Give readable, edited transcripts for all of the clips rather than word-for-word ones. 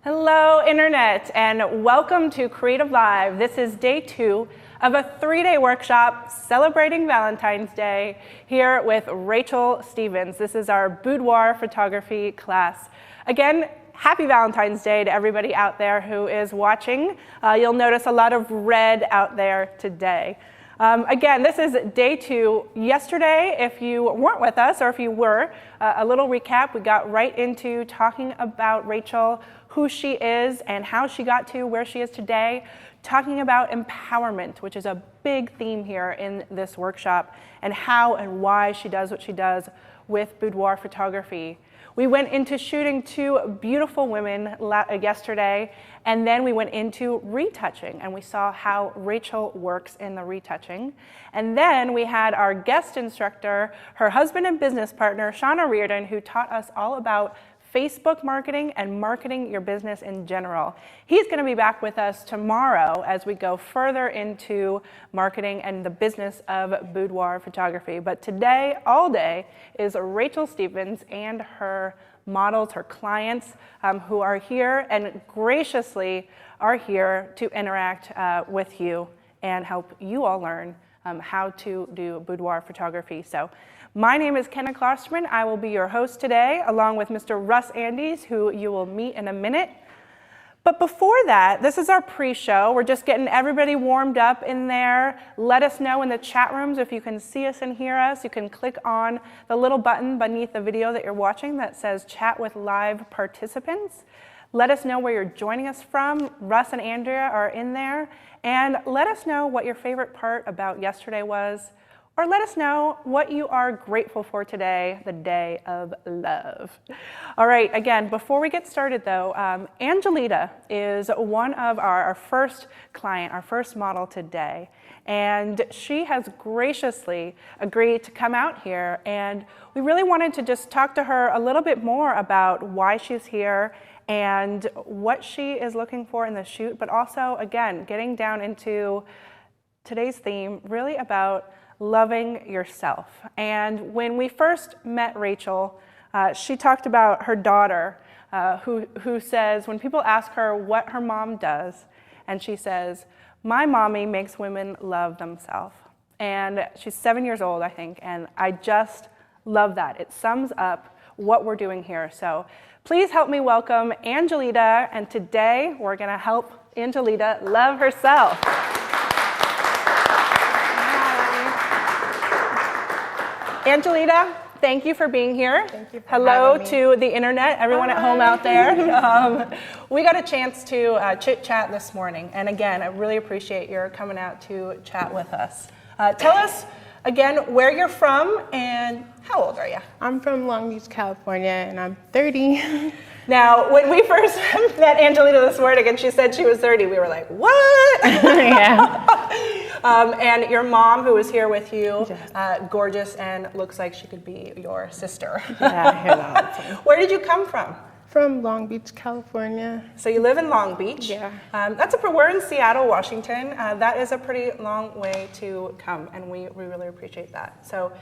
Hello, Internet, and welcome to Creative Live. This is day 2 of a 3-day workshop celebrating Valentine's Day here with Rachel Stevens. This is our boudoir photography class. Again, happy Valentine's Day to everybody out there who is watching. You'll notice a lot of red out there today. Again, this is day 2. Yesterday, if you weren't with us, or if you were, a little recap, we got right into talking about Rachel, who she is and how she got to where she is today, talking about empowerment, which is a big theme here in this workshop, and how and why she does what she does with boudoir photography. We went into shooting 2 beautiful women yesterday, and then we went into retouching, and we saw how Rachel works in the retouching. And then we had our guest instructor, her husband and business partner, Shauna Reardon, who taught us all about Facebook marketing and marketing your business in general. He's going to be back with us tomorrow as we go further into marketing and the business of boudoir photography. But today, all day, is Rachel Stevens and her models, her clients, who are here and graciously are here to interact with you and help you all learn how to do boudoir photography. So my name is Kenna Klosterman. I will be your host today, along with Mr. Russ Andes, who you will meet in a minute. But before that, this is our pre-show. We're just getting everybody warmed up in there. Let us know in the chat rooms if you can see us and hear us. You can click on the little button beneath the video that you're watching that says Chat with Live Participants. Let us know where you're joining us from. Russ and Andrea are in there. And let us know what your favorite part about yesterday was, or let us know what you are grateful for today, the day of love. All right, again, before we get started though, Angelita is one of our first client, our first model today. And she has graciously agreed to come out here, and we really wanted to just talk to her a little bit more about why she's here and what she is looking for in the shoot, but also, again, getting down into today's theme, really about loving yourself. And when we first met Rachel, she talked about her daughter, who says, when people ask her what her mom does, and she says, "My mommy makes women love themselves." And she's 7 years old, I think, and I just love that. It sums up what we're doing here. So please help me welcome Angelita, and today we're gonna help Angelita love herself. Angelita, thank you for being here. Thank you for Hello having me. To the internet, everyone at home out there. We got a chance to chit-chat this morning, and again, I really appreciate your coming out to chat with us. Tell us, again, where you're from and how old are you? I'm from Long Beach, California, and I'm 30. Now, when we first met Angelita this morning and she said she was 30, we were like, what? Yeah. And your mom, who is here with you, Yes. gorgeous and looks like she could be your sister. Yeah, I hear that all the time. Where did you come from? From Long Beach, California. So you live in Long Beach. Yeah. We're in Seattle, Washington. That is a pretty long way to come, and we really appreciate that. So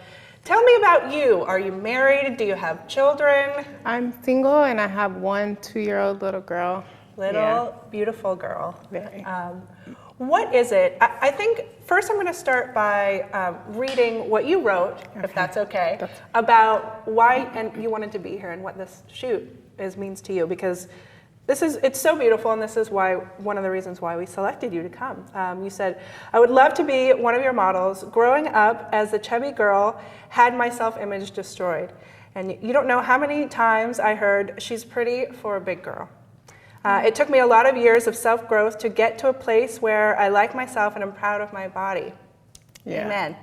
tell me about you. Are you married? Do you have children? I'm single, and I have 1 2-year-old little girl. Beautiful girl. Very. What is it? I think first I'm going to start by reading what you wrote, if that's okay, about why and you wanted to be here and what this shoot means to you, because it's so beautiful, and this is why one of the reasons why we selected you to come. You said, "I would love to be one of your models. Growing up as a chubby girl, had my self-image destroyed. And you don't know how many times I heard, 'She's pretty for a big girl.' It took me a lot of years of self-growth to get to a place where I like myself and am proud of my body." Yeah. Amen.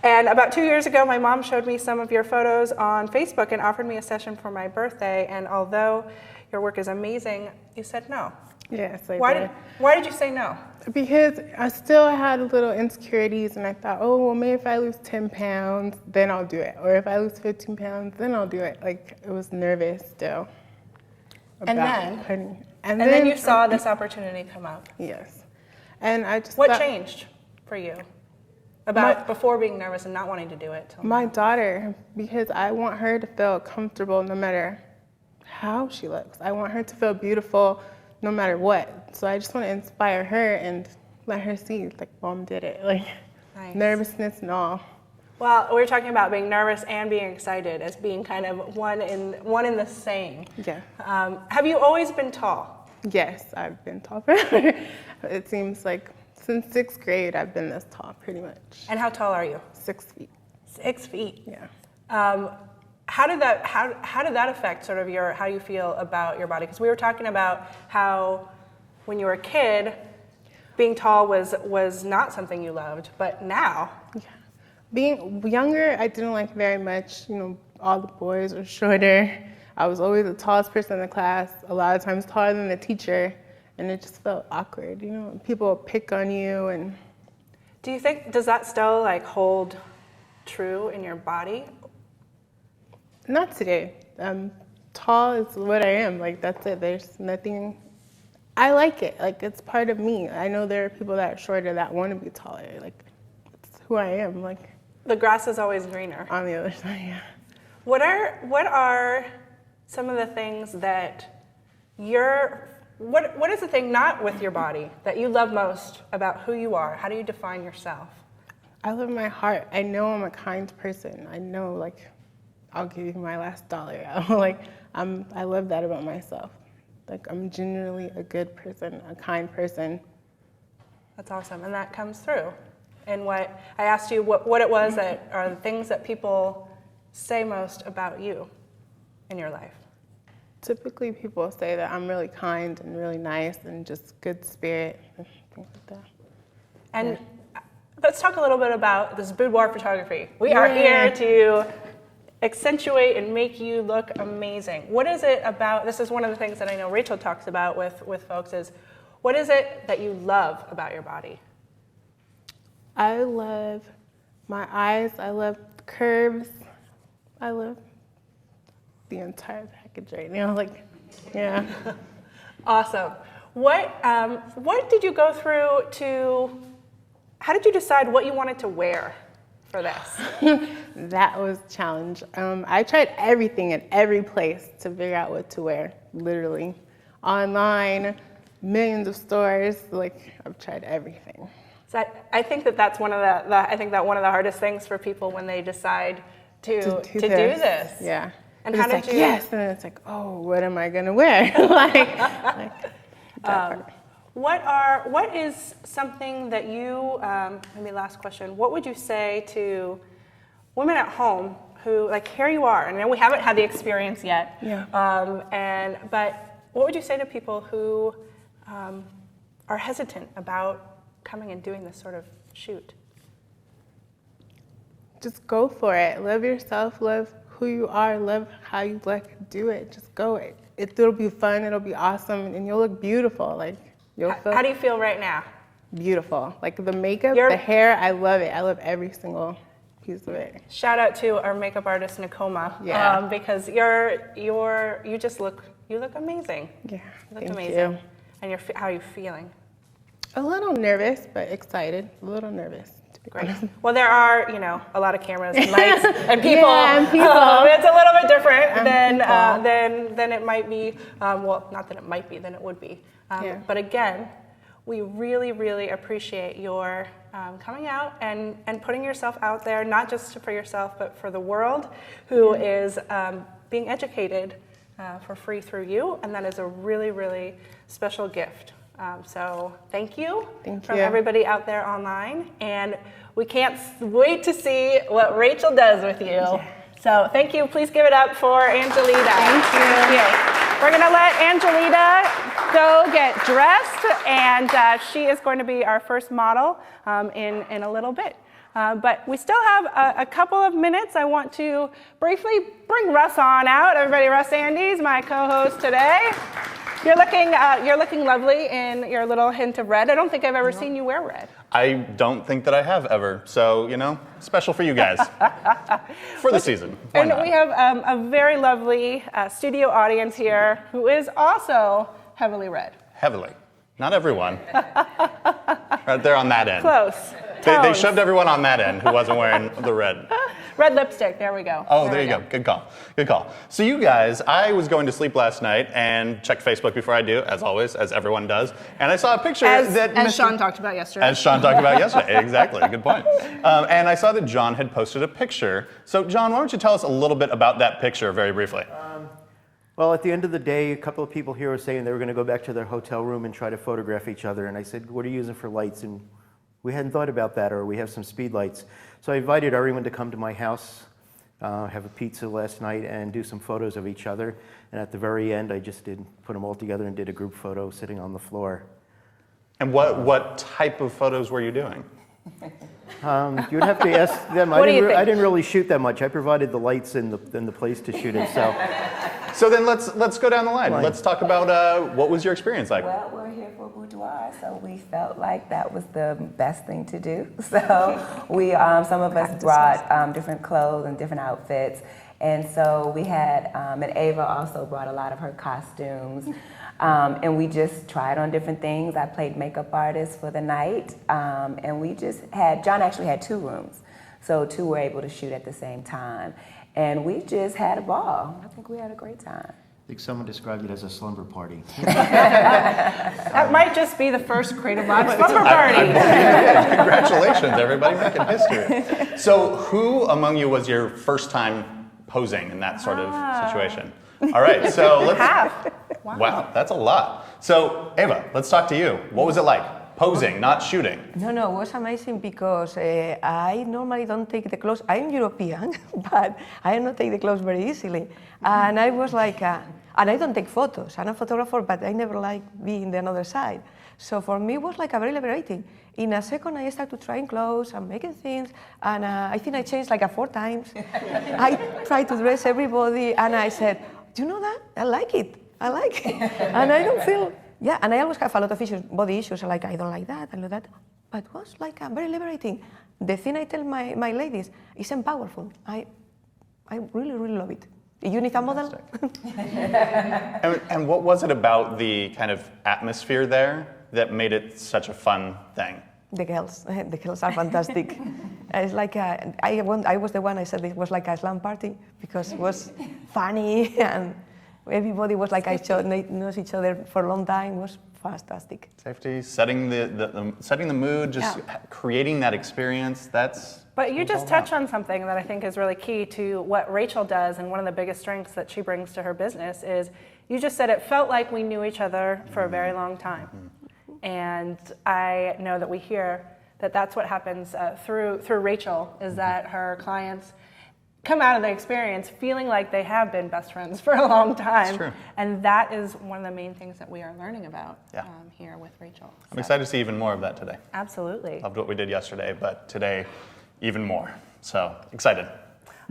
And about 2 years ago, my mom showed me some of your photos on Facebook and offered me a session for my birthday. And although your work is amazing, you said no. Yes, I did. Why did you say no? Because I still had little insecurities, and I thought, oh, well, maybe if I lose 10 pounds, then I'll do it. Or if I lose 15 pounds, then I'll do it. Like, I was nervous still. And then you saw this opportunity come up. Yes. And I just What thought, changed for you about before being nervous and not wanting to do it? My daughter, because I want her to feel comfortable no matter how she looks. I want her to feel beautiful no matter what. So I just want to inspire her and let her see, like, Mom did it. Like, nice. Nervousness and all. Well, we were talking about being nervous and being excited as being kind of one in the same. Yeah. Have you always been tall? Yes, I've been tall forever. It seems like since 6th grade, I've been this tall pretty much. And how tall are you? 6 feet. 6 feet. Yeah. How did that affect sort of how you feel about your body? Because we were talking about how when you were a kid, being tall was not something you loved, but now. Yeah. Being younger, I didn't like very much. You know, all the boys were shorter. I was always the tallest person in the class, a lot of times taller than the teacher, and it just felt awkward. You know, people would pick on you. And do you think, does that still like hold true in your body? Not today. Tall is what I am. Like, that's it. There's nothing. I like it. Like, it's part of me. I know there are people that are shorter that want to be taller. Like, it's who I am. Like, the grass is always greener. On the other side, yeah. What are some of the things that what is the thing not with your body that you love most about who you are? How do you define yourself? I love my heart. I know I'm a kind person. I know, like, I'll give you my last dollar. I love that about myself. Like, I'm genuinely a good person, a kind person. That's awesome, and that comes through. And what I asked you, what it was that are the things that people say most about you in your life? Typically, people say that I'm really kind and really nice and just good spirit and things like that. And yeah. Let's talk a little bit about this boudoir photography. We are here to accentuate and make you look amazing. What is it about, this is one of the things that I know Rachel talks about with folks, is what is it that you love about your body? I love my eyes, I love curves, I love the entire package right now, like, yeah. Awesome. What did you go through how did you decide what you wanted to wear for this? That was a challenge. I tried everything in every place to figure out what to wear, literally. Online, millions of stores, like, I've tried everything. So I think that's one of one of the hardest things for people when they decide to do this. Yeah. And how did you? Yes, and then it's like, oh, what am I gonna wear? What is something that you? Maybe last question. What would you say to women at home who, like, here you are, and we haven't had the experience yet. Yeah. But what would you say to people who are hesitant about coming and doing this sort of shoot? Just go for it. Love yourself, love who you are, love how you like to do it. Just go. It'll be fun, it'll be awesome, and you'll look beautiful. Like, you'll feel how do you feel right now? Beautiful. Like, the makeup, the hair, I love it. I love every single piece of it. Shout out to our makeup artist, Nakoma, because you look amazing. Yeah, you look amazing. You. And how are you feeling? A little nervous, but excited. A little nervous. Great. Well, there are, a lot of cameras and lights and people. Yeah, and people. It's a little bit different than it might be. Well, not that it might be, than it would be. But again, we really, really appreciate your coming out and putting yourself out there, not just for yourself, but for the world, who is being educated for free through you, and that is a really, really special gift. So thank you from everybody out there online, and we can't wait to see what Rachel does with you. Yeah. So thank you. Please give it up for Angelita. Thank you. We're going to let Angelita go get dressed, and she is going to be our first model in a little bit. But we still have a couple of minutes. I want to briefly bring Russ on out. Everybody, Russ Andes, my co-host today. You're looking lovely in your little hint of red. I don't think I've ever seen you wear red. I don't think that I have ever. So, special for you guys for the season. Why not? We have a very lovely studio audience here who is also heavily red. Heavily. Not everyone. Right there on that end. Close. They shoved everyone on that end who wasn't wearing the red. Red lipstick, there we go. Oh, there you go. Good call. Good call. So you guys, I was going to sleep last night and checked Facebook before I do, as always, as everyone does. And I saw a picture As Sean talked about yesterday. As Sean talked about yesterday, exactly. Good point. And I saw that John had posted a picture. So John, why don't you tell us a little bit about that picture very briefly? Well, at the end of the day, a couple of people here were saying they were going to go back to their hotel room and try to photograph each other. And I said, what are you using for lights? And we hadn't thought about that, or we have some speed lights. So I invited everyone to come to my house, have a pizza last night, and do some photos of each other. And at the very end, I just put them all together and did a group photo sitting on the floor. And what type of photos were you doing? You would have to ask them. I didn't really shoot that much. I provided the lights and the place to shoot it. So then let's go down the line. Let's talk about what was your experience like? Well, we're here for boudoir, so we felt like that was the best thing to do. So we, some of us brought different clothes and different outfits. And so we had, and Ava also brought a lot of her costumes. And we just tried on different things. I played makeup artist for the night. And we just had, John actually had 2 rooms. So 2 were able to shoot at the same time. And we just had a ball. I think we had a great time. I think someone described it as a slumber party. That might just be the first Creative Live slumber party. Congratulations, everybody making history. So who among you was your first time posing in that sort of situation? All right, so let's... Half. Wow, that's a lot. So Ava, let's talk to you. What was it like? Posing, not shooting. No, it was amazing because I normally don't take the clothes. I'm European, but I don't take the clothes very easily. And I was like, and I don't take photos. I'm a photographer, but I never like being the other side. So for me, it was like a very liberating. In a second, I started trying clothes and making things, and I think I changed like 4 times. I tried to dress everybody, and I said, do you know that? I like it. And I don't feel... Yeah, and I always have a lot of issues, body issues, like I don't like that, I love that. But it was like very liberating. The thing I tell my ladies is powerful. I really, really love it. You need a model? And what was it about the kind of atmosphere there that made it such a fun thing? The girls are fantastic. It's like, I was the one, I said it was like a slam party because it was funny and everybody was like, knows each other for a long time. It was fantastic. Safety, setting the mood, just creating that experience, But you just touched on something that I think is really key to what Rachel does, and one of the biggest strengths that she brings to her business is, you just said it felt like we knew each other for a very long time. And I know that we hear that that's what happens through Rachel, is that her clients come out of the experience feeling like they have been best friends for a long time. That's true. And that is one of the main things that we are learning about here with Rachel. I'm excited to see even more of that today. Absolutely. Loved what we did yesterday, but today, even more. So, excited.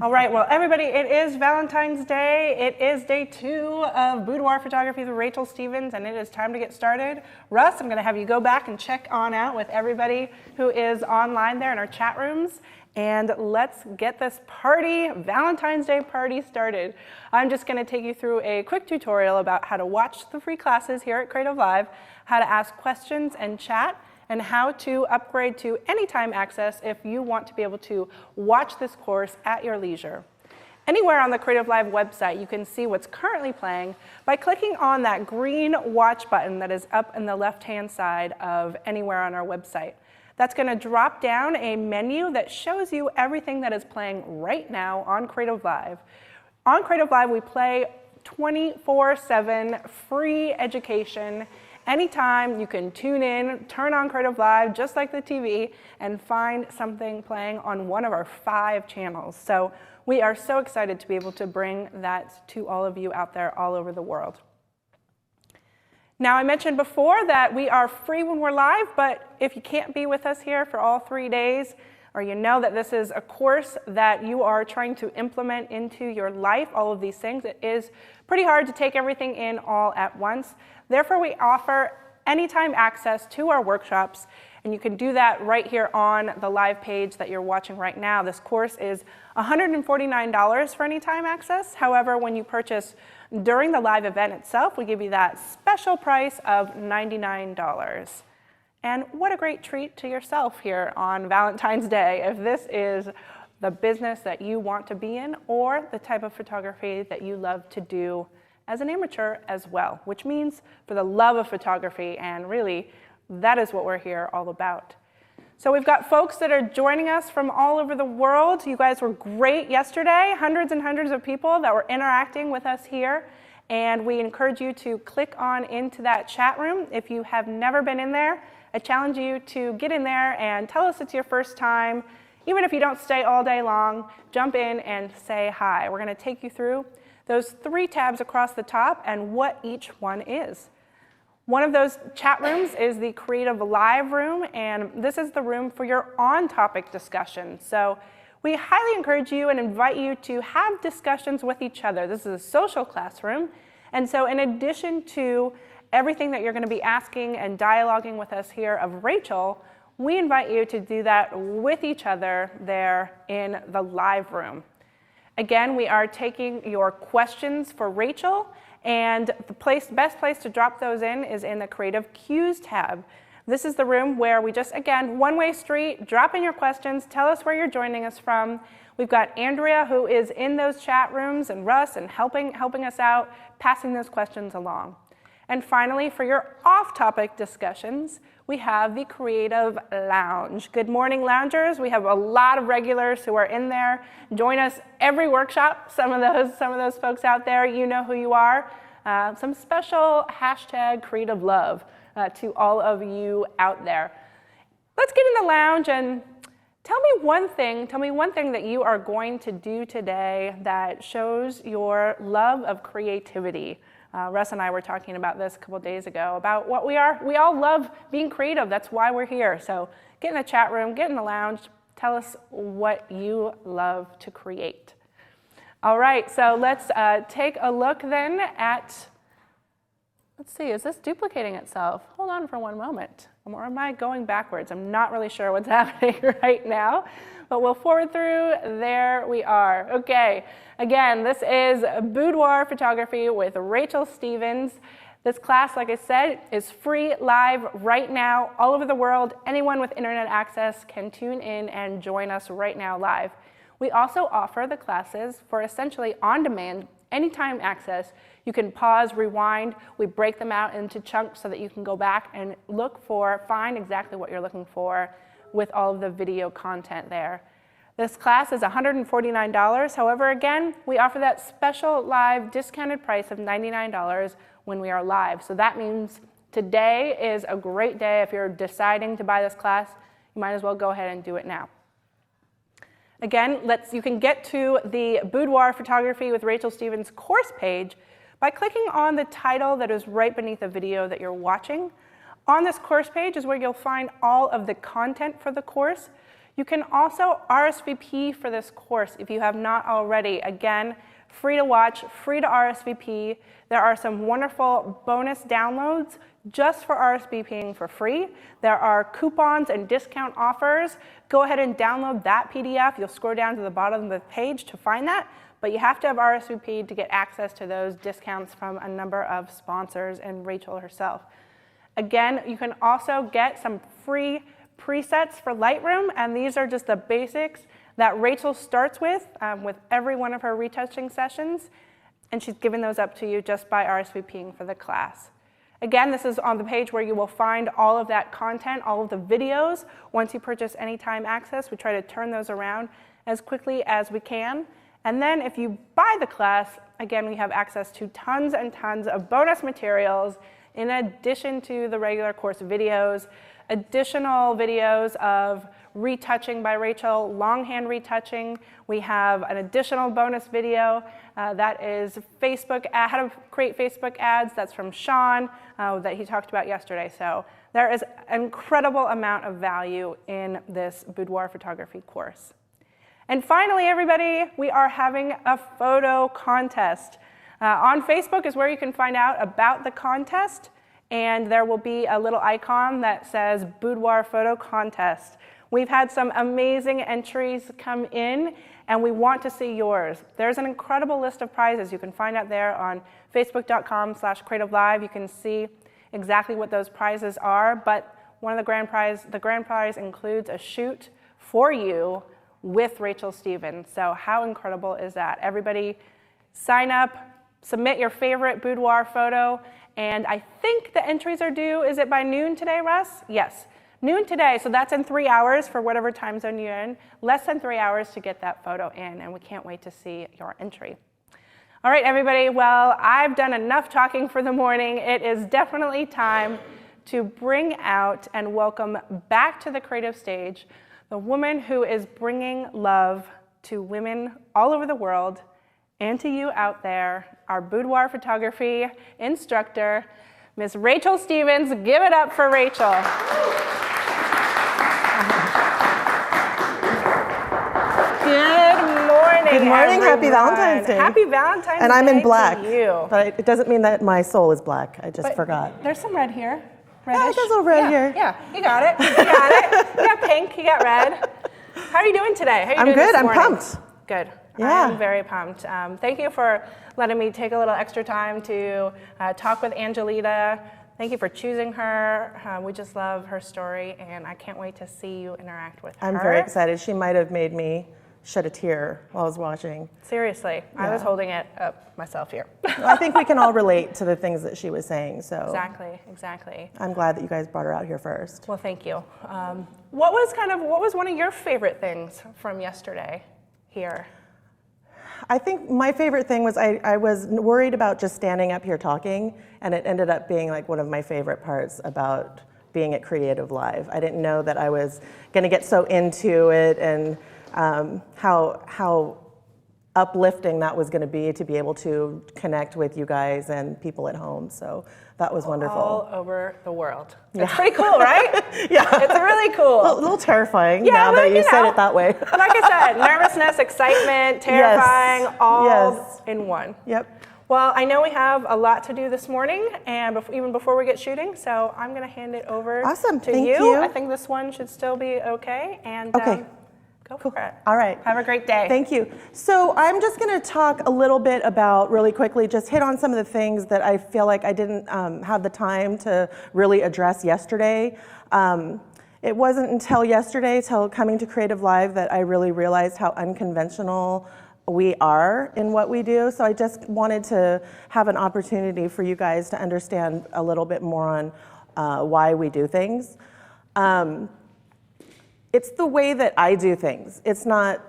All right, well, everybody, it is Valentine's Day. It is day 2 of Boudoir Photography with Rachel Stevens, and it is time to get started. Russ, I'm going to have you go back and check on out with everybody who is online there in our chat rooms. And let's get this party, Valentine's Day party, started. I'm just going to take you through a quick tutorial about how to watch the free classes here at Creative Live, how to ask questions and chat, and how to upgrade to anytime access if you want to be able to watch this course at your leisure. Anywhere on the Creative Live website, you can see what's currently playing by clicking on that green watch button that is up in the left-hand side of anywhere on our website. That's going to drop down a menu that shows you everything that is playing right now on Creative Live. On Creative Live, we play 24/7 free education. Anytime you can tune in, turn on Creative Live, just like the TV, and find something playing on one of our 5 channels. So we are so excited to be able to bring that to all of you out there all over the world. Now, I mentioned before that we are free when we're live, but if you can't be with us here for all 3 days, or you know that this is a course that you are trying to implement into your life, all of these things, it is pretty hard to take everything in all at once. Therefore, we offer anytime access to our workshops, and you can do that right here on the live page that you're watching right now. This course is $149 for anytime access. However, when you purchase during the live event itself, we give you that special price of $99. And what a great treat to yourself here on Valentine's Day if this is the business that you want to be in or the type of photography that you love to do as an amateur as well, which means for the love of photography, and really that is what we're here all about. So we've got folks that are joining us from all over the world. You guys were great yesterday, hundreds and hundreds of people that were interacting with us here. And we encourage you to click on into that chat room. If you have never been in there, I challenge you to get in there and tell us it's your first time. Even if you don't stay all day long, jump in and say hi. We're going to take you through those 3 tabs across the top and what each one is. One of those chat rooms is the Creative Live room, and this is the room for your on-topic discussion. So we highly encourage you and invite you to have discussions with each other. This is a social classroom, and so in addition to everything that you're going to be asking and dialoguing with us here of Rachel, we invite you to do that with each other there in the live room. Again, we are taking your questions for Rachel, and the best place to drop those in is in the Creative Cues tab. This is the room where we just, again, one-way street, drop in your questions, tell us where you're joining us from. We've got Andrea, who is in those chat rooms, and Russ, and helping us out, passing those questions along. And finally, for your off-topic discussions, we have the Creative Lounge. Good morning, loungers. We have a lot of regulars who are in there. Join us every workshop. Some of those folks out there, you know who you are. Some special hashtag creative love to all of you out there. Let's get in the lounge and tell me one thing that you are going to do today that shows your love of creativity. Russ and I were talking about this a couple days ago, about what we are. We all love being creative. That's why we're here. So get in the chat room, get in the lounge, tell us what you love to create. All right, so let's take a look then at, let's see, is this duplicating itself? Hold on for one moment. Or am I going backwards? I'm not really sure what's happening right now, but we'll forward through. There we are. Okay, again, this is Boudoir Photography with Rachel Stevens. This class, like I said, is free live right now all over the world. Anyone with internet access can tune in and join us right now live. We also offer the classes for essentially on-demand, anytime access. You can pause, rewind. We break them out into chunks so that you can go back and find exactly what you're looking for with all of the video content there. This class is $149. However, again, we offer that special live discounted price of $99 when we are live. So that means today is a great day. If you're deciding to buy this class, you might as well go ahead and do it now. Again, you can get to the Boudoir Photography with Rachel Stevens course page by clicking on the title that is right beneath the video that you're watching. On this course page is where you'll find all of the content for the course. You can also RSVP for this course if you have not already. Again, free to watch, free to RSVP. There are some wonderful bonus downloads just for RSVPing for free. There are coupons and discount offers. Go ahead and download that PDF. You'll scroll down to the bottom of the page to find that, but you have to have RSVP to get access to those discounts from a number of sponsors and Rachel herself. Again, you can also get some free presets for Lightroom, and these are just the basics that Rachel starts with every one of her retouching sessions, and she's giving those up to you just by RSVPing for the class. Again, this is on the page where you will find all of that content, all of the videos. Once you purchase Anytime Access, we try to turn those around as quickly as we can. And then if you buy the class, again, we have access to tons and tons of bonus materials in addition to the regular course videos, additional videos of retouching by Rachel, longhand retouching. We have an additional bonus video that is how to create Facebook ads. That's from Sean that he talked about yesterday. So there is an incredible amount of value in this Boudoir Photography course. And finally, everybody, we are having a photo contest. On Facebook is where you can find out about the contest, and there will be a little icon that says Boudoir Photo Contest. We've had some amazing entries come in, and we want to see yours. There's an incredible list of prizes. You can find out there on facebook.com/creativelive. You can see exactly what those prizes are, but one of the grand prize includes a shoot for you with Rachel Stevens. So how incredible is that? Everybody sign up, submit your favorite boudoir photo, and I think the entries are due, is it by noon today, Russ? Yes, noon today, so that's in 3 hours for whatever time zone you're in. Less than 3 hours to get that photo in, and we can't wait to see your entry. All right, everybody, well, I've done enough talking for the morning. It is definitely time to bring out and welcome back to the creative stage the woman who is bringing love to women all over the world and to you out there, our boudoir photography instructor, Miss Rachel Stevens. Give it up for Rachel. Good morning, Good morning. Happy everyone. Valentine's Day. Happy Valentine's Day. And I'm in black. To you. But it doesn't mean that my soul is black. I just forgot. There's some red here. Yeah, Reddish. there's a little red here. Yeah, you got it. You got it. You got pink, you got red. How are you doing today? How are you I'm doing good. this I'm morning? pumped. Good. Yeah. I'm very pumped. Thank you for letting me take a little extra time to talk with Angelita. Thank you for choosing her. We just love her story, and I can't wait to see you interact with her. I'm very excited. She might have made me shed a tear while I was watching. Seriously, I was holding it up myself here. I think we can all relate to the things that she was saying. So Exactly. I'm glad that you guys brought her out here first. Well, thank you. What was one of your favorite things from yesterday here? I think my favorite thing was I was worried about just standing up here talking, and it ended up being like one of my favorite parts about being at Creative Live. I didn't know that I was going to get so into it, and how uplifting that was going to be able to connect with you guys and people at home. So that was wonderful. All over the world. It's pretty cool, right? Yeah. It's really cool. A little terrifying Yeah, now but, that you said know, it that way. Like I said, nervousness, excitement, terrifying, all in one. Yep. Well, I know we have a lot to do this morning, and even before we get shooting, so I'm going to hand it over Awesome. to Thank you. you. I think this one should still be okay. And Okay. Go for it. All right. Have a great day. Thank you. So I'm just going to talk a little bit about, really quickly, just hit on some of the things that I feel like I didn't have the time to really address yesterday. It wasn't until yesterday, till coming to Creative Live, that I really realized how unconventional we are in what we do. So I just wanted to have an opportunity for you guys to understand a little bit more on why we do things. It's the way that I do things. It's not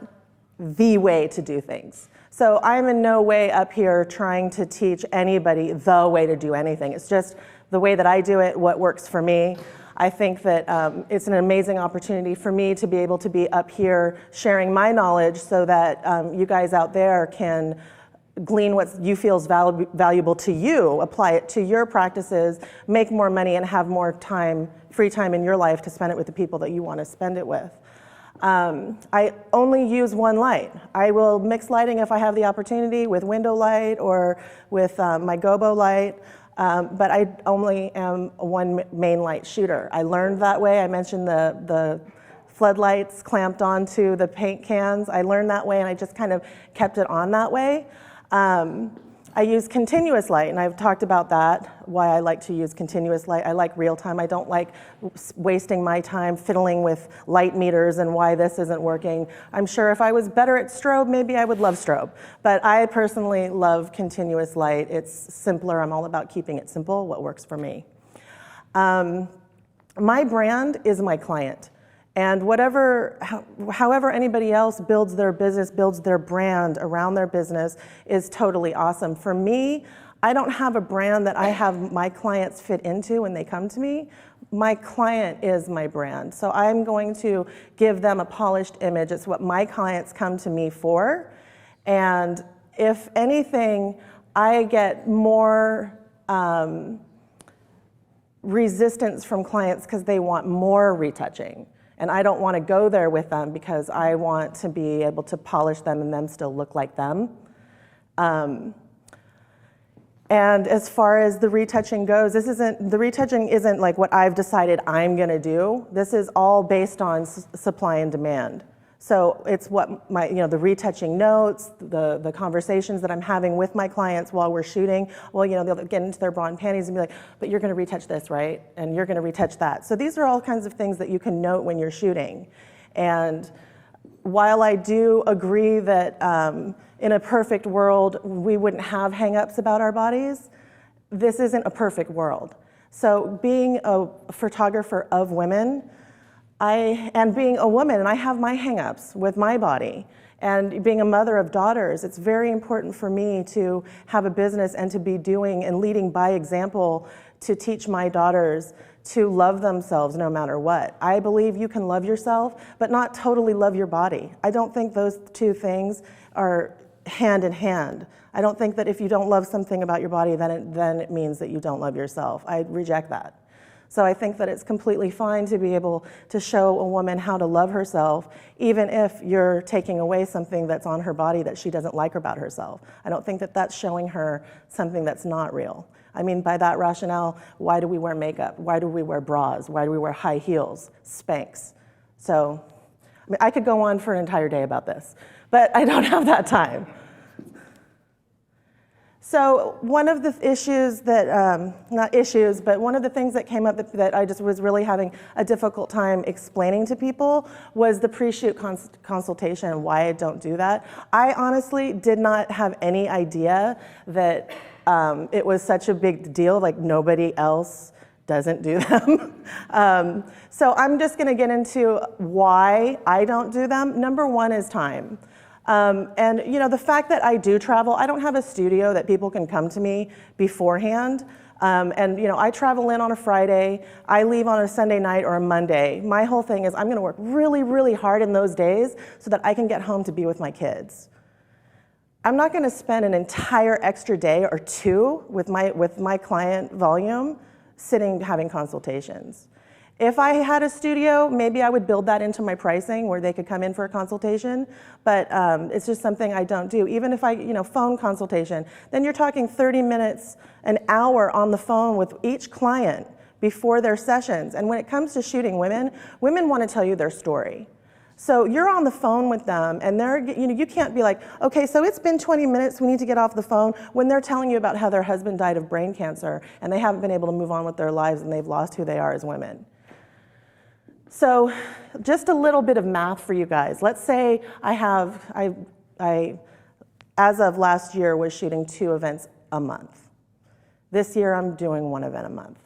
the way to do things. So I'm in no way up here trying to teach anybody the way to do anything. It's just the way that I do it, what works for me. I think that it's an amazing opportunity for me to be able to be up here sharing my knowledge so that you guys out there can glean what you feel is valuable to you, apply it to your practices, make more money, and have more time, free time in your life to spend it with the people that you want to spend it with. I only use one light. I will mix lighting if I have the opportunity with window light or with my gobo light, but I only am a one main light shooter. I learned that way. I mentioned the floodlights clamped onto the paint cans. I learned that way, and I just kind of kept it on that way. I use continuous light, and I've talked about that, why I like to use continuous light. I like real time. I don't like wasting my time fiddling with light meters and why this isn't working. I'm sure if I was better at strobe, maybe I would love strobe. But I personally love continuous light. It's simpler. I'm all about keeping it simple, what works for me. My brand is my client. And however anybody else builds their business, builds their brand around their business is totally awesome. For me, I don't have a brand that I have my clients fit into when they come to me. My client is my brand. So I'm going to give them a polished image. It's what my clients come to me for. And if anything, I get more resistance from clients because they want more retouching. And I don't want to go there with them because I want to be able to polish them and them still look like them. And as far as the retouching goes, the retouching isn't like what I've decided I'm going to do. This is all based on supply and demand. So it's what the retouching notes, the conversations that I'm having with my clients while we're shooting. Well, they'll get into their bra and panties and be like, but you're going to retouch this, right? And you're going to retouch that. So these are all kinds of things that you can note when you're shooting. And while I do agree that in a perfect world, we wouldn't have hang-ups about our bodies, this isn't a perfect world. So being a photographer of women, and being a woman, and I have my hang-ups with my body, and being a mother of daughters, it's very important for me to have a business and to be doing and leading by example to teach my daughters to love themselves no matter what. I believe you can love yourself, but not totally love your body. I don't think those two things are hand in hand. I don't think that if you don't love something about your body, then it means that you don't love yourself. I reject that. So I think that it's completely fine to be able to show a woman how to love herself, even if you're taking away something that's on her body that she doesn't like about herself. I don't think that that's showing her something that's not real. I mean, by that rationale, why do we wear makeup? Why do we wear bras? Why do we wear high heels, Spanx? So, I mean, I could go on for an entire day about this, but I don't have that time. So one of the issues that, not issues, but one of the things that came up that I just was really having a difficult time explaining to people was the pre-shoot consultation and why I don't do that. I honestly did not have any idea that it was such a big deal, like nobody else doesn't do them. So I'm just gonna get into why I don't do them. Number one is time. And you know, the fact that I do travel, I don't have a studio that people can come to me beforehand. And you know, I travel in on a Friday, I leave on a Sunday night or a Monday. My whole thing is I'm gonna work really, really hard in those days so that I can get home to be with my kids. I'm not gonna spend an entire extra day or two with my client volume sitting having consultations. If I had a studio, maybe I would build that into my pricing where they could come in for a consultation, but it's just something I don't do. Even if phone consultation, then you're talking 30 minutes, an hour on the phone with each client before their sessions. And when it comes to shooting women want to tell you their story. So you're on the phone with them and you can't be like, okay, so it's been 20 minutes, we need to get off the phone, when they're telling you about how their husband died of brain cancer and they haven't been able to move on with their lives and they've lost who they are as women. So just a little bit of math for you guys. Let's say I as of last year, was shooting 2 events a month. This year, I'm doing 1 event a month.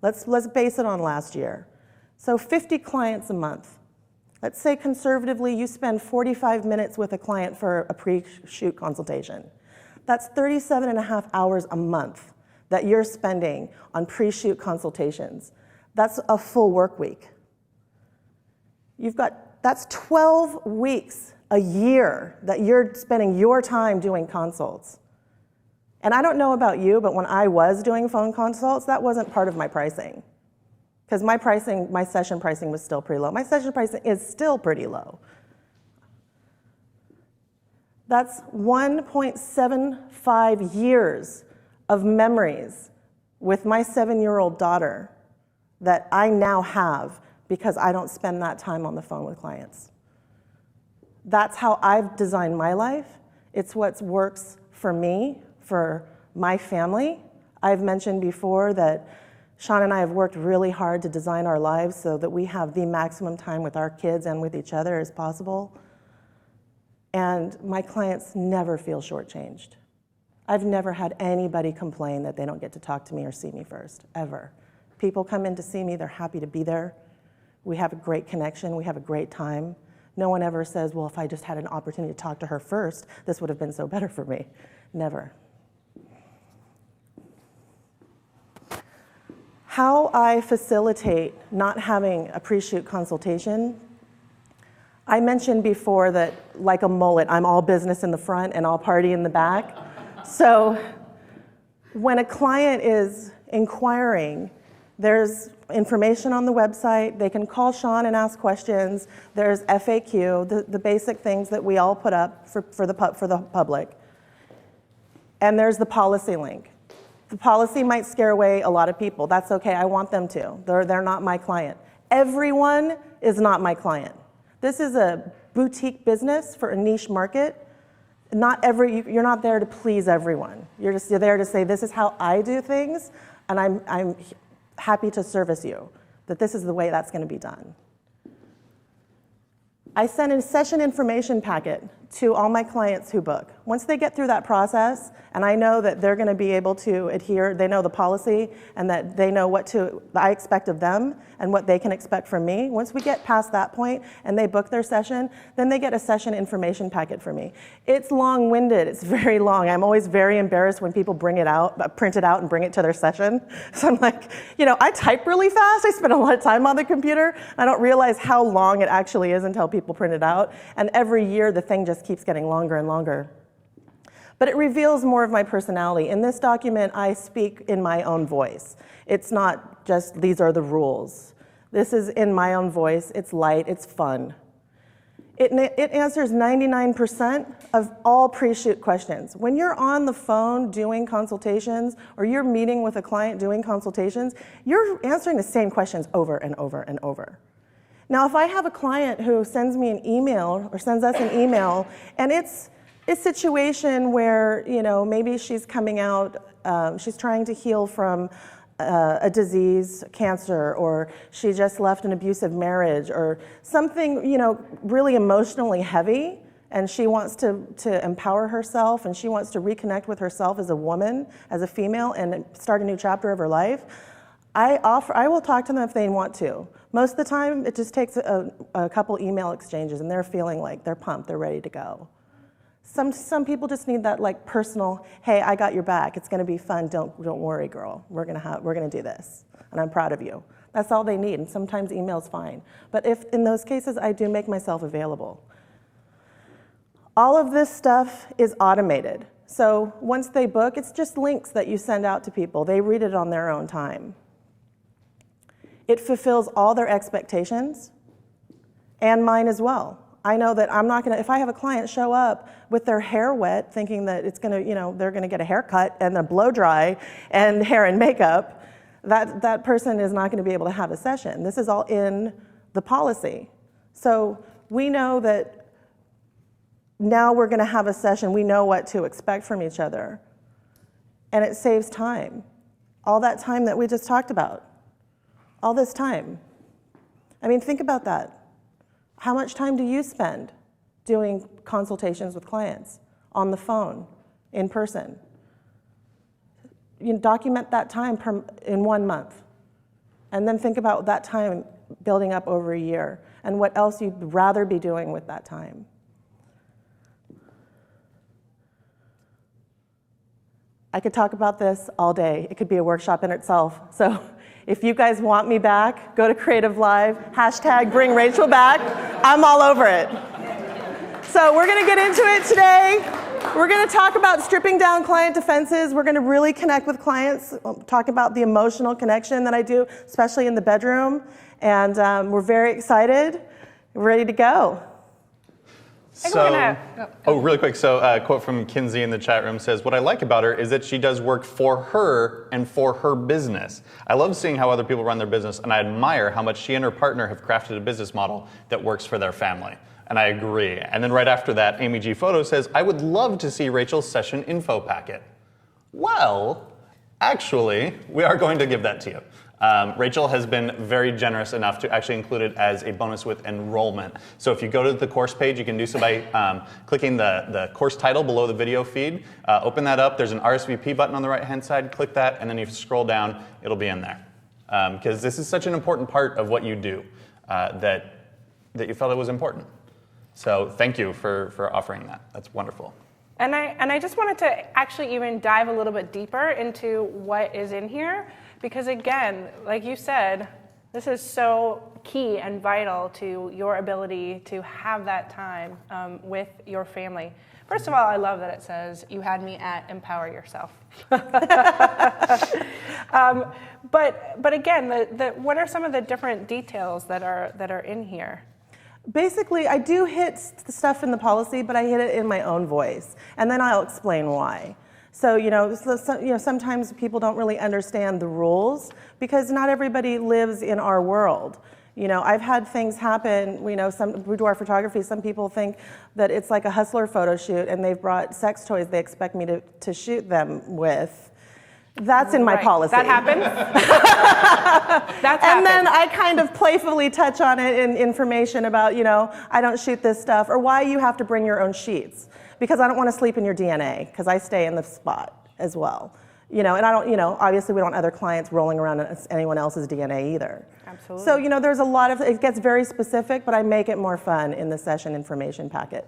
Let's base it on last year. So 50 clients a month. Let's say conservatively, you spend 45 minutes with a client for a pre-shoot consultation. That's 37.5 hours a month that you're spending on pre-shoot consultations. That's a full work week. That's 12 weeks a year that you're spending your time doing consults. And I don't know about you, but when I was doing phone consults, that wasn't part of my pricing. Because my session pricing was still pretty low. My session pricing is still pretty low. That's 1.75 years of memories with my 7-year-old daughter that I now have because I don't spend that time on the phone with clients. That's how I've designed my life. It's what works for me, for my family. I've mentioned before that Sean and I have worked really hard to design our lives so that we have the maximum time with our kids and with each other as possible. And my clients never feel shortchanged. I've never had anybody complain that they don't get to talk to me or see me first, ever. People come in to see me, they're happy to be there. We have a great connection, we have a great time. No one ever says, well, if I just had an opportunity to talk to her first, this would have been so better for me. Never. How I facilitate not having a pre-shoot consultation, I mentioned before that, like a mullet, I'm all business in the front and all party in the back. So when a client is inquiring, there's information on the website. They can call Sean and ask questions. There's FAQ, the basic things that we all put up for the public. And there's the policy link. The policy might scare away a lot of people. That's okay, I want them to. They're not my client. Everyone is not my client. This is a boutique business for a niche market. You're not there to please everyone. You're there to say, this is how I do things, and I'm happy to service you, that this is the way that's gonna be done. I send a session information packet to all my clients who book. Once they get through that process, and I know that they're going to be able to adhere, they know the policy, and that they know what I expect of them and what they can expect from me. Once we get past that point and they book their session, then they get a session information packet from me. It's long-winded, it's very long. I'm always very embarrassed when people print it out and bring it to their session. So I'm like, I type really fast, I spend a lot of time on the computer. I don't realize how long it actually is until people print it out. And every year the thing just keeps getting longer and longer. But it reveals more of my personality. In this document, I speak in my own voice. It's not just, these are the rules. This is in my own voice. It's light, it's fun. It answers 99% of all pre-shoot questions. When you're on the phone doing consultations, or you're meeting with a client doing consultations, you're answering the same questions over and over and over. Now, if I have a client who sends me an email, or sends us an email, and it's a situation where, maybe she's coming out, she's trying to heal from a disease, cancer, or she just left an abusive marriage, or something, really emotionally heavy, and she wants to empower herself, and she wants to reconnect with herself as a woman, as a female, and start a new chapter of her life. I will talk to them if they want to. Most of the time, it just takes a couple email exchanges, and they're feeling like they're pumped, they're ready to go. Some people just need that personal, hey, I got your back. It's going to be fun. Don't worry, girl. We're going to do this, and I'm proud of you. That's all they need, and sometimes email's fine. But if in those cases, I do make myself available. All of this stuff is automated. So once they book, it's just links that you send out to people. They read it on their own time. It fulfills all their expectations and mine as well. I know that I'm not going to, if I have a client show up with their hair wet, thinking that it's going to, they're going to get a haircut and a blow dry and hair and makeup, that person is not going to be able to have a session. This is all in the policy. So we know that now we're going to have a session. We know what to expect from each other. And it saves time. All that time that we just talked about. All this time. I mean, think about that. How much time do you spend doing consultations with clients on the phone, in person? You document that time in 1 month, and then think about that time building up over a year and what else you'd rather be doing with that time. I could talk about this all day. It could be a workshop in itself. So if you guys want me back, go to Creative Live, #bring Rachel back. I'm all over it. So we're gonna get into it today. We're gonna talk about stripping down client defenses. We're gonna really connect with clients, talk about the emotional connection that I do, especially in the bedroom. And we're very excited, ready to go. Really quick. So a quote from Kinsey in the chat room says, "What I like about her is that she does work for her and for her business. I love seeing how other people run their business, and I admire how much she and her partner have crafted a business model that works for their family." And I agree. And then right after that, Amy G. Photo says, "I would love to see Rachel's session info packet." Well, actually, we are going to give that to you. Rachel has been very generous enough to actually include it as a bonus with enrollment. So if you go to the course page, you can do so by clicking the course title below the video feed. Open that up. There's an RSVP button on the right-hand side. Click that, and then if you scroll down, it'll be in there. Because this is such an important part of what you do that you felt it was important. So thank you for offering that. That's wonderful. And I just wanted to actually even dive a little bit deeper into what is in here. Because again, like you said, this is so key and vital to your ability to have that time with your family. First of all, I love that it says, you had me at empower yourself. But again, what are some of the different details that are in here? Basically, I do hit the stuff in the policy, but I hit it in my own voice, and then I'll explain why. So, sometimes people don't really understand the rules because not everybody lives in our world. I've had things happen, we do our photography, some people think that it's like a hustler photo shoot and they've brought sex toys they expect me to shoot them with. That's in my Right. policy. That happens? That's And then happened. I kind of playfully touch on it in information about, I don't shoot this stuff, or why you have to bring your own sheets. Because I don't want to sleep in your DNA, because I stay in the spot as well. And I don't, obviously we don't want other clients rolling around in anyone else's DNA either. Absolutely. So, there's a lot of, it gets very specific, but I make it more fun in the session information packet.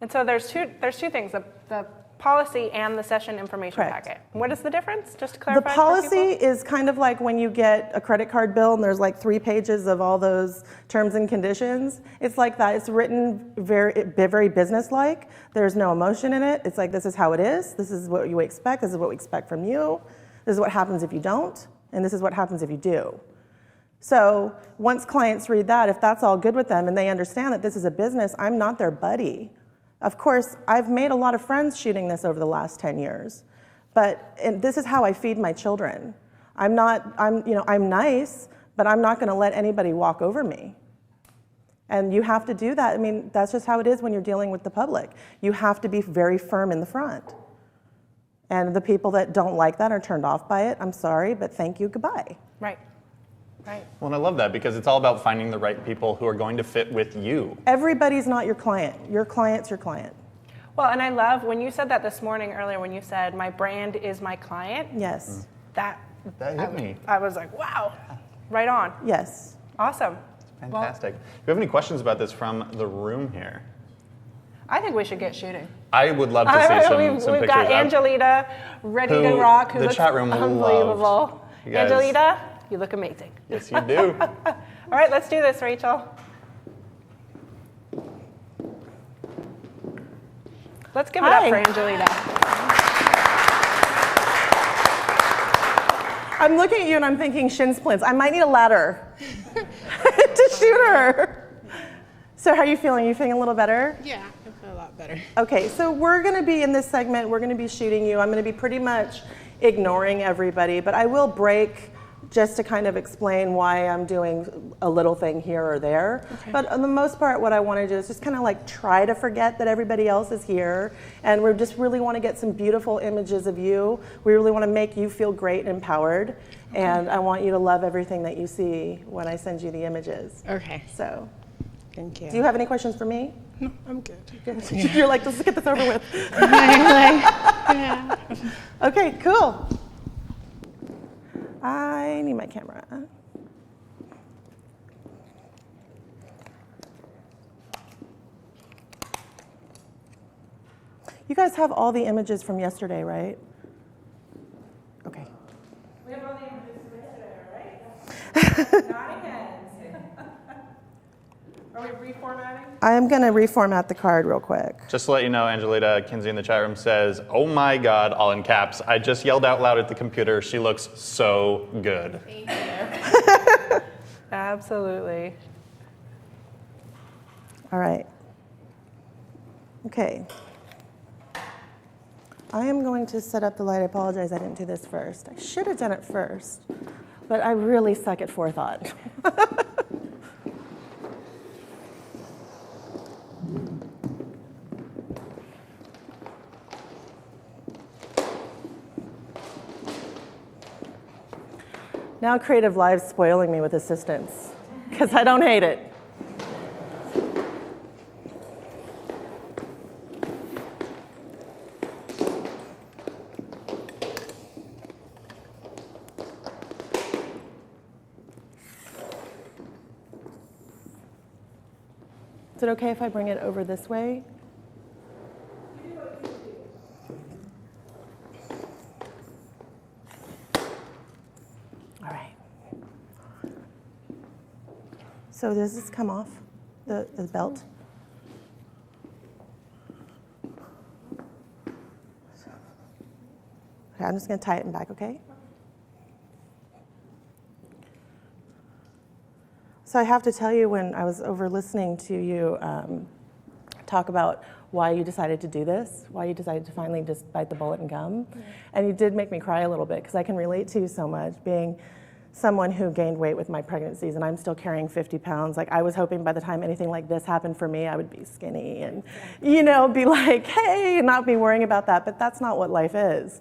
And so there's two things, the policy and the session information Correct. packet. What is the difference, just to The clarify? for policy people? is kind of like when you get a credit card bill and there's like 3 pages of all those terms and conditions. It's like that. It's written very business-like. There's no emotion in it. It's like, this is how it is. This is what you expect. This is what we expect from you. This is what happens if you don't. And this is what happens if you do. So once clients read that, if that's all good with them and they understand that this is a business, I'm not their buddy. Of course, I've made a lot of friends shooting this over the last 10 years, and this is how I feed my children. I'm nice, but I'm not gonna let anybody walk over me. And you have to do that. I mean, that's just how it is when you're dealing with the public. You have to be very firm in the front. And the people that don't like that are turned off by it. I'm sorry, but thank you, goodbye. Right. Right. Well, and I love that because it's all about finding the right people who are going to fit with you. Everybody's not your client. Your client's your client. Well, and I love when you said that this morning earlier, when you said, my brand is my client. Yes. That hit me. I was like, wow, right on. Yes. Awesome. Fantastic. Do you have any questions about this from the room here? I think we should get shooting. I would love to see some We've pictures. got Angelita ready to Who rock, who the looks chat room unbelievable. loved. You guys- Angelita, you look amazing. Yes, you do. All right, let's do this, Rachel. Let's give it up Hi. for Angelita. I'm looking at you and I'm thinking shin splints. I might need a ladder to shoot her. So how are you feeling? You feeling a little better? Yeah, I feel a lot better. Okay, so we're gonna be in this segment, we're gonna be shooting you. I'm gonna be pretty much ignoring everybody, but I will break just to kind of explain why I'm doing a little thing here or there. Okay. But on the most part, what I want to do is just kind of like try to forget that everybody else is here. And we just really want to get some beautiful images of you. We really want to make you feel great and empowered. Okay. And I want you to love everything that you see when I send you the images. Okay. So, thank you. do you have any questions for me? No, I'm good. Good. You're like, let's get this over with. Yeah. Okay, cool. I need my camera. You guys have all the images from yesterday, right? Okay. We have all the images from yesterday, right? Nodding heads. Are we reformatting? I'm going to reformat the card real quick. Just to let you know, Angelita Kinsey in the chat room says, "Oh my God," all in caps. I just yelled out loud at the computer. She looks so good. Thank you. Absolutely. All right. Okay. I am going to set up the light. I apologize I didn't do this first. I should have done it first, but I really suck at forethought. Now Creative Live's spoiling me with assistance, because I don't hate it. Is it okay if I bring it over this way? All right. So does this come off, the belt? Okay, I'm just going to tie it in back, okay? So I have to tell you, when I was over listening to you talk about why you decided to do this, why you decided to finally just bite the bullet and come, and you did make me cry a little bit, because I can relate to you so much, being someone who gained weight with my pregnancies, and I'm still carrying 50 pounds. Like, I was hoping by the time anything like this happened for me, I would be skinny and, be like, hey, and not be worrying about that, but that's not what life is.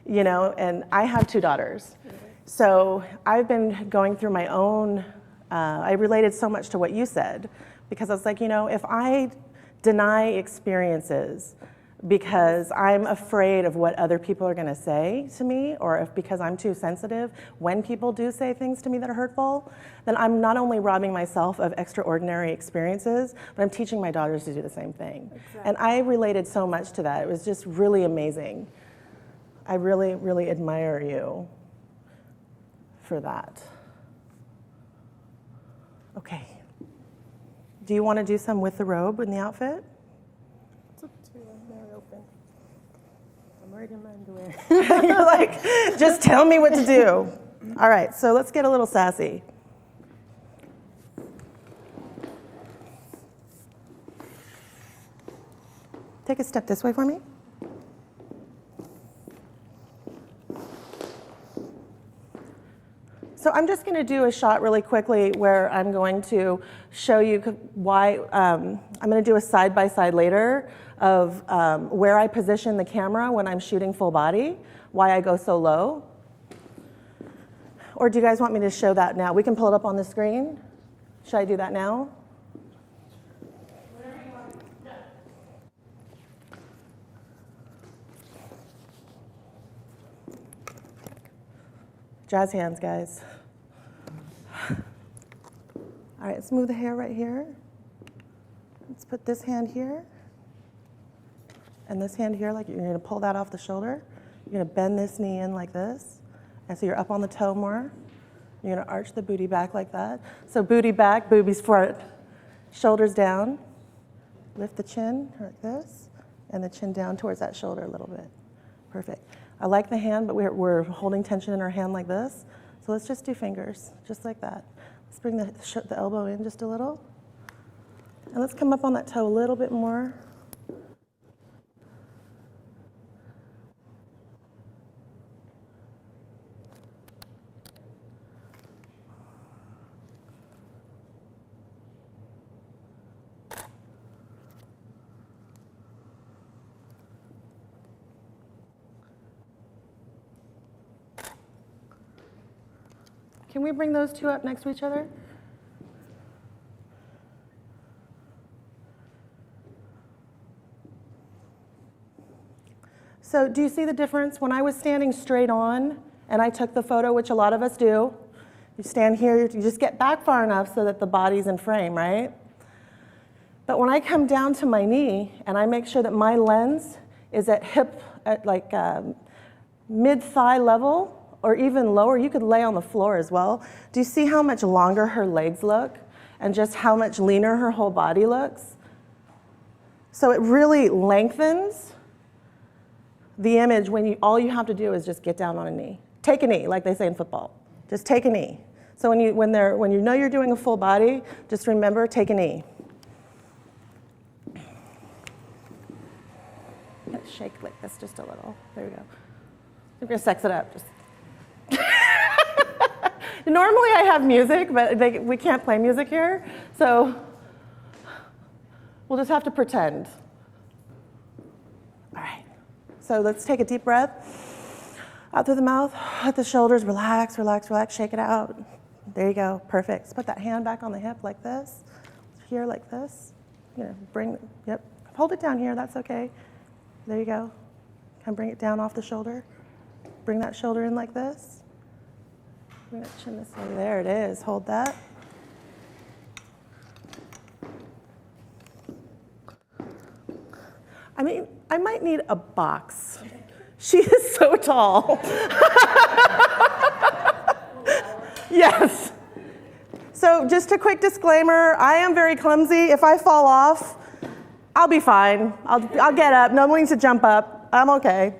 you know, and I have 2 daughters. So I've been going through my own, I related so much to what you said, because I was like, you know, if I deny experiences because I'm afraid of what other people are gonna say to me, or if because I'm too sensitive when people do say things to me that are hurtful, then I'm not only robbing myself of extraordinary experiences, but I'm teaching my daughters to do the same thing. Exactly. And I related so much to that. It was just really amazing. I really, really admire you for that. Okay. Do you want to do some with the robe and the outfit? It's up to you. They're open. I'm already in my underwear. You're like, just tell me what to do. All right, so let's get a little sassy. Take a step this way for me. So I'm just going to do a shot really quickly where I'm going to show you why, I'm going to do a side-by-side later of where I position the camera when I'm shooting full body, why I go so low. Or do you guys want me to show that now? We can pull it up on the screen. Should I do that now? Jazz hands, guys. All right, let's move the hair right here. Let's put this hand here and this hand here, like you're gonna pull that off the shoulder. You're gonna bend this knee in like this. And so you're up on the toe more. You're gonna arch the booty back like that. So booty back, boobies front, shoulders down. Lift the chin like this, and the chin down towards that shoulder a little bit. Perfect. I like the hand, but we're holding tension in our hand like this. So let's just do fingers, just like that. Let's bring the elbow in just a little. And let's come up on that toe a little bit more. Can we bring those two up next to each other? So do you see the difference? When I was standing straight on and I took the photo, which a lot of us do, you stand here, you just get back far enough so that the body's in frame, right? But when I come down to my knee and I make sure that my lens is at hip, at like mid-thigh level, or even lower, you could lay on the floor as well. Do you see how much longer her legs look and just how much leaner her whole body looks? So it really lengthens the image when all you have to do is just get down on a knee. Take a knee, like they say in football. Just take a knee. So when you know you're doing a full body, just remember, take a knee. Let's shake like this just a little. There we go. We're gonna sex it up. Just. Normally I have music, but we can't play music here, so we'll just have to pretend. All right, so let's take a deep breath. Out through the mouth, at the shoulders, relax, relax, relax, shake it out. There you go, perfect. Let's put that hand back on the hip like this, here like this. Yep, hold it down here, that's okay. There you go. Kind of bring it down off the shoulder. Bring that shoulder in like this. Bring that chin this way. There it is. Hold that. I mean, I might need a box. She is so tall. Yes. So just a quick disclaimer, I am very clumsy. If I fall off, I'll be fine. I'll get up. No one needs to jump up. I'm okay.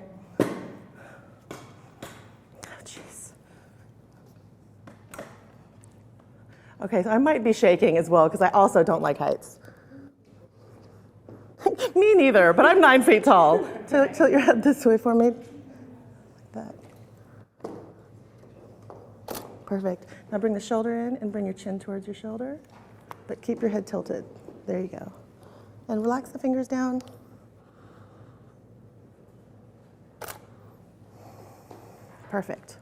Okay, so I might be shaking as well because I also don't like heights. Me neither, but I'm 9 feet tall. Tilt your head this way for me. Like that. Perfect. Now bring the shoulder in and bring your chin towards your shoulder, but keep your head tilted. There you go. And relax the fingers down. perfect.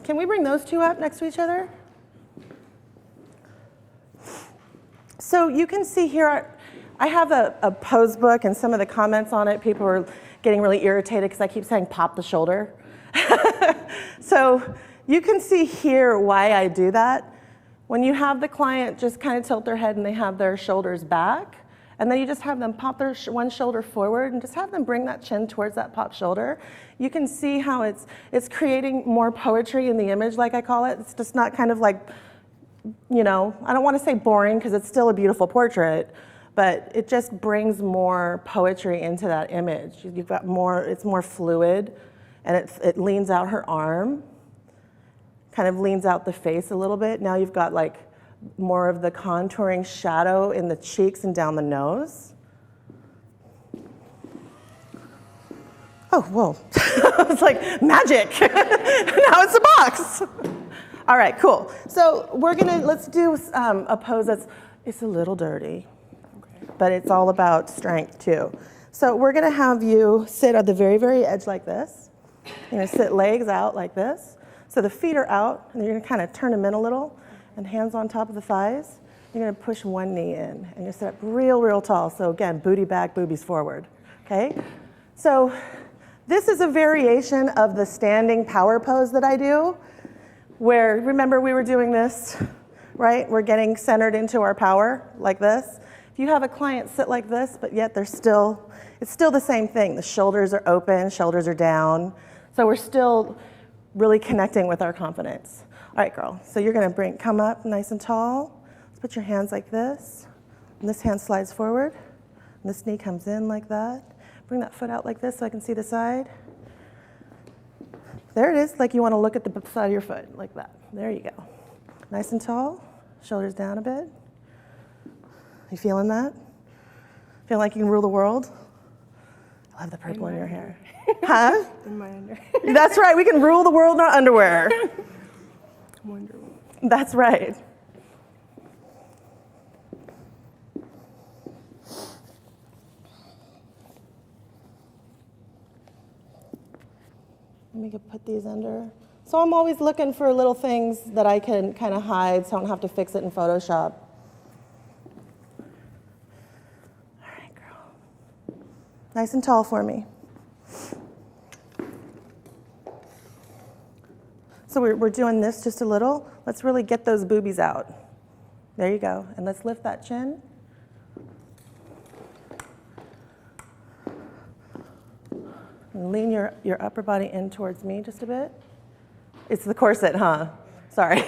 Can we bring those two up next to each other? So you can see here, I have a pose book, and some of the comments on it, people are getting really irritated because I keep saying pop the shoulder. So you can see here why I do that. When you have the client just kind of tilt their head and they have their shoulders back, and then you just have them pop their one shoulder forward and just have them bring that chin towards that pop shoulder, you can see how it's creating more poetry in the image, like I call it. It's just not kind of like, you know, I don't want to say boring because it's still a beautiful portrait, but it just brings more poetry into that image. You've got more, it's more fluid, and it leans out her arm, kind of leans out the face a little bit. Now you've got like more of the contouring shadow in the cheeks and down the nose. Oh, whoa. It's like magic. Now it's a box. All right, cool. So let's do a pose it's a little dirty, but it's all about strength too. So we're gonna have you sit at the very, very edge like this. You're gonna sit legs out like this. So the feet are out, and you're gonna kind of turn them in a little, and hands on top of the thighs. You're gonna push one knee in, and you sit up real, real tall. So again, booty back, boobies forward, okay? So this is a variation of the standing power pose that I do, where, remember we were doing this, right? We're getting centered into our power, like this. If you have a client sit like this, but yet it's still the same thing. The shoulders are open, shoulders are down. So we're still really connecting with our confidence. All right, girl, so you're gonna come up nice and tall. Let's put your hands like this. And this hand slides forward. And this knee comes in like that. Bring that foot out like this so I can see the side. There it is, like you wanna look at the side of your foot, like that. There you go. Nice and tall, shoulders down a bit. You feeling that? Feel like you can rule the world? I love the purple in your hair. Huh? In my underwear. That's right, we can rule the world in our underwear. Wonder Woman. That's right. Let me put these under. So I'm always looking for little things that I can kind of hide so I don't have to fix it in Photoshop. All right, girl. Nice and tall for me. So we're doing this just a little. Let's really get those boobies out. There you go. And let's lift that chin. And lean your upper body in towards me just a bit. It's the corset, huh? Sorry.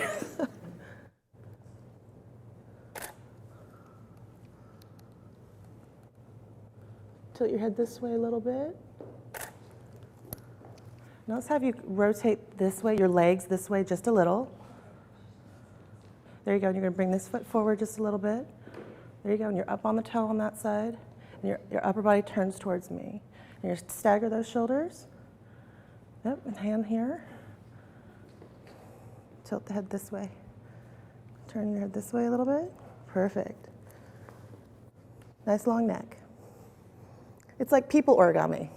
Tilt your head this way a little bit. Now let's have you rotate this way, your legs this way just a little. There you go, and you're gonna bring this foot forward just a little bit. There you go, and you're up on the toe on that side, and your upper body turns towards me. And you stagger those shoulders. Yep, and hand here. Tilt the head this way. Turn your head this way a little bit. Perfect. Nice long neck. It's like people origami.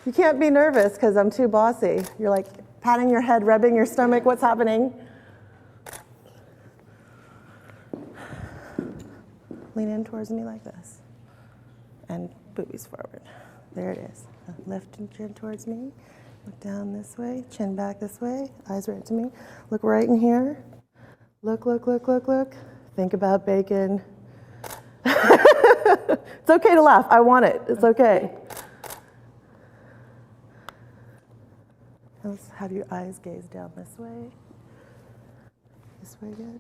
You can't be nervous because I'm too bossy. You're like patting your head, rubbing your stomach. What's happening? Lean in towards me like this. And boobies forward. There it is. Lift and chin towards me. Look down this way. Chin back this way. Eyes right to me. Look right in here. Look, look, look, look, look. Think about bacon. It's okay to laugh. I want it. It's okay. Let's have your eyes gaze down this way. This way, good.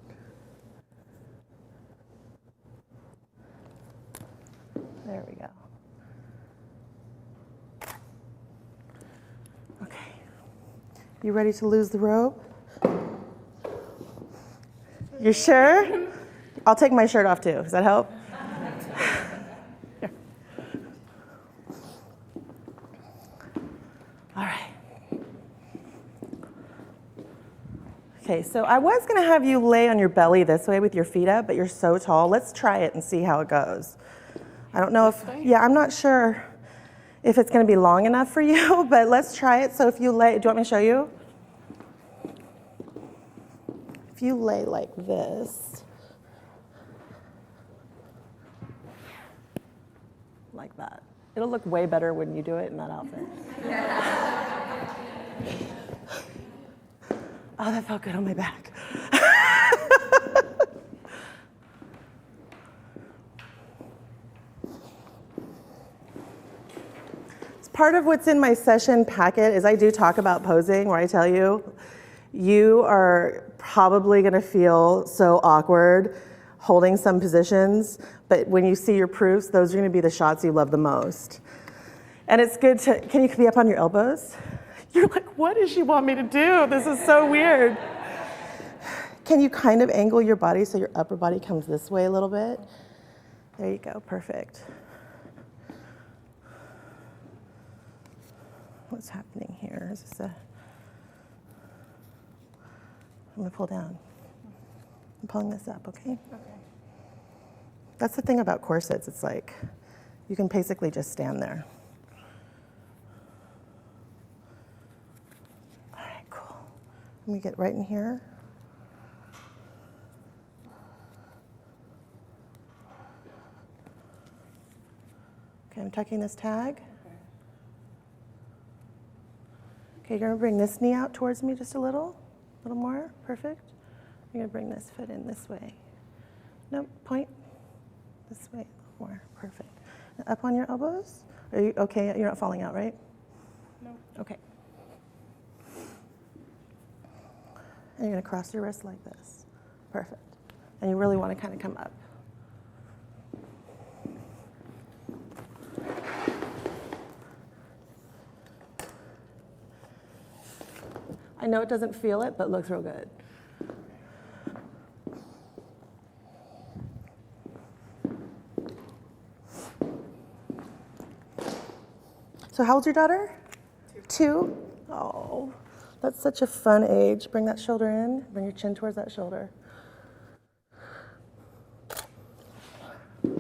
There we go. Okay. You ready to lose the robe? You sure? I'll take my shirt off too. Does that help? Here. All right. Okay, so I was going to have you lay on your belly this way with your feet up, but you're so tall. Let's try it and see how it goes. I don't know if, yeah, I'm not sure if it's going to be long enough for you, but let's try it. So if you lay, do you want me to show you? If you lay like this, like that, it'll look way better when you do it in that outfit. Oh, that felt good on my back. Part of what's in my session packet is I do talk about posing, where I tell you, you are probably going to feel so awkward holding some positions, but when you see your proofs, those are going to be the shots you love the most. And it's good to, can you be up on your elbows? You're like, what does she want me to do? This is so weird. Can you kind of angle your body so your upper body comes this way a little bit? There you go, perfect. What's happening here? Is this I'm gonna pull down. I'm pulling this up, okay? Okay. That's the thing about corsets. It's like, you can basically just stand there. All right, cool. Let me get right in here. Okay, I'm tucking this tag. Okay, you're gonna bring this knee out towards me just a little more, perfect. You're gonna bring this foot in this way. Nope, point this way, a little more, perfect. Now up on your elbows. Are you okay? You're not falling out, right? No. Okay. And you're gonna cross your wrist like this, perfect. And you really wanna kind of come up. I know it doesn't feel it, but it looks real good. So how old's your daughter? 2. Oh, that's such a fun age. Bring that shoulder in, bring your chin towards that shoulder. How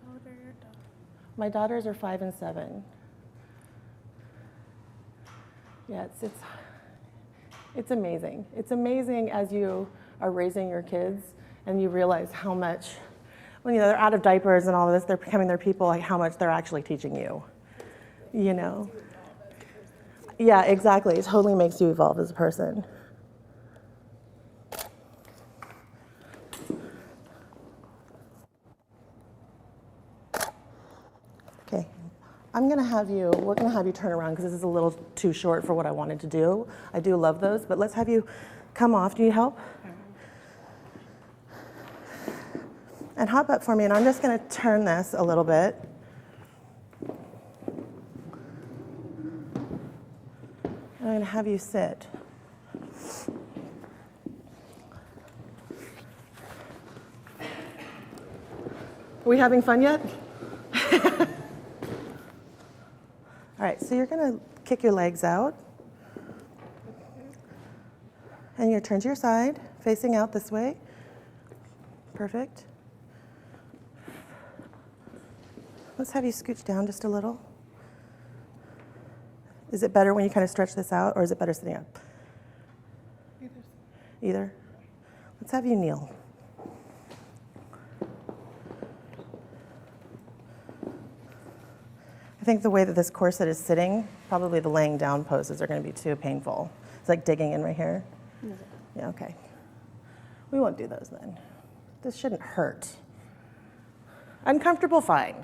old are your daughters? My daughters are 5 and 7. Yeah, it's amazing. It's amazing as you are raising your kids and you realize how much, when they're out of diapers and all of this, they're becoming their people, like how much they're actually teaching you, you know? Yeah, exactly. It totally makes you evolve as a person. Okay. we're gonna have you turn around because this is a little too short for what I wanted to do. I do love those, but let's have you come off. Do you need help? And hop up for me, and I'm just gonna turn this a little bit. I'm gonna have you sit. Are we having fun yet? All right, so you're gonna kick your legs out. And you're gonna turn to your side, facing out this way. Perfect. Let's have you scooch down just a little. Is it better when you kind of stretch this out, or is it better sitting up? Either. Let's have you kneel. I think the way that this corset is sitting, probably the laying down poses are going to be too painful. It's like digging in right here. Yeah, okay. We won't do those then. This shouldn't hurt. Uncomfortable, fine.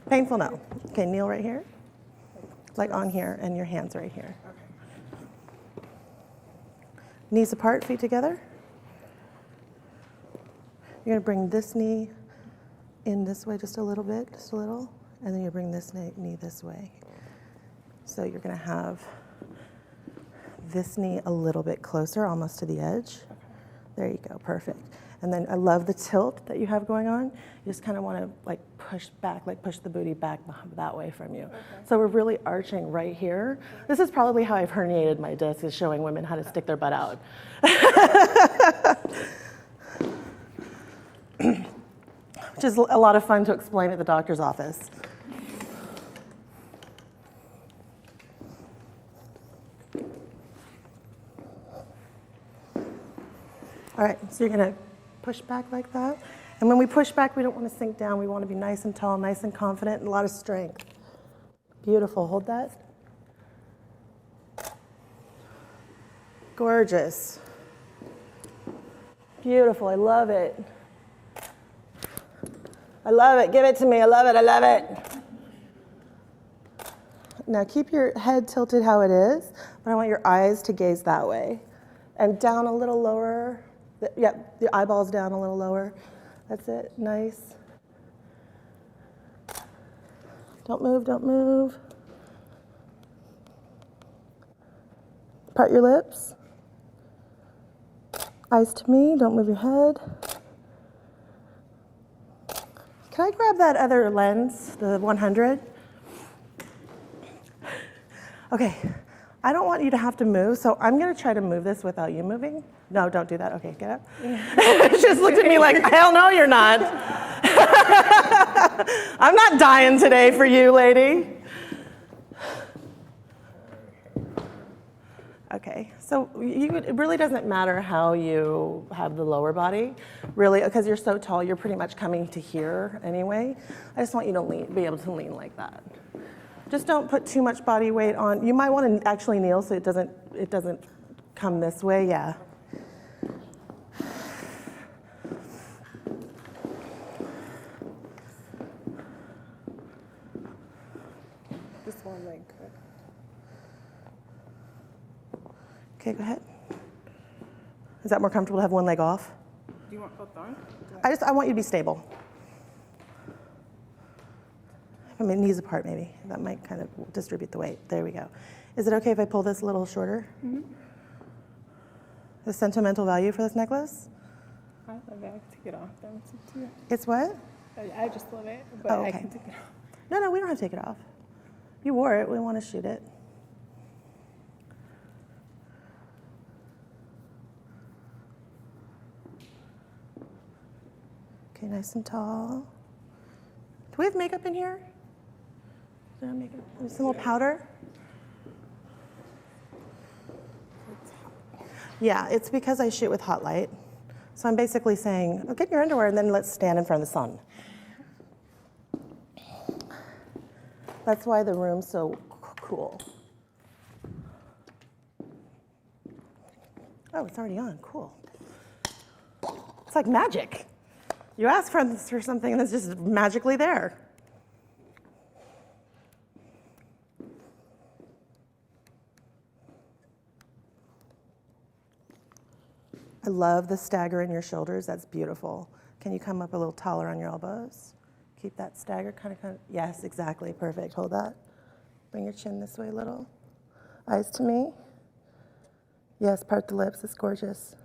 Painful, no. Okay, kneel right here. Like on here, and your hands right here. Knees apart, feet together. You're gonna bring this knee in this way just a little bit, just a little, and then you bring this knee this way. So you're gonna have this knee a little bit closer, almost to the edge. There you go, perfect. And then I love the tilt that you have going on. You just kind of want to like push back, like push the booty back that way from you. Okay. So we're really arching right here. This is probably how I've herniated my disc, is showing women how to stick their butt out. which is a lot of fun to explain at the doctor's office. All right, so you're gonna push back like that. And when we push back, we don't want to sink down. We want to be nice and tall, nice and confident, and a lot of strength. Beautiful, hold that. Gorgeous. Beautiful, I love it. I love it, give it to me, I love it, I love it. Now keep your head tilted how it is, but I want your eyes to gaze that way. And down a little lower. Yep, the eyeballs down a little lower. That's it, nice. Don't move, don't move. Part your lips. Eyes to me, don't move your head. Can I grab that other lens, the 100? Okay, I don't want you to have to move, so I'm gonna try to move this without you moving. No, don't do that. Okay, get up. She just looked at me like, hell no, you're not. I'm not dying today for you, lady. Okay, so it really doesn't matter how you have the lower body, really, because you're so tall, you're pretty much coming to here anyway. I just want you to be able to lean like that. Just don't put too much body weight on. You might want to actually kneel so it doesn't come this way, yeah. Just one leg. Okay, go ahead. Is that more comfortable to have one leg off? Do you want both on? I want you to be stable. I mean, knees apart maybe. That might kind of distribute the weight. There we go. Is it okay if I pull this a little shorter? Mm-hmm. The sentimental value for this necklace? I love it. I can take it off. That's up to you. It's what? I just love it, but Oh, okay. I can take it off. No, we don't have to take it off. You wore it. We want to shoot it. Okay, nice and tall. Do we have makeup in here? Is there makeup? Some little powder? Yeah, it's because I shoot with hot light. So I'm basically saying, oh, get your underwear and then let's stand in front of the sun. That's why the room's so cool. Oh, it's already on, cool. It's like magic. You ask for something and it's just magically there. I love the stagger in your shoulders. That's beautiful. Can you come up a little taller on your elbows? Keep that stagger kind of. Yes, exactly. Perfect. Hold that. Bring your chin this way a little. Eyes to me. Yes, part the lips. It's gorgeous.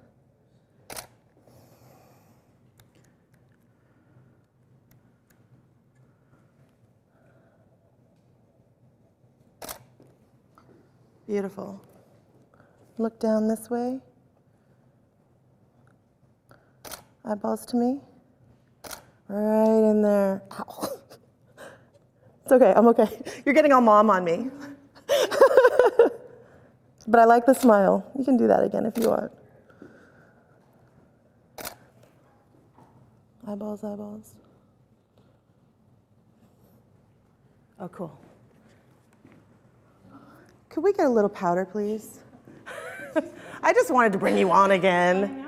Beautiful. Look down this way. Eyeballs to me. Right in there. Ow. It's okay, I'm okay. You're getting all mom on me. But I like the smile. You can do that again if you want. Eyeballs, eyeballs. Oh, cool. Could we get a little powder, please? I just wanted to bring you on again.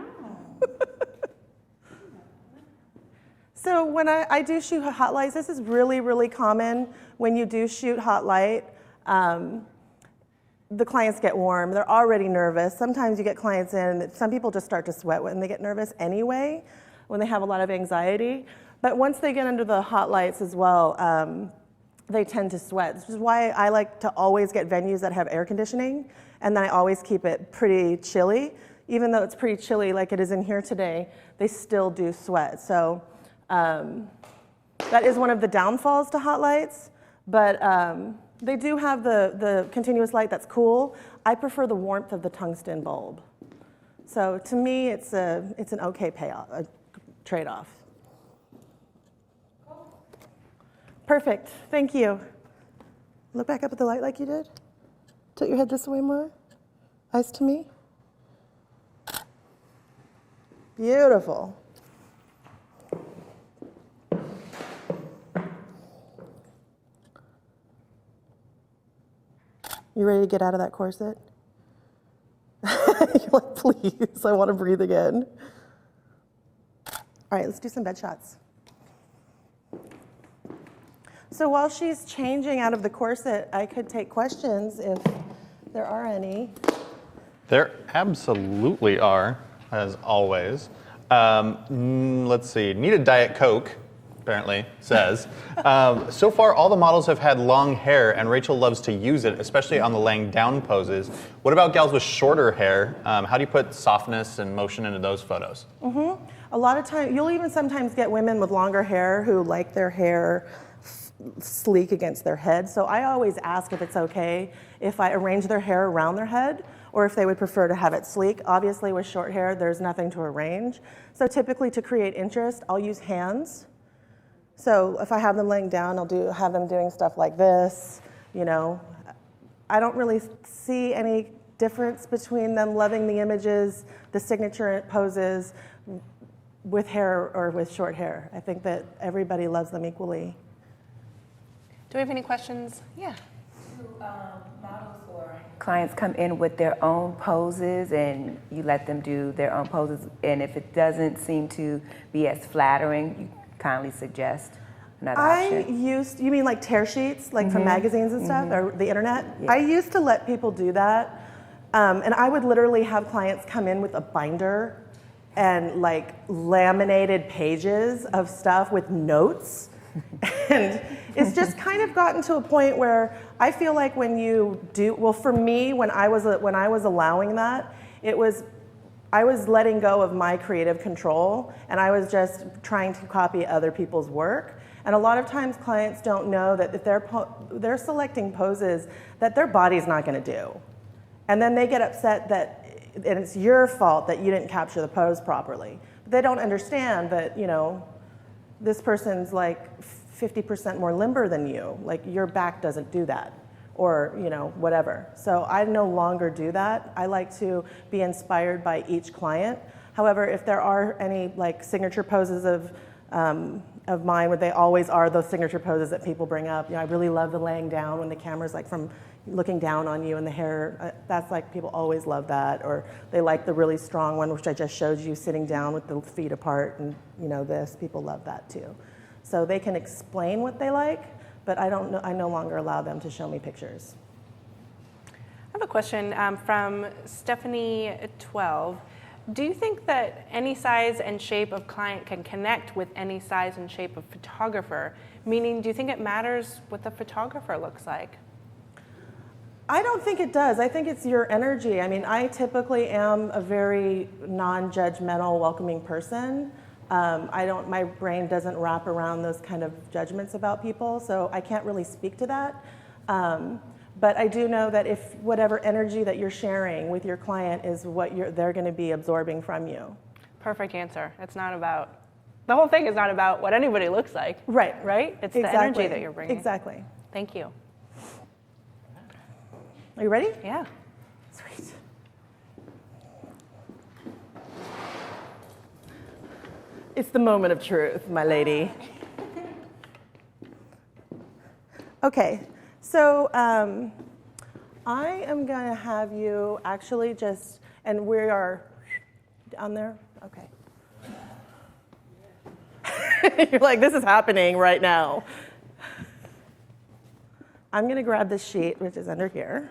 So when I do shoot hot lights, this is really, really common. When you do shoot hot light, the clients get warm. They're already nervous. Sometimes you get clients in, some people just start to sweat when they get nervous anyway, when they have a lot of anxiety. But once they get under the hot lights as well, they tend to sweat. Which is why I like to always get venues that have air conditioning, and then I always keep it pretty chilly. Even though it's pretty chilly like it is in here today, they still do sweat. So that is one of the downfalls to hot lights, but they do have the continuous light that's cool. I prefer the warmth of the tungsten bulb. So to me, it's an okay payoff, a trade-off. Perfect. Thank you. Look back up at the light like you did. Tilt your head this way more. Eyes to me. Beautiful. You ready to get out of that corset? You're like, please, I want to breathe again. All right, let's do some bed shots. So while she's changing out of the corset, I could take questions if there are any. There absolutely are, as always. Let's see, need a Diet Coke, apparently, says. So far, all the models have had long hair, and Rachel loves to use it, especially on the laying down poses. What about gals with shorter hair? How do you put softness and motion into those photos? A lot of times, you'll even sometimes get women with longer hair who like their hair sleek against their head. So I always ask if it's okay if I arrange their hair around their head or if they would prefer to have it sleek. Obviously with short hair, there's nothing to arrange. So typically to create interest, I'll use hands. So if I have them laying down, have them doing stuff like this, you know. I don't really see any difference between them loving the images, the signature poses with hair or with short hair. I think that everybody loves them equally. Do we have any questions? Yeah. Do models or clients come in with their own poses and you let them do their own poses, and if it doesn't seem to be as flattering, you kindly suggest another option? You mean like tear sheets, like from magazines and stuff, or the internet? Yeah. I used to let people do that, and I would literally have clients come in with a binder and like laminated pages of stuff with notes. And it's just kind of gotten to a point where I feel like when you do, well, for me, when I was allowing that, I was letting go of my creative control, and I was just trying to copy other people's work. And a lot of times clients don't know that if they're selecting poses that their body's not going to do. And then they get upset and it's your fault that you didn't capture the pose properly. But they don't understand that, you know, this person's like 50% more limber than you. Like your back doesn't do that, or you know, whatever. So I no longer do that. I like to be inspired by each client. However, if there are any like signature poses of mine, where they always are those signature poses that people bring up. You know, I really love the laying down when the camera's like from looking down on you and the hair. That's like people always love that, or they like the really strong one, which I just showed you, sitting down with the feet apart, and you know this. People love that too. So they can explain what they like, but I no longer allow them to show me pictures. I have a question from Stephanie12. Do you think that any size and shape of client can connect with any size and shape of photographer? Meaning, do you think it matters what the photographer looks like? I don't think it does. I think it's your energy. I mean, I typically am a very non-judgmental, welcoming person. My brain doesn't wrap around those kind of judgments about people, so I can't really speak to that. But I do know that if whatever energy that you're sharing with your client is what they're going to be absorbing from you. Perfect answer. It's not about, the whole thing is not about what anybody looks like. Right. Right? It's the energy that you're bringing. Exactly. Thank you. Are you ready? Yeah. Sweet. It's the moment of truth, my lady. Okay, so I am going to have you actually just, and we are down there? Okay. You're like, this is happening right now. I'm going to grab this sheet, which is under here.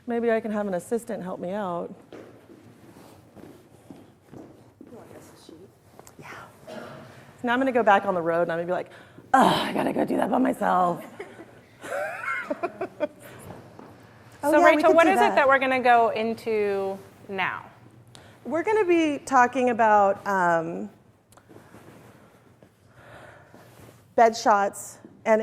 Maybe I can have an assistant help me out. Yeah. So now I'm going to go back on the road, and I'm going to be like, oh, I got to go do that by myself. So Rachel, what is it that we're going to go into now? We're going to be talking about bed shots, and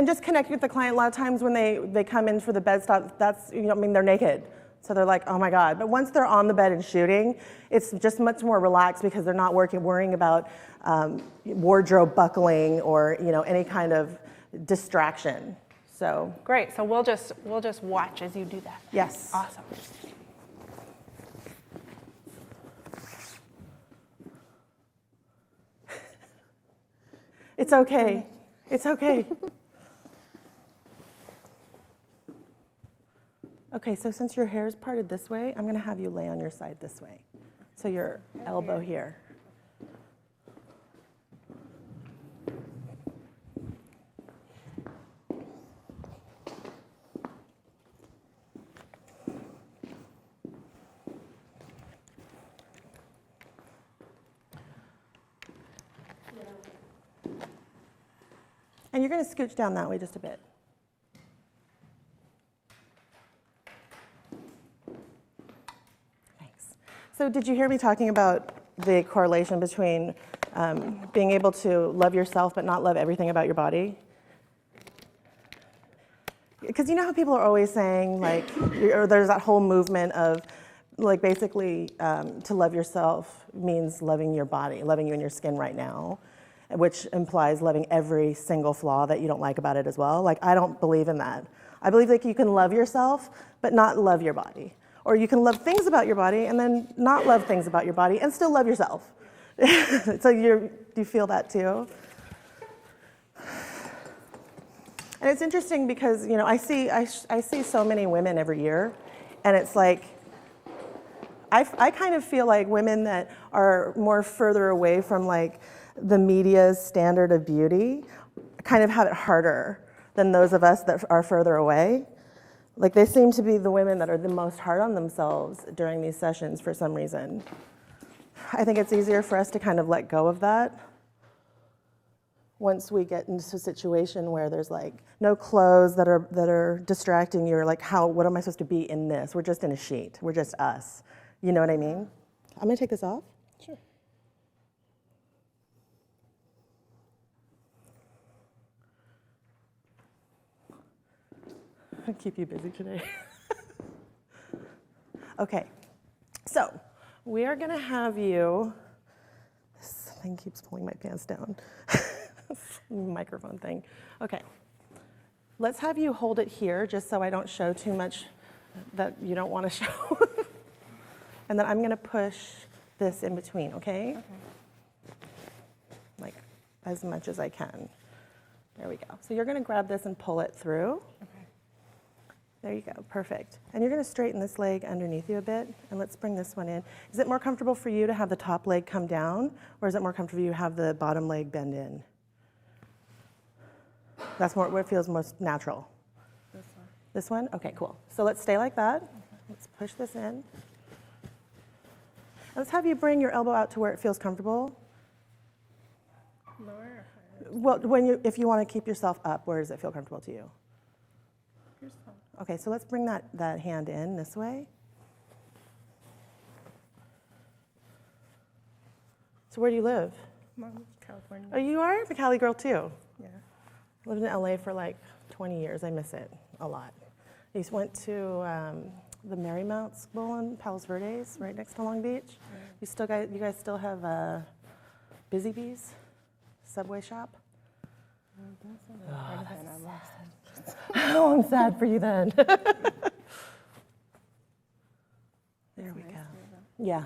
just connect with the client. A lot of times when they come in for the bed shot, that's, you know, I mean, they're naked. So they're like, oh my God. But once they're on the bed and shooting, it's just much more relaxed because they're not worrying about wardrobe buckling or any kind of distraction. So Great. So we'll just watch as you do that. yes. Awesome. It's okay. It's okay. Okay, so since your hair is parted this way, I'm going to have you lay on your side this way. So your elbow here. And you're going to scooch down that way just a bit. Thanks. So did you hear me talking about the correlation between being able to love yourself but not love everything about your body? Because you know how people are always saying, like, or there's that whole movement of, like, basically to love yourself means loving your body, loving you in your skin right now, which implies loving every single flaw that you don't like about it as well. Like, I don't believe in that. I believe like you can love yourself, but not love your body. Or you can love things about your body and then not love things about your body and still love yourself. So do you feel that too? And it's interesting because, I see so many women every year, and it's like, I kind of feel like women that are more further away from like the media's standard of beauty kind of have it harder than those of us that are further away. Like, they seem to be the women that are the most hard on themselves during these sessions for some reason. I think it's easier for us to kind of let go of that once we get into a situation where there's like no clothes that are distracting you, or like, what am I supposed to be in this? We're just in a sheet. We're just us. You know what I mean? I'm gonna take this off. Sure. I'll keep you busy today. Okay, so we are gonna have you, this thing keeps pulling my pants down. Microphone thing. Okay, let's have you hold it here just so I don't show too much that you don't want to show. And then I'm gonna push this in between, okay? Like, as much as I can. There we go. So you're gonna grab this and pull it through. There you go, perfect. And you're gonna straighten this leg underneath you a bit, and let's bring this one in. Is it more comfortable for you to have the top leg come down, or is it more comfortable for you to have the bottom leg bend in? That's more what feels most natural. This one. This one? Okay, cool. So let's stay like that. Let's push this in. Let's have you bring your elbow out to where it feels comfortable. Lower. Well, if you want to keep yourself up, where does it feel comfortable to you? Here's some. Okay, so let's bring that hand in this way. So where do you live? Mom, California. Oh, you are? I'm a Cali girl too. Yeah. I lived in LA for like 20 years. I miss it a lot. I went to the Marymount School in Palos Verdes, right next to Long Beach. You guys still have Busy Bees Subway shop? Oh, I'm sad for you then. There we go. Yeah.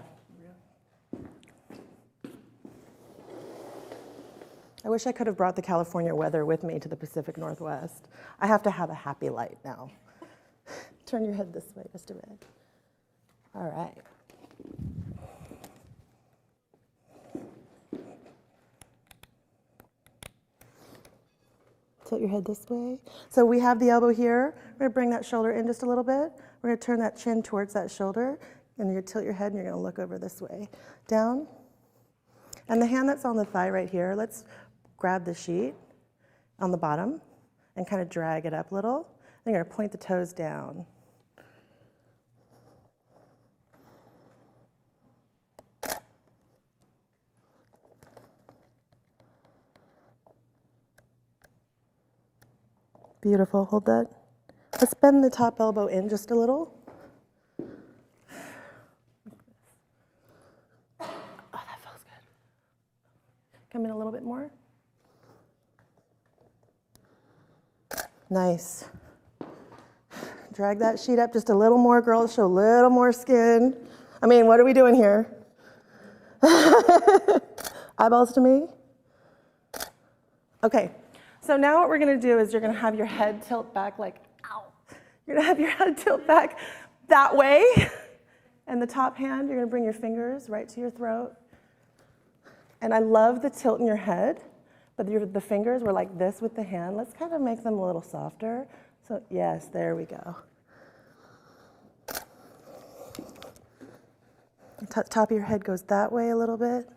I wish I could have brought the California weather with me to the Pacific Northwest. I have to have a happy light now. Turn your head this way just a bit. All right. Tilt your head this way. So we have the elbow here. We're gonna bring that shoulder in just a little bit. We're gonna turn that chin towards that shoulder, and you're gonna tilt your head and you're gonna look over this way. Down. And the hand that's on the thigh right here, let's grab the sheet on the bottom and kind of drag it up a little. Then you're gonna point the toes down. Beautiful, hold that. Let's bend the top elbow in just a little. Come in a little bit more. Nice. Drag that sheet up just a little more, girls. Show a little more skin. I mean, what are we doing here? Eyeballs to me. Okay, so now what we're gonna do is you're gonna have your head tilt back like, ow. You're gonna have your head tilt back that way. And the top hand, you're gonna bring your fingers right to your throat. And I love the tilt in your head, but the fingers were like this with the hand. Let's kind of make them a little softer. So yes, there we go. Top of your head goes that way a little bit.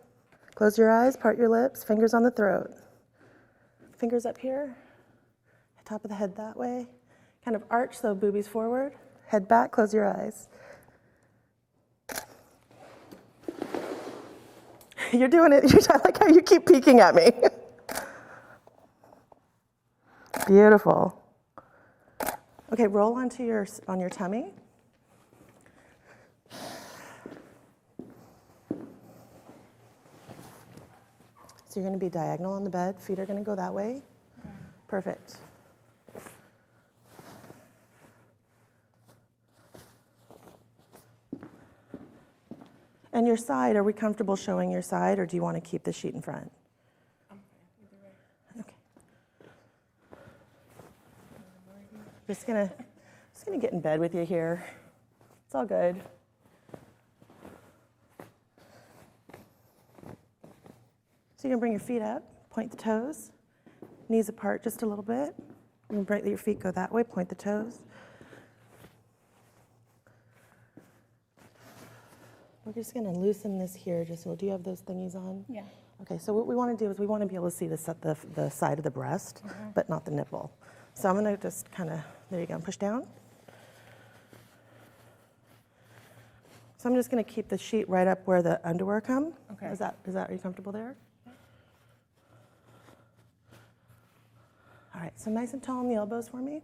Close your eyes, part your lips, fingers on the throat. Fingers up here, top of the head that way. Kind of arch, so boobies forward. Head back, close your eyes. You're doing it. I like how you keep peeking at me. Beautiful. Okay, roll onto on your tummy. So you're going to be diagonal on the bed. Feet are going to go that way. Okay. Perfect. And your side, are we comfortable showing your side, or do you want to keep the sheet in front? I'm fine, either way. Okay. Just gonna get in bed with you here. It's all good. So you're gonna bring your feet up, point the toes, knees apart just a little bit. And let your feet go that way, point the toes. We're just gonna loosen this here, just do you have those thingies on? Yeah. Okay, so what we wanna do is we wanna be able to see the side of the breast, but not the nipple. So I'm gonna just kinda, there you go, push down. So I'm just gonna keep the sheet right up where the underwear come. Okay. Are you comfortable there? All right, so nice and tall on the elbows for me.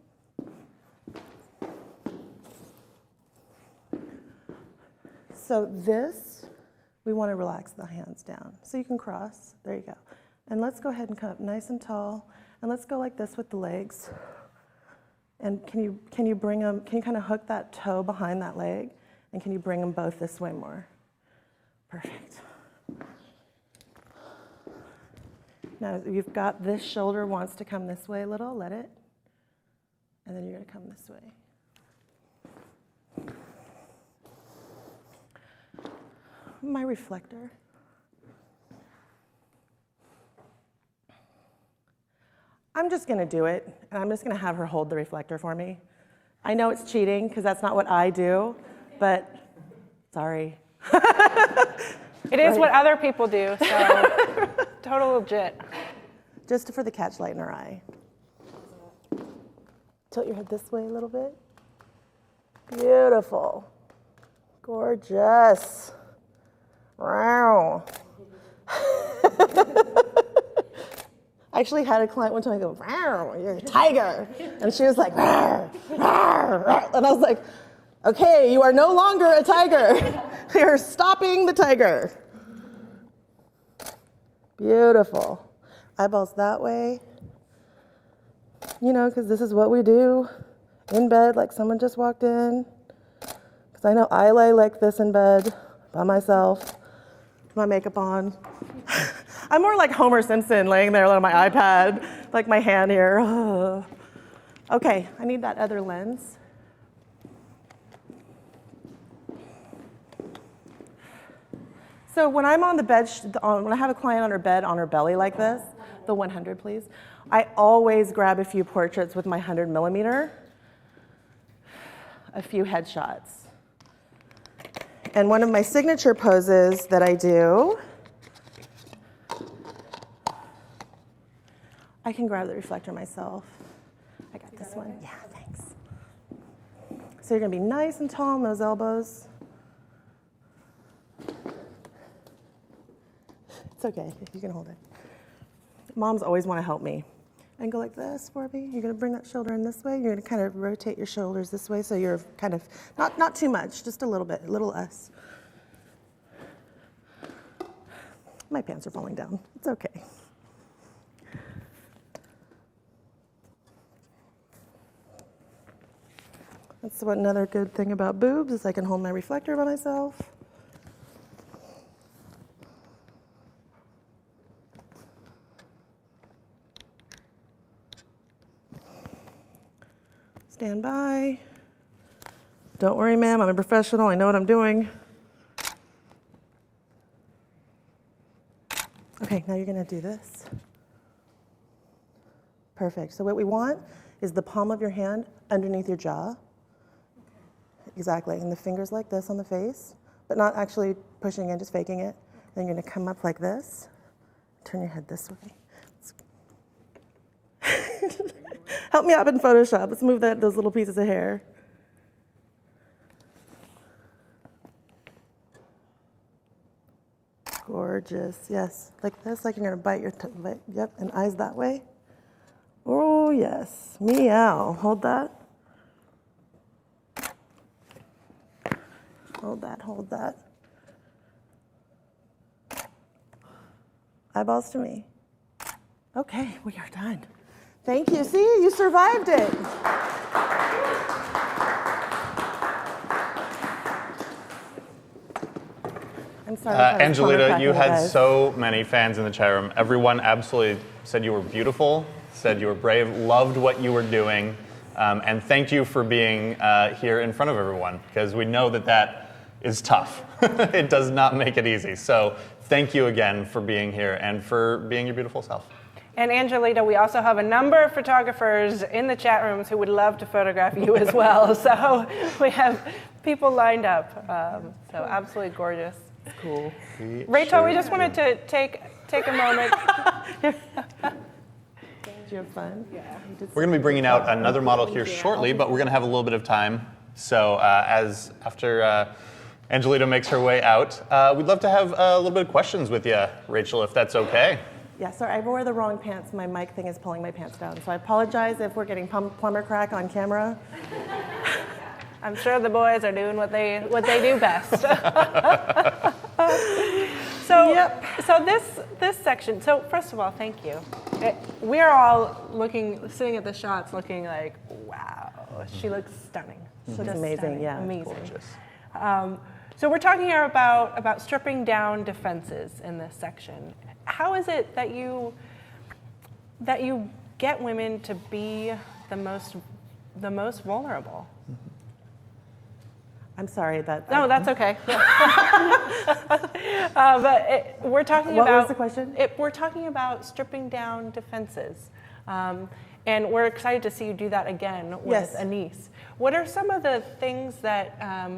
So this, we want to relax the hands down. So you can cross, there you go. And let's go ahead and come up nice and tall. And let's go like this with the legs. And can you bring them, can you kind of hook that toe behind that leg? And can you bring them both this way more? Perfect. Now you've got this shoulder wants to come this way a little, let it. And then you're gonna come this way. My reflector. I'm just gonna do it, and I'm just gonna have her hold the reflector for me. I know it's cheating, because that's not what I do, but sorry. It is what other people do, so total legit. Just for the catch light in her eye. Tilt your head this way a little bit. Beautiful. Gorgeous. Wow. I actually had a client one time go, "Wow, you're a tiger." And she was like, "Rawr, rawr, rawr." And I was like, okay, you are no longer a tiger. You're stopping the tiger. Beautiful. Eyeballs that way. You know, because this is what we do in bed, like someone just walked in. Because I know I lay like this in bed by myself, with my makeup on. I'm more like Homer Simpson laying there on my iPad, like my hand here. Okay, I need that other lens. So when I'm on the bed, when I have a client on her bed on her belly like this, the 100 please, I always grab a few portraits with my 100 millimeter, a few headshots. And one of my signature poses that I do, I can grab the reflector myself. I got this one. Yeah, thanks. So you're gonna be nice and tall on those elbows. It's okay, you can hold it. Moms always want to help me. And go like this for me. You're going to bring that shoulder in this way. You're going to kind of rotate your shoulders this way so you're kind of, not too much, just a little bit, a little less. My pants are falling down. It's okay. That's what another good thing about boobs is I can hold my reflector by myself. Stand by. Don't worry, ma'am, I'm a professional. I know what I'm doing. Okay, now you're gonna do this. Perfect. So what we want is the palm of your hand underneath your jaw. Exactly, and the fingers like this on the face, but not actually pushing in, just faking it. Then you're gonna come up like this, turn your head this way. Help me out in Photoshop. Let's move those little pieces of hair. Gorgeous, yes. Like this, like you're gonna bite your yep, and eyes that way. Oh, yes, meow. Hold that. Hold that, hold that. Eyeballs to me. Okay, we are done. Thank you. See, you survived it. I'm sorry. Angelita, you had so many fans in the chat room. Everyone absolutely said you were beautiful, said you were brave, loved what you were doing, and thanked you for being here in front of everyone, because we know that that is tough. It does not make it easy. So thank you again for being here and for being your beautiful self. And Angelita, we also have a number of photographers in the chat rooms who would love to photograph you as well. So we have people lined up. So absolutely gorgeous. Cool. Rachel, we just wanted to take a moment. Did you have fun? Yeah. We're going to be bringing out another model here shortly, but we're going to have a little bit of time. So after Angelita makes her way out, we'd love to have a little bit of questions with you, Rachel, if that's okay. Yeah, sorry, I wore the wrong pants. My mic thing is pulling my pants down. So I apologize if we're getting plumber crack on camera. I'm sure the boys are doing what they do best. So this section. So first of all, thank you. We are all sitting at the shots, looking like, wow, she looks stunning. She looks amazing. Stunning, yeah, amazing. Gorgeous. So we're talking here about stripping down defenses in this section. How is it that you get women to be the most vulnerable? I'm sorry that. No, that's okay. We're talking What about. was the question? We're talking about stripping down defenses, and we're excited to see you do that again with Yes. Anise. What are some of the things that,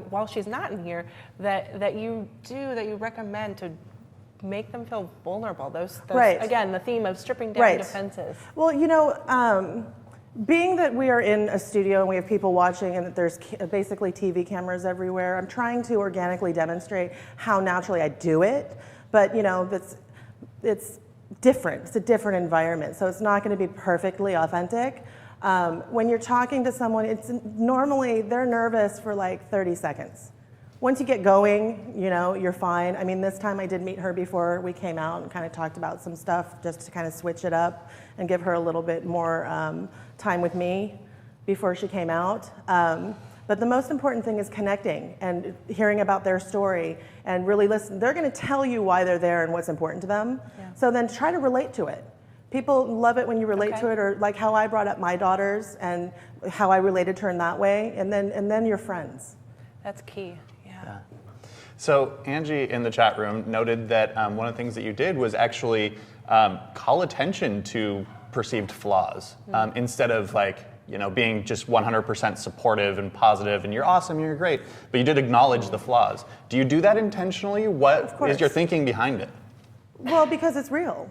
while she's not in here, that you do that you recommend to make them feel vulnerable? Those Right. Again, the theme of stripping down Right. defenses. Well, being that we are in a studio and we have people watching and that there's basically TV cameras everywhere, I'm trying to organically demonstrate how naturally I do it. But it's different. It's a different environment, so it's not going to be perfectly authentic. When you're talking to someone, it's normally they're nervous for like 30 seconds. Once you get going, you're fine. I mean, this time I did meet her before we came out and kind of talked about some stuff just to kind of switch it up and give her a little bit more time with me before she came out. But the most important thing is connecting and hearing about their story and really listen. They're going to tell you why they're there and what's important to them. Yeah. So then try to relate to it. People love it when you relate to it, or like how I brought up my daughters and how I related to her in that way, and then you're friends. That's key. Yeah. So Angie in the chat room noted that one of the things that you did was actually call attention to perceived flaws instead of being just 100% supportive and positive and you're awesome, you're great, but you did acknowledge the flaws. Do you do that intentionally? What is your thinking behind it? Well, because it's real.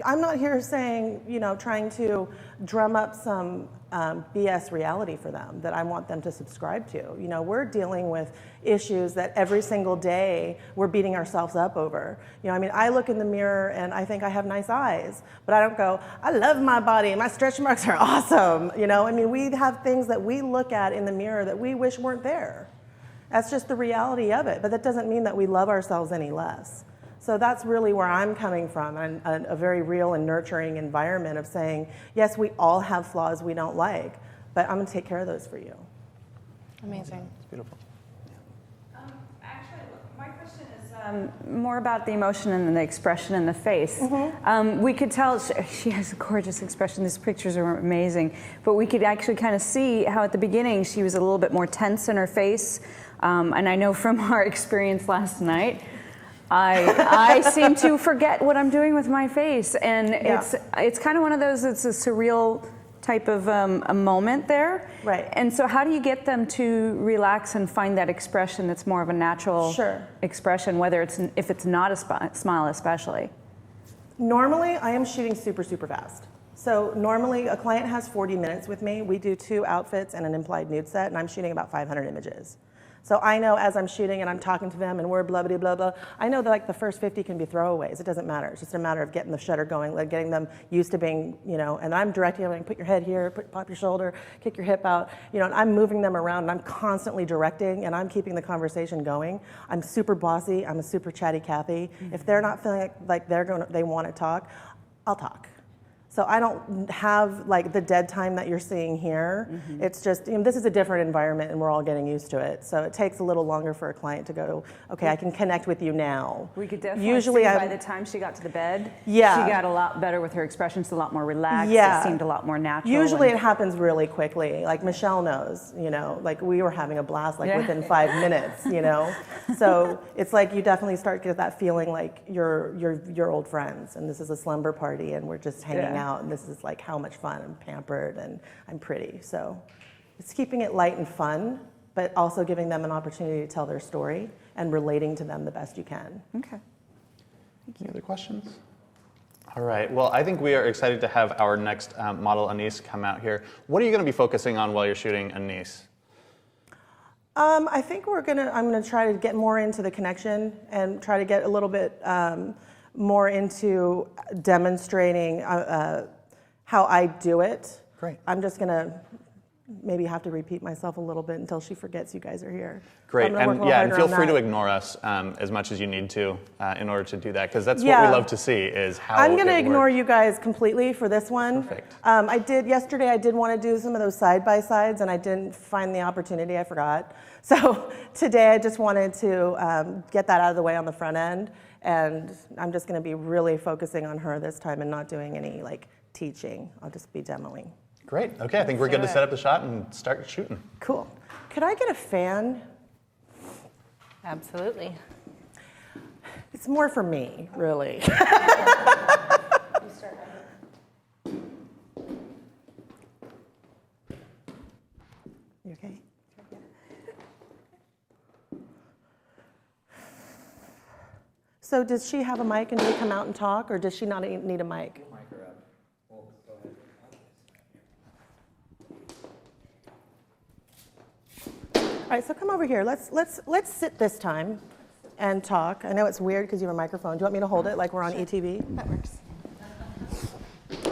I'm not here saying, trying to drum up some BS reality for them that I want them to subscribe to. We're dealing with issues that every single day we're beating ourselves up over. I look in the mirror and I think I have nice eyes, but I don't go, I love my body, my stretch marks are awesome. We have things that we look at in the mirror that we wish weren't there. That's just the reality of it, but that doesn't mean that we love ourselves any less. So that's really where I'm coming from, and a very real and nurturing environment of saying, yes, we all have flaws we don't like, but I'm going to take care of those for you. Amazing. It's beautiful. Actually, my question is more about the emotion and the expression in the face. We could tell she has a gorgeous expression. These pictures are amazing. But we could actually kind of see how at the beginning she was a little bit more tense in her face. And I know from our experience last night, I seem to forget what I'm doing with my face. And it's kind of one of those, it's a surreal type of a moment there. Right. And so how do you get them to relax and find that expression that's more of a natural expression, whether if it's not a smile especially? Normally, I am shooting super, super fast. So normally, a client has 40 minutes with me. We do 2 outfits and an implied nude set, and I'm shooting about 500 images. So I know as I'm shooting and I'm talking to them and we're blah, blah, blah, blah, I know that like the first 50 can be throwaways. It doesn't matter. It's just a matter of getting the shutter going, like getting them used to being, and I'm directing them, like, put your head here, pop your shoulder, kick your hip out, and I'm moving them around and I'm constantly directing and I'm keeping the conversation going. I'm super bossy. I'm a super chatty Cathy. If they're not feeling like they want to talk, I'll talk. So I don't have like the dead time that you're seeing here. It's just, this is a different environment and we're all getting used to it. So it takes a little longer for a client to go, okay, I can connect with you now. We could definitely see by the time she got to the bed, she got a lot better with her expressions, a lot more relaxed. It seemed a lot more natural. Usually it happens really quickly. Like Michelle knows, like we were having a blast like within 5 minutes, So it's like you definitely start to get that feeling like you're old friends and this is a slumber party and we're just hanging out. And this is like how much fun. I'm pampered and I'm pretty. So it's keeping it light and fun, but also giving them an opportunity to tell their story and relating to them the best you can. Okay. Any other questions? All right. Well, I think we are excited to have our next model, Anise, come out here. What are you going to be focusing on while you're shooting Anise? I think I'm going to try to get more into the connection and try to get a little bit more into demonstrating how I do it. Great. I'm just going to maybe have to repeat myself a little bit until she forgets you guys are here. Great, and feel free to ignore us as much as you need to in order to do that, because that's what we love to see is how I'm going to ignore you guys completely for this one. Perfect. Yesterday I did want to do some of those side-by-sides and I didn't find the opportunity, I forgot. So today I just wanted to get that out of the way on the front end, and I'm just going to be really focusing on her this time and not doing any like teaching. I'll just be demoing. Great. Okay, I think we're good to set up the shot and start shooting. Cool. Could I get a fan? Absolutely. It's more for me, really. You okay? So does she have a mic and do we come out and talk, or does she not need a mic? All right, so come over here. Let's sit this time and talk. I know it's weird because you have a microphone. Do you want me to hold it like we're on ETV? That works.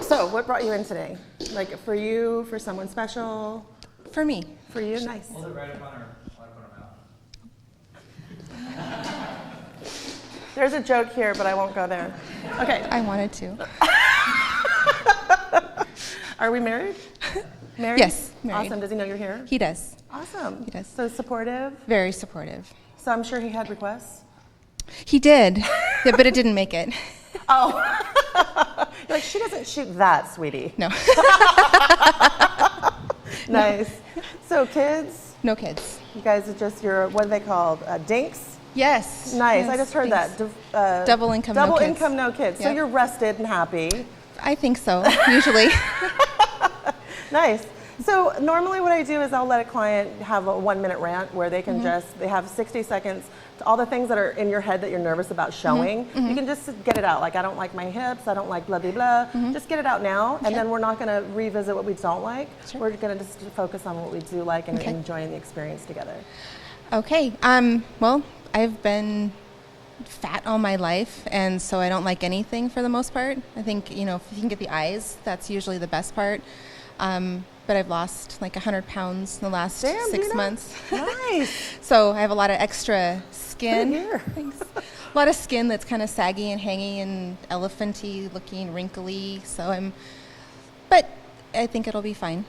So what brought you in today? Like for you, for someone special? For me. For you? Nice. Hold it right up on her mouth. There's a joke here, but I won't go there. Okay. I wanted to. Are we married? Married? Yes, married. Awesome. Does he know you're here? He does. Awesome. He does. So supportive? Very supportive. So I'm sure he had requests? He did, yeah, but it didn't make it. Oh. You're like, she doesn't shoot that, sweetie. No. Nice. So kids? No kids. You guys are just what are they called? Dinks? Yes. Nice. Yes, I just heard thanks. that. Double income, no Double kids. income, no kids. So Yep. you're rested and happy. I think so, usually. Nice. So normally what I do is I'll let a client have a 1-minute rant where they can they have 60 seconds to all the things that are in your head that you're nervous about showing. You can just get it out. Like, I don't like my hips, I don't like blah, blah, blah. Just get it out now, and then we're not going to revisit what we don't like. Sure. We're going to just focus on what we do like and enjoying the experience together. Okay. Well, I've been fat all my life, and so I don't like anything for the most part. I think, if you can get the eyes, that's usually the best part. but I've lost like 100 pounds in the last Damn, 6 Dina. months. Nice. So I have a lot of extra skin. Here. Thanks. A lot of skin that's kind of saggy and hanging and elephanty looking, wrinkly. But I think it'll be fine.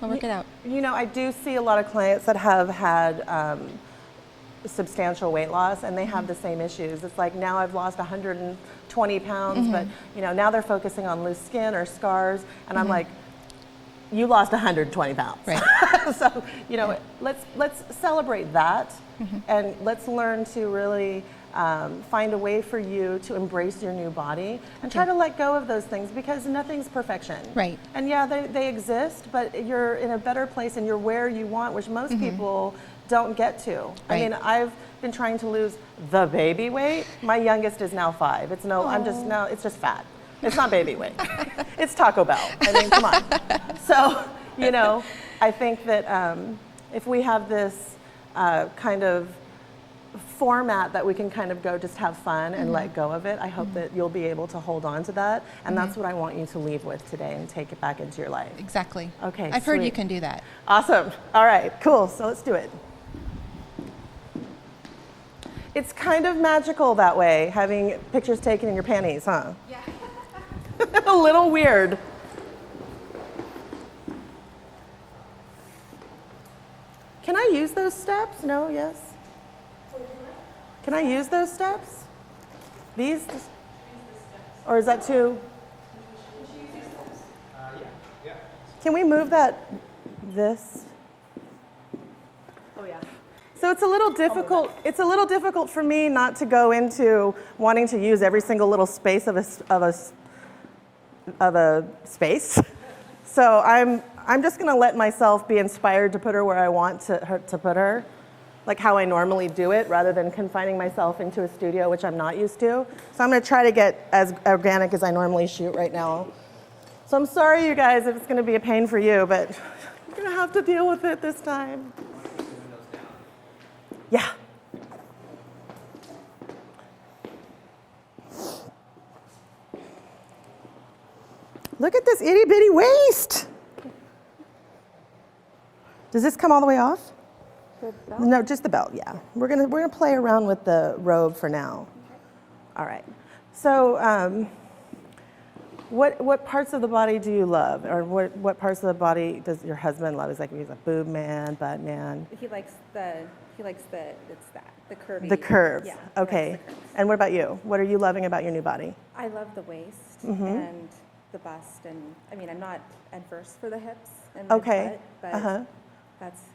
I'll work it out. You know, I do see a lot of clients that have had substantial weight loss, and they have the same issues. It's like, now I've lost 120 pounds, but you know, now they're focusing on loose skin or scars, and I'm like, you lost 120 pounds. Right. So, you know, let's celebrate that, and let's learn to really find a way for you to embrace your new body and try to let go of those things, because nothing's perfection. Right. And yeah, they exist, but you're in a better place and you're where you want, which most people don't get to. I Right. mean, I've been trying to lose the baby weight. My youngest is now 5. It's just fat. It's not baby weight. It's Taco Bell. I mean, come on. So, you know, I think that if we have this kind of format that we can kind of go just have fun and let go of it, I hope that you'll be able to hold on to that. And that's what I want you to leave with today and take it back into your life. Exactly. Okay, I've heard you sweet. can do that. Awesome. All right, cool. So let's do it. It's kind of magical that way, having pictures taken in your panties, huh? Yeah. A little weird. Can I use those steps? No, yes? Can I use those steps? These? Or is that too? Can we move that, this? Oh yeah. So it's a little difficult. It's a little difficult for me not to go into wanting to use every single little space of a space. So I'm just going to let myself be inspired to put her where I want to put her, like how I normally do it, rather than confining myself into a studio, which I'm not used to. So I'm going to try to get as organic as I normally shoot right now. So I'm sorry, you guys, if it's going to be a pain for you, but you're going to have to deal with it this time. Yeah. Look at this itty bitty waist. Does this come all the way off? The belt? No, just the belt. Yeah. We're gonna play around with the robe for now. All right. So, what parts of the body do you love, or what parts of the body does your husband love? Is like he's a boob man, butt man. He likes the curvy. The curves. Yeah. Okay. He likes the curves. And what about you? What are you loving about your new body? I love the waist and the bust, and I mean, I'm not adverse for the hips and the Okay. butt, but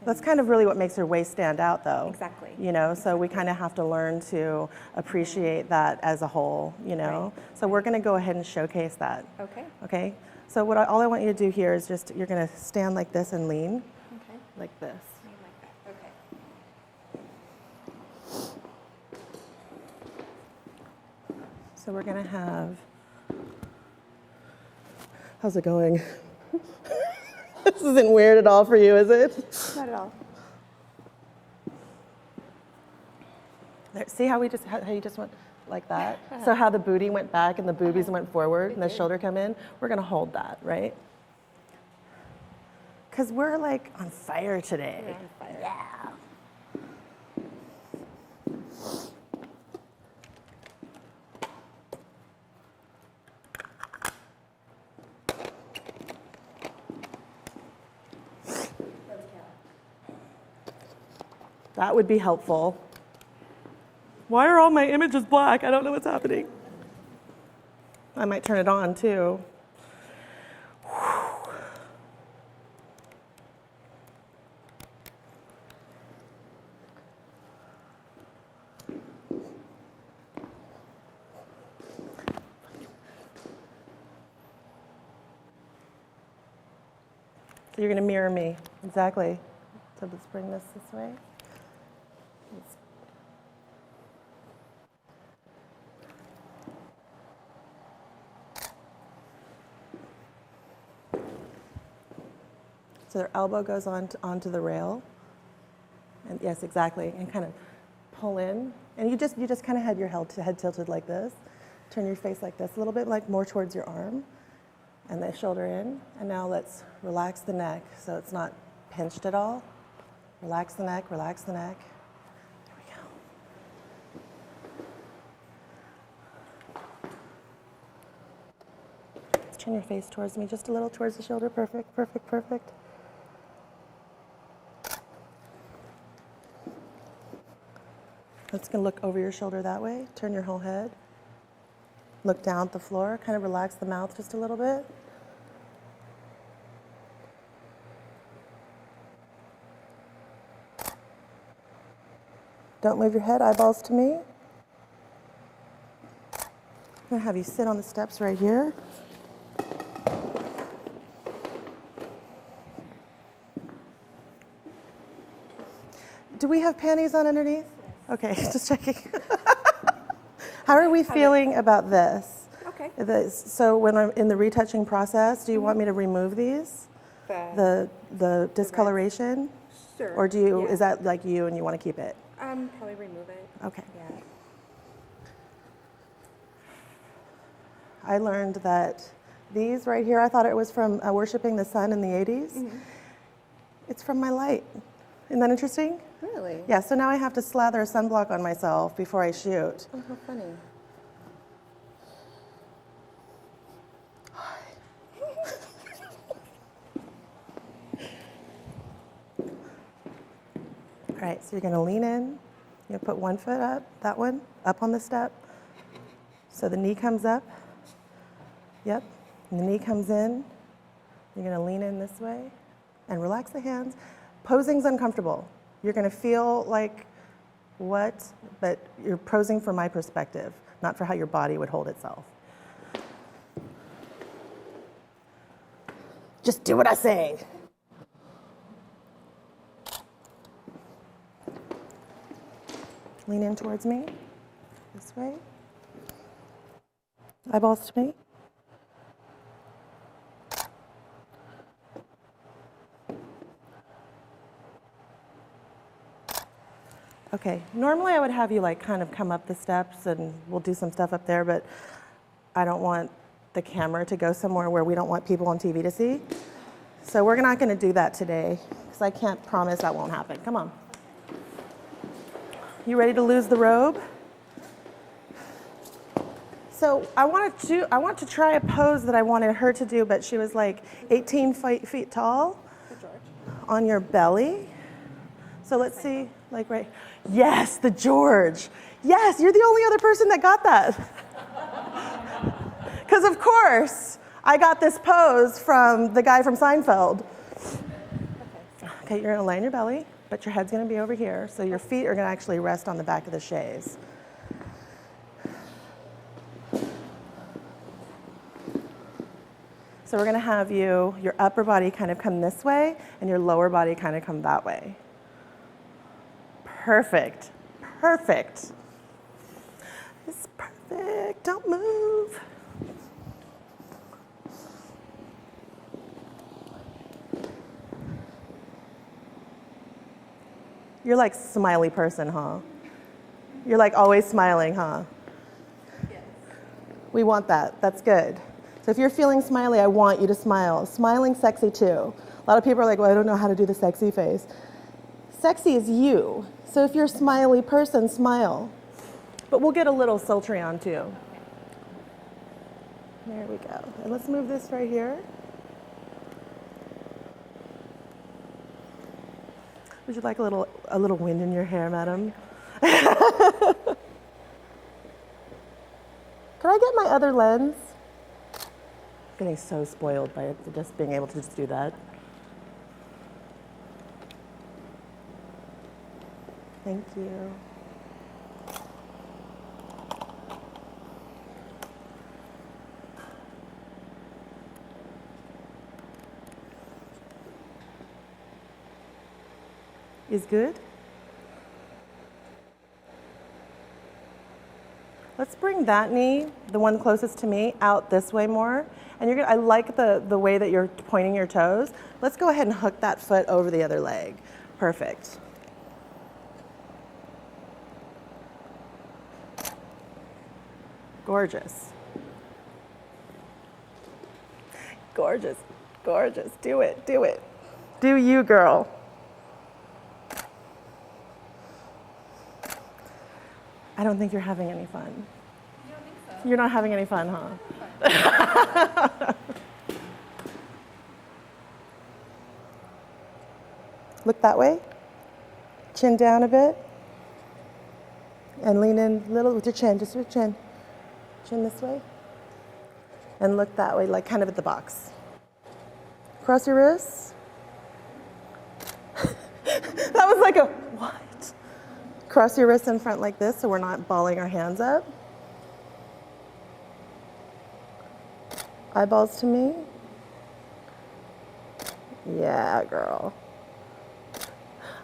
That's kind of really what makes your waist stand out, though. Exactly. You know, so we kind of have to learn to appreciate that as a whole, you know. Right. So we're going to go ahead and showcase that. Okay. Okay? So all I want you to do here is just, you're going to stand like this and lean. Okay. Like this. Like that. Okay. So we're going to have, how's it going? This isn't weird at all for you, is it? Not at all. There, see how you just went like that? So how the booty went back and the boobies went forward and the shoulder come in? We're gonna hold that, right? Because we're like on fire today. We're on fire. Yeah. That would be helpful. Why are all my images black? I don't know what's happening. I might turn it on too. So you're going to mirror me. Exactly. So let's bring this way. So their elbow goes onto the rail. And yes, exactly. And kind of pull in. And you just kind of had your head tilted like this. Turn your face like this, a little bit like more towards your arm. And the shoulder in. And now let's relax the neck so it's not pinched at all. Relax the neck, relax the neck. There we go. Turn your face towards me just a little, towards the shoulder. Perfect, perfect, perfect. Let's gonna look over your shoulder that way. Turn your whole head. Look down at the floor. Kind of relax the mouth just a little bit. Don't move your head, eyeballs to me. I'm gonna have you sit on the steps right here. Do we have panties on underneath? Okay, just checking. How are we feeling about this? Okay. So when I'm in the retouching process, do you want me to remove these? The discoloration? Sure. Or do you, yeah. is that like you and you want to keep it? Probably remove it. Okay. Yeah. I learned that these right here, I thought it was from worshiping the sun in the 80s. Mm-hmm. It's from my light. Isn't that interesting? Really? Yeah, so now I have to slather a sunblock on myself before I shoot. Oh, how funny. All right, so you're gonna lean in. You're gonna put one foot up, that one, up on the step. So the knee comes up. Yep, and the knee comes in. You're gonna lean in this way and relax the hands. Posing's uncomfortable. You're gonna feel like what, but you're posing from my perspective, not for how your body would hold itself. Just do what I say. Lean in towards me, this way. Eyeballs to me. Okay, normally I would have you like kind of come up the steps and we'll do some stuff up there, but I don't want the camera to go somewhere where we don't want people on TV to see. So we're not gonna do that today, because I can't promise that won't happen. Come on. You ready to lose the robe? So I want to try a pose that I wanted her to do, but she was like 18 feet tall on your belly. So let's see, like right, yes, the George. Yes, you're the only other person that got that. Because of course, I got this pose from the guy from Seinfeld. Okay, you're gonna lay on your belly, but your head's gonna be over here, so your feet are gonna actually rest on the back of the chaise. So we're gonna have your upper body kind of come this way, and your lower body kind of come that way. Perfect, perfect. It's perfect, don't move. You're like a smiley person, huh? You're like always smiling, huh? Yes. We want that, that's good. So if you're feeling smiley, I want you to smile. Smiling's sexy too. A lot of people are like, well, I don't know how to do the sexy face. Sexy is you. So if you're a smiley person, smile. But we'll get a little sultry on too. There we go. And let's move this right here. Would you like a little wind in your hair, madam? Can I get my other lens? I'm getting so spoiled by just being able to just do that. Thank you. Is good? Let's bring that knee, the one closest to me, out this way more. And you're gonna, I like the way that you're pointing your toes. Let's go ahead and hook that foot over the other leg. Perfect. Gorgeous. Gorgeous, gorgeous. Do it, do it. Do you, girl. I don't think you're having any fun. You don't think so? You're not having any fun, huh? Look that way. Chin down a bit. And lean in a little with your chin, just your chin. Chin this way. And look that way, like kind of at the box. Cross your wrists. That was like a, what? Cross your wrists in front like this so we're not balling our hands up. Eyeballs to me. Yeah, girl.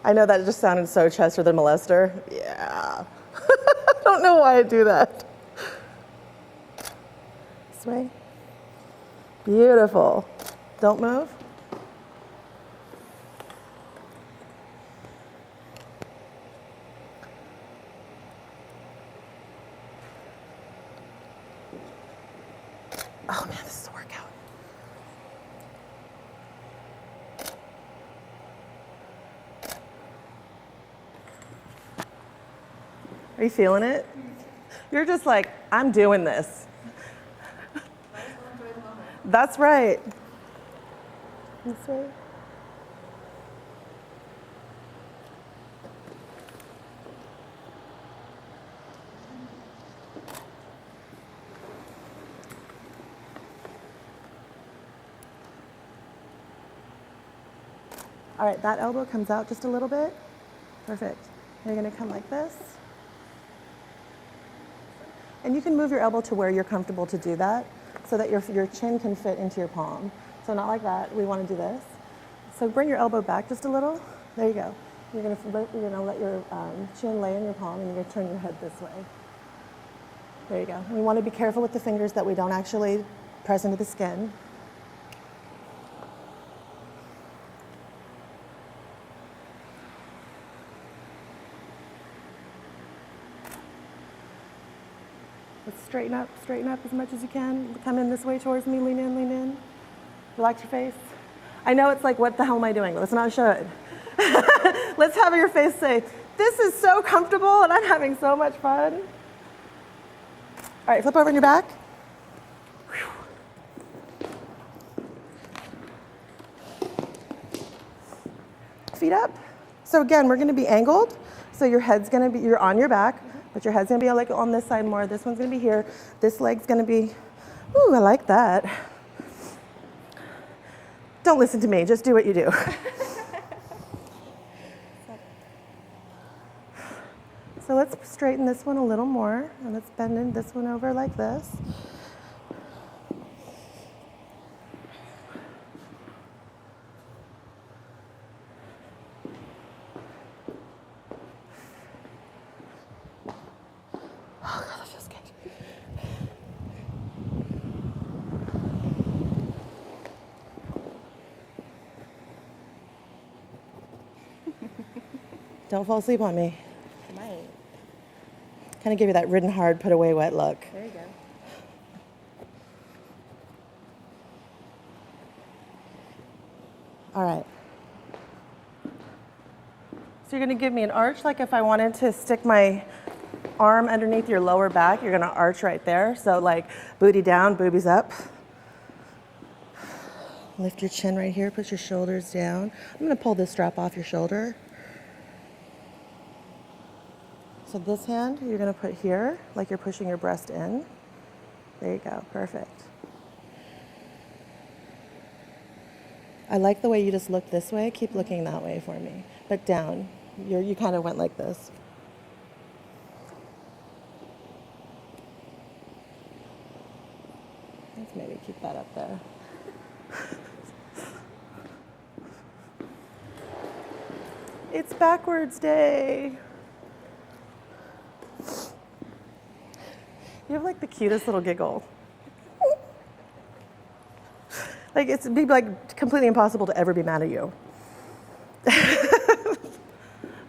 I know that just sounded so Chester the Molester. Yeah. I don't know why I do that. This way. Beautiful. Don't move. Oh man, this is a workout. Are you feeling it? You're just like, I'm doing this. That's right. This way. All right, that elbow comes out just a little bit. Perfect. You're gonna come like this. And you can move your elbow to where you're comfortable to do that so that your chin can fit into your palm. So not like that, we wanna do this. So bring your elbow back just a little. There you go. You're gonna let your chin lay in your palm and you're gonna turn your head this way. There you go. We wanna be careful with the fingers that we don't actually press into the skin. Let's straighten up as much as you can. Come in this way towards me, lean in, lean in. Relax your face. I know it's like, what the hell am I doing? Let's not should. Let's have your face say, this is so comfortable and I'm having so much fun. All right, flip over on your back. Feet up. So again, we're gonna be angled. So your head's gonna be, you're on your back, but your head's gonna be like on this side more. This one's gonna be here. This leg's gonna be, ooh, I like that. Don't listen to me, just do what you do. So let's straighten this one a little more, and let's bend in this one over like this. Oh, God, that feels good. Don't fall asleep on me. I might. Kind of give you that ridden hard, put away wet look. There you go. All right. So you're gonna give me an arch, like if I wanted to stick my arm underneath your lower back, you're gonna arch right there. So like booty down, boobies up. Lift your chin right here, put your shoulders down. I'm gonna pull this strap off your shoulder. So this hand, you're gonna put here, like you're pushing your breast in. There you go, perfect. I like the way you just look this way. Keep looking that way for me, but down. You kind of went like this. Let's maybe keep that up there. It's backwards day. You have like the cutest little giggle. Like it'd be like completely impossible to ever be mad at you.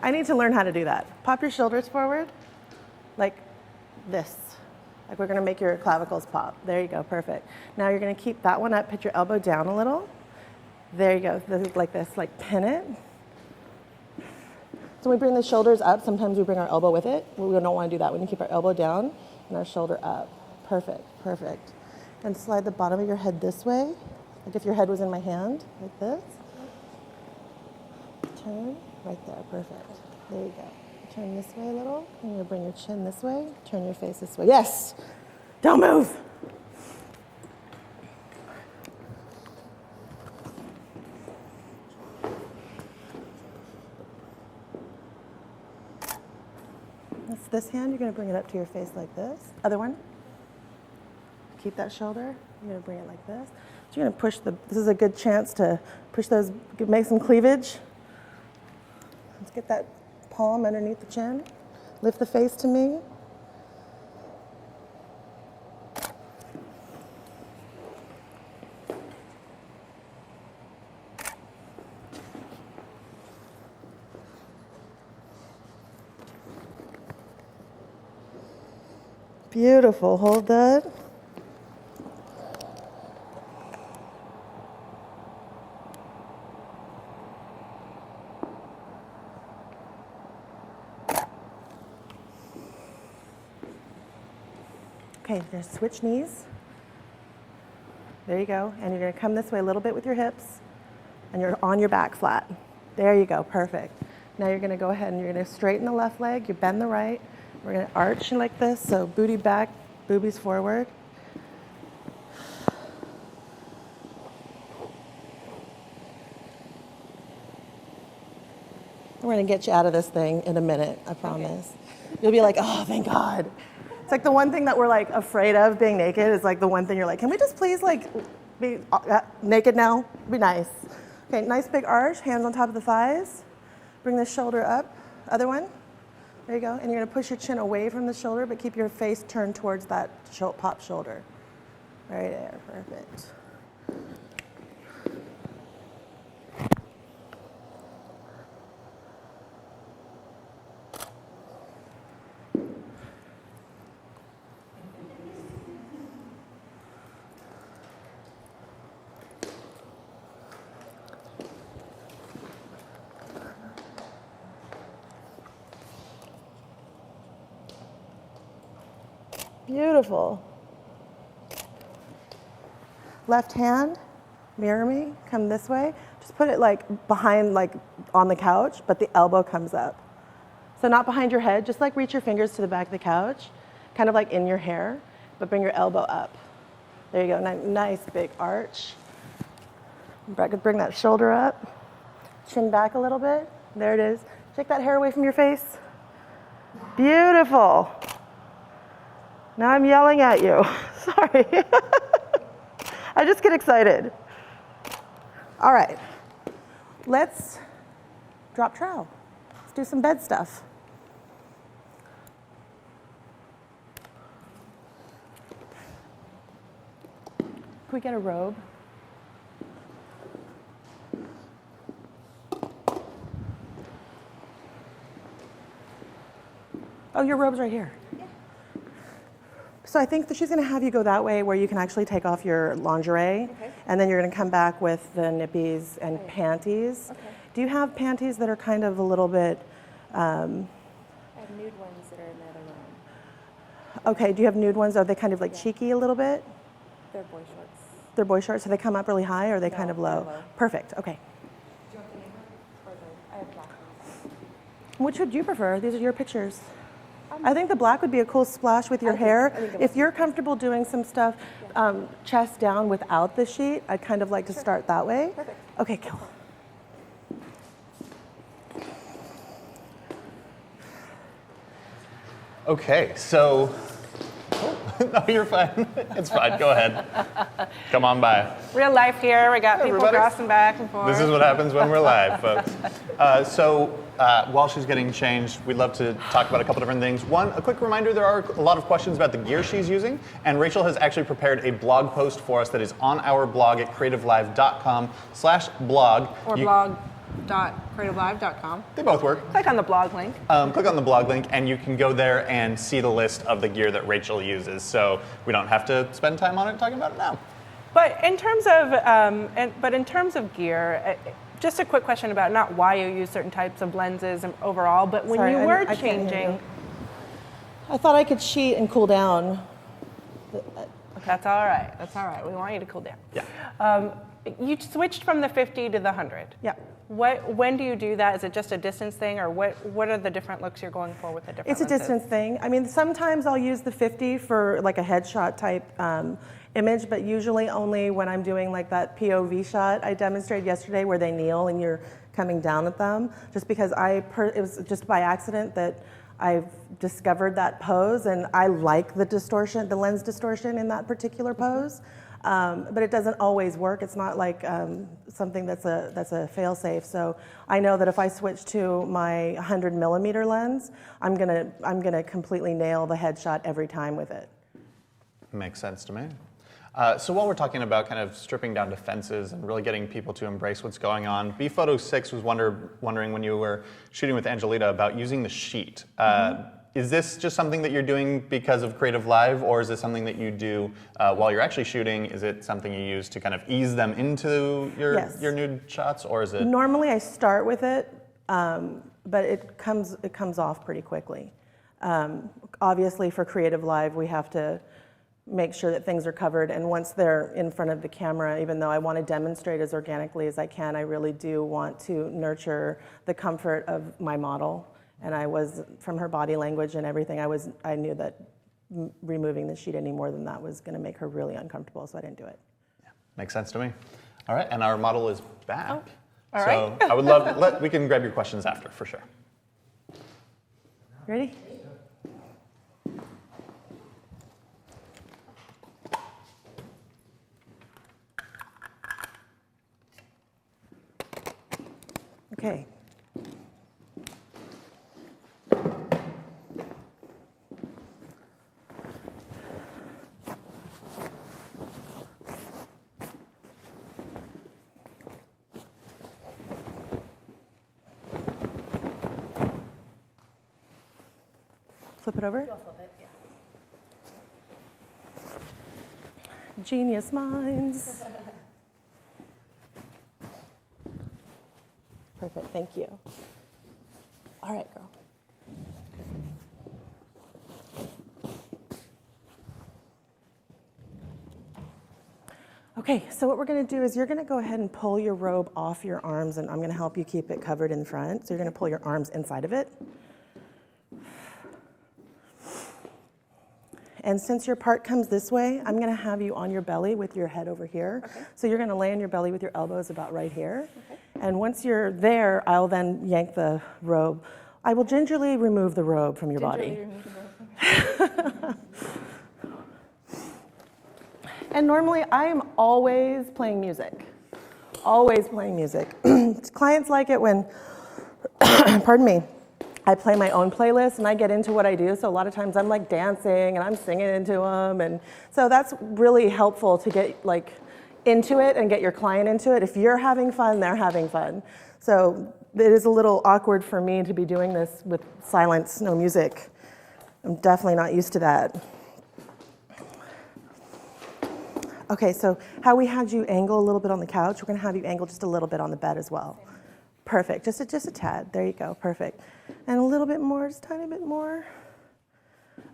I need to learn how to do that. Pop your shoulders forward, like this. Like we're gonna make your clavicles pop. There you go, perfect. Now you're gonna keep that one up, put your elbow down a little. There you go, like this, like pin it. So when we bring the shoulders up, sometimes we bring our elbow with it. We don't wanna do that. We need to keep our elbow down and our shoulder up. Perfect, perfect. And slide the bottom of your head this way, like if your head was in my hand, like this. Turn, right there, perfect. There you go. Turn this way a little. You're gonna bring your chin this way. Turn your face this way. Yes! Don't move! That's this hand, you're gonna bring it up to your face like this. Other one. Keep that shoulder. You're gonna bring it like this. So you're gonna push this is a good chance to push those, make some cleavage. Let's get that palm underneath the chin. Lift the face to me. Beautiful, hold that. Okay, just switch knees. There you go. And you're gonna come this way a little bit with your hips, and you're on your back flat. There you go, perfect. Now you're gonna go ahead and you're gonna straighten the left leg, you bend the right. We're gonna arch like this, so booty back, boobies forward. We're gonna get you out of this thing in a minute, I promise. Okay. You'll be like, oh, thank God. It's like the one thing that we're like afraid of being naked is like the one thing you're like, can we just please like be naked now? Be nice. Okay, nice big arch, hands on top of the thighs. Bring the shoulder up, other one. There you go, and you're gonna push your chin away from the shoulder, but keep your face turned towards that pop shoulder. Right there, perfect. Beautiful. Left hand, mirror me, come this way. Just put it like behind, like on the couch, but the elbow comes up. So not behind your head, just like reach your fingers to the back of the couch, kind of like in your hair, but bring your elbow up. There you go, nice big arch. Bring that shoulder up, chin back a little bit. There it is. Shake that hair away from your face. Beautiful. Now I'm yelling at you. Sorry. I just get excited. All right. Let's drop trowel. Let's do some bed stuff. Can we get a robe? Oh, your robe's right here. So I think that she's gonna have you go that way where you can actually take off your lingerie, okay. And then you're gonna come back with the nippies and okay. Panties. Okay. Do you have panties that are kind of a little bit... I have nude ones that are in the other room. Okay, do you have nude ones? Are they kind of like cheeky a little bit? They're boy shorts. They're boy shorts, so they come up really high or are they kind of low? Low? Perfect, okay. Do you want the name or I have black ones. Which would you prefer? These are your pictures. I think the black would be a cool splash with your hair. If you're comfortable doing some stuff chest down without the sheet, I'd kind of like to start that way. Perfect. Okay, cool. Okay, so, no, you're fine. It's fine, go ahead. Come on by. Real life here, we got people everybody. crossing back and forth. This is what happens when we're live, folks. While she's getting changed, we'd love to talk about a couple different things. One, a quick reminder, there are a lot of questions about the gear she's using, and Rachel has actually prepared a blog post for us that is on our blog at creativelive.com/blog. Or blog. www.creativelive.com. They both work. Click on the blog link. Click on the blog link, and you can go there and see the list of the gear that Rachel uses. So we don't have to spend time on it talking about it now. But in terms of gear, just a quick question about not why you use certain types of lenses overall, but when Sorry, you were I can't hear changing. you. I thought I could cheat and cool down. That's all right. That's all right. We want you to cool down. Yeah. You switched from the 50 to the 100. Yeah. When do you do that? Is it just a distance thing, or what are the different looks you're going for with the different It's a lenses? distance thing. I mean, sometimes I'll use the 50 for like a headshot type image, but usually only when I'm doing like that POV shot I demonstrated yesterday where they kneel and you're coming down at them. Just because it was just by accident that I've discovered that pose, and I like the distortion, the lens distortion in that particular pose. But it doesn't always work. It's not like something that's a fail-safe. So I know that if I switch to my 100 millimeter lens, I'm gonna completely nail the headshot every time with it. Makes sense to me. So while we're talking about kind of stripping down defenses and really getting people to embrace what's going on, BPhoto6 was wondering when you were shooting with Angelita about using the sheet. Is this just something that you're doing because of Creative Live, or is it something that you do while you're actually shooting? Is it something you use to kind of ease them into your nude shots, or is it? Normally I start with it, but it comes off pretty quickly. Obviously for Creative Live, we have to make sure that things are covered, and once they're in front of the camera, even though I want to demonstrate as organically as I can, I really do want to nurture the comfort of my model. And I was, from her body language and everything, I knew that removing the sheet any more than that was going to make her really uncomfortable, so I didn't do it. Yeah, makes sense to me. All right, and our model is back. All right. So I would love we can grab your questions after, for sure. Ready? Okay. Flip it over? I'll flip it, yeah. Genius minds. Perfect, thank you. All right, girl. Okay, so what we're gonna do is you're gonna go ahead and pull your robe off your arms, and I'm gonna help you keep it covered in front. So you're gonna pull your arms inside of it. And since your part comes this way, I'm gonna have you on your belly with your head over here. Okay. So you're gonna lay on your belly with your elbows about right here. Okay. And once you're there, I'll then yank the robe. I will gingerly remove the robe from your body. And normally, I am always playing music. Always playing music. Clients like it when, pardon me, I play my own playlist and I get into what I do. So a lot of times I'm like dancing and I'm singing into them. And so that's really helpful to get like into it and get your client into it. If you're having fun, they're having fun. So it is a little awkward for me to be doing this with silence, no music. I'm definitely not used to that. Okay, so how we had you angle a little bit on the couch, we're gonna have you angle just a little bit on the bed as well. Perfect, just a tad, there you go, perfect. And a little bit more, just a tiny bit more.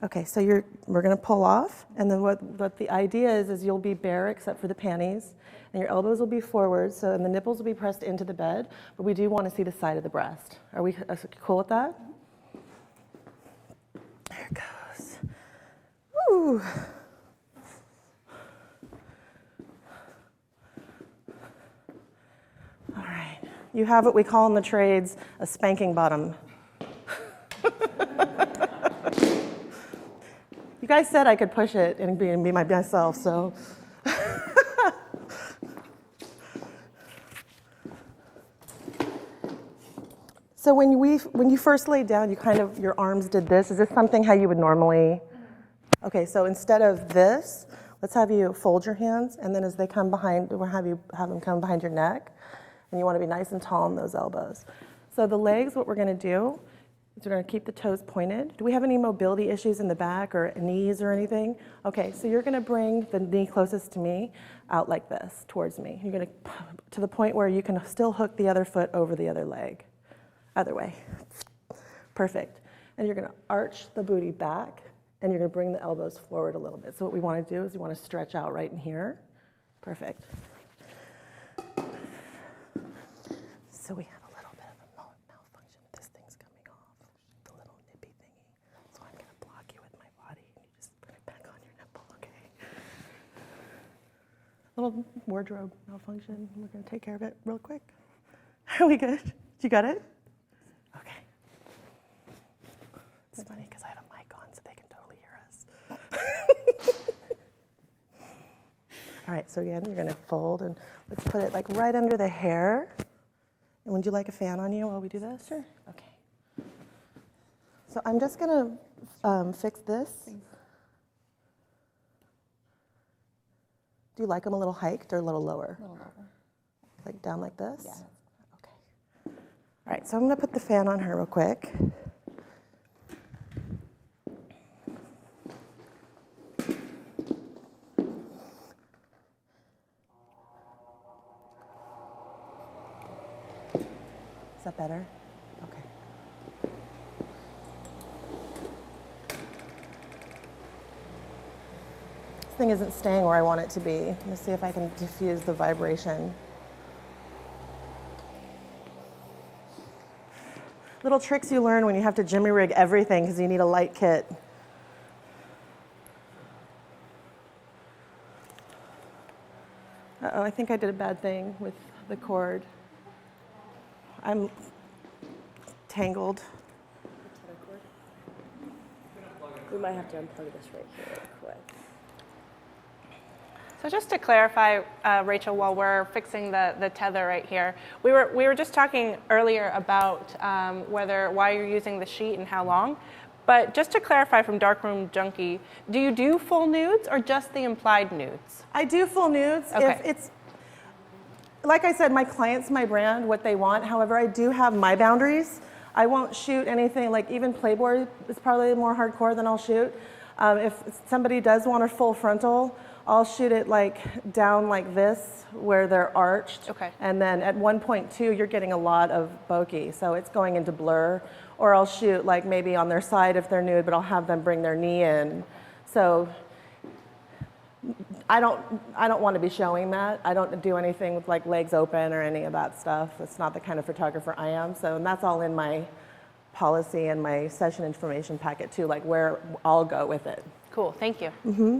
Okay, so we're gonna pull off, and then what the idea is you'll be bare except for the panties, and your elbows will be forward, and the nipples will be pressed into the bed, but we do wanna see the side of the breast. Are we cool with that? There it goes. Ooh. All right, you have what we call in the trades a spanking bottom. You guys said I could push it and be my best self, so. So when you first laid down, your arms did this. Is this something how you would normally? Okay, so instead of this, let's have you fold your hands, and then as they come behind, we'll have them come behind your neck. And you want to be nice and tall in those elbows. So the legs, what we're going to do is we're going to keep the toes pointed. Do we have any mobility issues in the back or knees or anything? Okay, so you're going to bring the knee closest to me out like this, towards me. You're going to the point where you can still hook the other foot over the other leg. Other way. Perfect. And you're going to arch the booty back, and you're going to bring the elbows forward a little bit. So what we want to do is we want to stretch out right in here. Perfect. So we have a little bit of a malfunction. This thing's coming off, the little nippy thingy. So I'm going to block you with my body, and you just put it back on your nipple, okay? Little wardrobe malfunction. We're going to take care of it real quick. Are we good? You got it? Okay. It's funny because I have a mic on, so they can totally hear us. All right, so again, you're going to fold, and let's put it like right under the hair. And would you like a fan on you while we do this? Sure. Okay. So I'm just going to fix this. Do you like them a little hiked or a little lower? A little lower. Like down like this? Yeah. Okay. All right, so I'm going to put the fan on her real quick. Is that better? Okay. This thing isn't staying where I want it to be. Let me see if I can diffuse the vibration. Little tricks you learn when you have to jimmy rig everything because you need a light kit. Uh-oh, I think I did a bad thing with the cord. I'm tangled. We might have to unplug this right here real quick. So just to clarify, Rachel, while we're fixing the tether right here, we were just talking earlier about why you're using the sheet and how long. But just to clarify from Darkroom Junkie, do you do full nudes or just the implied nudes? I do full nudes. Okay. If it's like I said, my client's my brand, what they want. However, I do have my boundaries. I won't shoot anything, like even Playboy is probably more hardcore than I'll shoot. If somebody does want a full frontal, I'll shoot it like down like this, where they're arched. Okay. And then at 1.2, you're getting a lot of bokeh, so it's going into blur. Or I'll shoot like maybe on their side if they're nude, but I'll have them bring their knee in. So I don't want to be showing that. I don't do anything with like legs open or any of that stuff. It's not the kind of photographer I am. So, and that's all in my policy and my session information packet too, like where I'll go with it. Cool, thank you. Mm-hmm.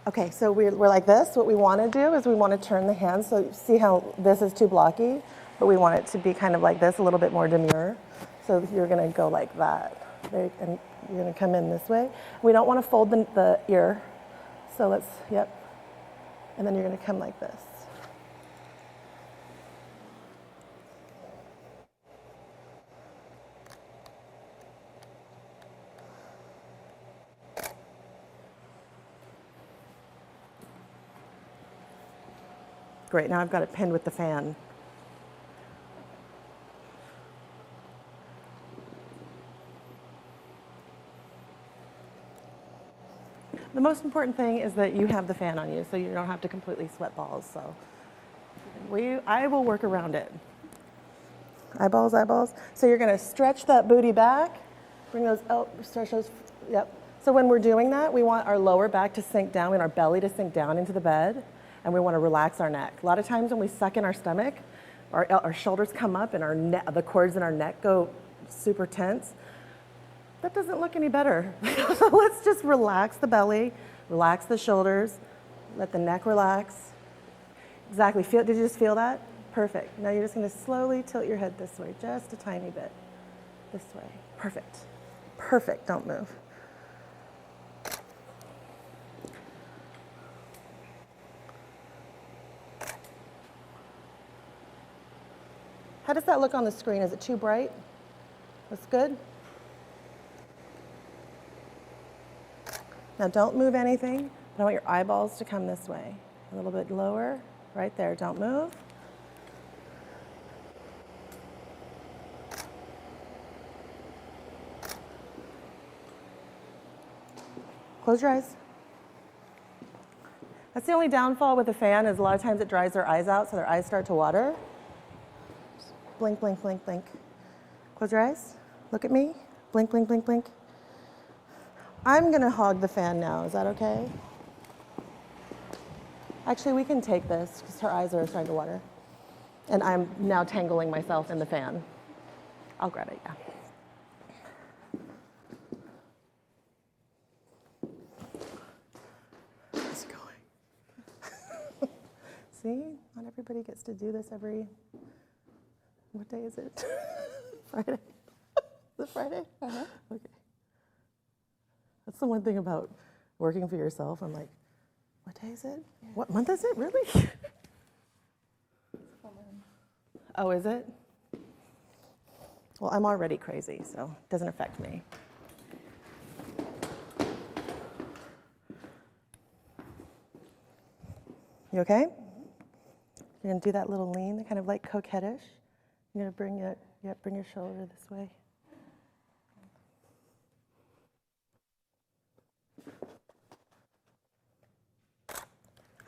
Okay, so we're like this. What we want to do is we want to turn the hands. So see how this is too blocky, but we want it to be kind of like this, a little bit more demure. So you're going to go like that. And you're going to come in this way. We don't want to fold the ear. So let's, yep. And then you're going to come like this. Great, now I've got it pinned with the fan. The most important thing is that you have the fan on you, so you don't have to completely sweat balls. So I will work around it. Eyeballs, eyeballs. So you're going to stretch that booty back, bring those, stretch those, yep. So when we're doing that, we want our lower back to sink down, we want our belly to sink down into the bed, and we want to relax our neck. A lot of times when we suck in our stomach, our shoulders come up and the cords in our neck go super tense. That doesn't look any better. So let's just relax the belly, relax the shoulders, let the neck relax. Exactly, did you just feel that? Perfect. Now you're just going to slowly tilt your head this way, just a tiny bit. This way. Perfect. Perfect, don't move. How does that look on the screen? Is it too bright? That's good? Now don't move anything, but I want your eyeballs to come this way. A little bit lower, right there, don't move. Close your eyes. That's the only downfall with a fan is a lot of times it dries their eyes out, so their eyes start to water. Blink, blink, blink, blink. Close your eyes. Look at me. Blink, blink, blink, blink. I'm gonna hog the fan now. Is that okay? Actually, we can take this because her eyes are starting to water. And I'm now tangling myself in the fan. I'll grab it, yeah. How's it going? See, not everybody gets to do this every, what day is it? Friday. Is it Friday? Uh-huh. Okay. That's the one thing about working for yourself. I'm like, what day is it? Yeah. What month is it, really? Oh, is it? Well, I'm already crazy, so it doesn't affect me. You okay? You're gonna do that little lean, kind of like coquettish. You're gonna bring it, bring your shoulder this way.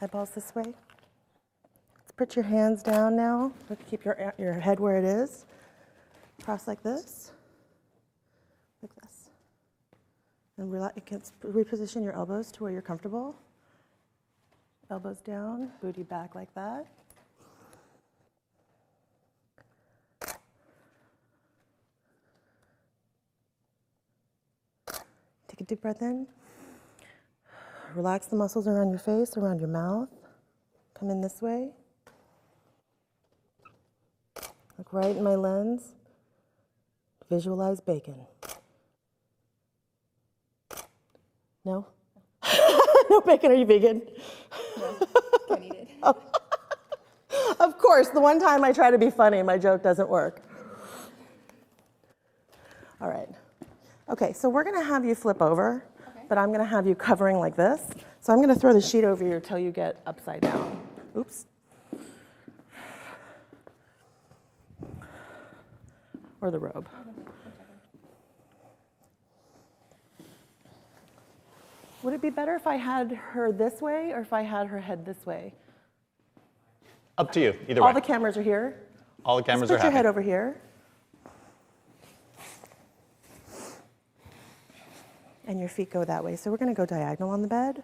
Eyeballs this way. Let's put your hands down now. Keep your head where it is. Cross like this. Like this. And reposition your elbows to where you're comfortable. Elbows down, booty back like that. Take a deep breath in. Relax the muscles around your face, around your mouth. Come in this way. Look right in my lens. Visualize bacon. No? No bacon, are you vegan? No, can't eat it. Oh. Of course, the one time I try to be funny, my joke doesn't work. All right. Okay, so we're gonna have you flip over. But I'm going to have you covering like this. So I'm going to throw the sheet over you until you get upside down. Oops. Or the robe. Would it be better if I had her this way or if I had her head this way? Up to you, either way. All the cameras are here. All the cameras Let's are happy. Put your head over here. And your feet go that way. So we're going to go diagonal on the bed.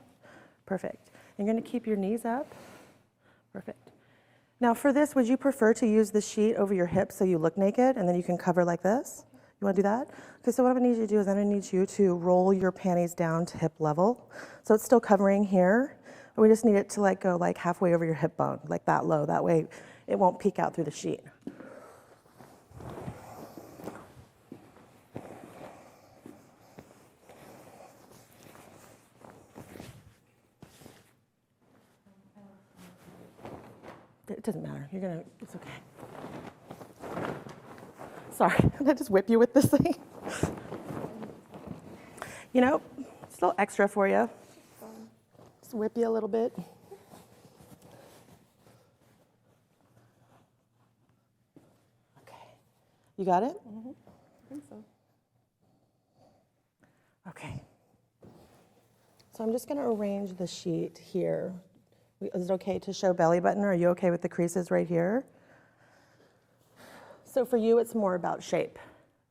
Perfect. You're going to keep your knees up. Perfect. Now for this, would you prefer to use the sheet over your hips so you look naked and then you can cover like this? You want to do that? Okay, so what I'm going to need you to do is I'm going to need you to roll your panties down to hip level. So it's still covering here, but we just need it to like go like halfway over your hip bone, like that low. That way it won't peek out through the sheet. It doesn't matter. It's okay. Sorry, did I just whip you with this thing? You know, it's a little extra for you. Just whip you a little bit. Okay. You got it? Mm-hmm. I think so. Okay. So I'm just going to arrange the sheet here. Is it okay to show belly button, or are you okay with the creases right here? So for you, it's more about shape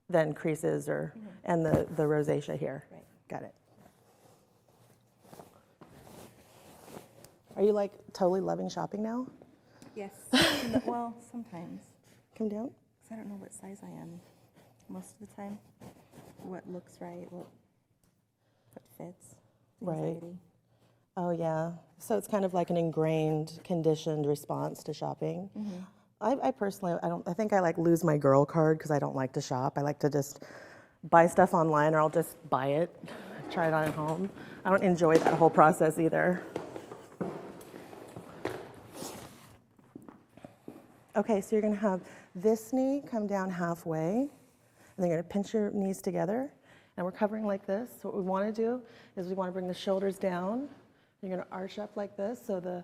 than creases or and the rosacea here. Right. Got it. Are you like totally loving shopping now? Yes. Well, sometimes. Come down. Because I don't know what size I am most of the time. What looks right, what fits. Right. Anxiety. Oh yeah. So it's kind of like an ingrained, conditioned response to shopping. Mm-hmm. I personally, I think I like lose my girl card because I don't like to shop. I like to just buy stuff online, or I'll just buy it, try it on at home. I don't enjoy that whole process either. Okay, so you're gonna have this knee come down halfway, and then you're gonna pinch your knees together, and we're covering like this. So what we wanna do is we wanna bring the shoulders down. You're gonna arch up like this, so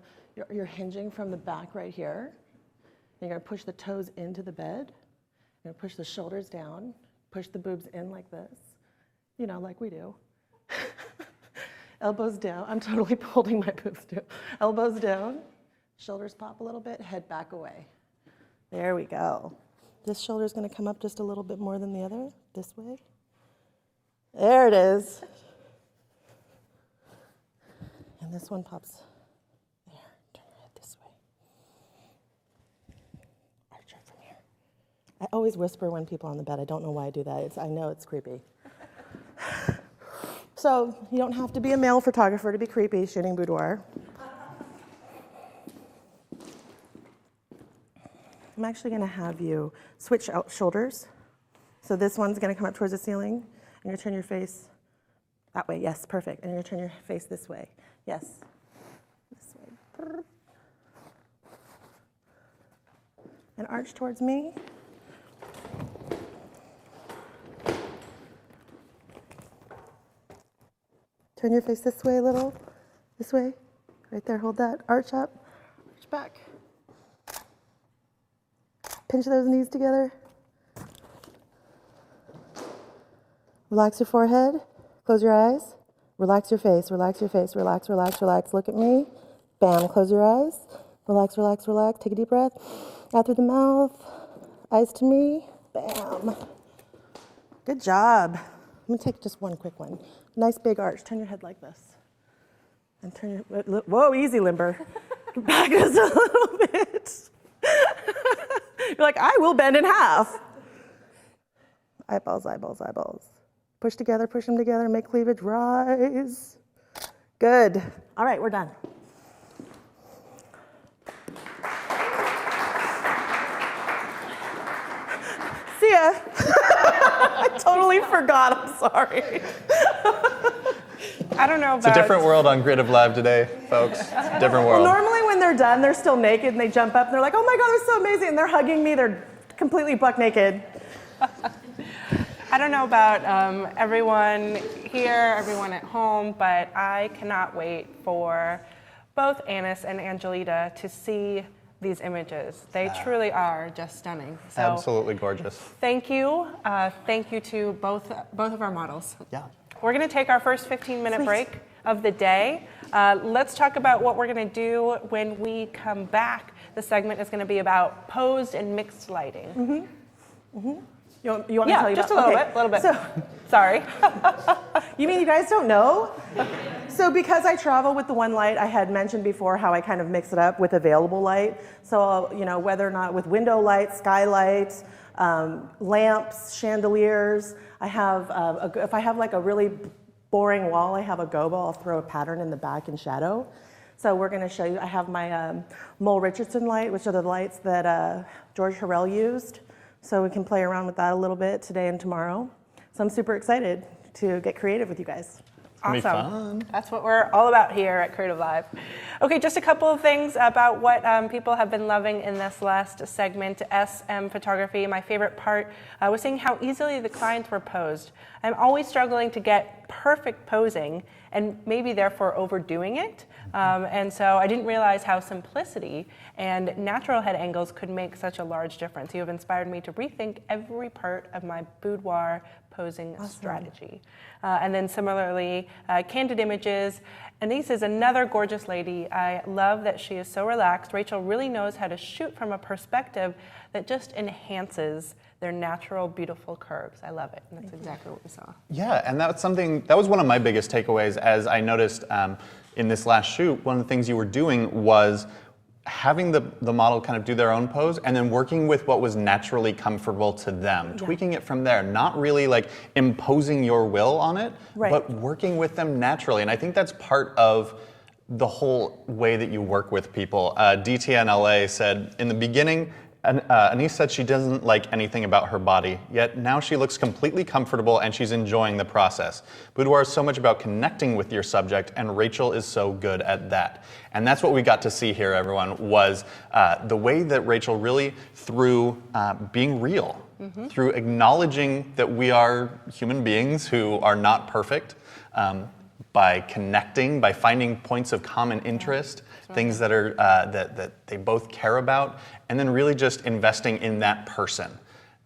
you're hinging from the back right here. You're gonna push the toes into the bed. You're gonna push the shoulders down, push the boobs in like this, you know, like we do. Elbows down. I'm totally holding my boobs too. Elbows down. Shoulders pop a little bit. Head back away. There we go. This shoulder's going to come up just a little bit more than the other. This way. There it is. And this one pops there. Turn your head this way. Arch up from here. I always whisper when people are on the bed. I don't know why I do that. I know it's creepy. So you don't have to be a male photographer to be creepy shooting boudoir. I'm actually going to have you switch out shoulders. So this one's going to come up towards the ceiling, and you're going to turn your face that way. Yes, perfect. And you're going to turn your face this way. Yes. This way. And arch towards me. Turn your face this way a little. This way. Right there, hold that. Arch up. Arch back. Pinch those knees together. Relax your forehead. Close your eyes. Relax your face. Relax your face. Relax, relax, relax. Look at me. Bam. Close your eyes. Relax, relax, relax. Take a deep breath. Out through the mouth. Eyes to me. Bam. Good job. I'm going to take just one quick one. Nice big arch. Turn your head like this. And turn your, whoa, easy, limber. Back just a little bit. You're like, I will bend in half. Eyeballs, eyeballs, eyeballs. Push together, push them together, make cleavage rise. Good. All right, we're done. See ya. I totally forgot, I'm sorry. I don't know about... It's a different world on Creative Live today, folks. It's a different world. Well, normally when they're done, they're still naked and they jump up and they're like, oh my God, it's so amazing. And they're hugging me, they're completely buck naked. I don't know about everyone here, everyone at home, but I cannot wait for both Anis and Angelita to see these images. They truly are just stunning. So absolutely gorgeous. Thank you. Thank you to both of our models. Yeah. We're going to take our first 15-minute break of the day. Let's talk about what we're going to do when we come back. The segment is going to be about posed and mixed lighting. Mm-hmm. Mm-hmm. You want me to tell you just about? A little bit. So, sorry. You mean you guys don't know? So because I travel with the one light, I had mentioned before how I kind of mix it up with available light. So, you know, whether or not with window lights, skylights, lamps, chandeliers. I have, if I have like a really boring wall, I have a gobo. I'll throw a pattern in the back in shadow. So we're going to show you, I have my Mole Richardson light, which are the lights that George Harrell used. So we can play around with that a little bit today and tomorrow. So I'm super excited to get creative with you guys. Awesome. Fun. That's what we're all about here at Creative Live. Okay, just a couple of things about what people have been loving in this last segment, SM photography. My favorite part was seeing how easily the clients were posed. I'm always struggling to get perfect posing and maybe therefore overdoing it. And so I didn't realize how simplicity and natural head angles could make such a large difference. You have inspired me to rethink every part of my boudoir posing strategy. And then similarly, candid images. Anise is another gorgeous lady. I love that she is so relaxed. Rachel really knows how to shoot from a perspective that just enhances their natural, beautiful curves. I love it, and that's exactly what we saw. Yeah, and that's something, that was one of my biggest takeaways as I noticed in this last shoot. One of the things you were doing was having the model kind of do their own pose and then working with what was naturally comfortable to them, tweaking it from there, not really like imposing your will on it, but working with them naturally. And I think that's part of the whole way that you work with people. DTNLA said, in the beginning, Anise said she doesn't like anything about her body, yet now she looks completely comfortable and she's enjoying the process. Boudoir is so much about connecting with your subject, and Rachel is so good at that. And that's what we got to see here, everyone, was the way that Rachel really, through being real, through acknowledging that we are human beings who are not perfect, by connecting, by finding points of common interest, things that are that they both care about, and then really just investing in that person.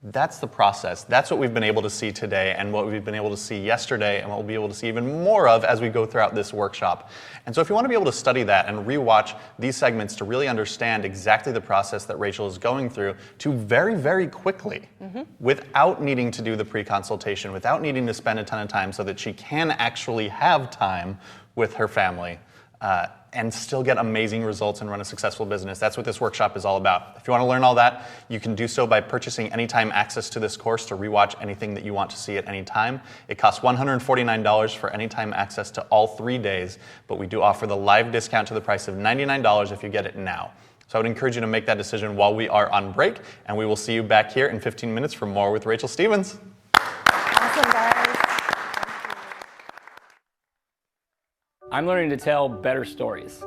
That's the process. That's what we've been able to see today and what we've been able to see yesterday and what we'll be able to see even more of as we go throughout this workshop. And so if you want to be able to study that and rewatch these segments to really understand exactly the process that Rachel is going through to very, very quickly, without needing to do the pre-consultation, without needing to spend a ton of time so that she can actually have time with her family, and still get amazing results and run a successful business. That's what this workshop is all about. If you want to learn all that, you can do so by purchasing anytime access to this course to rewatch anything that you want to see at any time. It costs $149 for anytime access to all 3 days, but we do offer the live discount to the price of $99 if you get it now. So I would encourage you to make that decision while we are on break, and we will see you back here in 15 minutes for more with Rachel Stevens. Awesome, guys. I'm learning to tell better stories.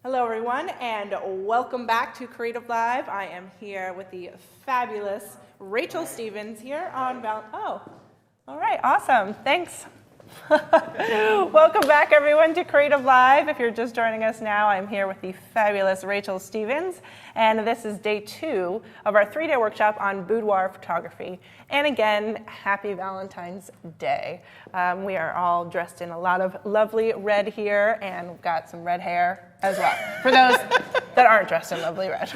Hello, everyone, and welcome back to Creative Live. I am here with the fabulous Rachel Stevens here on Oh, all right, awesome. Thanks. Welcome back, everyone, to Creative Live. If you're just joining us now, I'm here with the fabulous Rachel Stevens, and this is day 2 of our 3-day workshop on boudoir photography. And again, happy Valentine's Day. We are all dressed in a lot of lovely red here, and we've got some red hair as well, for those that aren't dressed in lovely red.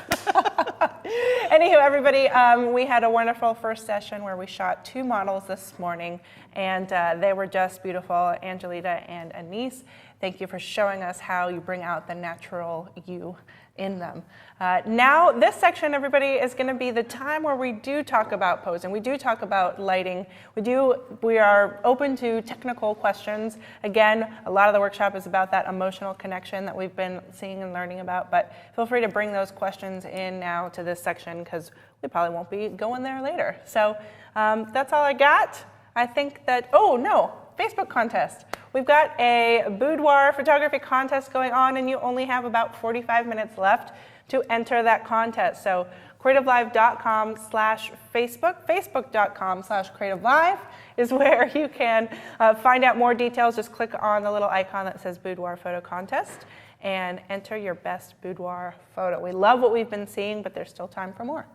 Anywho, everybody, we had a wonderful first session where we shot 2 models this morning, and they were just beautiful, Angelita and Anise. Thank you for showing us how you bring out the natural you in them. Now, this section, everybody, is going to be the time where we do talk about posing. We do talk about lighting. We are open to technical questions. Again, a lot of the workshop is about that emotional connection that we've been seeing and learning about, but feel free to bring those questions in now to this section because we probably won't be going there later. So that's all I got. I think that, oh no, Facebook contest. We've got a boudoir photography contest going on, and you only have about 45 minutes left to enter that contest. So creativelive.com/Facebook. Facebook.com/creativelive is where you can find out more details. Just click on the little icon that says Boudoir Photo Contest and enter your best boudoir photo. We love what we've been seeing, but there's still time for more.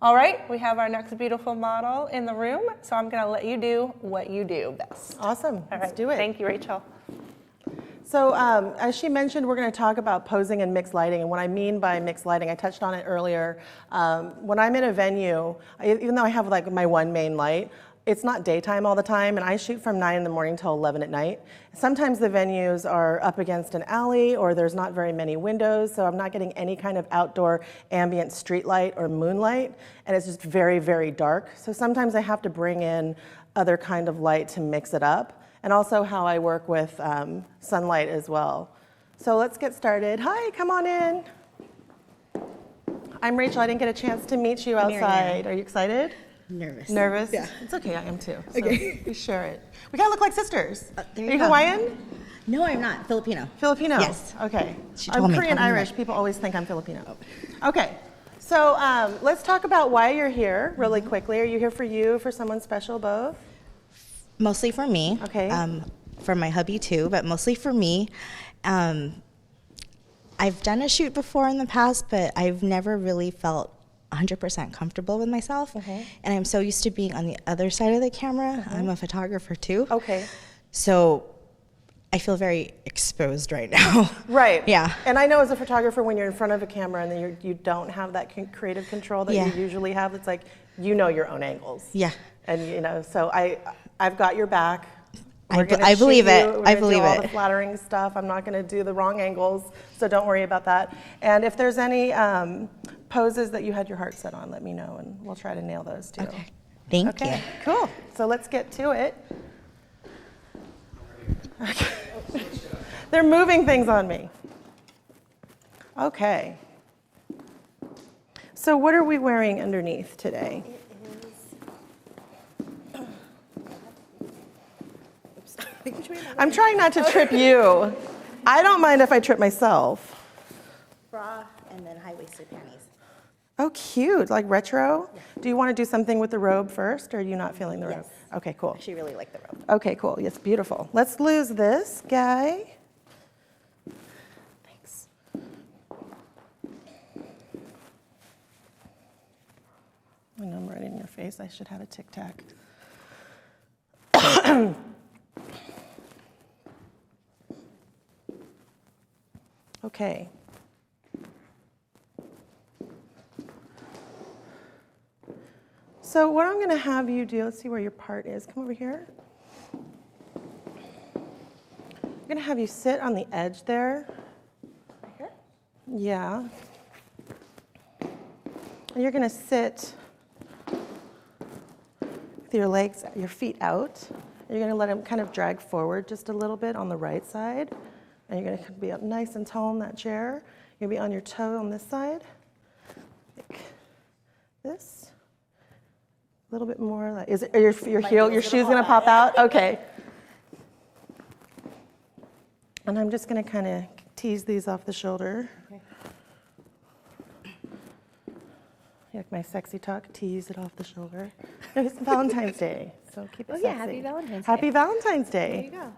All right, we have our next beautiful model in the room, so I'm going to let you do what you do best. Awesome. Let's do it. Thank you, Rachel. So as she mentioned, we're going to talk about posing and mixed lighting. And what I mean by mixed lighting, I touched on it earlier. When I'm in a venue, even though I have like my one main light, it's not daytime all the time, and I shoot from 9 in the morning till 11 at night. Sometimes the venues are up against an alley, or there's not very many windows, so I'm not getting any kind of outdoor ambient street light or moonlight, and it's just very, very dark. So sometimes I have to bring in other kind of light to mix it up, and also how I work with sunlight as well. So let's get started. Hi, come on in. I'm Rachel. I didn't get a chance to meet you outside. Are you excited? Nervous. Nervous? Yeah. It's okay, I am too. So Okay. we share it. We kind of look like sisters. There Are you you go. Hawaiian? No, I'm not. Filipino. Filipino? Yes. Okay. She I'm told me, Korean tell me Irish. that. People always think I'm Filipino. Okay. So let's talk about why you're here really quickly. Are you here for you, for someone special, both? Mostly for me. Okay. For my hubby too, but mostly for me. I've done a shoot before in the past, but I've never really felt 100% comfortable with myself. Okay. And I'm so used to being on the other side of the camera. I'm a photographer too. Okay. So I feel very exposed right now. Right. Yeah. And I know as a photographer, when you're in front of a camera and then you don't have that creative control that Yeah. you usually have, it's like you know your own angles. Yeah. And you know, so I've got your back. I believe it. I believe do all it. the flattering stuff. I'm not going to do the wrong angles, so don't worry about that. And if there's any poses that you had your heart set on, let me know, and we'll try to nail those too. Okay. Thank you. Cool. So let's get to it. Okay. They're moving things on me. Okay. So what are we wearing underneath today? I'm trying not to trip you. I don't mind if I trip myself. Bra and then high-waisted panties. Oh, cute, like retro? Yeah. Do you want to do something with the robe first, or are you not feeling the robe? Yes. Okay, cool. I actually really like the robe. Okay, cool, yes, beautiful. Let's lose this guy. Thanks. I know I'm right in your face, I should have a Tic Tac. Okay. So what I'm going to have you do, let's see where your part is. Come over here. I'm going to have you sit on the edge there. Right here? Yeah. And you're going to sit with your legs, your feet out. You're going to let them kind of drag forward just a little bit on the right side. And you're going to be up nice and tall in that chair. You're going to be on your toe on this side. Like this. A little bit more. Like, is it, are your heel, your shoe's going to pop out? Okay. And I'm just going to kind of tease these off the shoulder. Okay. Like my sexy talk, tease it off the shoulder. It's Valentine's Day, so keep it sexy. Yeah, happy Valentine's Day. Happy Valentine's Day. There you go.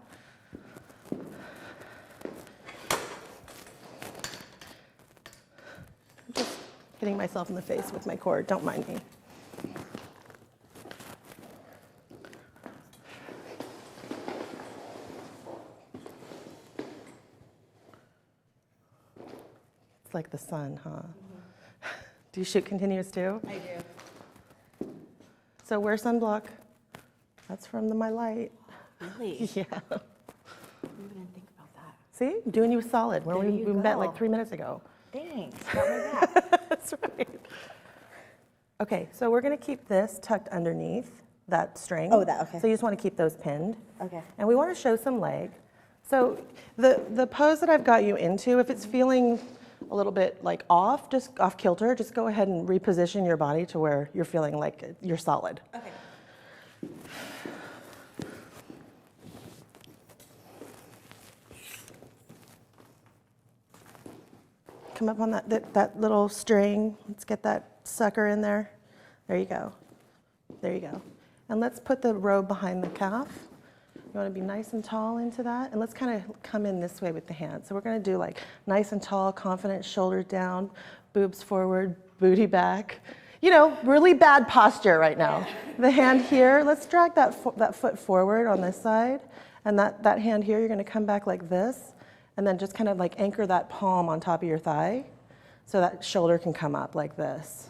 I'm just hitting myself in the face with my cord, don't mind me. It's like the sun, huh? Mm-hmm. Do you shoot continuous too? I do. So wear sunblock. That's from my light. Really? Yeah. I didn't think about that. See, I'm doing you solid. There We you met go. like 3 minutes ago. Thanks. Got my back. That's right. Okay, so we're going to keep this tucked underneath that string. Oh, that, okay. So you just want to keep those pinned. Okay. And we want to show some leg. So the pose that I've got you into, if it's feeling a little bit like off, just off kilter, just go ahead and reposition your body to where you're feeling like you're solid. Okay. Come up on that little string. Let's get that sucker in there. There you go. There you go. And let's put the robe behind the calf. You want to be nice and tall into that. And let's kind of come in this way with the hands. So we're going to do like nice and tall, confident, shoulders down, boobs forward, booty back. You know, really bad posture right now. The hand here, let's drag that foot forward on this side. And that hand here, you're going to come back like this. And then just kind of like anchor that palm on top of your thigh so that shoulder can come up like this.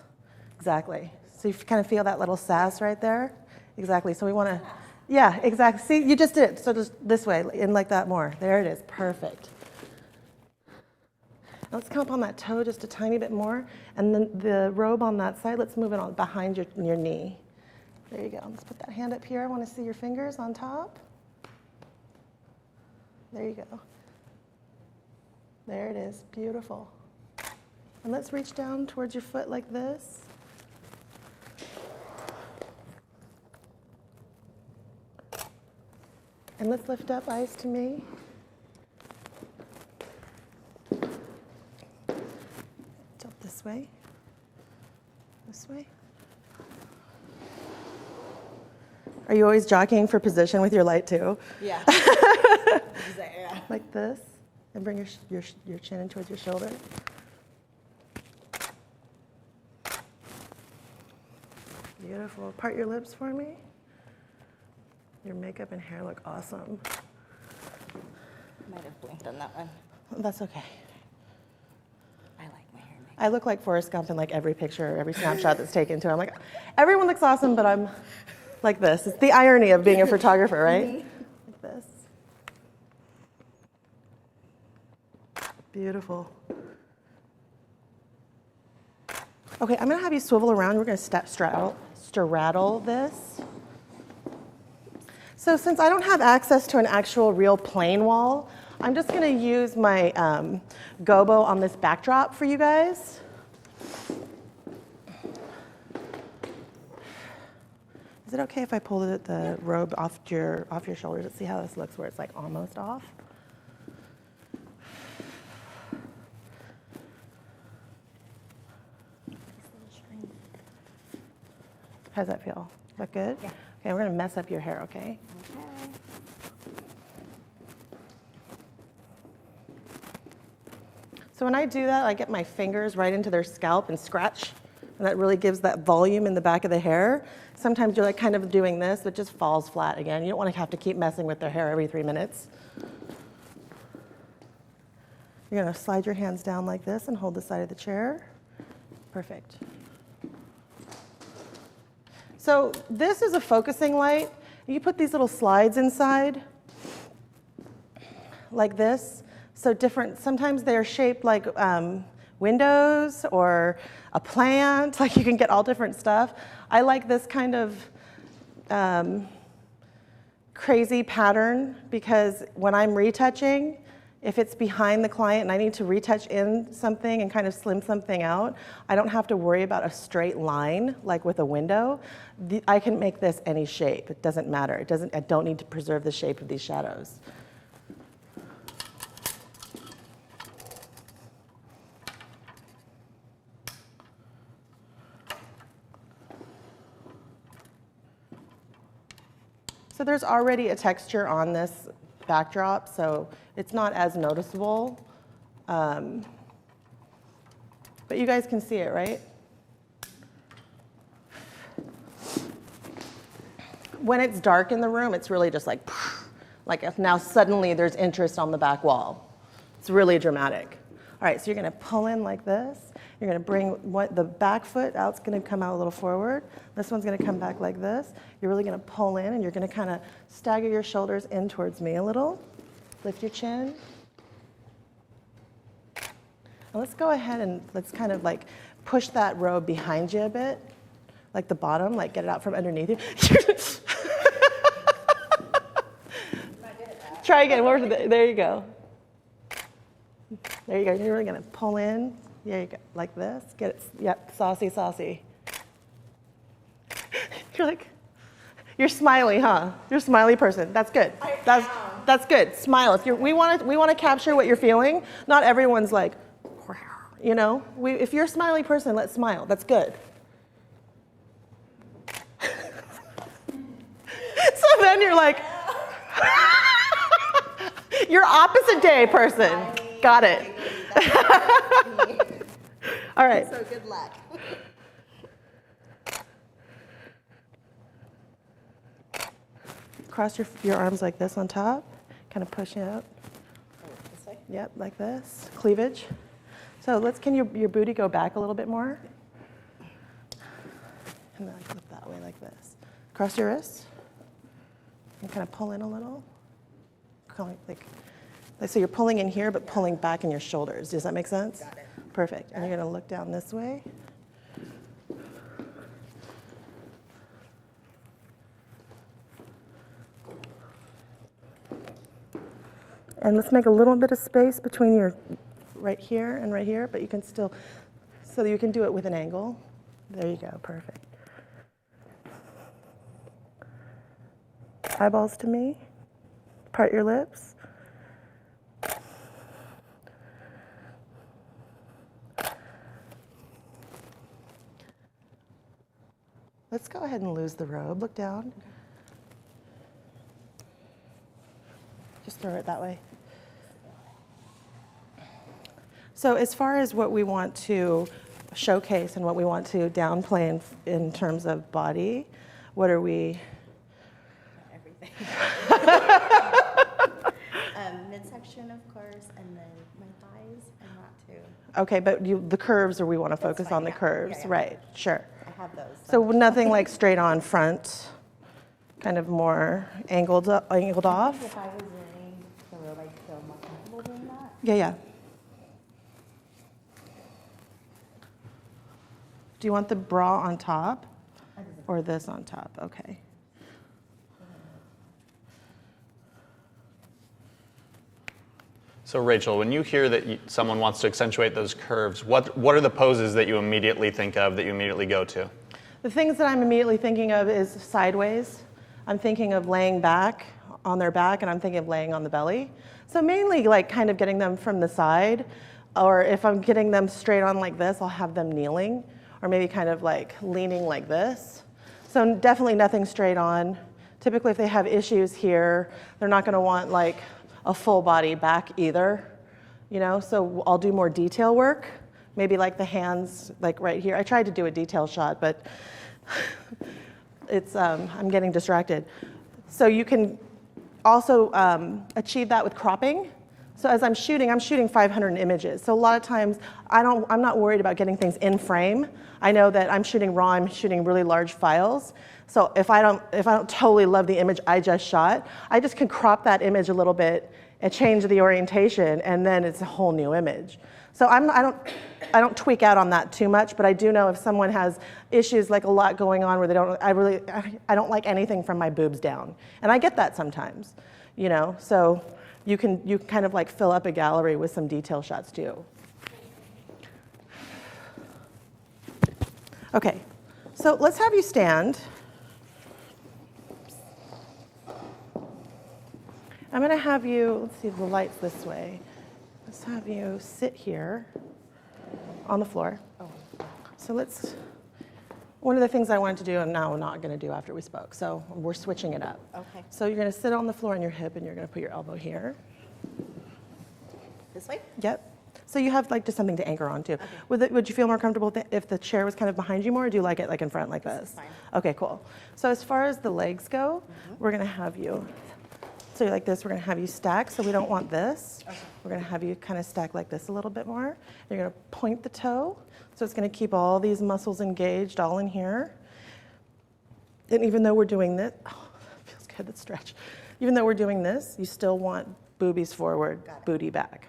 Exactly. So you kind of feel that little sass right there. Exactly. So we want to, yeah, exactly. See, you just did it. So just this way, in like that more. There it is. Perfect. Let's come up on that toe just a tiny bit more. And then the robe on that side, let's move it on behind your knee. There you go. Let's put that hand up here. I want to see your fingers on top. There you go. There it is. Beautiful. And let's reach down towards your foot like this. And let's lift up, eyes to me. Tilt this way. This way. Are you always jockeying for position with your light too? Yeah. Like this. And bring your chin in towards your shoulder. Beautiful. Part your lips for me. Your makeup and hair look awesome. Might have blinked on that one. That's okay. I like my hair makeup. I look like Forrest Gump in like every picture, every snapshot that's taken too. I'm like, everyone looks awesome, but I'm like this. It's the irony of being a photographer, right? Like this. Beautiful. Okay, I'm gonna have you swivel around. We're gonna straddle this. So since I don't have access to an actual real plane wall, I'm just gonna use my gobo on this backdrop for you guys. Is it okay if I pull the robe off your shoulders? Let's see how this looks where it's like almost off. How does that feel? Is that good? Yeah. Okay, we're gonna mess up your hair, okay? Okay. So when I do that, I get my fingers right into their scalp and scratch, and that really gives that volume in the back of the hair. Sometimes you're like kind of doing this, but it just falls flat again. You don't want to have to keep messing with their hair every 3 minutes. You're gonna slide your hands down like this and hold the side of the chair. Perfect. So this is a focusing light. You put these little slides inside, like this. So sometimes they're shaped like windows or a plant, like you can get all different stuff. I like this kind of crazy pattern because when I'm retouching, if it's behind the client and I need to retouch in something and kind of slim something out, I don't have to worry about a straight line like with a window. I can make this any shape. It doesn't matter. I don't need to preserve the shape of these shadows. So there's already a texture on this backdrop, so it's not as noticeable. But you guys can see it, right? When it's dark in the room, it's really just like if now suddenly there's interest on the back wall. It's really dramatic. All right, so you're gonna pull in like this. You're gonna bring the back foot out, it's gonna come out a little forward. This one's gonna come back like this. You're really gonna pull in and you're gonna kind of stagger your shoulders in towards me a little. Lift your chin. And let's go ahead and let's kind of like push that robe behind you a bit, like the bottom, like get it out from underneath you. Try again, there you go. There you go, you're really gonna pull in. There you go, like this, get it, yep, saucy, saucy. You're smiley, huh? You're a smiley person, that's good. That's good, smile. We want to capture what you're feeling. Not everyone's like, You know, if you're a smiley person, let's smile. That's good. So then you're like, you're opposite day person. Got it. All right. So good luck. Cross your arms like this on top. Kind of push out. This way? Yep, like this. Cleavage. So can your booty go back a little bit more? And then flip that way like this. Cross your wrists. And kind of pull in a little. So you're pulling in here, but pulling back in your shoulders. Does that make sense? Got it. Perfect. And you're going to look down this way. And let's make a little bit of space between your right here, but you can still, so that you can do it with an angle. There you go, perfect. Eyeballs to me. Part your lips. Let's go ahead and lose the robe. Look down. Just throw it that way. So as far as what we want to showcase and what we want to downplay in terms of body, what are we? Everything. Midsection, of course, and then my thighs and that too. Okay, but the curves, or we want to focus on the curves, Yeah. right? Sure. I have those. So nothing like straight on front, kind of more angled off. If I was wearing the robe, I'd feel more comfortable doing that. Yeah. Do you want the bra on top or this on top? Okay. So Rachel, when you hear that someone wants to accentuate those curves, what are the poses that you immediately think of, that you immediately go to? The things that I'm immediately thinking of is sideways. I'm thinking of laying back on their back, and I'm thinking of laying on the belly. So mainly like kind of getting them from the side, or if I'm getting them straight on like this, I'll have them kneeling, or maybe kind of like leaning like this. So definitely nothing straight on. Typically if they have issues here, they're not gonna want like a full body back either, you know? So I'll do more detail work, maybe like the hands like right here. I tried to do a detail shot, but it's, I'm getting distracted. So you can also achieve that with cropping. So as I'm shooting 500 images. So a lot of times I'm not worried about getting things in frame. I know that I'm shooting raw, I'm shooting really large files. So if I don't totally love the image I just shot, I just can crop that image a little bit and change the orientation, and then it's a whole new image. So I don't tweak out on that too much, but I do know if someone has issues, like a lot going on where they don't, I don't like anything from my boobs down. And I get that sometimes, you know? So you can kind of like fill up a gallery with some detail shots too. Okay, so let's have you stand. I'm gonna have you, let's see if the light's this way. Let's have you sit here on the floor. So one of the things I wanted to do and now I'm not gonna do after we spoke, so we're switching it up. Okay. So you're gonna sit on the floor on your hip and you're gonna put your elbow here. This way? Yep. So you have like just something to anchor onto. Okay. Would you feel more comfortable if the chair was kind of behind you more, or do you like it like in front like this? Fine. Okay, cool. So as far as the legs go, we're gonna have you, so you're like this, we're gonna have you stack, so we don't want this. Okay. We're gonna have you kind of stack like this a little bit more. You're gonna point the toe, so it's gonna keep all these muscles engaged all in here. And even though we're doing this, oh, that feels good, that stretch. Even though we're doing this, you still want boobies forward, booty back.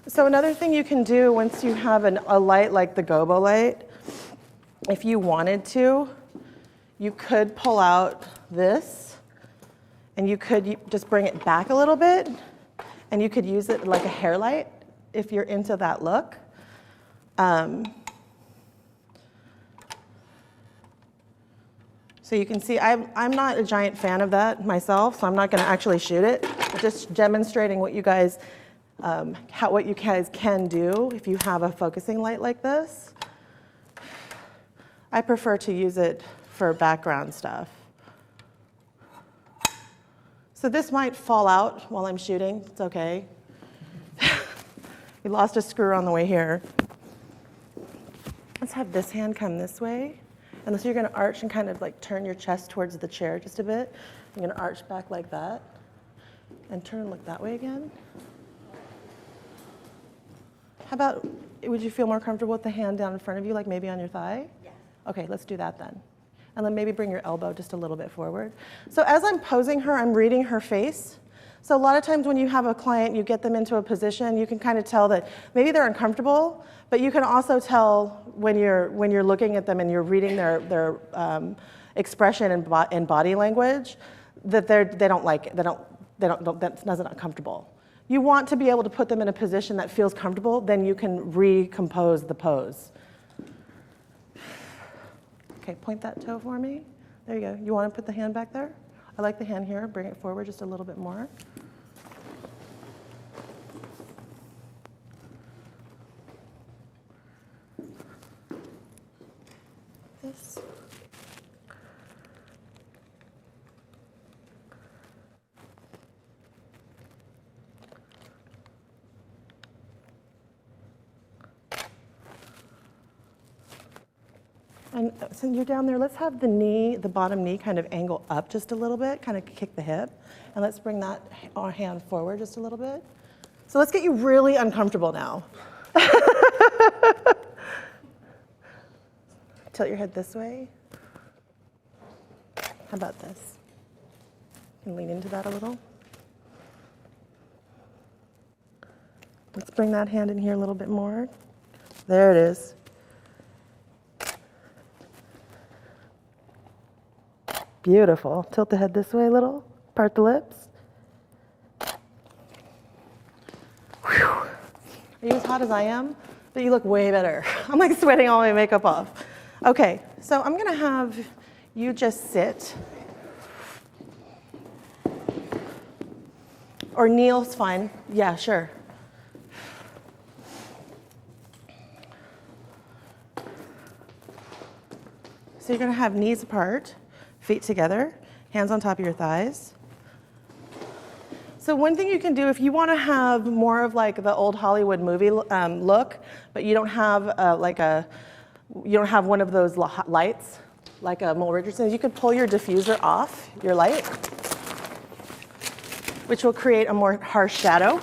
So another thing you can do once you have a light like the gobo light, if you wanted to, you could pull out this and you could just bring it back a little bit and you could use it like a hair light if you're into that look. So you can see I'm not a giant fan of that myself, so I'm not going to actually shoot it. But just demonstrating what you guys can do if you have a focusing light like this. I prefer to use it for background stuff. So this might fall out while I'm shooting. It's okay. We lost a screw on the way here. Let's have this hand come this way. And so you're going to arch and kind of like turn your chest towards the chair just a bit. You're going to arch back like that. And turn and look that way again. How about, would you feel more comfortable with the hand down in front of you, like maybe on your thigh? Yes. Okay, let's do that then. And then maybe bring your elbow just a little bit forward. So as I'm posing her, I'm reading her face. So a lot of times when you have a client, you get them into a position, you can kind of tell that maybe they're uncomfortable, but you can also tell when you're looking at them and you're reading their expression and body language that they don't like it. That's not comfortable. You want to be able to put them in a position that feels comfortable, then you can recompose the pose. Okay, point that toe for me. There you go. You want to put the hand back there? I like the hand here. Bring it forward just a little bit more. This. And since you're down there, let's have the bottom knee kind of angle up just a little bit, kind of kick the hip. And let's bring that hand forward just a little bit. So let's get you really uncomfortable now. Tilt your head this way. How about this? You can lean into that a little. Let's bring that hand in here a little bit more. There it is. Beautiful. Tilt the head this way a little. Part the lips. Whew. Are you as hot as I am? But you look way better. I'm like sweating all my makeup off. Okay, so I'm going to have you just sit. Or kneel's fine. Yeah, sure. So you're going to have knees apart. Feet together, hands on top of your thighs. So one thing you can do if you want to have more of like the old Hollywood movie look, but you don't have one of those lights like a Mole Richardson's, you could pull your diffuser off your light, which will create a more harsh shadow.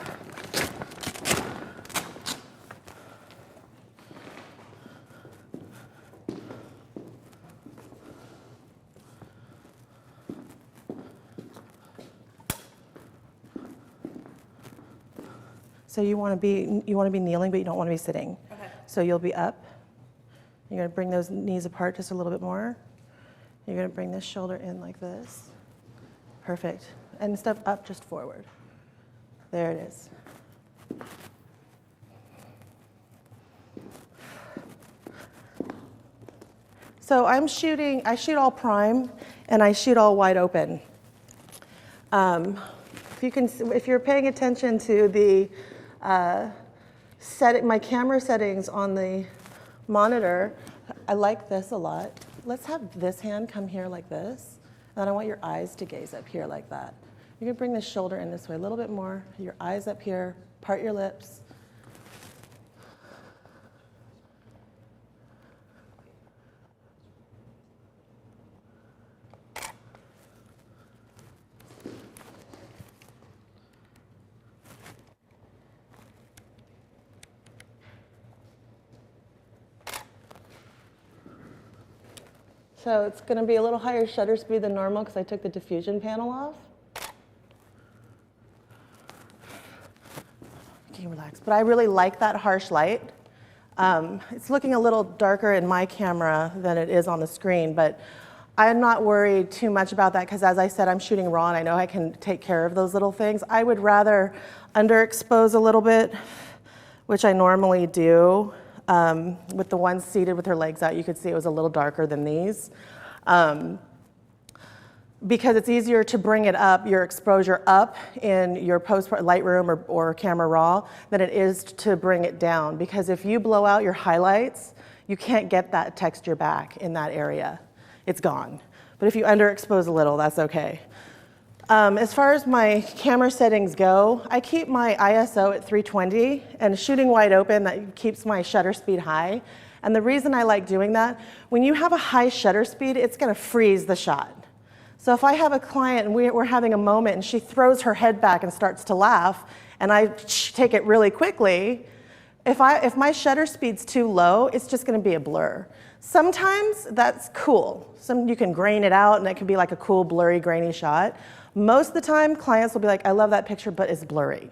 So you want to be kneeling, but you don't want to be sitting. Okay. So you'll be up. You're going to bring those knees apart just a little bit more. You're going to bring this shoulder in like this. Perfect. And step up just forward. There it is. So I shoot all prime, and I shoot all wide open. If you're paying attention to the my camera settings on the monitor, I like this a lot. Let's have this hand come here like this, and I want your eyes to gaze up here like that. You're gonna bring the shoulder in this way a little bit more, your eyes up here, part your lips. So it's going to be a little higher shutter speed than normal because I took the diffusion panel off. Okay, relax. But I really like that harsh light. It's looking a little darker in my camera than it is on the screen, but I'm not worried too much about that because, as I said, I'm shooting raw and I know I can take care of those little things. I would rather underexpose a little bit, which I normally do. With the one seated with her legs out, you could see it was a little darker than these. because it's easier to bring it up, your exposure up in your Lightroom or Camera Raw than it is to bring it down. Because if you blow out your highlights, you can't get that texture back in that area. It's gone. But if you underexpose a little, that's okay. As far as my camera settings go, I keep my ISO at 320, and shooting wide open, that keeps my shutter speed high. And the reason I like doing that, when you have a high shutter speed, it's gonna freeze the shot. So if I have a client and we're having a moment and she throws her head back and starts to laugh, and I take it really quickly, if my shutter speed's too low, it's just gonna be a blur. Sometimes that's cool. You can grain it out and it can be like a cool, blurry, grainy shot. Most of the time, clients will be like, I love that picture, but it's blurry.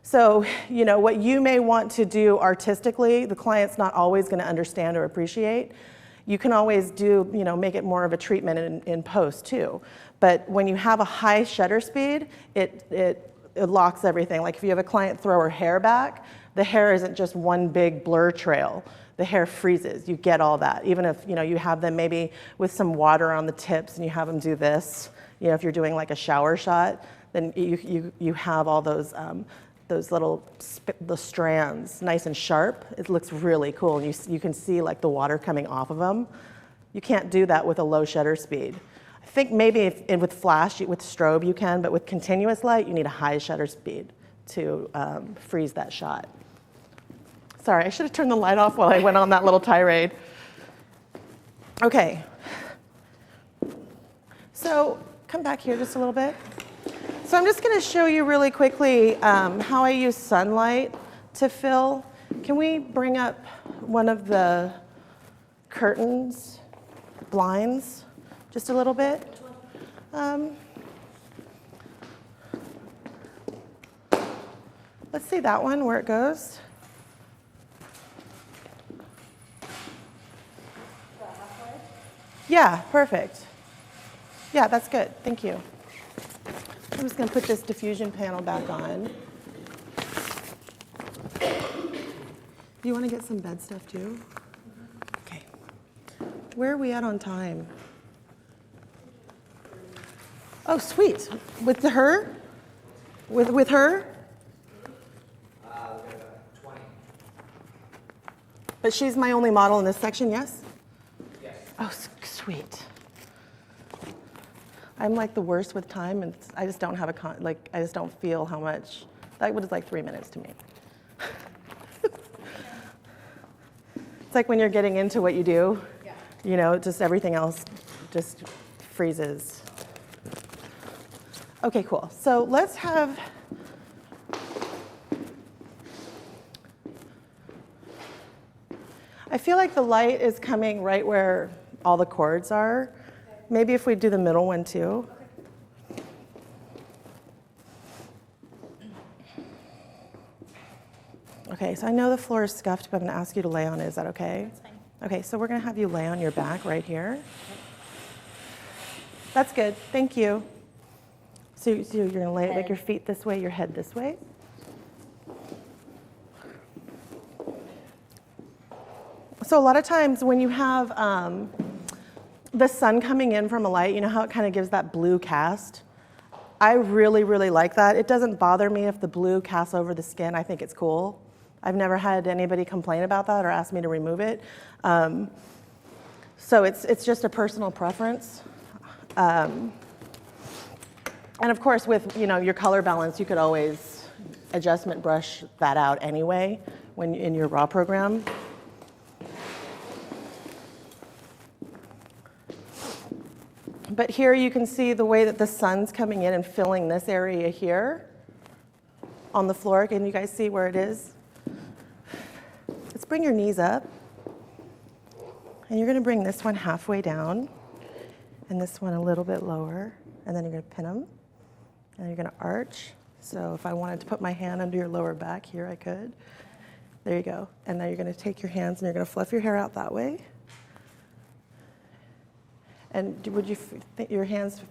So, what you may want to do artistically, the client's not always gonna understand or appreciate. You can always do, make it more of a treatment in post too. But when you have a high shutter speed, it locks everything. Like if you have a client throw her hair back, the hair isn't just one big blur trail. The hair freezes. You get all that. Even if you have them maybe with some water on the tips and you have them do this. If you're doing like a shower shot, then you have all those little the strands nice and sharp. It looks really cool, and you can see like the water coming off of them. You can't do that with a low shutter speed. I think maybe with flash, with strobe you can, but with continuous light, you need a high shutter speed to freeze that shot. Sorry, I should have turned the light off while I went on that little tirade. Okay. So come back here just a little bit. So I'm just going to show you really quickly how I use sunlight to fill. Can we bring up one of the curtains, blinds, just a little bit? Let's see that one, where it goes. Yeah, perfect. Yeah, that's good. Thank you. I'm just going to put this diffusion panel back on. You want to get some bed stuff too? Okay. Where are we at on time? Oh, sweet. With her? With her? 20. But she's my only model in this section, yes? Yes. Oh, sweet. I'm like the worst with time, and I just don't have I just don't feel how much. That was like 3 minutes to me. It's like when you're getting into what you do, just everything else just freezes. Okay, cool. So let's have. I feel like the light is coming right where all the chords are. Maybe if we do the middle one too. Okay, so I know the floor is scuffed, but I'm gonna ask you to lay on it. Is that okay? That's fine. Okay, so we're gonna have you lay on your back right here. That's good, thank you. So you're gonna lay it like your feet this way, your head this way. So a lot of times when you have the sun coming in from a light, you know how it kind of gives that blue cast? I really, really like that. It doesn't bother me if the blue casts over the skin. I think it's cool. I've never had anybody complain about that or ask me to remove it. So it's just a personal preference. And of course, with your color balance, you could always adjustment brush that out anyway when in your raw program. But here you can see the way that the sun's coming in and filling this area here on the floor. Can you guys see where it is? Let's bring your knees up. And you're going to bring this one halfway down and this one a little bit lower. And then you're going to pin them. And you're going to arch. So if I wanted to put my hand under your lower back here, I could. There you go. And now you're going to take your hands and you're going to fluff your hair out that way. And would you think your hands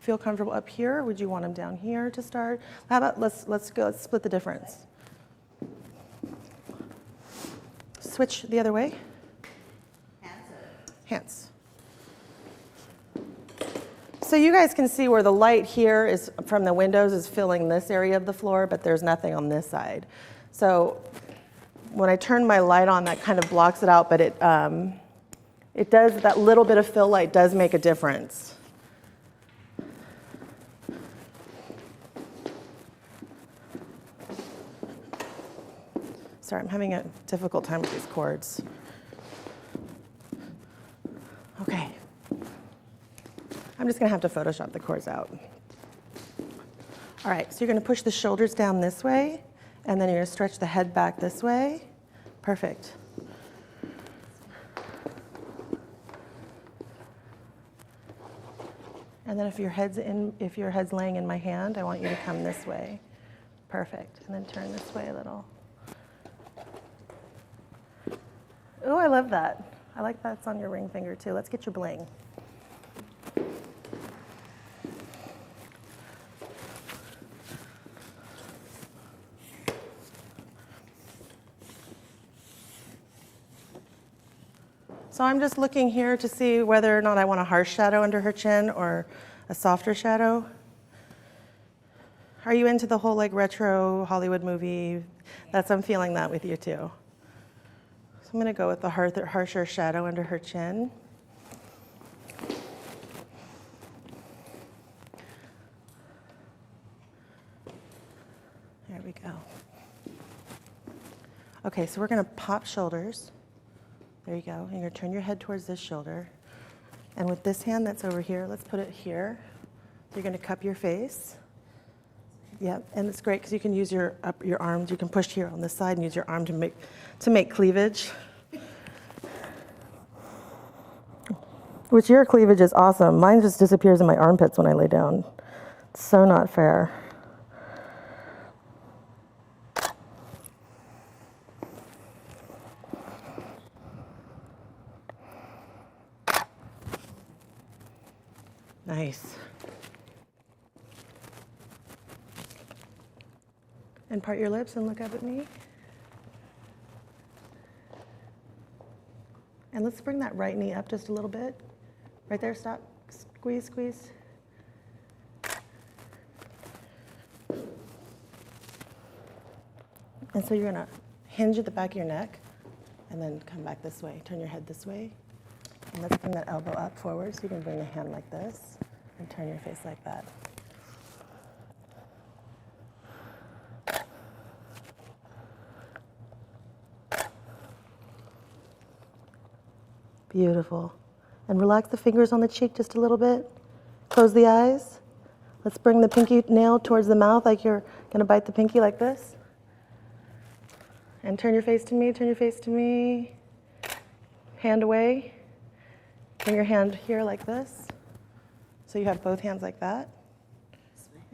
feel comfortable up here, or would you want them down here to start? How about let's split the difference. Switch the other way. Hands. So you guys can see where the light here is from the windows is filling this area of the floor, but there's nothing on this side. So when I turn my light on, that kind of blocks it out, but it does, that little bit of fill light does make a difference. Sorry, I'm having a difficult time with these cords. Okay. I'm just gonna have to Photoshop the cords out. All right, so you're gonna push the shoulders down this way, and then you're gonna stretch the head back this way. Perfect. And then if your head's laying in my hand, I want you to come this way. Perfect. And then turn this way a little. Oh, I love that. I like that it's on your ring finger too. Let's get your bling. So I'm just looking here to see whether or not I want a harsh shadow under her chin or a softer shadow. Are you into the whole like retro Hollywood movie? I'm feeling that with you too. So I'm gonna go with the harsher shadow under her chin. There we go. Okay, so we're gonna pop shoulders. There you go. And you're gonna turn your head towards this shoulder. And with this hand that's over here, let's put it here. So you're gonna cup your face. Yep, and it's great because you can use your arms. You can push here on this side and use your arm to make cleavage. Which your cleavage is awesome. Mine just disappears in my armpits when I lay down. It's so not fair. Nice. And part your lips and look up at me. And let's bring that right knee up just a little bit. Right there, stop. Squeeze, squeeze. And so you're gonna hinge at the back of your neck and then come back this way. Turn your head this way. And let's bring that elbow up forward so you can bring the hand like this and turn your face like that. Beautiful. And relax the fingers on the cheek just a little bit. Close the eyes. Let's bring the pinky nail towards the mouth like you're gonna bite the pinky like this. And turn your face to me, turn your face to me. Hand away. Bring your hand here like this. So you have both hands like that.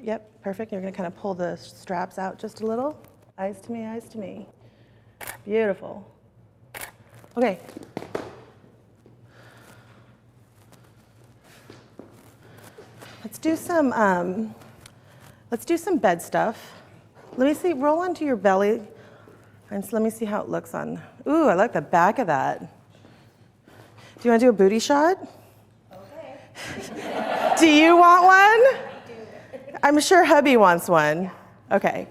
Yep, perfect. You're gonna kind of pull the straps out just a little. Eyes to me, eyes to me. Beautiful. Okay. Let's do some bed stuff. Let me see, roll onto your belly. And so let me see how it looks on. Ooh, I like the back of that. Do you want to do a booty shot? Okay. Do you want one? I do. I'm sure hubby wants one. Okay.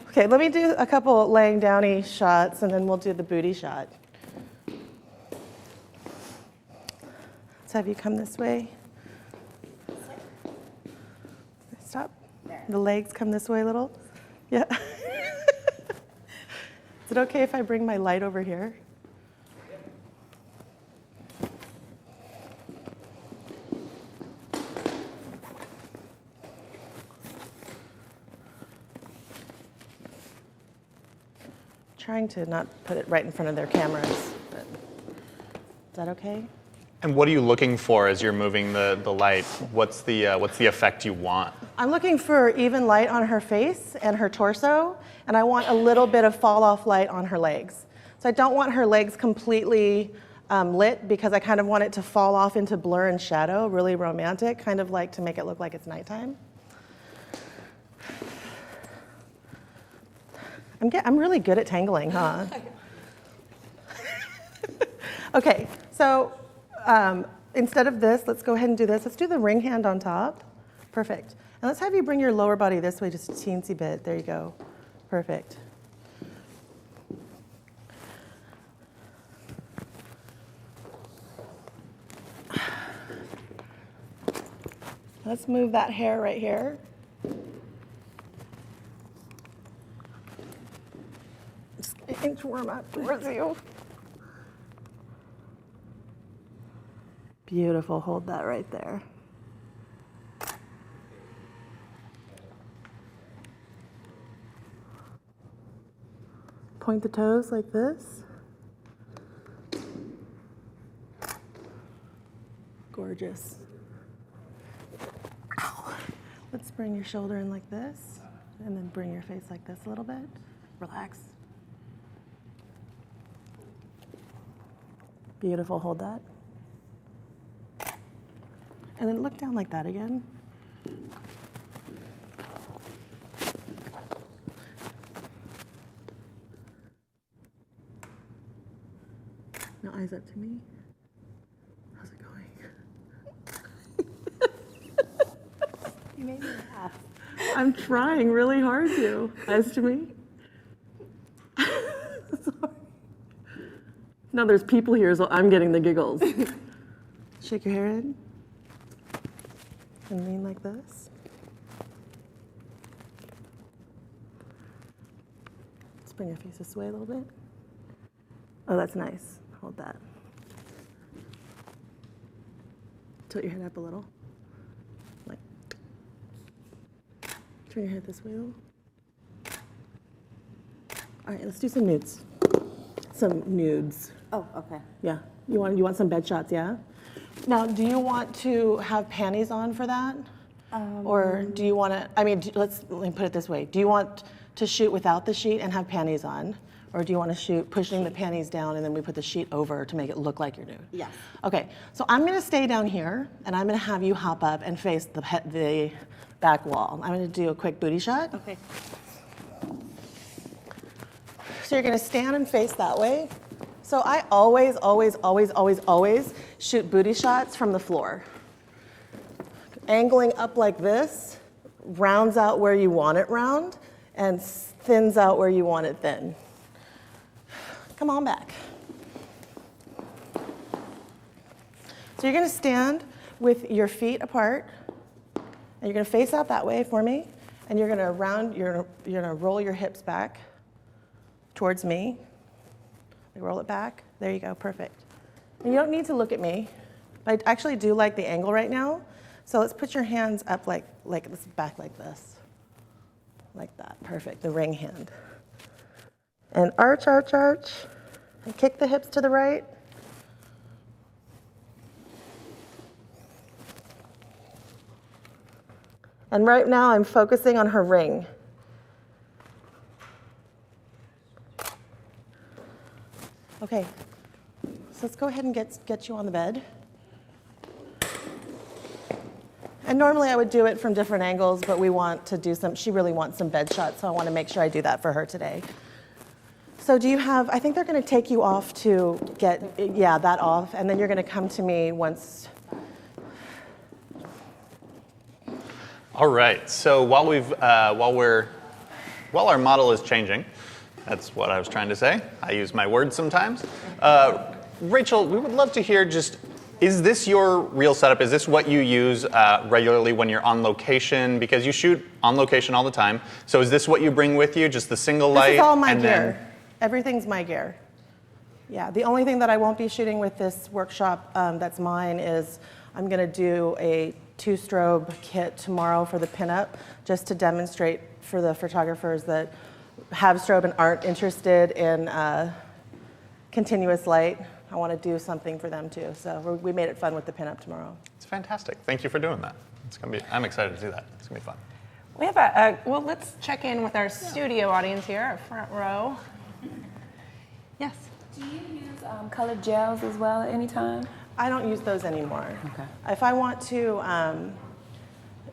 Okay, let me do a couple laying downy shots and then we'll do the booty shot. Let's have you come this way. Stop. The legs come this way a little. Yeah. Is it okay if I bring my light over here? Trying to not put it right in front of their cameras, but is that okay? And what are you looking for as you're moving the light? What's the effect you want? I'm looking for even light on her face and her torso, and I want a little bit of fall off light on her legs. So I don't want her legs completely lit because I kind of want it to fall off into blur and shadow, really romantic, kind of like to make it look like it's nighttime. I'm really good at tangling, huh? Okay, so instead of this, let's go ahead and do this. Let's do the ring hand on top. Perfect. And let's have you bring your lower body this way just a teensy bit. There you go. Perfect. Let's move that hair right here. Just inchworm up towards you. Beautiful. Hold that right there. Point the toes like this. Gorgeous. Ow. Let's bring your shoulder in like this, and then bring your face like this a little bit. Relax. Beautiful. Hold that. And then look down like that again. Now eyes up to me. How's it going? You made me laugh. I'm trying really hard to. Eyes to me. Sorry. No, there's people here, so I'm getting the giggles. Shake your hair in. And lean like this. Let's bring your face this way a little bit. Oh, that's nice. Hold that. Tilt your head up a little. Like. Turn your head this way a little. All right, let's do some nudes. Some nudes. Oh, okay. Yeah. You want some bed shots, yeah? Now, do you want to have panties on for that? Or do you want to, let me put it this way. Do you want to shoot without the sheet and have panties on? Or do you want to shoot pushing the panties down and then we put the sheet over to make it look like you're nude? Yes. Okay, so I'm going to stay down here and I'm going to have you hop up and face the back wall. I'm going to do a quick booty shot. Okay. So you're going to stand and face that way. So I always shoot booty shots from the floor. Angling up like this, rounds out where you want it round, and thins out where you want it thin. Come on back. So you're going to stand with your feet apart, and you're going to face out that way for me, and you're going to roll your hips back towards me. Roll it back. There you go. Perfect. And you don't need to look at me. I actually do like the angle right now. So let's put your hands up like this, back like this. Like that. Perfect. The ring hand. And arch, arch, arch. And kick the hips to the right. And right now I'm focusing on her ring. Okay, so let's go ahead and get you on the bed. And normally I would do it from different angles, but we want to do she really wants some bed shots, so I want to make sure I do that for her today. So do you have, I think they're going to take you off to get, that off, and then you're going to come to me once. All right, so while our model is changing, that's what I was trying to say. I use my words sometimes. Rachel, we would love to hear is this your real setup? Is this what you use regularly when you're on location? Because you shoot on location all the time. So is this what you bring with you, just the single light? This is all my gear. Everything's my gear. Yeah, the only thing that I won't be shooting with this workshop that's mine is I'm going to do a 2-strobe kit tomorrow for the pinup, just to demonstrate for the photographers that have strobe and aren't interested in continuous light. I want to do something for them too. So we made it fun with the pinup tomorrow. It's fantastic. Thank you for doing that. I'm excited to do that. It's gonna be fun. We have well, let's check in with our studio audience here, our front row. Yes. Do you use colored gels as well at any time? I don't use those anymore. Okay. If I want to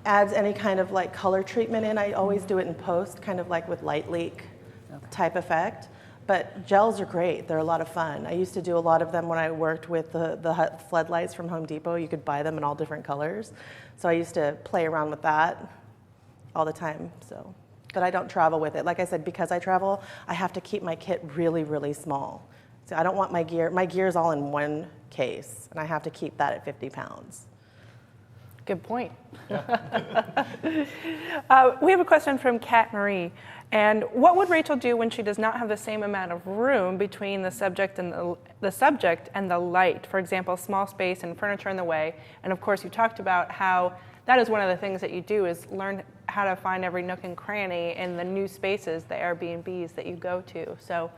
add any kind of color treatment in, I always do it in post, kind of like with light leak type effect. But gels are great. They're a lot of fun. I used to do a lot of them when I worked with the floodlights from Home Depot. You could buy them in all different colors. So I used to play around with that all the time. So, but I don't travel with it. Like I said, because I travel, I have to keep my kit really, really small. So I don't want my gear's all in one case, and I have to keep that at 50 pounds. Good point. We have a question from Kat Marie. And what would Rachel do when she does not have the same amount of room between the subject and the light? For example, small space and furniture in the way. And of course, you talked about how that is one of the things that you do is learn how to find every nook and cranny in the new spaces, the Airbnbs that you go to. So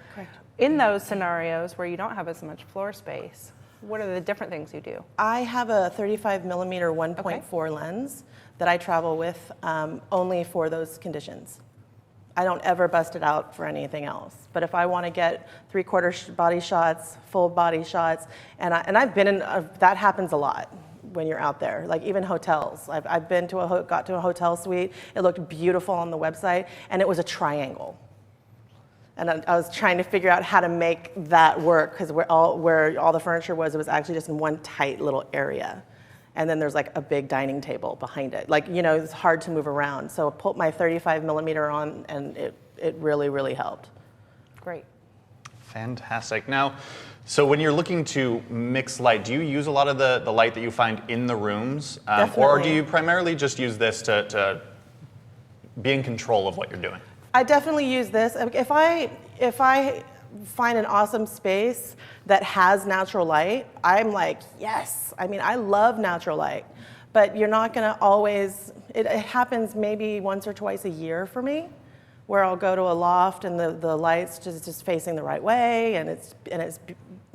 in those scenarios where you don't have as much floor space, what are the different things you do? I have a 35 millimeter 1.4 lens that I travel with only for those conditions. I don't ever bust it out for anything else. But if I want to get 3/4 body shots, full body shots, and I've been in, that happens a lot when you're out there. Like even hotels. I've been to got to a hotel suite. It looked beautiful on the website, and it was a triangle. And I was trying to figure out how to make that work because where all the furniture was, it was actually just in one tight little area. And then there's like a big dining table behind it. Like, you know, it's hard to move around. So I put my 35 millimeter on, and it really, really helped. Great. Fantastic. Now, so when you're looking to mix light, do you use a lot of the light that you find in the rooms? Or do you primarily just use this to be in control of what you're doing? I definitely use this. If I find an awesome space that has natural light, I'm like, yes. I mean, I love natural light, but you're not gonna always, it happens maybe once or twice a year for me, where I'll go to a loft and the light's just facing the right way, and it's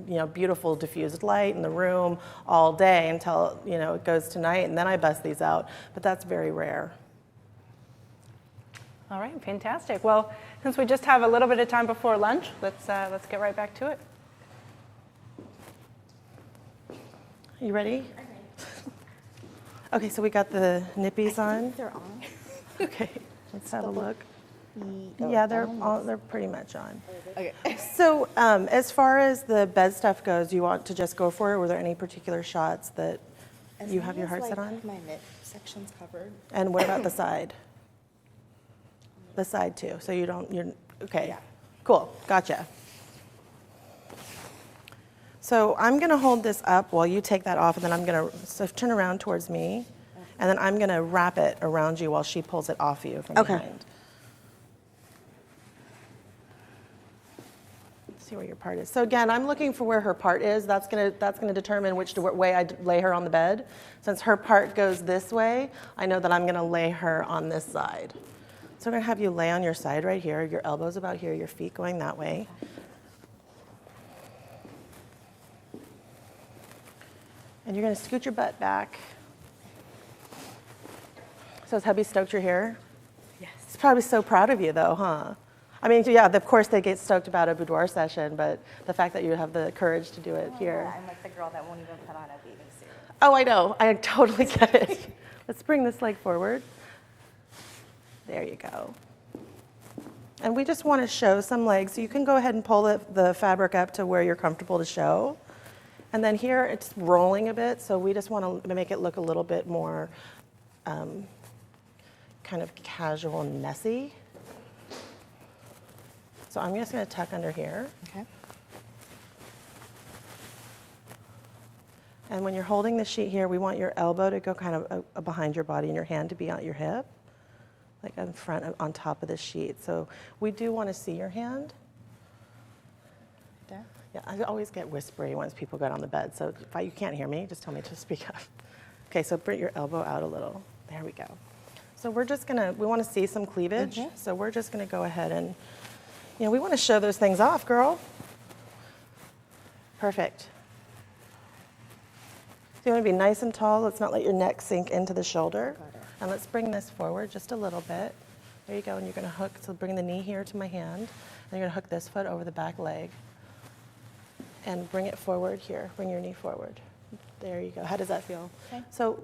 you know, beautiful diffused light in the room all day until, you know, it goes to night, and then I bust these out, but that's very rare. All right, fantastic. Well, since we just have a little bit of time before lunch, let's get right back to it. You ready? Okay, so we got the nippies on. They're on. Okay, let's have a look. Oh, Yeah, they're pretty much on. Okay. So as far as the bed stuff goes, you want to just go for it? Were there any particular shots that you have your heart set on? My midsection's covered. And what about the side? The side too. So you're okay. Yeah. Cool. Gotcha. So I'm gonna hold this up while you take that off, and then I'm gonna turn around towards me, and then I'm gonna wrap it around you while she pulls it off you from behind. Let's see where your part is. So again, I'm looking for where her part is. That's gonna determine which way I lay her on the bed. Since her part goes this way, I know that I'm gonna lay her on this side. So I'm gonna have you lay on your side right here, your elbows about here, your feet going that way. And you're gonna scoot your butt back. So has hubby stoked your hair? Yes. He's probably so proud of you though, huh? I mean, yeah, of course they get stoked about a boudoir session, but the fact that you have the courage to do it here. I'm like the girl that won't even put on a bathing suit. Oh, I know, I totally get it. Let's bring this leg forward. There you go. And we just want to show some legs. So you can go ahead and pull the fabric up to where you're comfortable to show. And then here it's rolling a bit, so we just want to make it look a little bit more kind of casual and messy. So I'm just going to tuck under here. Okay. And when you're holding the sheet here, we want your elbow to go kind of behind your body and your hand to be on your hip, like in front, on top of the sheet. So we do want to see your hand. There? Yeah, I always get whispery once people get on the bed. So if you can't hear me, just tell me to speak up. Okay, so bring your elbow out a little. There we go. So we're just we want to see some cleavage. Mm-hmm. So we're just gonna go ahead and, we want to show those things off, girl. Perfect. So you want to be nice and tall. Let's not let your neck sink into the shoulder. And let's bring this forward just a little bit. There you go, and you're gonna hook, so bring the knee here to my hand, and you're gonna hook this foot over the back leg. And bring it forward here, bring your knee forward. There you go. How does that feel? Okay. So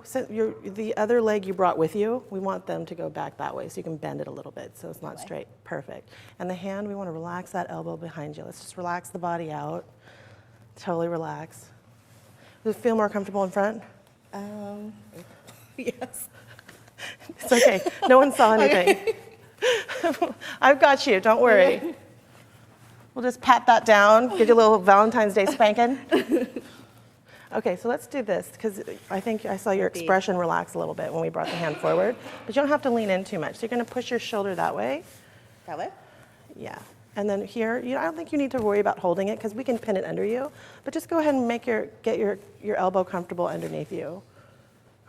the other leg you brought with you, we want them to go back that way so you can bend it a little bit so it's not straight. Perfect. And the hand, we want to relax that elbow behind you. Let's just relax the body out. Totally relax. Does it feel more comfortable in front? Yes. It's okay. No one saw anything. Okay. I've got you. Don't worry. Okay. We'll just pat that down, give you a little Valentine's Day spanking. Okay, so let's do this, because I think I saw your expression relax a little bit when we brought the hand forward. But you don't have to lean in too much. So you're going to push your shoulder that way. That way? Yeah. And then here, I don't think you need to worry about holding it, because we can pin it under you. But just go ahead and get your elbow comfortable underneath you.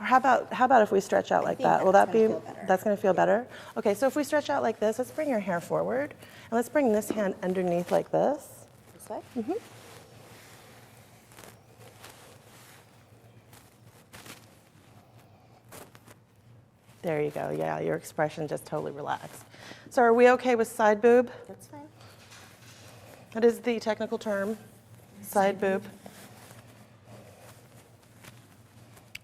Or how about if we stretch out like that? Will that be, that's going to feel better? Okay, so if we stretch out like this, let's bring your hair forward. And let's bring this hand underneath like this. This way? Mm-hmm. There you go. Yeah, your expression just totally relaxed. So are we okay with side boob? That's fine. That is the technical term, side boob.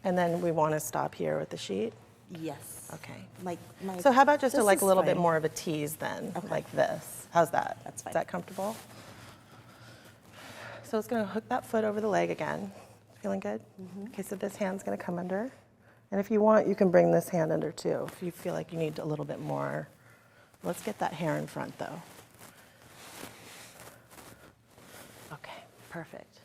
And then we want to stop here with the sheet? Yes. Okay. My So how about just this a is little fine. bit more of a tease then, like this? How's that? That's fine. Is that comfortable? So it's going to hook that foot over the leg again. Feeling good? Mm-hmm. Okay, so this hand's going to come under. And if you want, you can bring this hand under too, if you feel like you need a little bit more. Let's get that hair in front though. Okay, perfect.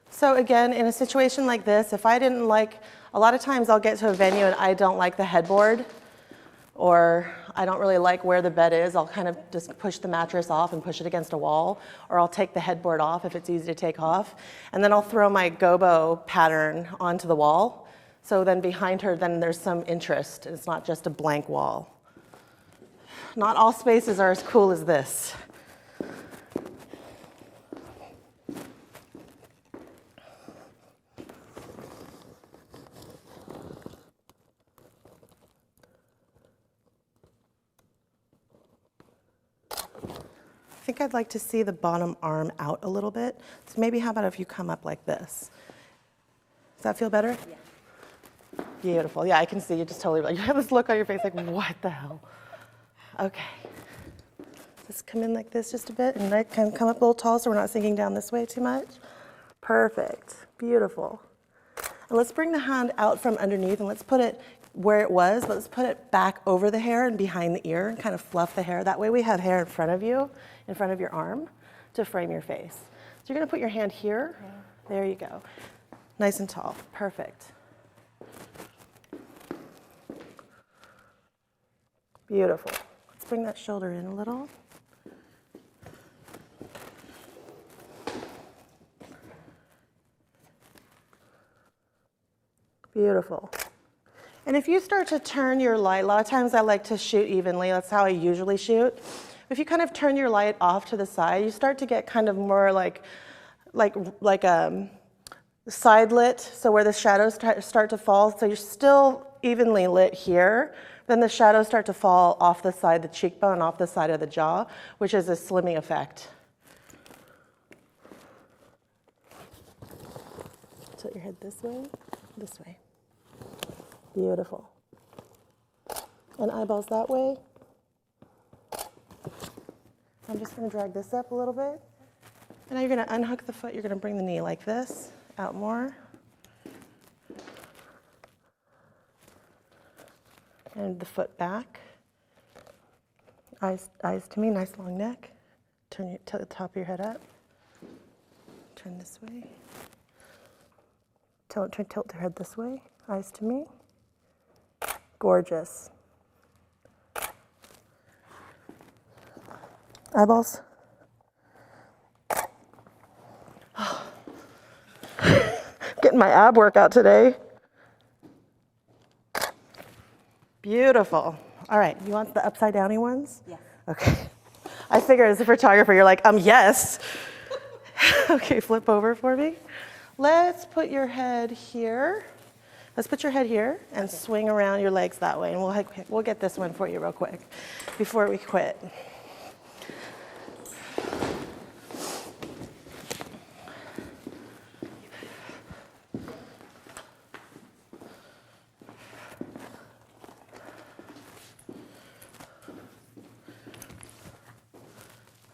So again, in a situation like this, if I didn't like, a lot of times I'll get to a venue and I don't like the headboard, or I don't really like where the bed is, I'll kind of just push the mattress off and push it against a wall, or I'll take the headboard off if it's easy to take off, and then I'll throw my gobo pattern onto the wall. So then behind her, then there's some interest. It's not just a blank wall. Not all spaces are as cool as this. I think I'd like to see the bottom arm out a little bit. So maybe how about if you come up like this? Does that feel better? Yeah. Beautiful. Yeah, I can see you just totally, you have this look on your face like, what the hell? Okay. Just come in like this just a bit, and I can come up a little tall so we're not sinking down this way too much. Perfect. Beautiful. And let's bring the hand out from underneath and let's put it where it was, but let's put it back over the hair and behind the ear and kind of fluff the hair. That way we have hair in front of you, in front of your arm, to frame your face. So you're going to put your hand here. There you go. Nice and tall. Perfect. Beautiful. Let's bring that shoulder in a little. Beautiful. And if you start to turn your light, a lot of times I like to shoot evenly. That's how I usually shoot. If you kind of turn your light off to the side, you start to get kind of more like side lit, so where the shadows start to fall. So you're still evenly lit here. Then the shadows start to fall off the side, the cheekbone, off the side of the jaw, which is a slimming effect. Tilt your head this way, this way. Beautiful. And eyeballs that way. I'm just going to drag this up a little bit. And now you're going to unhook the foot. You're going to bring the knee like this, out more. And the foot back. Eyes to me, nice long neck. Turn the top of your head up. Turn this way. Tilt your head this way. Eyes to me. Gorgeous. Eyeballs. Getting my ab workout today. Beautiful. All right, you want the upside downy ones? Yeah. Okay. I figured as a photographer, you're like, yes. Okay, flip over for me. Let's put your head here. Let's put your head here and swing around your legs that way, and we'll get this one for you real quick before we quit.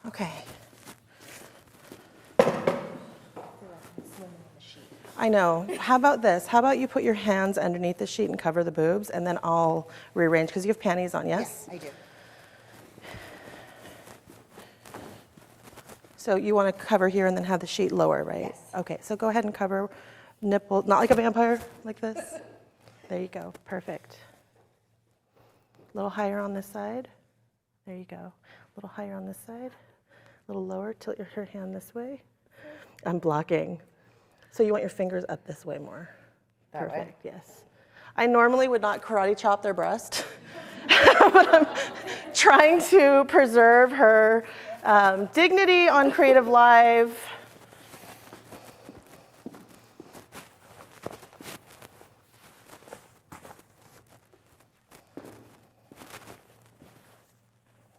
Okay. I know. How about this? How about you put your hands underneath the sheet and cover the boobs, and then I'll rearrange, because you have panties on, yes? Yes, I do. So you want to cover here and then have the sheet lower, right? Yes. Okay, so go ahead and cover nipple, not like a vampire, like this. There you go, perfect. A little higher on this side. There you go. A little higher on this side. A little lower, tilt your hand this way. I'm blocking. So you want your fingers up this way more. That way? Perfect, yes. I normally would not karate chop their breast, but I'm trying to preserve her dignity on Creative Live.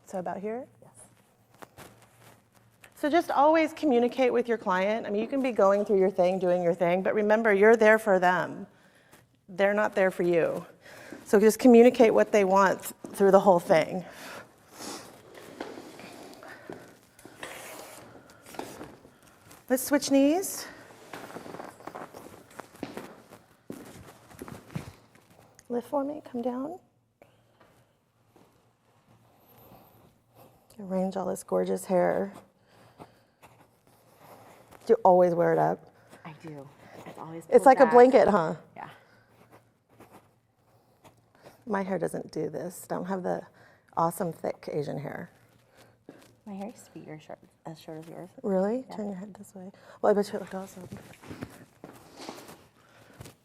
So about here? Yes. So just always communicate with your client. I mean, you can be going through your thing, doing your thing, but remember, you're there for them. They're not there for you. So just communicate what they want through the whole thing. Let's switch knees. Lift for me, come down. Arrange all this gorgeous hair. Do you always wear it up? I do. It's always It's like back. a blanket, huh? Yeah. My hair doesn't do this. Don't have the awesome thick Asian hair. My hair used to be your short, as short as yours. Really? Yeah. Turn your head this way. Well, I bet you it looked awesome.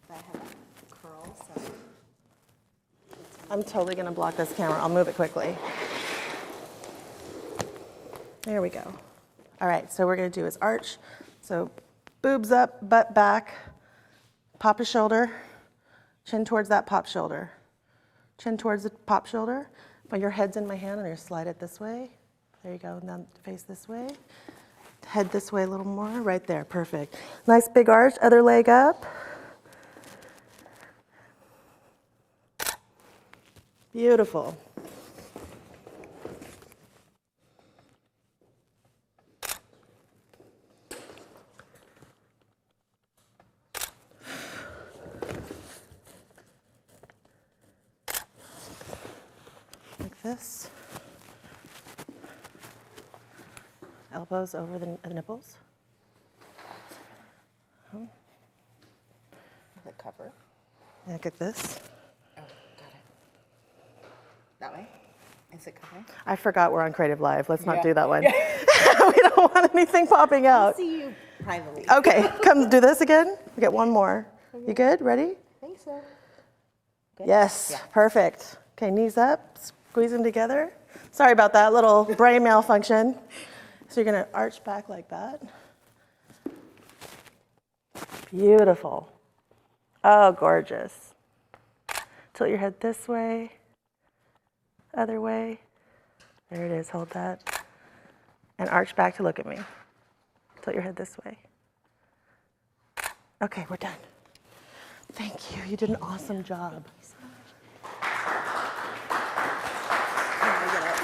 I have a curl, so. I'm totally gonna block this camera. I'll move it quickly. There we go. All right, so we're gonna do is arch. So boobs up, butt back, pop a shoulder, chin towards that pop shoulder. Chin towards the pop shoulder. But your head's in my hand and you slide it this way. There you go, now face this way. Head this way a little more, right there, perfect. Nice big arch, other leg up. Beautiful. Like this. Elbows over the nipples. The cover. Look at this. Oh, got it. That way? Is it covering? I forgot we're on Creative Live. Let's not Yeah. do that one. We don't want anything popping out. I'll see you privately. Okay, come do this again. We get one more. You good? Ready? I think so. Good? Yes, Yeah. perfect. Okay, knees up, squeeze them together. Sorry about that little brain malfunction. So you're gonna arch back like that. Beautiful. Oh, gorgeous. Tilt your head this way, other way. There it is, hold that. And arch back to look at me. Tilt your head this way. Okay, we're done. Thank you, you did an awesome job.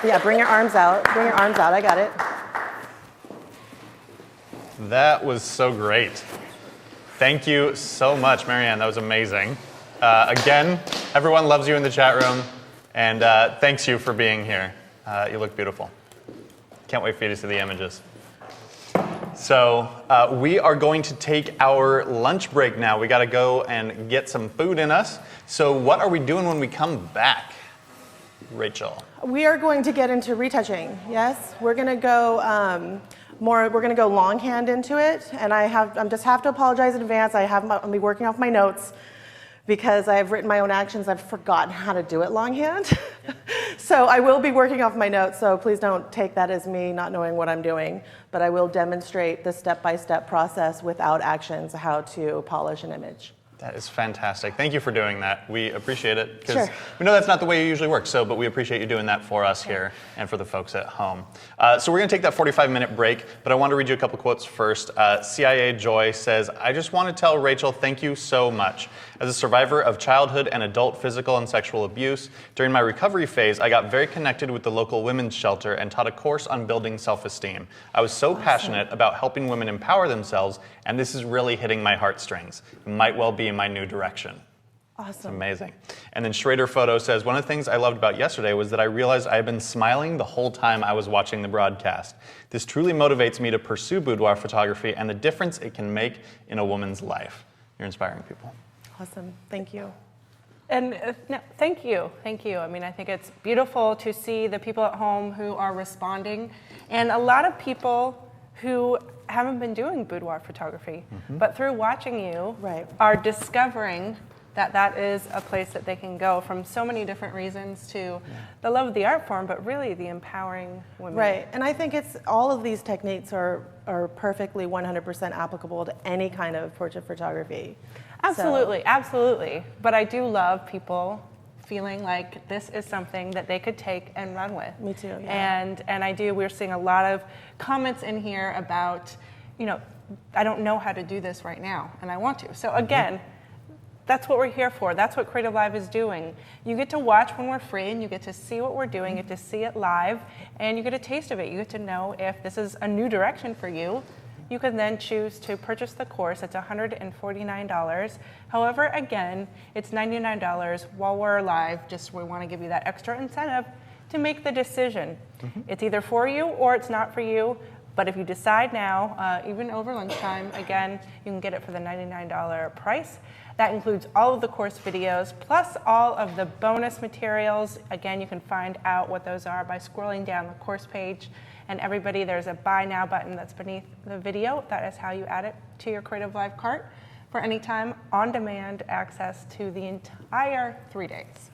Yeah, bring your arms out. Bring your arms out, I got it. That was so great. Thank you so much, Marianne. That was amazing. Again, everyone loves you in the chat room, and thanks you for being here. You look beautiful. Can't wait for you to see the images. So we are going to take our lunch break now. We got to go and get some food in us. So what are we doing when we come back, Rachel? We are going to get into retouching, yes? We're gonna go we're gonna go longhand into it, and I just have to apologize in advance. I'll be working off my notes because I've written my own actions. I've forgotten how to do it longhand. So I will be working off my notes, so please don't take that as me not knowing what I'm doing, but I will demonstrate the step-by-step process without actions, how to polish an image. That is fantastic. Thank you for doing that. We appreciate it because Sure. we know that's not the way you usually work. But we appreciate you doing that for us here and for the folks at home. So we're going to take that 45-minute break, but I want to read you a couple quotes first. CIA Joy says, "I just want to tell Rachel thank you so much. As a survivor of childhood and adult physical and sexual abuse, during my recovery phase, I got very connected with the local women's shelter and taught a course on building self-esteem. I was so passionate about helping women empower themselves, and this is really hitting my heartstrings. It might well be in my new direction." Awesome. It's amazing. And then Schrader Photo says, "One of the things I loved about yesterday was that I realized I had been smiling the whole time I was watching the broadcast. This truly motivates me to pursue boudoir photography and the difference it can make in a woman's life." You're inspiring people. Awesome. Thank you. And no, thank you. I mean, I think it's beautiful to see the people at home who are responding, and a lot of people who haven't been doing boudoir photography, but through watching you are discovering that that is a place that they can go from so many different reasons to the love of the art form, but really the empowering women. Right, and I think it's all of these techniques are perfectly 100% applicable to any kind of portrait photography. Absolutely, absolutely. But I do love people feeling like this is something that they could take and run with. Me too, yeah. And we're seeing a lot of comments in here about, I don't know how to do this right now, and I want to. So again, that's what we're here for. That's what Creative Live is doing. You get to watch when we're free, and you get to see what we're doing, you get to see it live, and you get a taste of it. You get to know if this is a new direction for you. You can then choose to purchase the course. It's $149. However, again, it's $99 while we're live. Just we want to give you that extra incentive to make the decision. It's either for you or it's not for you. But if you decide now, even over lunchtime, again, you can get it for the $99 price. That includes all of the course videos, plus all of the bonus materials. Again, you can find out what those are by scrolling down the course page. And everybody, there's a Buy Now button that's beneath the video. That is how you add it to your Creative Live cart for anytime on-demand access to the entire 3 days.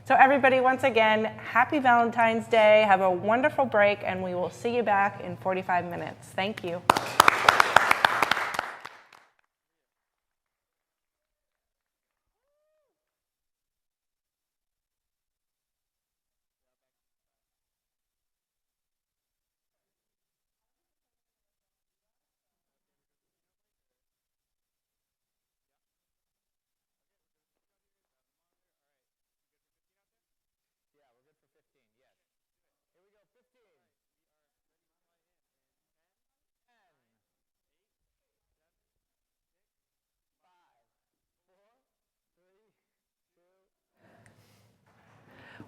So everybody, once again, happy Valentine's Day. Have a wonderful break, and we will see you back in 45 minutes. Thank you.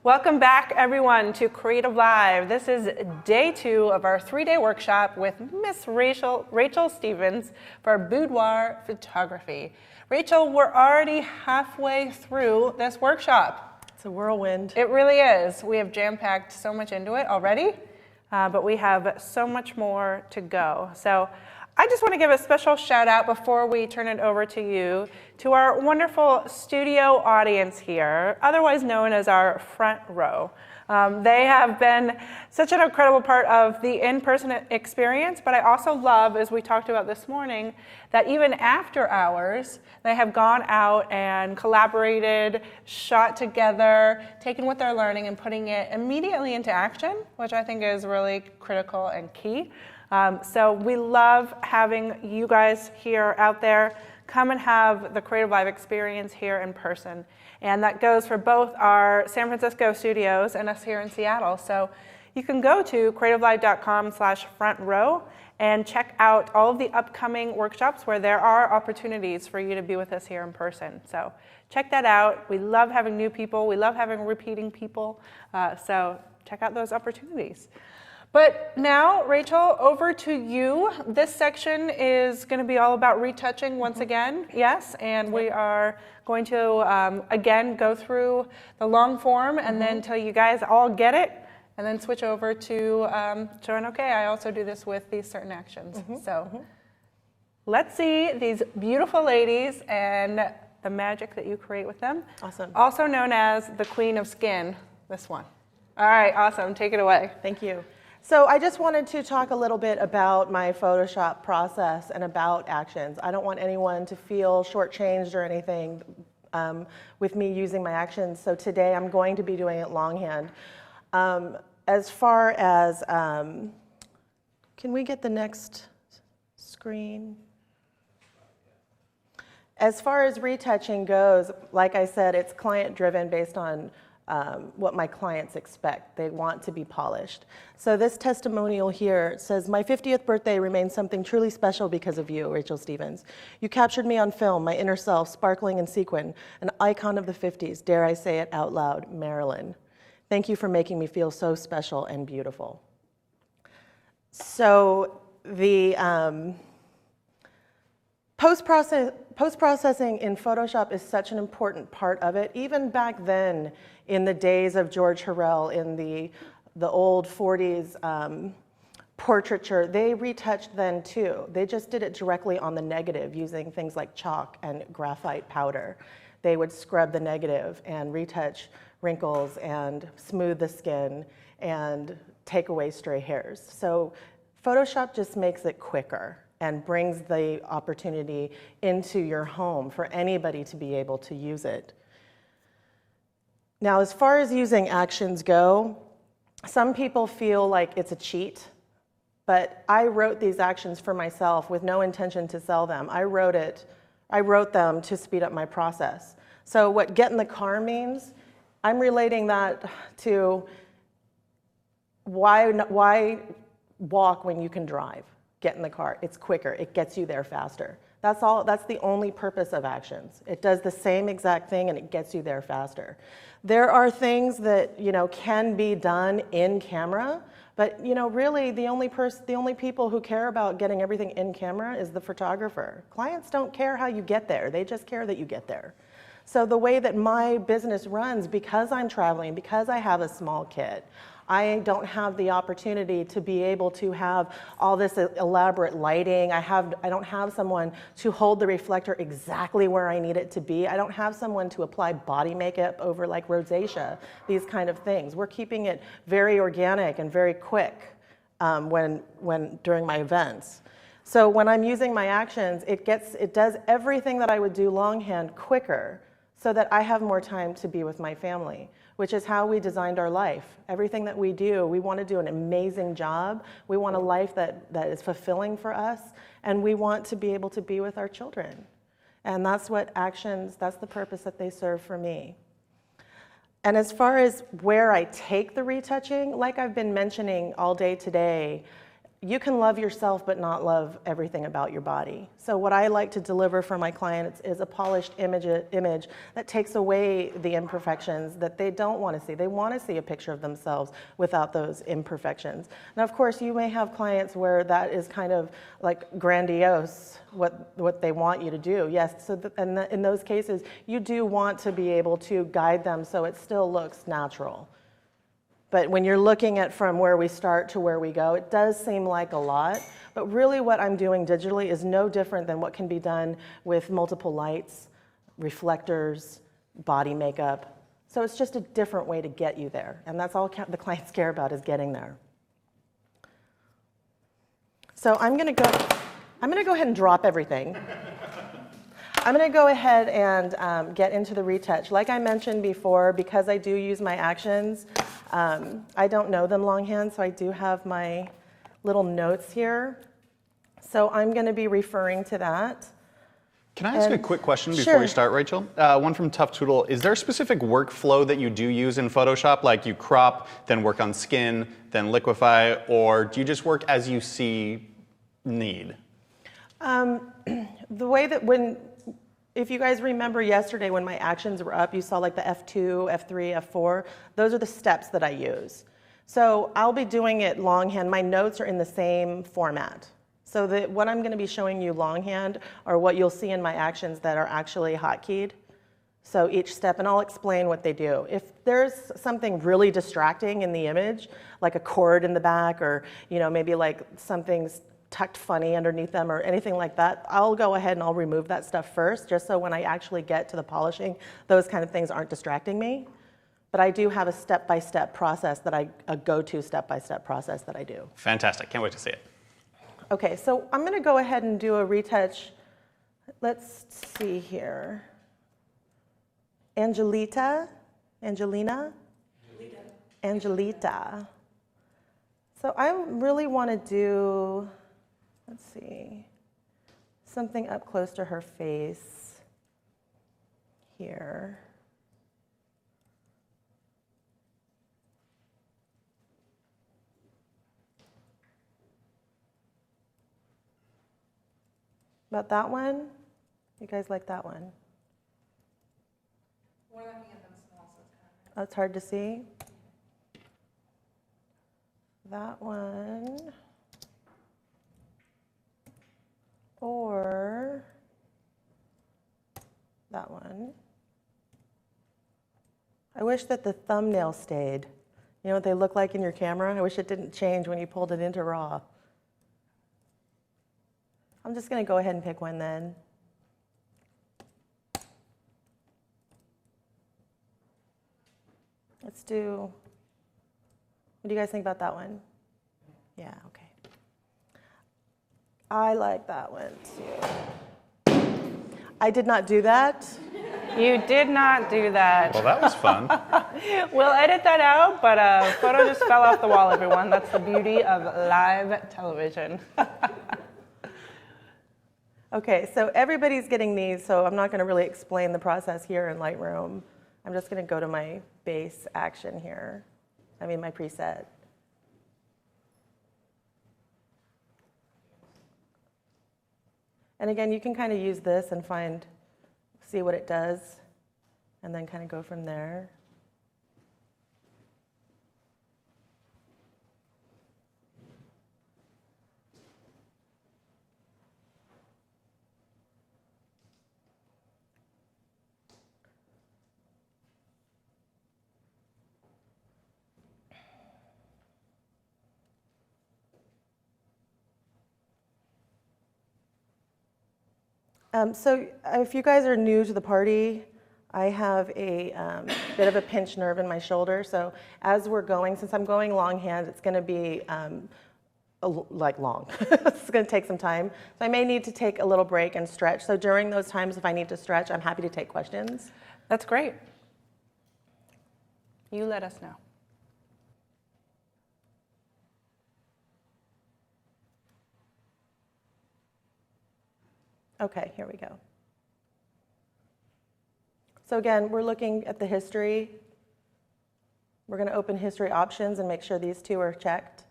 Welcome back, everyone, to Creative Live. This is day 2 of our 3-day workshop with Miss Rachel Stevens for boudoir photography. Rachel, we're already halfway through this workshop. It's a whirlwind. It really is. We have jam-packed so much into it already, but we have so much more to go. So I just want to give a special shout out before we turn it over to you to our wonderful studio audience here, otherwise known as our front row. They have been such an incredible part of the in-person experience, but I also love, as we talked about this morning, that even after hours, they have gone out and collaborated, shot together, taken what they're learning and putting it immediately into action, which I think is really critical and key. So we love having you guys here out there. Come and have the Creative Live experience here in person. And that goes for both our San Francisco studios and us here in Seattle. So you can go to creativelive.com/front row and check out all of the upcoming workshops where there are opportunities for you to be with us here in person. So check that out. We love having new people. We love having repeating people. So check out those opportunities. But now, Rachel, over to you. This section is going to be all about retouching once again, yes? And we are going to, again, go through the long form and then till you guys all get it, and then switch over to showing, okay, I also do this with these certain actions. So let's see these beautiful ladies and the magic that you create with them. Awesome. Also known as the Queen of Skin, this one. All right, awesome. Take it away. Thank you. So I just wanted to talk a little bit about my Photoshop process and about actions. I don't want anyone to feel shortchanged or anything with me using my actions. So today I'm going to be doing it longhand. As far as, can we get the next screen? As far as retouching goes, like I said, it's client driven based on what my clients expect. They want to be polished. So this testimonial here says, my 50th birthday remains something truly special because of you, Rachel Stevens. You captured me on film, my inner self, sparkling in sequin, an icon of the 50s, dare I say it out loud, Marilyn. Thank you for making me feel so special and beautiful. So the post-processing in Photoshop is such an important part of it. Even back then, in the days of George Hurrell, in the old 40s portraiture, they retouched then too. They just did it directly on the negative using things like chalk and graphite powder. They would scrub the negative and retouch wrinkles and smooth the skin and take away stray hairs. So Photoshop just makes it quicker and brings the opportunity into your home for anybody to be able to use it. Now, as far as using actions go, some people feel like it's a cheat, but I wrote these actions for myself with no intention to sell them. I wrote them to speed up my process. So what get in the car means, I'm relating that to why walk when you can drive? Get in the car. It's quicker. It gets you there faster. That's all. That's the only purpose of actions. It does the same exact thing and it gets you there faster. There are things that, can be done in camera, but really the only people who care about getting everything in camera is the photographer. Clients don't care how you get there. They just care that you get there. So the way that my business runs, because I'm traveling, because I have a small kit, I don't have the opportunity to be able to have all this elaborate lighting. I don't have someone to hold the reflector exactly where I need it to be. I don't have someone to apply body makeup over like rosacea, these kind of things. We're keeping it very organic and very quick during my events. So when I'm using my actions, it does everything that I would do longhand quicker so that I have more time to be with my family, which is how we designed our life. Everything that we do, we want to do an amazing job. We want a life that is fulfilling for us, and we want to be able to be with our children. And that's the purpose that they serve for me. And as far as where I take the retouching, like I've been mentioning all day today, you can love yourself but not love everything about your body. So what I like to deliver for my clients is a polished image that takes away the imperfections that they don't want to see. They want to see a picture of themselves without those imperfections. Now, of course, you may have clients where that is kind of like grandiose, what they want you to do. Yes, so in those cases, you do want to be able to guide them so it still looks natural. But when you're looking at from where we start to where we go, it does seem like a lot. But really what I'm doing digitally is no different than what can be done with multiple lights, reflectors, body makeup. So it's just a different way to get you there. And that's all the clients care about is getting there. So I'm going to go ahead and drop everything. I'm going to go ahead and get into the retouch. Like I mentioned before, because I do use my actions, I don't know them longhand, so I do have my little notes here. So I'm going to be referring to that. Can I ask a quick question before you start, Rachel? One from Tough Toodle. Is there a specific workflow that you do use in Photoshop, like you crop, then work on skin, then liquefy, or do you just work as you see need? The way that if you guys remember yesterday when my actions were up, you saw like the F2, F3, F4. Those are the steps that I use. So I'll be doing it longhand. My notes are in the same format. So what I'm going to be showing you longhand are what you'll see in my actions that are actually hotkeyed. So each step, and I'll explain what they do. If there's something really distracting in the image, like a cord in the back or maybe like something's tucked funny underneath them or anything like that, I'll go ahead and I'll remove that stuff first, just so when I actually get to the polishing, those kind of things aren't distracting me. But I do have a step-by-step process a go-to step-by-step process that I do. Fantastic. Can't wait to see it. Okay, so I'm going to go ahead and do a retouch. Let's see here. Angelina? Angelita. So I really want to do, let's see, something up close to her face here. About that one? You guys like that one? We're looking at them small, so it's kind of... Oh, it's hard to see. That one. Or that one. I wish that the thumbnail stayed. You know what they look like in your camera? I wish it didn't change when you pulled it into RAW. I'm just going to go ahead and pick one then. Let's do, what do you guys think about that one? Yeah, okay. I like that one too. I did not do that. You did not do that. Well, that was fun. We'll edit that out, but a photo just fell off the wall, everyone. That's the beauty of live television. Okay, so everybody's getting these, so I'm not going to really explain the process here in Lightroom. I'm just going to go to my base action here. My preset. And again, you can kind of use this and see what it does, and then kind of go from there. So if you guys are new to the party, I have a bit of a pinched nerve in my shoulder. So as we're going, since I'm going longhand, it's going to be long. It's going to take some time. So I may need to take a little break and stretch. So during those times, if I need to stretch, I'm happy to take questions. That's great. You let us know. Okay, here we go. So again, we're looking at the history. We're going to open history options and make sure these two are checked.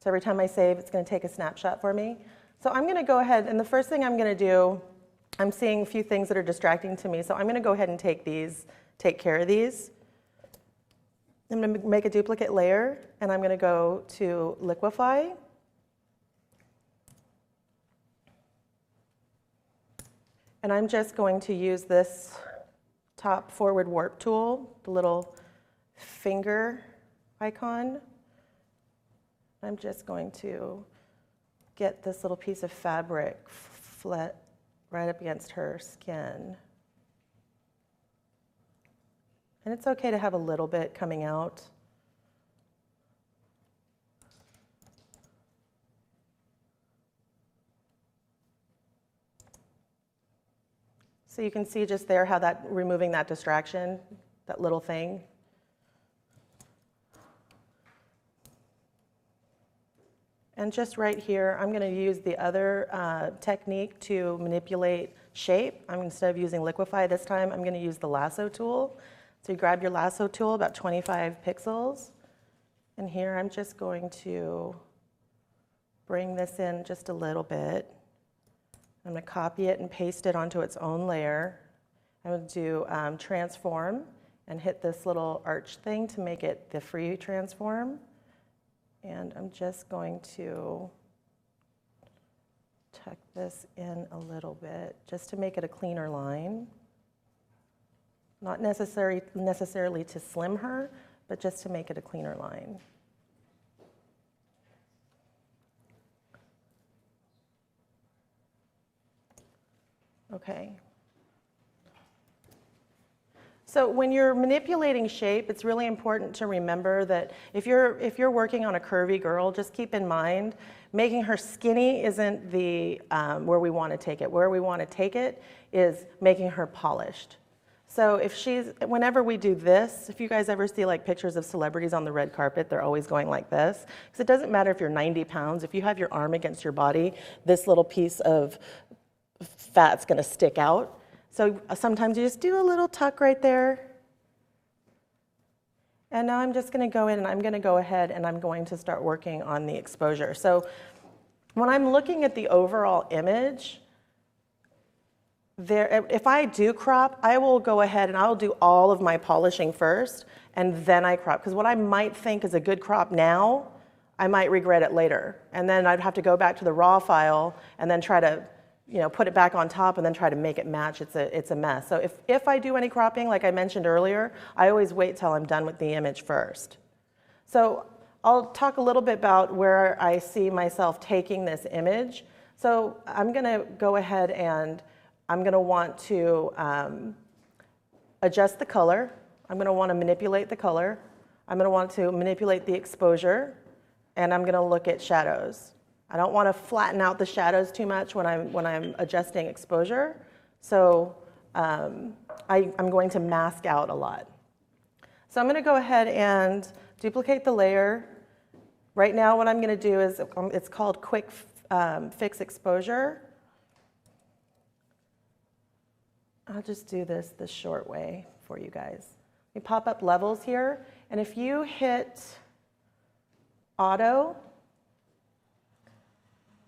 So every time I save, it's going to take a snapshot for me. So I'm going to go ahead, and the first thing I'm going to do, I'm seeing a few things that are distracting to me, so I'm going to go ahead and take care of these. I'm going to make a duplicate layer, and I'm going to go to liquify. And I'm just going to use this top forward warp tool, the little finger icon. I'm just going to get this little piece of fabric flat right up against her skin. And it's okay to have a little bit coming out. So you can see just there how removing that distraction, that little thing. And just right here, I'm going to use the other technique to manipulate shape. Instead of using liquify this time, I'm going to use the lasso tool. So you grab your lasso tool, about 25 pixels. And here I'm just going to bring this in just a little bit. I'm going to copy it and paste it onto its own layer. I'm going to do transform and hit this little arch thing to make it the free transform. And I'm just going to tuck this in a little bit just to make it a cleaner line. Not necessarily to slim her, but just to make it a cleaner line. Okay. So when you're manipulating shape, it's really important to remember that if you're working on a curvy girl, just keep in mind, making her skinny isn't the where we want to take it. Where we want to take it is making her polished. So whenever we do this, if you guys ever see like pictures of celebrities on the red carpet, they're always going like this. Because it doesn't matter if you're 90 pounds, if you have your arm against your body, this little piece of fat's gonna stick out. So sometimes you just do a little tuck right there. And now I'm just gonna go in and I'm gonna go ahead and I'm going to start working on the exposure. So when I'm looking at the overall image, if I do crop, I will go ahead and I'll do all of my polishing first and then I crop. Because what I might think is a good crop now, I might regret it later. And then I'd have to go back to the raw file and then try to put it back on top and then try to make it match. It's a mess. So if I do any cropping, like I mentioned earlier, I always wait till I'm done with the image first. So I'll talk a little bit about where I see myself taking this image. So I'm gonna go ahead and I'm gonna want to adjust the color. I'm gonna wanna manipulate the color. I'm gonna want to manipulate the exposure, and I'm gonna look at shadows. I don't want to flatten out the shadows too much when I'm adjusting exposure, so I'm going to mask out a lot. So I'm going to go ahead and duplicate the layer. Right now what I'm going to do is, it's called quick fix exposure. I'll just do this the short way for you guys. We pop up levels here, and if you hit auto,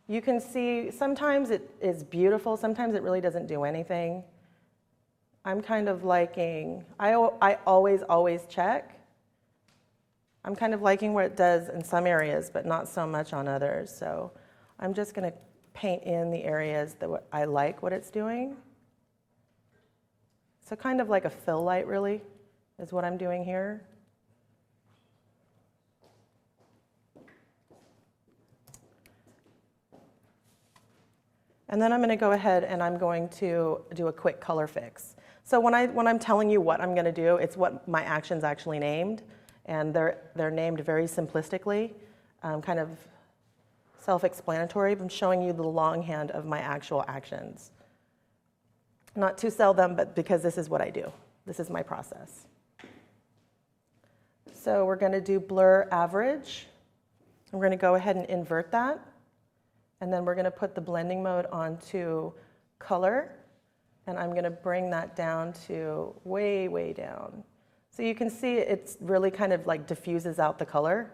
you can see sometimes it is beautiful, sometimes it really doesn't do anything. I'm kind of liking, I always check. I'm kind of liking what it does in some areas, but not so much on others. So I'm just gonna paint in the areas that I like what it's doing. So kind of like a fill light really is what I'm doing here. And then I'm going to go ahead and I'm going to do a quick color fix. So when I'm telling you what I'm going to do, it's what my action's actually named, and they're named very simplistically, kind of self-explanatory. I'm showing you the longhand of my actual actions. Not to sell them, but because this is what I do. This is my process. So we're going to do blur average. We're going to go ahead and invert that. And then we're going to put the blending mode onto color, and I'm going to bring that down to way, way down. So you can see it's really kind of like diffuses out the color.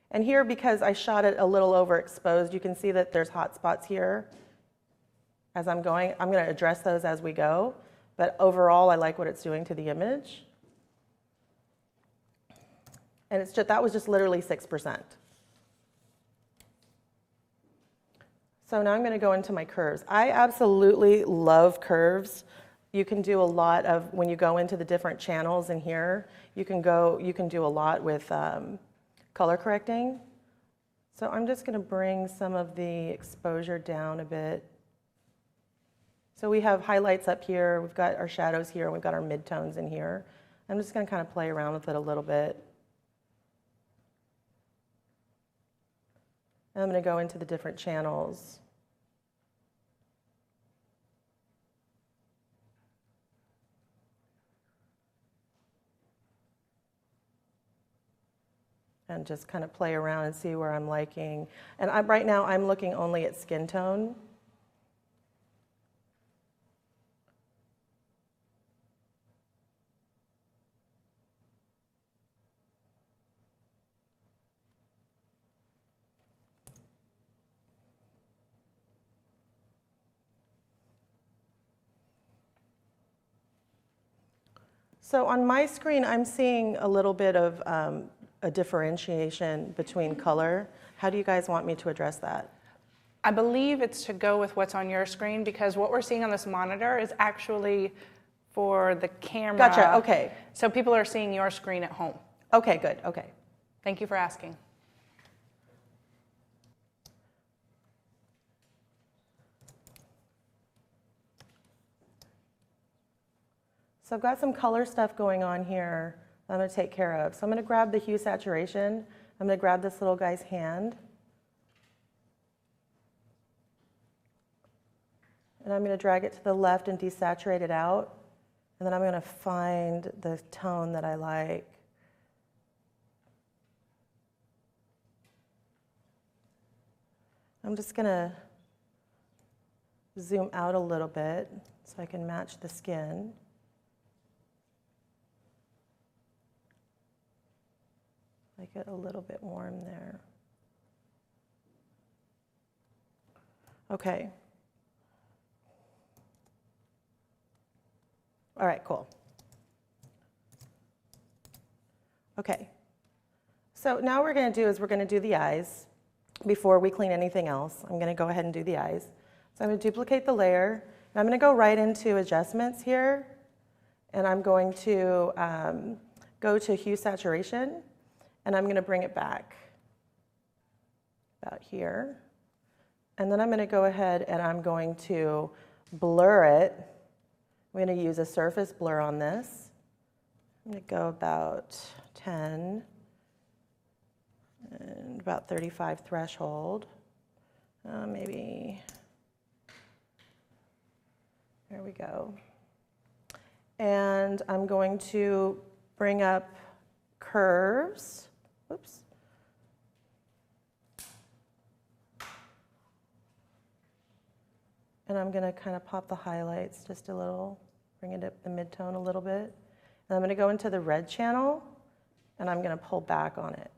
And here, because I shot it a little overexposed, you can see that there's hot spots here. As I'm going, I'm going to address those as we go, but overall I like what it's doing to the image. And that was just literally 6%. So now I'm going to go into my curves. I absolutely love curves. You can do a lot of, when you go into the different channels in here, you can do a lot with color correcting. So I'm just going to bring some of the exposure down a bit. So we have highlights up here, we've got our shadows here, and we've got our midtones in here. I'm just going to kind of play around with it a little bit. And I'm going to go into the different channels. And just kind of play around and see where I'm liking. And right now I'm looking only at skin tone. So on my screen, I'm seeing a little bit of a differentiation between color. How do you guys want me to address that? I believe it's to go with what's on your screen, because what we're seeing on this monitor is actually for the camera. Gotcha, okay. So people are seeing your screen at home. Okay, good, okay. Thank you for asking. So I've got some color stuff going on here that I'm going to take care of. So I'm going to grab the hue saturation. I'm going to grab this little guy's hand. And I'm going to drag it to the left and desaturate it out. And then I'm going to find the tone that I like. I'm just going to zoom out a little bit so I can match the skin. Make it a little bit warm there. Okay. All right, cool. Okay. So now what we're going to do is we're going to do the eyes before we clean anything else. I'm going to go ahead and do the eyes. So I'm going to duplicate the layer, and I'm going to go right into adjustments here, and I'm going to go to hue saturation, and I'm going to bring it back about here. And then I'm going to go ahead and I'm going to blur it. I'm going to use a surface blur on this. I'm going to go about 10 and about 35 threshold. Maybe, there we go. And I'm going to bring up curves. Oops. And I'm going to kind of pop the highlights just a little, bring it up the mid-tone a little bit. And I'm going to go into the red channel, and I'm going to pull back on it.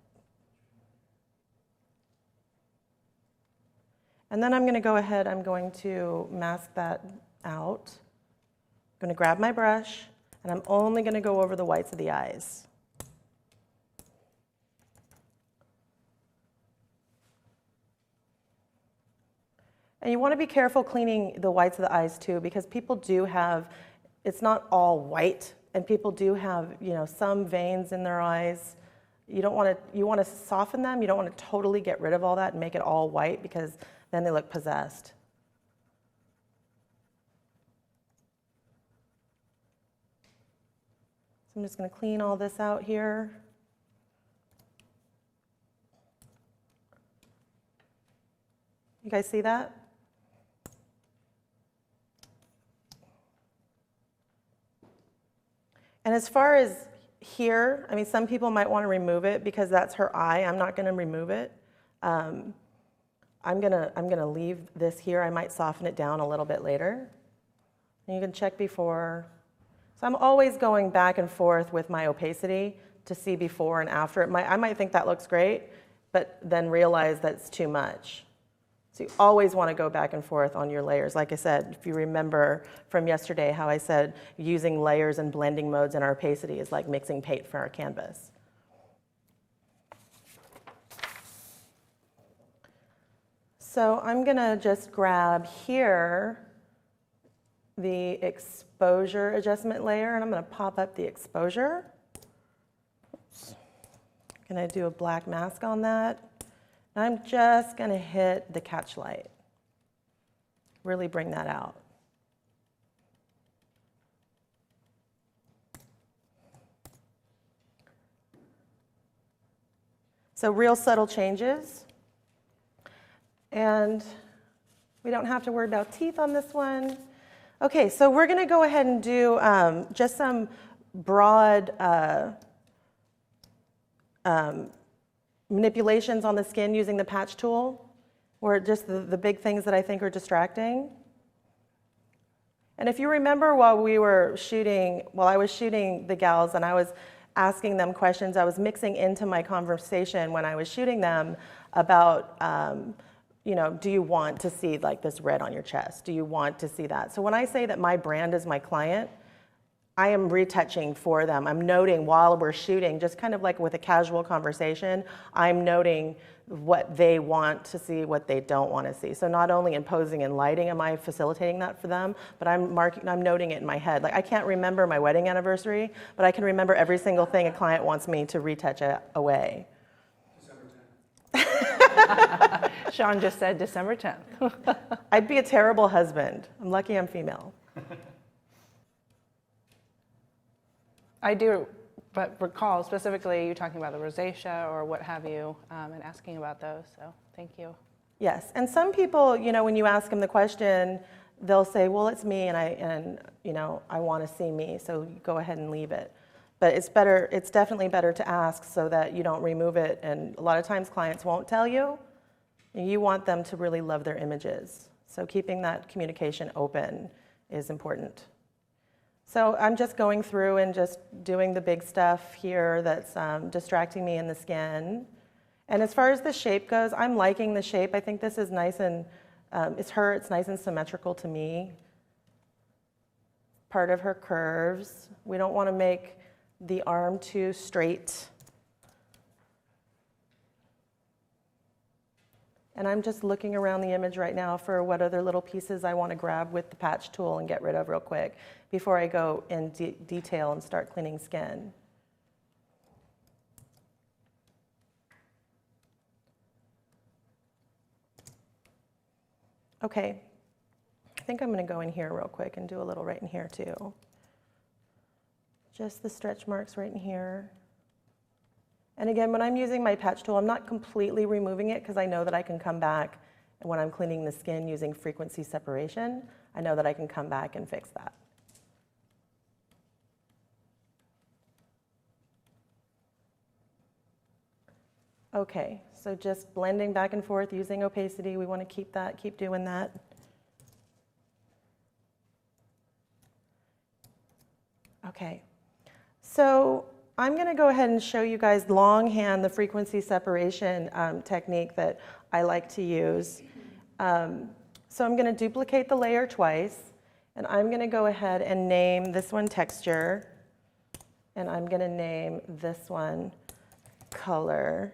And then I'm going to go ahead, I'm going to mask that out. I'm going to grab my brush, and I'm only going to go over the whites of the eyes. And you want to be careful cleaning the whites of the eyes too, because people do have, it's not all white, and people do have, you know, some veins in their eyes. You don't want to, you want to soften them. You don't want to totally get rid of all that and make it all white, because then they look possessed. So I'm just going to clean all this out here. You guys see that? And as far as here, I mean, some people might want to remove it because that's her eye. I'm not going to remove it. I'm gonna leave this here. I might soften it down a little bit later. And you can check before. So I'm always going back and forth with my opacity to see before and after. I might think that looks great, but then realize that it's too much. So you always want to go back and forth on your layers. Like I said, if you remember from yesterday how I said using layers and blending modes in our opacity is like mixing paint for our canvas. So I'm going to just grab here the exposure adjustment layer, and I'm going to pop up the exposure. Oops. I'm going to do a black mask on that. I'm just going to hit the catch light. Really bring that out. So real subtle changes. And we don't have to worry about teeth on this one. Okay, so we're going to go ahead and do just some broad manipulations on the skin using the patch tool, or just the big things that I think are distracting. And if you remember while I was shooting the gals and I was asking them questions, I was mixing into my conversation when I was shooting them about, you know, do you want to see like this red on your chest? Do you want to see that? So when I say that my brand is my client, I am retouching for them. I'm noting while we're shooting, just kind of like with a casual conversation, I'm noting what they want to see, what they don't want to see. So not only in posing and lighting am I facilitating that for them, but I'm noting it in my head. Like I can't remember my wedding anniversary, but I can remember every single thing a client wants me to retouch away. December 10th. Sean just said December 10th. I'd be a terrible husband. I'm lucky I'm female. I do, but recall specifically you talking about the rosacea or what have you, and asking about those. So thank you. Yes, and some people, you know, when you ask them the question, they'll say, well, it's me, and you know, I want to see me, so you go ahead and leave it. But it's definitely better to ask so that you don't remove it, and a lot of times clients won't tell you. You want them to really love their images. So keeping that communication open is important. So I'm just going through and just doing the big stuff here that's distracting me in the skin. And as far as the shape goes, I'm liking the shape. I think this is nice and, it's nice and symmetrical to me. Part of her curves. We don't want to make the arm too straight. And I'm just looking around the image right now for what other little pieces I want to grab with the patch tool and get rid of real quick before I go in detail and start cleaning skin. Okay, I think I'm going to go in here real quick and do a little right in here too. Just the stretch marks right in here. And again, when I'm using my patch tool, I'm not completely removing it because I know that I can come back, and when I'm cleaning the skin using frequency separation, I know that I can come back and fix that. Okay, so just blending back and forth using opacity. We want to keep doing that. Okay, so I'm going to go ahead and show you guys longhand the frequency separation technique that I like to use. So I'm going to duplicate the layer twice, and I'm going to go ahead and name this one texture, and I'm going to name this one color.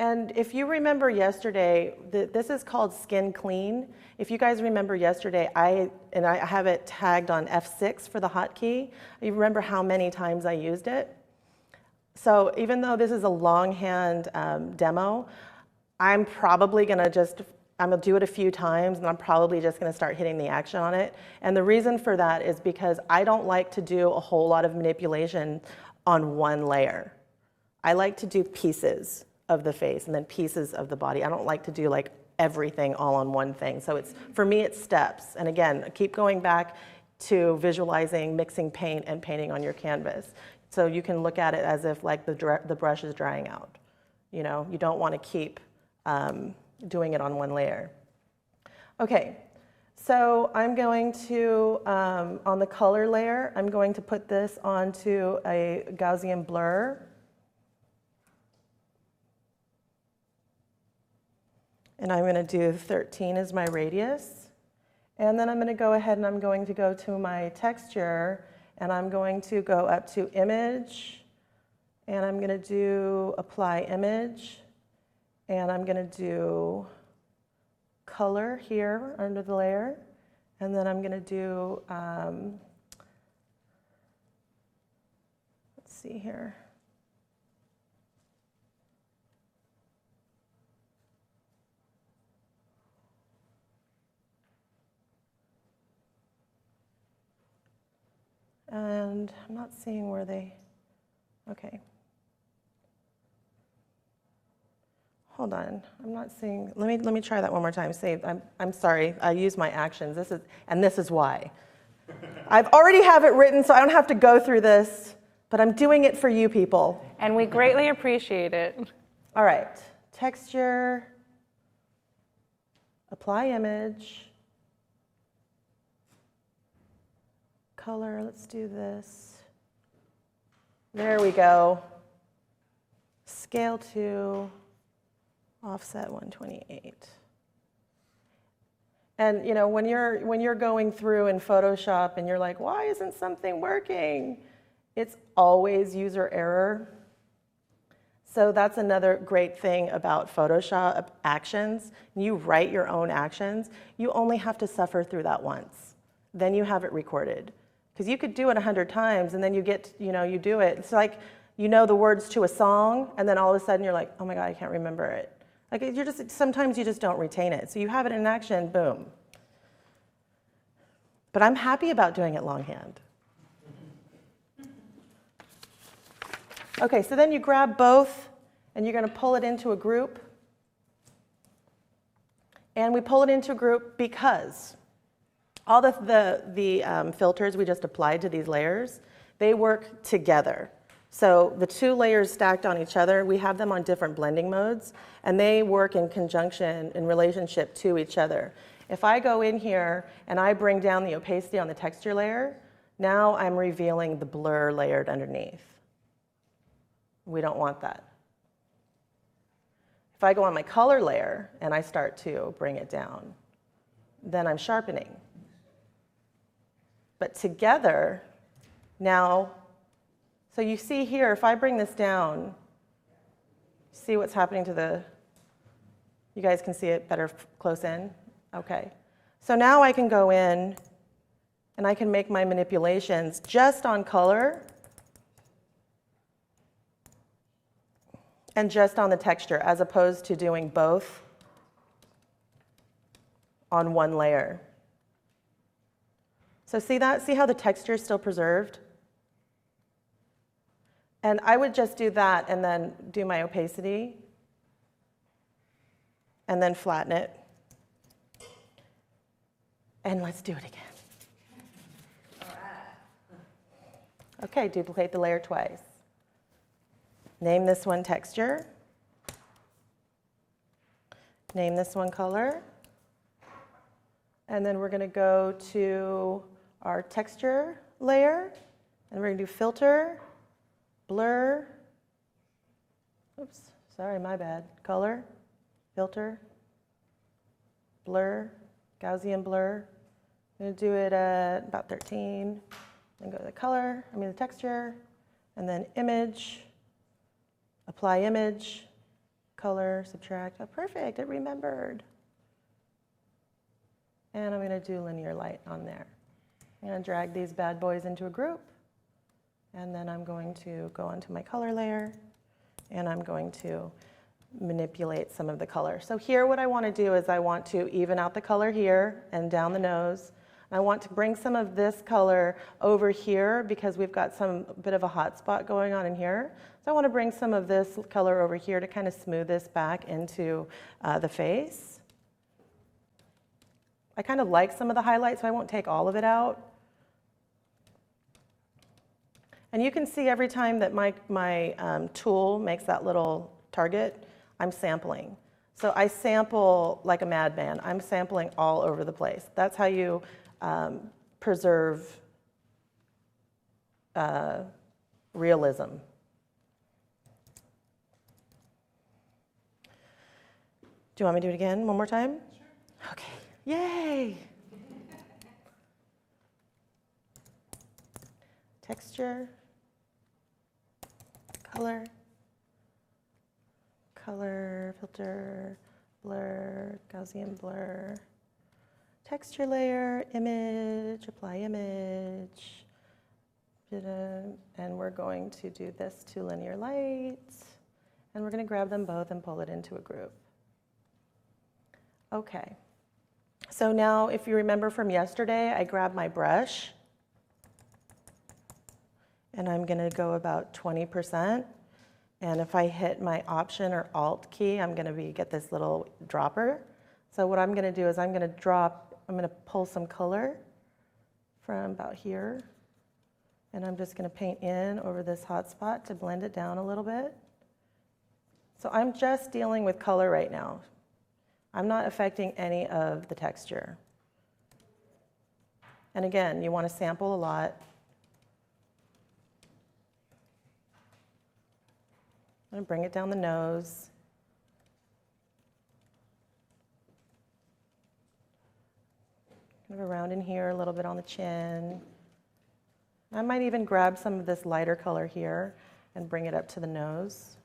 And if you remember yesterday, this is called Skin Clean. If you guys remember yesterday, I have it tagged on F6 for the hotkey. You remember how many times I used it? So even though this is a longhand demo, I'm probably going to I'm going to do it a few times, and I'm probably just going to start hitting the action on it. And the reason for that is because I don't like to do a whole lot of manipulation on one layer. I like to do pieces of the face and then pieces of the body. I don't like to do like everything all on one thing. So for me, it's steps. And again, keep going back to visualizing, mixing paint and painting on your canvas. So you can look at it as if like the brush is drying out. You know, you don't want to keep doing it on one layer. Okay, so I'm going to, on the color layer, I'm going to put this onto a Gaussian blur. And I'm going to do 13 as my radius. And then I'm going to go ahead and I'm going to go to my texture, and I'm going to go up to image, and I'm going to do apply image, and I'm going to do color here under the layer, and then I'm going to do, let's see here. And I'm not seeing where okay. Hold on, I'm not seeing, let me try that one more time. Save, I'm sorry, I use my actions. This is why. I've already have it written, so I don't have to go through this, but I'm doing it for you people. And we greatly appreciate it. All right, texture, apply image. Color, let's do this. There we go. Scale 2, offset 128. And you know, when you're going through in Photoshop and you're like, why isn't something working? It's always user error. So that's another great thing about Photoshop actions. You write your own actions. You only have to suffer through that once. Then you have it recorded. Because you could do it 100 times, and then you do it. It's like, you know the words to a song, and then all of a sudden you're like, oh my God, I can't remember it. Like, sometimes you just don't retain it. So you have it in action, boom. But I'm happy about doing it longhand. Okay, so then you grab both and you're going to pull it into a group. And we pull it into a group because all the filters we just applied to these layers, they work together. So the two layers stacked on each other, we have them on different blending modes, and they work in conjunction, in relationship to each other. If I go in here and I bring down the opacity on the texture layer, now I'm revealing the blur layered underneath. We don't want that. If I go on my color layer and I start to bring it down, then I'm sharpening. But together, now, so you see here, if I bring this down, see what's happening to the, you guys can see it better close in? Okay. So now I can go in and I can make my manipulations just on color and just on the texture, as opposed to doing both on one layer. So see that? See how the texture is still preserved? And I would just do that and then do my opacity and then flatten it. And let's do it again. Okay, duplicate the layer twice. Name this one texture. Name this one color. And then we're going to go to our texture layer, and we're going to do filter, blur, oops, sorry, my bad, color, filter, blur, Gaussian blur. I'm going to do it at about 13, then go to the color, the texture, and then image, apply image, color, subtract. Oh, perfect, it remembered. And I'm going to do linear light on there. I'm going to drag these bad boys into a group, and then I'm going to go onto my color layer, and I'm going to manipulate some of the color. So here what I want to do is I want to even out the color here and down the nose. I want to bring some of this color over here because we've got some bit of a hot spot going on in here. So I want to bring some of this color over here to kind of smooth this back into the face. I kind of like some of the highlights, so I won't take all of it out. And you can see every time that my tool makes that little target, I'm sampling. So I sample like a madman. I'm sampling all over the place. That's how you preserve realism. Do you want me to do it again one more time? Sure. Okay. Yay! Texture, color, color, filter, blur, Gaussian blur, texture layer, image, apply image, and we're going to do this to linear light, and we're going to grab them both and pull it into a group. Okay. So now, if you remember from yesterday, I grabbed my brush, and I'm going to go about 20%. And if I hit my Option or Alt key, I'm going to get this little dropper. So what I'm going to do is I'm going to pull some color from about here, and I'm just going to paint in over this hot spot to blend it down a little bit. So I'm just dealing with color right now. I'm not affecting any of the texture. And again, you want to sample a lot. I'm going to bring it down the nose. Kind of around in here, a little bit on the chin. I might even grab some of this lighter color here and bring it up to the nose.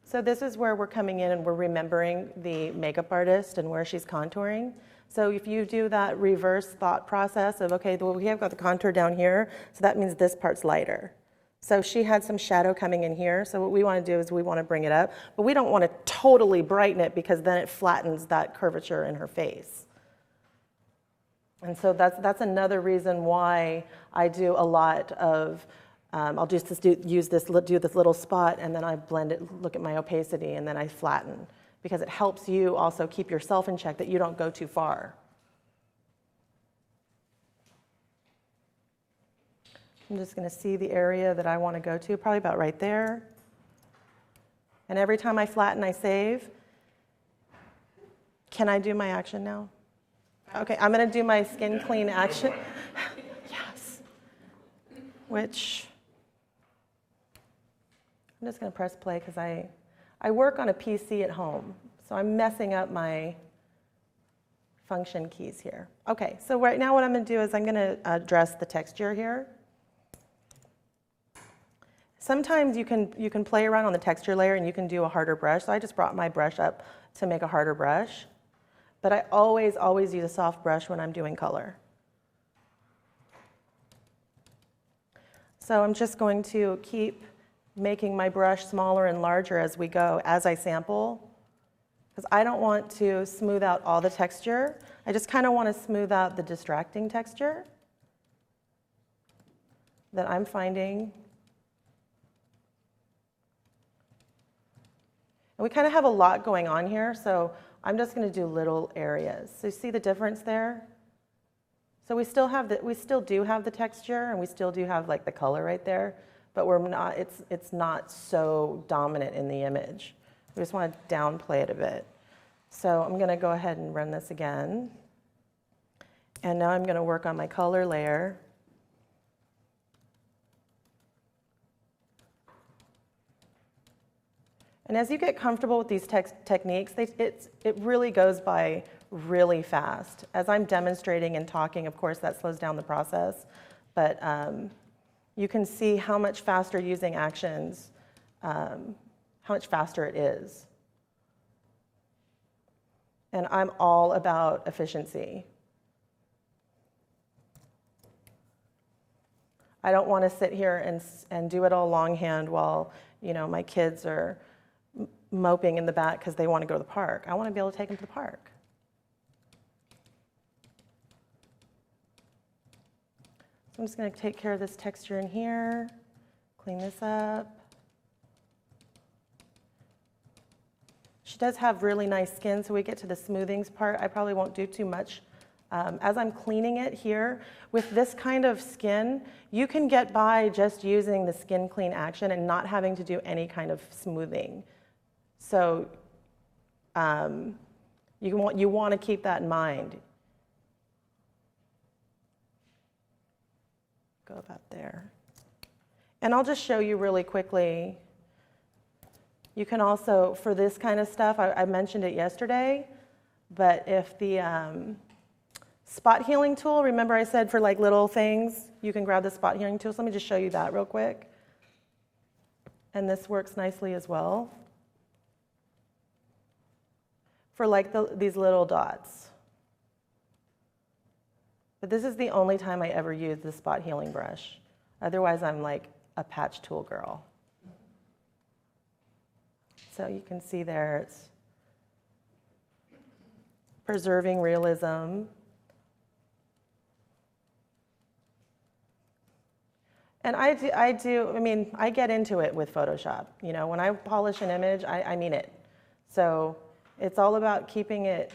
So this is where we're coming in and we're remembering the makeup artist and where she's contouring. So if you do that reverse thought process of, okay, well, we have got the contour down here, so that means this part's lighter. So she had some shadow coming in here, so what we want to do is we want to bring it up, but we don't want to totally brighten it because then it flattens that curvature in her face. And so that's another reason why I do a lot of I'll just do this little spot, and then I blend it, look at my opacity, and then I flatten, because it helps you also keep yourself in check, that you don't go too far. I'm just going to see the area that I want to go to, probably about right there. And every time I flatten, I save. Can I do my action now? Okay, I'm going to do my skin clean action. Yes. Which, I'm just going to press play because I work on a PC at home, so I'm messing up my function keys here. Okay, so right now what I'm going to do is I'm going to address the texture here. Sometimes you can play around on the texture layer and you can do a harder brush. So I just brought my brush up to make a harder brush. But I always use a soft brush when I'm doing color. So I'm just going to keep making my brush smaller and larger as we go, as I sample. Because I don't want to smooth out all the texture. I just kind of want to smooth out the distracting texture that I'm finding. And we kind of have a lot going on here, so I'm just going to do little areas. So you see the difference there? So we still do have the texture, and we still do have like the color right there, but it's not so dominant in the image. We just want to downplay it a bit. So I'm going to go ahead and run this again. And now I'm going to work on my color layer. And as you get comfortable with these techniques, it really goes by really fast. As I'm demonstrating and talking, of course, that slows down the process. But you can see how much faster using actions, how much faster it is. And I'm all about efficiency. I don't want to sit here and do it all longhand while, my kids are moping in the back because they want to go to the park. I want to be able to take them to the park. So I'm just going to take care of this texture in here, clean this up. She does have really nice skin, so we get to the smoothings part. I probably won't do too much. As I'm cleaning it here, with this kind of skin, you can get by just using the skin clean action and not having to do any kind of smoothing. So you want to keep that in mind. Go about there. And I'll just show you really quickly. You can also, for this kind of stuff, I mentioned it yesterday, but if the spot healing tool, remember I said for like little things, you can grab the spot healing tool. So let me just show you that real quick. And this works nicely as well. For like these little dots. But this is the only time I ever use the spot healing brush. Otherwise, I'm like a patch tool girl. So you can see there, it's preserving realism. And I get into it with Photoshop. When I polish an image, I mean it. So it's all about keeping it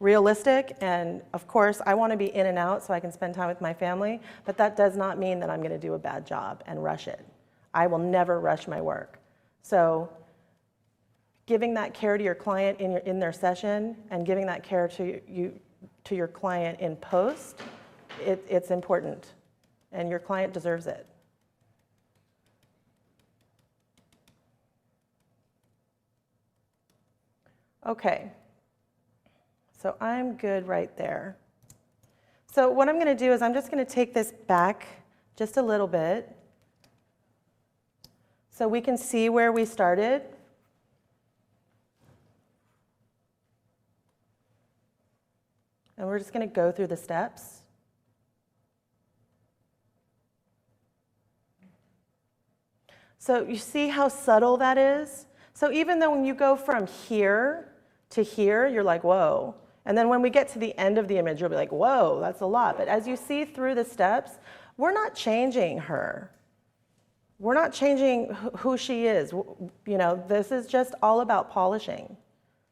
realistic, and of course, I want to be in and out so I can spend time with my family, but that does not mean that I'm going to do a bad job and rush it. I will never rush my work. So giving that care to your client in their session and giving that care to your client in post, it's important, and your client deserves it. Okay, so I'm good right there. So what I'm going to do is I'm just going to take this back just a little bit so we can see where we started. And we're just going to go through the steps. So you see how subtle that is? So even though when you go from here to here, you're like, whoa. And then when we get to the end of the image, you'll be like, whoa, that's a lot. But as you see through the steps, We're not changing her. We're not changing who she is. You know, this is just all about polishing.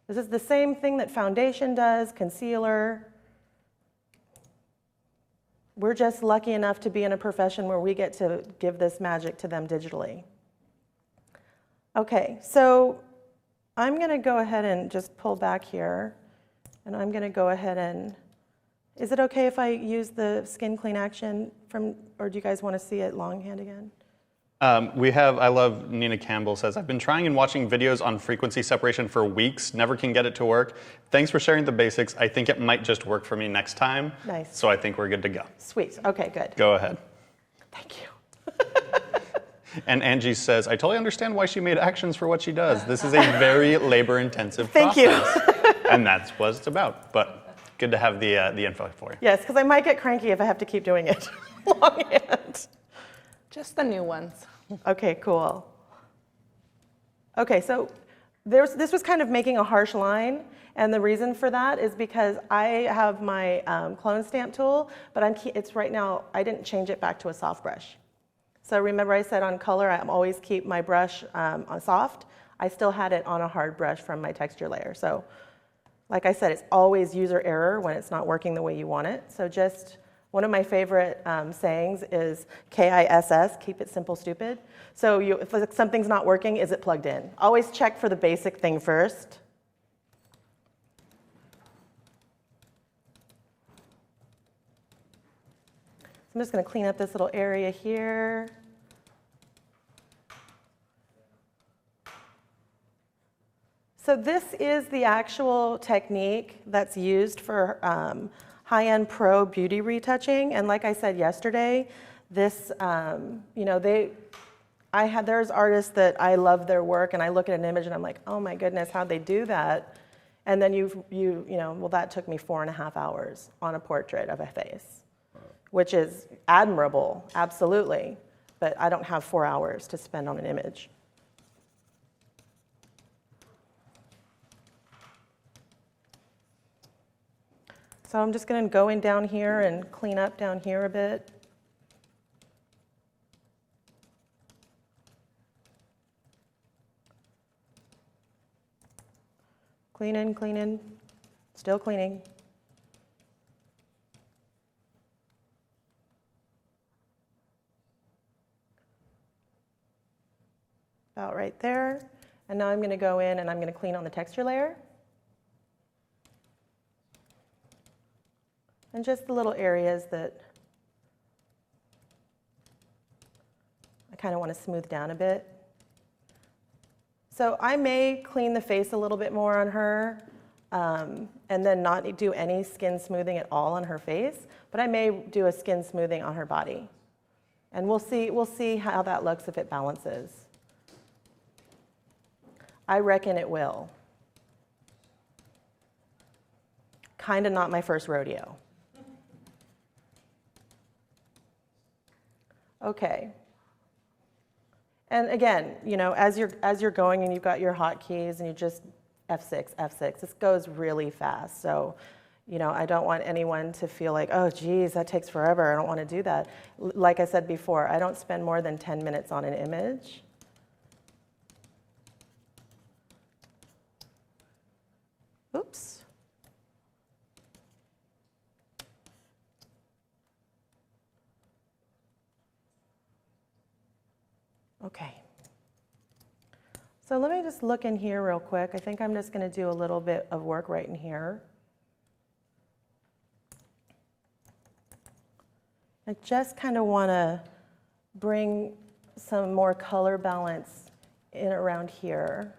This is the same thing that foundation does, concealer. We're just lucky enough to be in a profession where we get to give this magic to them digitally. Okay, so I'm going to go ahead and just pull back here, and I'm going to go ahead and, is it okay if I use the skin clean action from, or do you guys want to see it longhand again? I love Nina Campbell says, I've been trying and watching videos on frequency separation for weeks, never can get it to work. Thanks for sharing the basics. I think it might just work for me next time. Nice. So I think we're good to go. Sweet, okay, good. Go ahead. Thank you. And Angie says, I totally understand why she made actions for what she does. This is a very labor-intensive Thank process. you. And that's what it's about. But good to have the info for you. Yes, because I might get cranky if I have to keep doing it longhand. Just the new ones. Okay, cool. Okay, so this was kind of making a harsh line, and the reason for that is because I have my clone stamp tool, but it's right now, I didn't change it back to a soft brush. So remember I said on color, I always keep my brush on soft. I still had it on a hard brush from my texture layer. So like I said, it's always user error when it's not working the way you want it. So just one of my favorite sayings is KISS, keep it simple, stupid. So if something's not working, is it plugged in? Always check for the basic thing first. I'm just going to clean up this little area here. So this is the actual technique that's used for high-end pro beauty retouching. And like I said yesterday, this, you know, there's artists that I love their work, and I look at an image and I'm like, oh my goodness, how'd they do that? And then you know, well, that took me 4.5 hours on a portrait of a face, which is admirable, absolutely. But I don't have 4 hours to spend on an image. So I'm just going to go in down here and clean up down here a bit. Cleaning, still cleaning. About right there. And now I'm going to go in and I'm going to clean on the texture layer. And just the little areas that I kind of want to smooth down a bit. So I may clean the face a little bit more on her and then not do any skin smoothing at all on her face, but I may do a skin smoothing on her body. And we'll see how that looks if it balances. I reckon it will. Kind of not my first rodeo. Okay. And again, you know, as you're going and you've got your hotkeys and you just F6, F6, this goes really fast. So, you know, I don't want anyone to feel like, oh, geez, that takes forever. I don't want to do that. Like I said before, I don't spend more than 10 minutes on an image. Oops. Okay. So let me just look in here real quick. I think I'm just going to do a little bit of work right in here. I just kind of want to bring some more color balance in around here.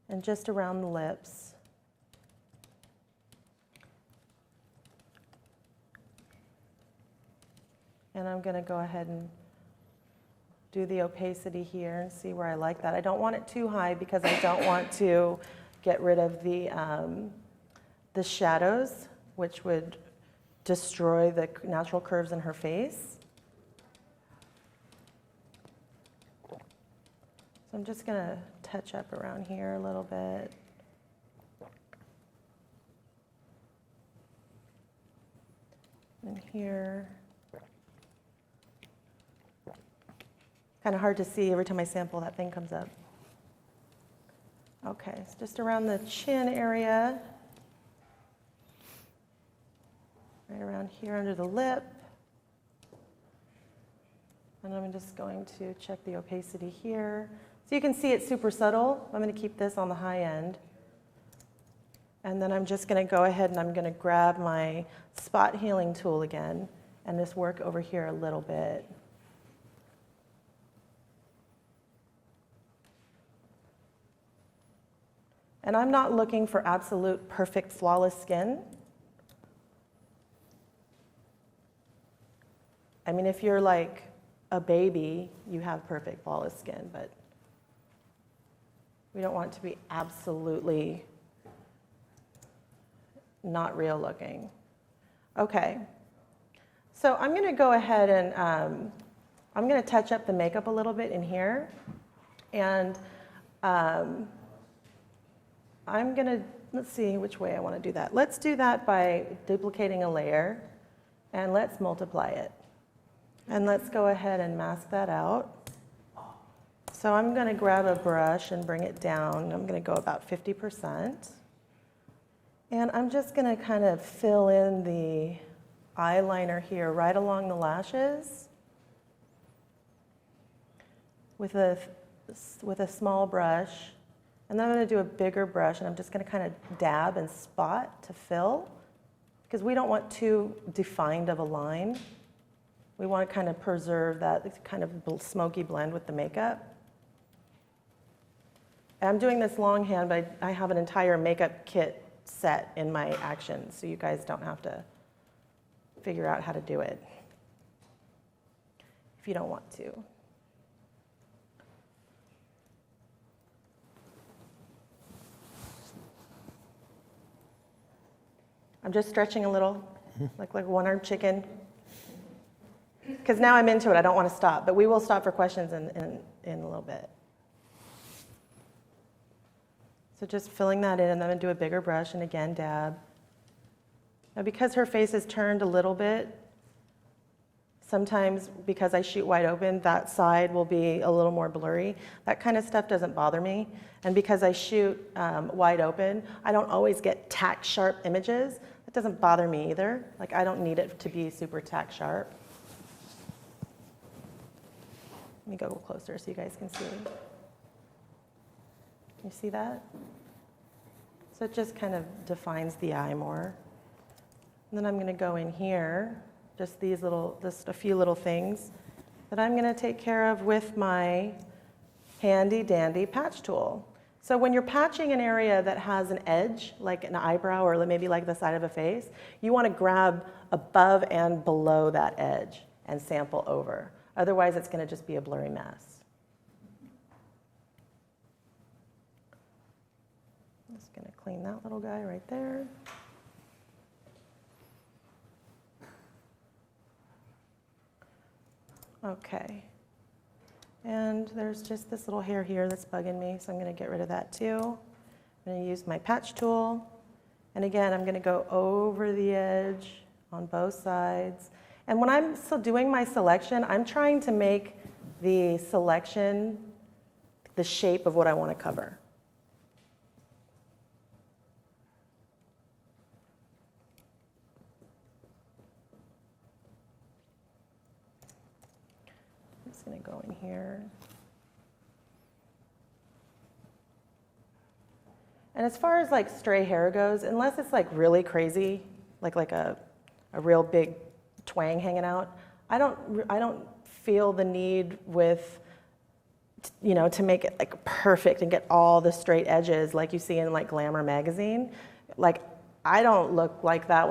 And just around the lips. And I'm going to go ahead and do the opacity here and see where I like that. I don't want it too high because I don't want to get rid of the shadows, which would destroy the natural curves in her face. So I'm just going to touch up around here a little bit. in here. Kind of hard to see every time I sample, that thing comes up. Okay, it's just around the chin area. Right around here under the lip. And I'm just going to check the opacity here. So you can see it's super subtle. I'm going to keep this on the high end. And then I'm just going to go ahead and I'm going to grab my spot healing tool again and just work over here a little bit. And I'm not looking for absolute perfect flawless skin. I mean, if you're like a baby, you have perfect flawless skin, but we don't want it to be absolutely not real looking. Okay, so I'm going to go ahead and I'm going to touch up the makeup a little bit in here, and I'm going to, let's see which way I want to do that. Let's do that by duplicating a layer, and let's multiply it. And let's go ahead and mask that out. So I'm going to grab a brush and bring it down. I'm going to go about 50%. And I'm just going to kind of fill in the eyeliner here right along the lashes with a small brush. And then I'm going to do a bigger brush, and I'm just going to kind of dab and spot to fill, because we don't want too defined of a line. We want to kind of preserve that kind of smoky blend with the makeup. I'm doing this longhand, but I have an entire makeup kit set in my actions, so you guys don't have to figure out how to do it if you don't want to. I'm just stretching a little, like a one-armed chicken. Because now I'm into it, I don't want to stop, but we will stop for questions in a little bit. So just filling that in, and then I'm going to do a bigger brush, and again, dab. Now because her face is turned a little bit, sometimes because I shoot wide open, that side will be a little more blurry. That kind of stuff doesn't bother me. And because I shoot wide open, I don't always get tack sharp images. That doesn't bother me either. Like, I don't need it to be super tack sharp. Let me go closer so you guys can see. You see that? So it just kind of defines the eye more. And then I'm going to go in here, just a few little things that I'm going to take care of with my handy dandy patch tool. So when you're patching an area that has an edge, like an eyebrow or maybe like the side of a face, you want to grab above and below that edge and sample over. Otherwise, it's going to just be a blurry mess. I'm just going to clean that little guy right there. Okay. And there's just this little hair here that's bugging me, so I'm going to get rid of that too. I'm going to use my patch tool. And again, I'm going to go over the edge on both sides. And when I'm still doing my selection, I'm trying to make the selection the shape of what I want to cover. I'm just going to go in here. And as far as like stray hair goes, unless it's like really crazy, like a real big twang hanging out, I don't feel the need with, to make it like perfect and get all the straight edges like you see in like Glamour magazine. Like, I don't look like that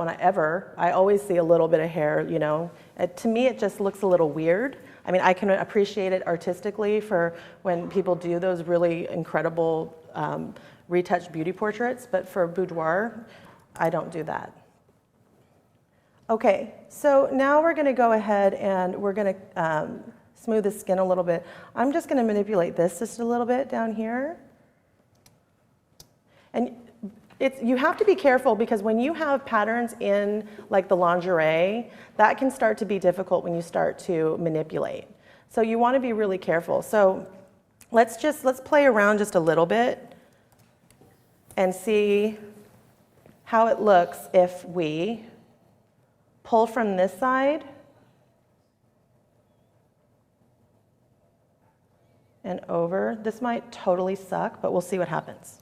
I always see a little bit of hair, To me, it just looks a little weird. I mean, I can appreciate it artistically for when people do those really incredible retouched beauty portraits, but for boudoir, I don't do that. Okay, so now we're going to go ahead and we're going to smooth the skin a little bit. I'm just going to manipulate this just a little bit down here. And You have to be careful because when you have patterns in like the lingerie, that can start to be difficult when you start to manipulate. So you want to be really careful. So let's play around just a little bit and see how it looks if we pull from this side and over. This might totally suck, but we'll see what happens.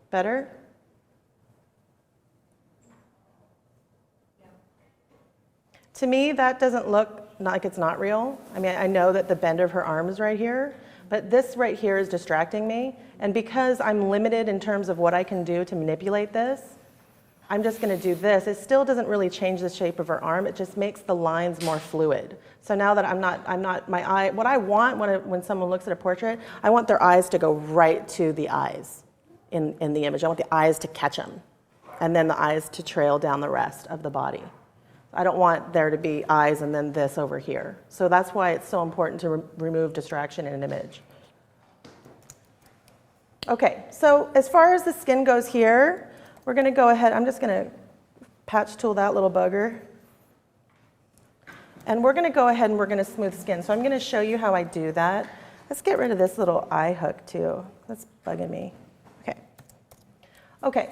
Better? To me, that doesn't look like it's not real. I mean, I know that the bend of her arm is right here, but this right here is distracting me. And because I'm limited in terms of what I can do to manipulate this, I'm just going to do this. It still doesn't really change the shape of her arm. It just makes the lines more fluid. So now that my eye, what I want when someone looks at a portrait, I want their eyes to go right to the eyes in the image. I want the eyes to catch them, and then the eyes to trail down the rest of the body. I don't want there to be eyes and then this over here. So that's why it's so important to remove distraction in an image. Okay, so as far as the skin goes here, we're going to go ahead. I'm just going to patch tool that little bugger. And we're going to go ahead and we're going to smooth skin. So I'm going to show you how I do that. Let's get rid of this little eye hook too. That's bugging me. Okay.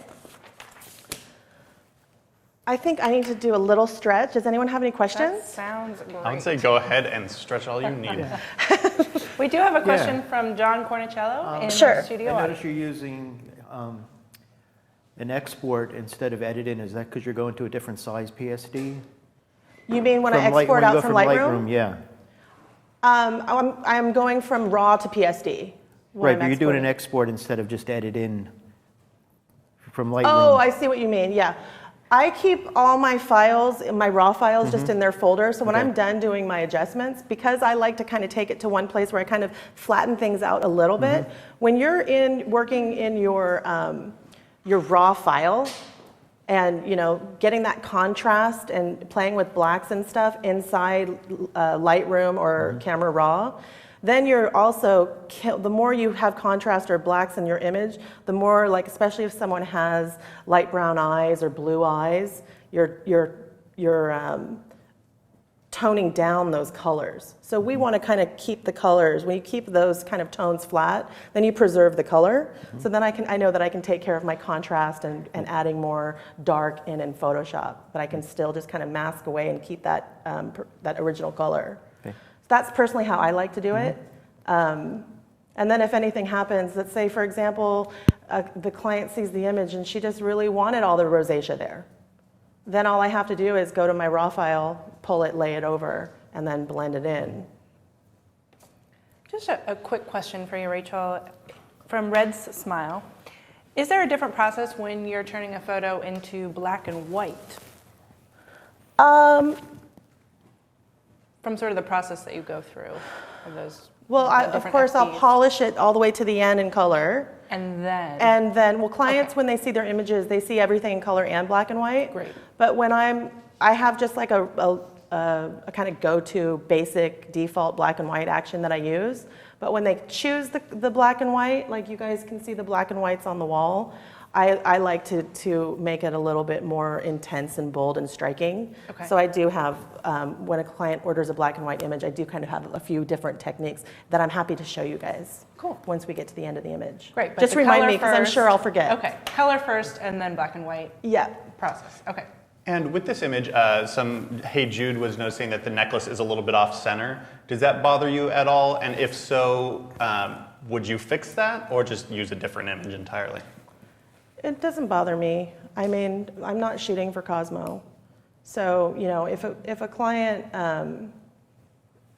I think I need to do a little stretch. Does anyone have any questions? That sounds great. I would say go ahead and stretch all you need. We do have a question from John Cornicello in Sure. the studio. I notice you're using an export instead of edit-in. Is that because you're going to a different size PSD? You mean when I export out from Lightroom? Yeah. I'm going from RAW to PSD. Right, but you're doing an export instead of just edit-in from Lightroom. Oh, I see what you mean. Yeah. I keep all my files, my raw files, just in their folder. So when I'm done doing my adjustments, because I like to kind of take it to one place where I kind of flatten things out a little bit, when you're working in your raw file and getting that contrast and playing with blacks and stuff inside Lightroom or Camera Raw, then you're also, the more you have contrast or blacks in your image, the more, like, especially if someone has light brown eyes or blue eyes, you're toning down those colors. So we want to kind of keep the colors. When you keep those kind of tones flat, then you preserve the color. So then I know that I can take care of my contrast and adding more dark in Photoshop, but I can still just kind of mask away and keep that original color. That's personally how I like to do it. And then if anything happens, let's say, for example, the client sees the image and she just really wanted all the rosacea there. Then all I have to do is go to my raw file, pull it, lay it over, and then blend it in. Just a quick question for you, Rachel. From Red's Smile, is there a different process when you're turning a photo into black and white? From sort of the process that you go through of those. Well, of course, FDs. I'll polish it all the way to the end in color. And then? Well, clients, when they see their images, they see everything in color and black and white. Great. But when I have just like a kind of go-to basic default black and white action that I use. But when they choose the black and white, like you guys can see the black and whites on the wall, I like to make it a little bit more intense and bold and striking. Okay. So I do have, when a client orders a black and white image, I do kind of have a few different techniques that I'm happy to show you guys. Cool. Once we get to the end of the image. Great. But Just remind me, because I'm sure I'll forget. Okay. Color first and then black and white. Yeah. Process. Okay. And with this image, Hey Jude was noticing that the necklace is a little bit off center. Does that bother you at all? And if so, would you fix that or just use a different image entirely? It doesn't bother me. I mean, I'm not shooting for Cosmo. So, if a client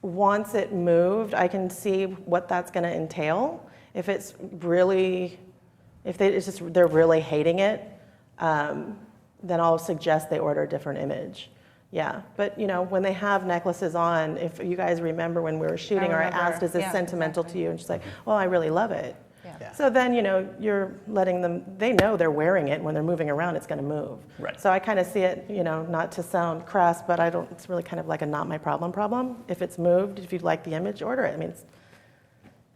wants it moved, I can see what that's going to entail. If they're really hating it, then I'll suggest they order a different image. Yeah, but you know, when they have necklaces on, if you guys remember when we were shooting, or I asked, is this sentimental to you? And she's like, well, I really love it. Yeah. So then, you know, you're letting them, they know they're wearing it. When they're moving around, it's going to move. Right. So I kind of see it, you know, not to sound crass, but I don't, it's really kind of like a not my problem. If it's moved, if you like the image, order it. I mean, it's,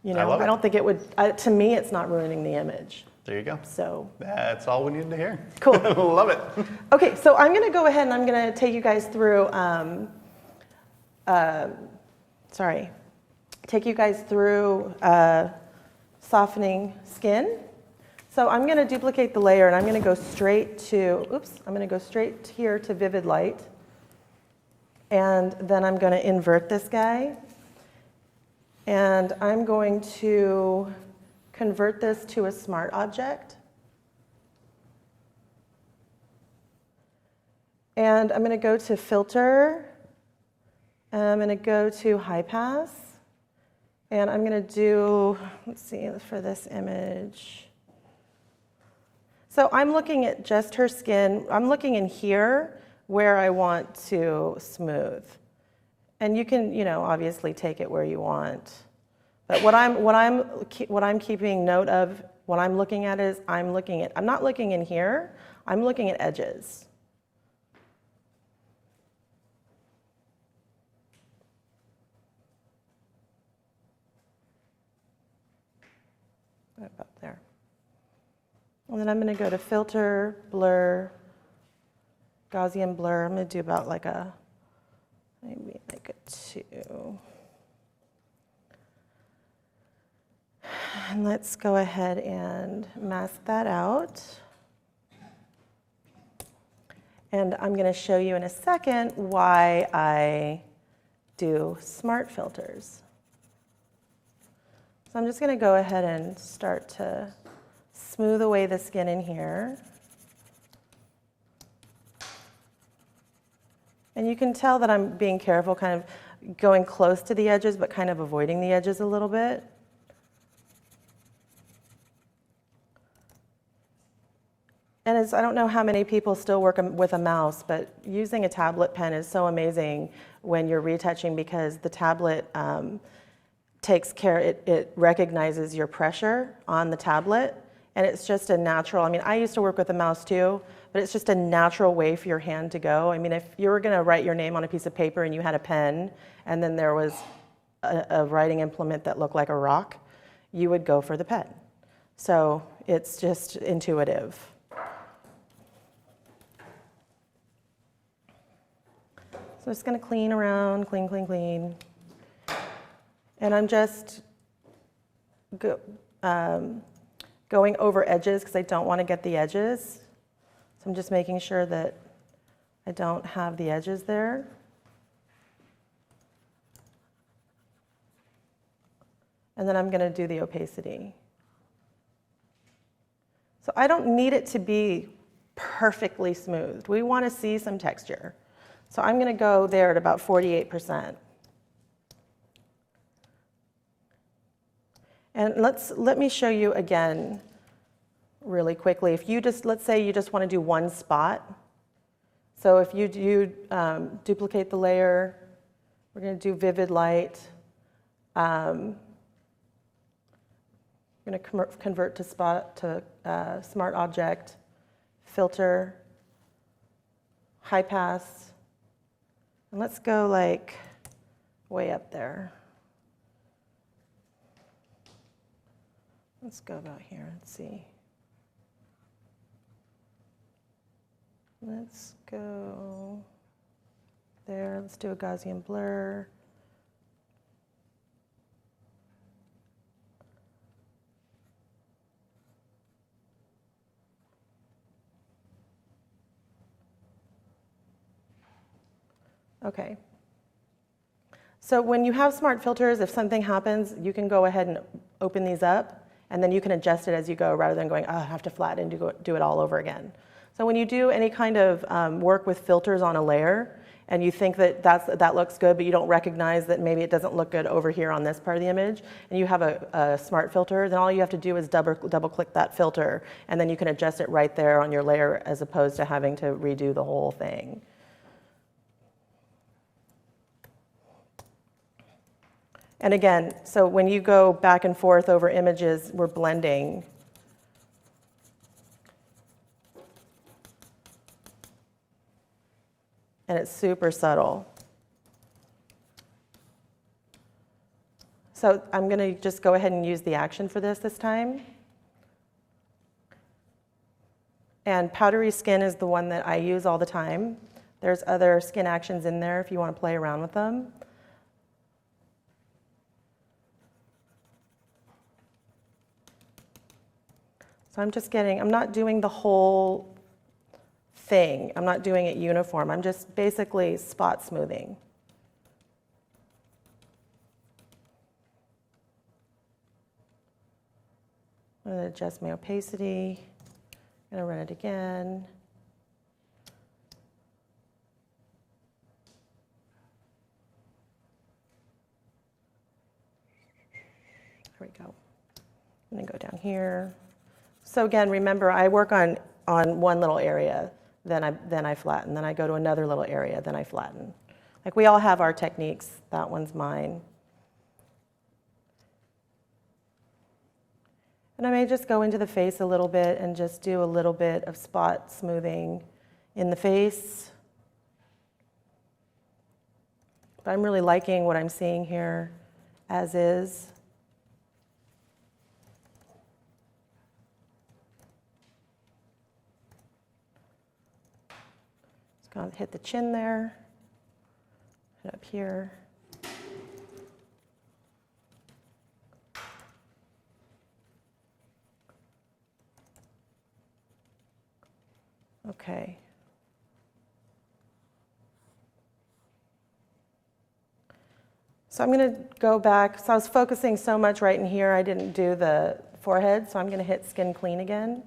you know, I don't think it would, to me, it's not ruining the image. There you go. So that's all we needed to hear. Cool. Love it. Okay, so I'm going to go ahead and I'm going to take you guys through, softening skin. So I'm going to duplicate the layer and I'm going to go straight to, I'm going to go straight here to vivid light. And then I'm going to invert this guy. And I'm going to convert this to a smart object. And I'm going to go to filter. And I'm going to go to high pass. And I'm going to do, let's see, for this image. So I'm looking at just her skin. I'm looking in here where I want to smooth. And you can, you know, obviously take it where you want. But what I'm keeping note of, what I'm looking at is I'm not looking in here, I'm looking at edges. About there. And then I'm going to go to filter, blur, Gaussian blur. I'm going to do about like a, maybe like a 2. And let's go ahead and mask that out. And I'm going to show you in a second why I do smart filters. So I'm just going to go ahead and start to smooth away the skin in here. And you can tell that I'm being careful, kind of going close to the edges, but kind of avoiding the edges a little bit. And I don't know how many people still work with a mouse, but using a tablet pen is so amazing when you're retouching, because the tablet takes care, it recognizes your pressure on the tablet, and it's just a natural, I mean, I used to work with a mouse too, but it's just a natural way for your hand to go. I mean, if you were going to write your name on a piece of paper and you had a pen, and then there was a writing implement that looked like a rock, you would go for the pen. So it's just intuitive. So I'm just going to clean around, clean, clean, clean. And I'm just going over edges because I don't want to get the edges. So I'm just making sure that I don't have the edges there. And then I'm going to do the opacity. So I don't need it to be perfectly smooth. We want to see some texture. So I'm going to go there at about 48%. And let me show you again really quickly. If you just, let's say you just want to do one spot. So if you do duplicate the layer, we're going to do vivid light. I'm going to convert to smart object, filter, high pass. And let's go like way up there. Let's go about here and see. Let's go there. Let's do a Gaussian blur. Okay. So when you have smart filters, if something happens, you can go ahead and open these up, and then you can adjust it as you go rather than going, oh, I have to flatten and do it all over again. So when you do any kind of work with filters on a layer, and you think that that looks good, but you don't recognize that maybe it doesn't look good over here on this part of the image, and you have a smart filter, then all you have to do is double click that filter, and then you can adjust it right there on your layer as opposed to having to redo the whole thing. And again, so when you go back and forth over images, we're blending. And it's super subtle. So I'm going to just go ahead and use the action for this time. And powdery skin is the one that I use all the time. There's other skin actions in there if you want to play around with them. So I'm not doing the whole thing. I'm not doing it uniform. I'm just basically spot smoothing. I'm going to adjust my opacity. I'm going to run it again. There we go. I'm going to go down here. So again, remember, I work on one little area, then I flatten, then I go to another little area, then I flatten. Like we all have our techniques. That one's mine. And I may just go into the face a little bit and just do a little bit of spot smoothing in the face. But I'm really liking what I'm seeing here as is. Just going to hit the chin there, hit up here. Okay. So I'm going to go back. So I was focusing so much right in here, I didn't do the forehead, so I'm going to hit skin clean again.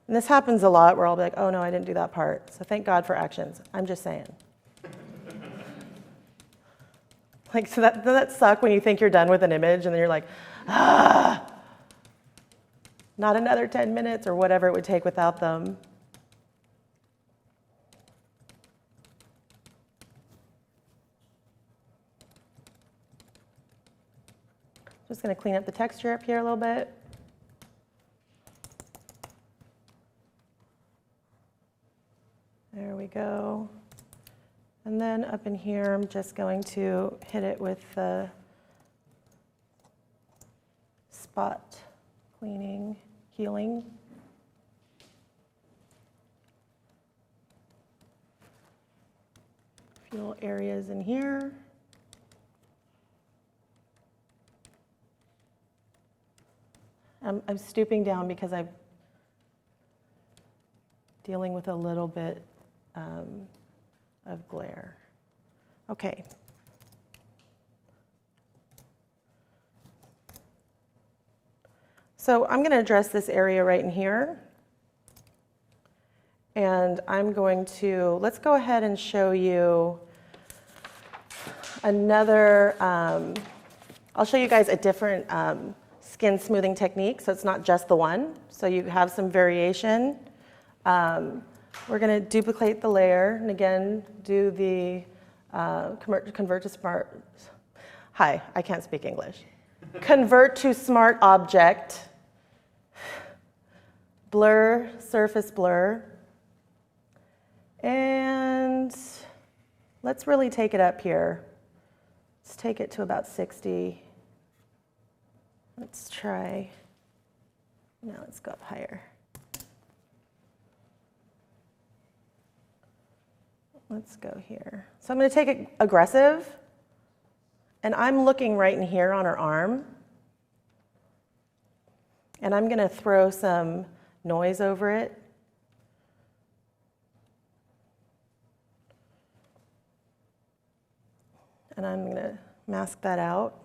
And this happens a lot where I'll be like, oh no, I didn't do that part. So thank God for actions. I'm just saying. Like, so doesn't that suck when you think you're done with an image and then you're like, not another 10 minutes or whatever it would take without them. Just going to clean up the texture up here a little bit. There we go. And then up in here, I'm just going to hit it with the spot cleaning, healing. A few little areas in here. I'm stooping down because I'm dealing with a little bit of glare. Okay. So I'm going to address this area right in here. And I'm going to, let's go ahead and show you another, I'll show you guys a different skin smoothing technique, so it's not just the one. So you have some variation. We're going to duplicate the layer, and again, do the convert to smart. Hi, I can't speak English. Convert to smart object. Blur, surface blur. And let's really take it up here. Let's take it to about 60. Let's try. Now let's go up higher. Let's go here. So I'm going to take it aggressive, and I'm looking right in here on her arm. And I'm going to throw some noise over it. And I'm going to mask that out.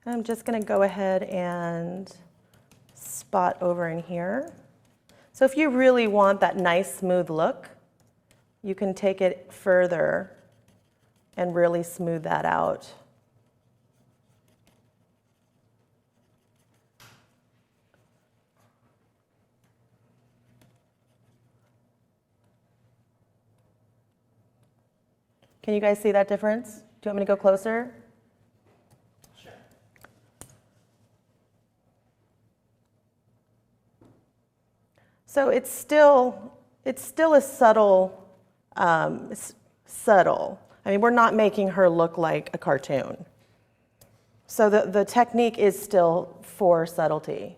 And I'm just going to go ahead and spot over in here. So if you really want that nice smooth look, you can take it further and really smooth that out. Can you guys see that difference? Do you want me to go closer? Sure. So it's still a subtle, subtle. I mean, we're not making her look like a cartoon. So the technique is still for subtlety.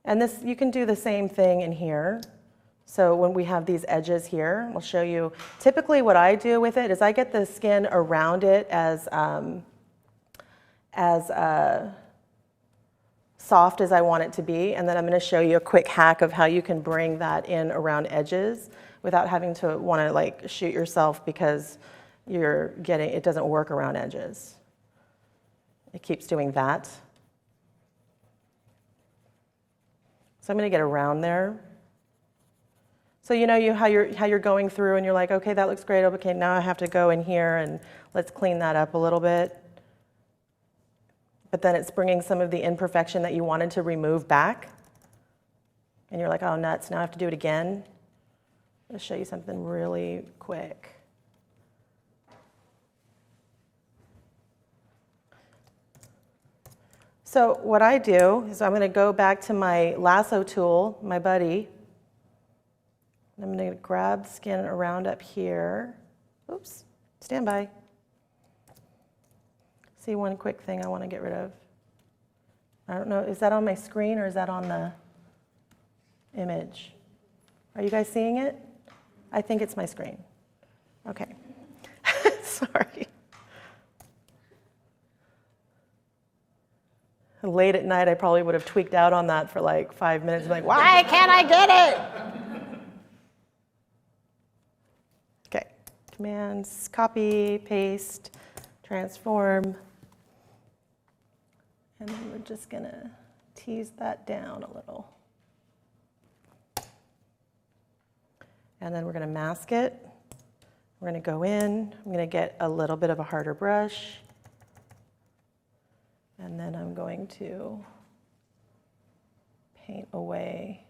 And this, you can do the same thing in here. So when we have these edges here, I'll show you. Typically what I do with it is I get the skin around it as soft as I want it to be, and then I'm going to show you a quick hack of how you can bring that in around edges without having to want to like shoot yourself because it doesn't work around edges. It keeps doing that. So I'm going to get around there. So you know how you're going through and you're like, okay, that looks great. Okay, now I have to go in here and let's clean that up a little bit. But then it's bringing some of the imperfection that you wanted to remove back. And you're like, oh, nuts, now I have to do it again. I'll show you something really quick. So what I do is I'm going to go back to my lasso tool, my buddy. I'm going to grab skin around up here. Oops, stand by. See one quick thing I want to get rid of. I don't know, is that on my screen or is that on the image? Are you guys seeing it? I think it's my screen. Okay. Sorry. Late at night, I probably would have tweaked out on that for like 5 minutes. Like, why can't I get it? Okay. Commands, copy, paste, transform. And then we're just going to tease that down a little. And then we're going to mask it. We're going to go in. I'm going to get a little bit of a harder brush. And then I'm going to paint away.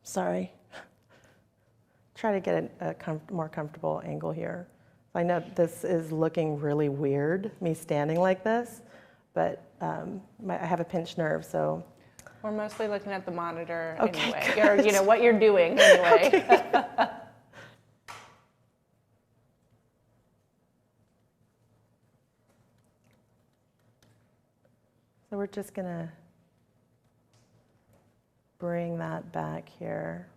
Sorry. Try to get a more comfortable angle here. I know this is looking really weird, me standing like this, but I have a pinched nerve, so. We're mostly looking at the monitor okay, anyway, or what you're doing anyway. Okay. So we're just going to bring that back here.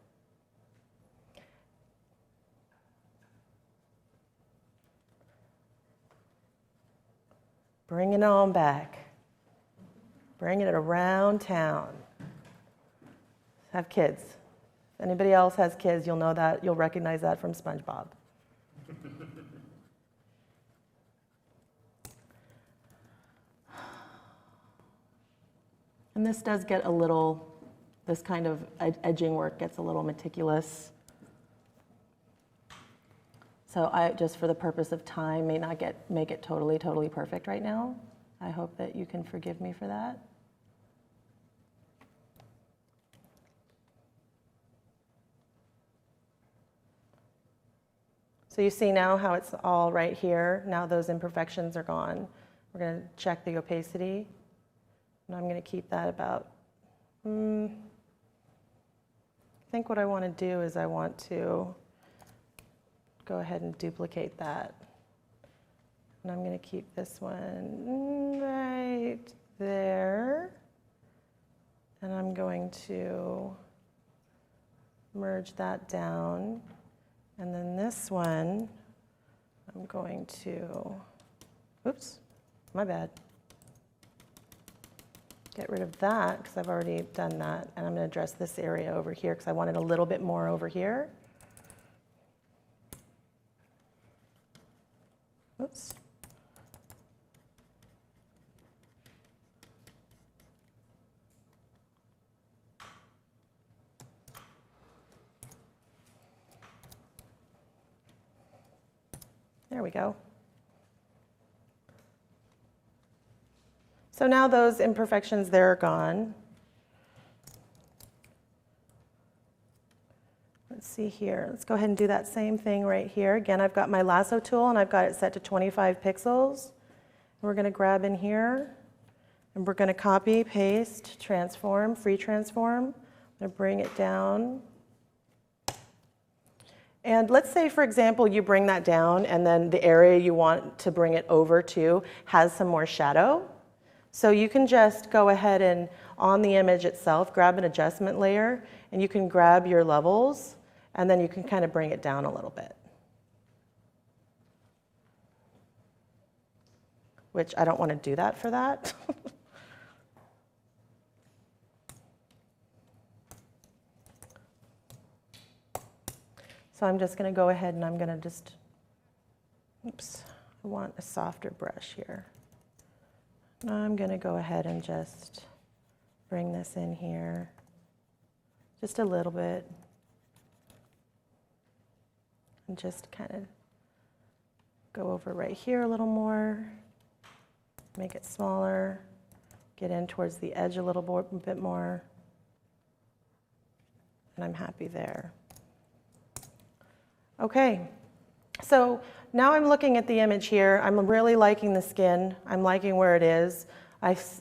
Bring it on back. Bring it around town. Have kids. If anybody else has kids, you'll know that. You'll recognize that from SpongeBob. And this does get a little, this kind of edging work gets a little meticulous. So I, just for the purpose of time, may not make it totally perfect right now. I hope that you can forgive me for that. So you see now how it's all right here. Now those imperfections are gone. We're going to check the opacity. And I'm going to keep that about, I think what I want to do is I want to go ahead and duplicate that. And I'm going to keep this one right there. And I'm going to merge that down. And then this one, I'm going to, oops, my bad. Get rid of that because I've already done that. And I'm going to address this area over here because I wanted a little bit more over here. Oops. There we go. So now those imperfections, they're gone. see here. Let's go ahead and do that same thing right here. Again, I've got my lasso tool and I've got it set to 25 pixels. We're going to grab in here and we're going to copy, paste, transform, free transform. I'm going to bring it down. And let's say, for example, you bring that down and then the area you want to bring it over to has some more shadow. So you can just go ahead and on the image itself, grab an adjustment layer and you can grab your levels and then you can kind of bring it down a little bit. Which I don't want to do that for that. So I'm just going to go ahead and I'm going to just, oops, I want a softer brush here. Now I'm going to go ahead and just bring this in here, just a little bit, and just kind of go over right here a little more, make it smaller, get in towards the edge a little bit more, and I'm happy there. Okay, so now I'm looking at the image here. I'm really liking the skin. I'm liking where it is.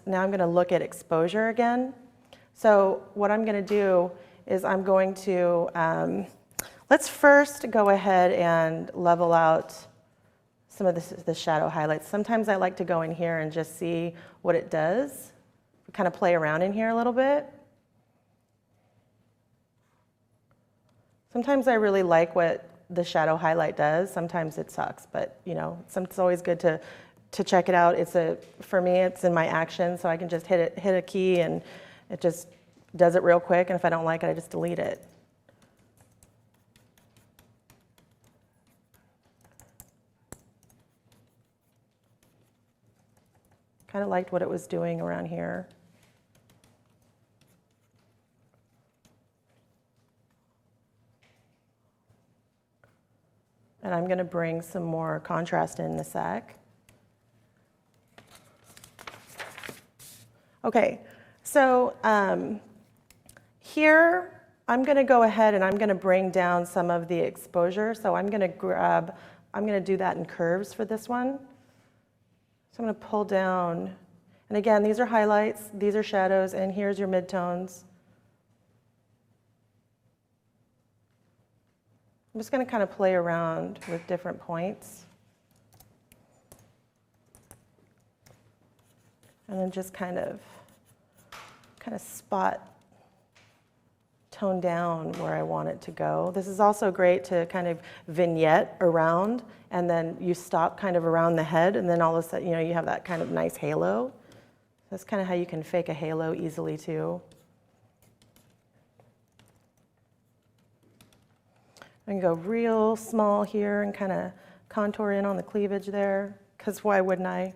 Now I'm going to look at exposure again. So what I'm going to do is I'm going to, let's first go ahead and level out some of the shadow highlights. Sometimes I like to go in here and just see what it does. Kind of play around in here a little bit. Sometimes I really like what the shadow highlight does. Sometimes it sucks, but you know, it's always good to check it out. For me, it's in my action, so I can just hit a key and it just does it real quick. And if I don't like it, I just delete it. Kind of liked what it was doing around here. And I'm going to bring some more contrast in a sec. Okay, so here I'm going to go ahead and I'm going to bring down some of the exposure. So I'm going to do that in curves for this one. So I'm going to pull down, and again, these are highlights, these are shadows, and here's your midtones. I'm just going to kind of play around with different points. And then just kind of spot, tone down where I want it to go. This is also great to kind of vignette around, and then you stop kind of around the head, and then all of a sudden, you know, you have that kind of nice halo. That's kind of how you can fake a halo easily too. I can go real small here and kind of contour in on the cleavage there, because why wouldn't I?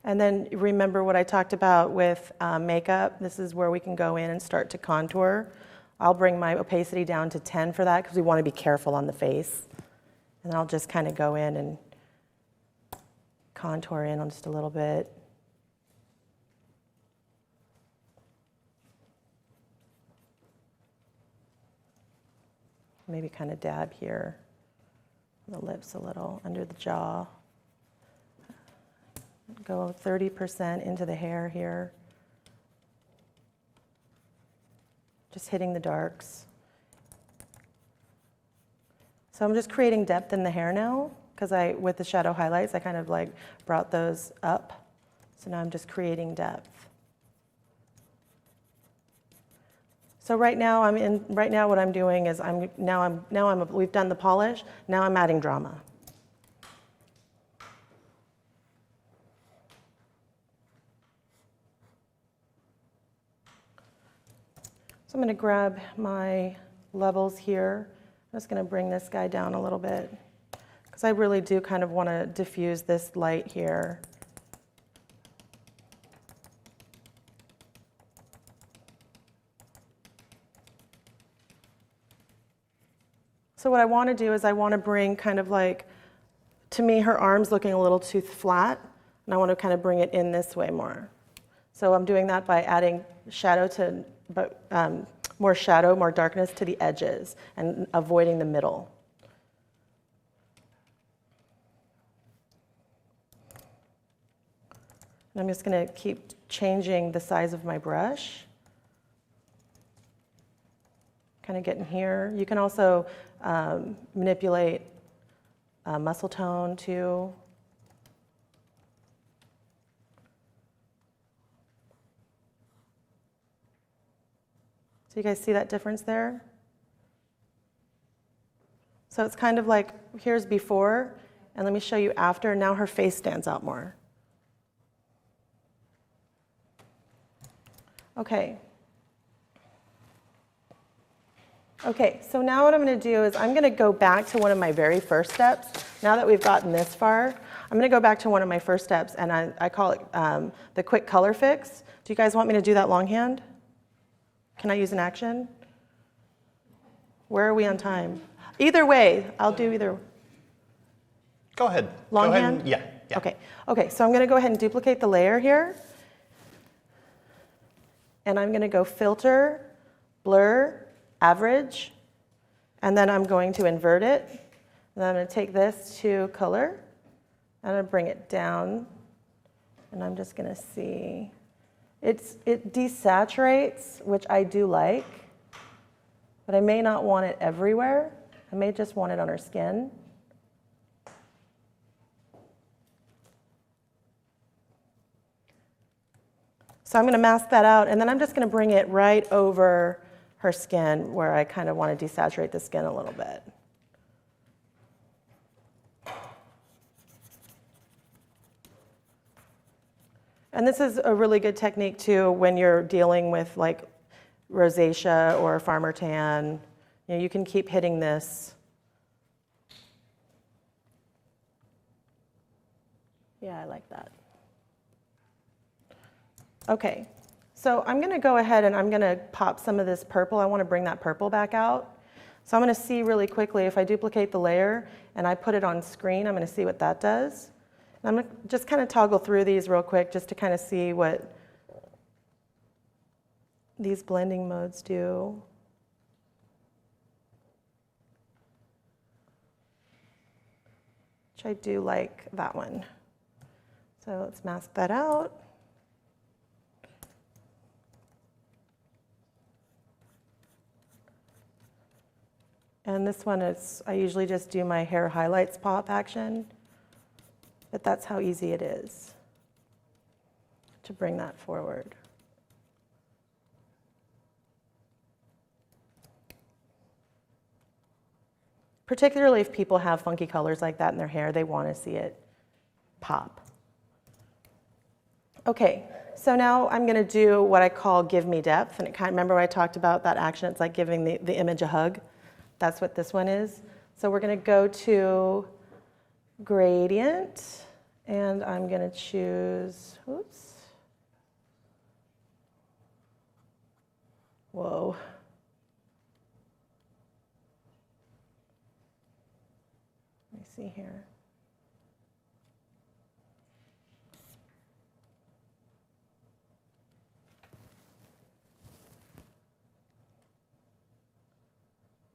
And then remember what I talked about with makeup. This is where we can go in and start to contour. I'll bring my opacity down to 10 for that because we want to be careful on the face. And I'll just kind of go in and contour in on just a little bit. Maybe kind of dab here, the lips a little, under the jaw. Go 30% into the hair here. Just hitting the darks. So I'm just creating depth in the hair now, because with the shadow highlights, I kind of like brought those up. So now I'm just creating depth. So right now what I'm doing is we've done the polish, now I'm adding drama. So I'm going to grab my levels here. I'm just going to bring this guy down a little bit because I really do kind of want to diffuse this light here. So what I want to do is I want to bring kind of like, to me, her arm's looking a little too flat, and I want to kind of bring it in this way more. So I'm doing that by adding shadow to, more shadow, more darkness to the edges and avoiding the middle. And I'm just going to keep changing the size of my brush. Kind of getting here. You can also manipulate muscle tone too. So you guys see that difference there? So it's kind of like, here's before, and let me show you after. Now her face stands out more. Okay. Okay, so now what I'm going to do is I'm going to go back to one of my very first steps. Now that we've gotten this far, I'm going to go back to one of my first steps, and I call it the quick color fix. Do you guys want me to do that longhand? Can I use an action? Where are we on time? Either way, I'll do either. Go ahead. Longhand? Yeah. Okay. Okay, so I'm going to go ahead and duplicate the layer here. And I'm going to go filter, blur, average, and then I'm going to invert it. And then I'm going to take this to color. I'm going to bring it down. And I'm just going to see. It desaturates, which I do like, but I may not want it everywhere. I may just want it on her skin. So I'm going to mask that out, and then I'm just going to bring it right over her skin where I kind of want to desaturate the skin a little bit. And this is a really good technique too when you're dealing with like rosacea or farmer tan. You know, you can keep hitting this. Yeah, I like that. Okay, so I'm going to go ahead and I'm going to pop some of this purple. I want to bring that purple back out. So I'm going to see really quickly if I duplicate the layer and I put it on screen, I'm going to see what that does. And I'm going to just kind of toggle through these real quick just to kind of see what these blending modes do. Which I do like that one. So let's mask that out. And this one is, I usually just do my hair highlights pop action, but that's how easy it is to bring that forward. Particularly if people have funky colors like that in their hair, they want to see it pop. Okay, so now I'm going to do what I call give me depth. And it kind of, remember when I talked about that action? It's like giving the image a hug. That's what this one is. So we're going to go to gradient, and I'm going to choose, oops. Whoa. Let me see here.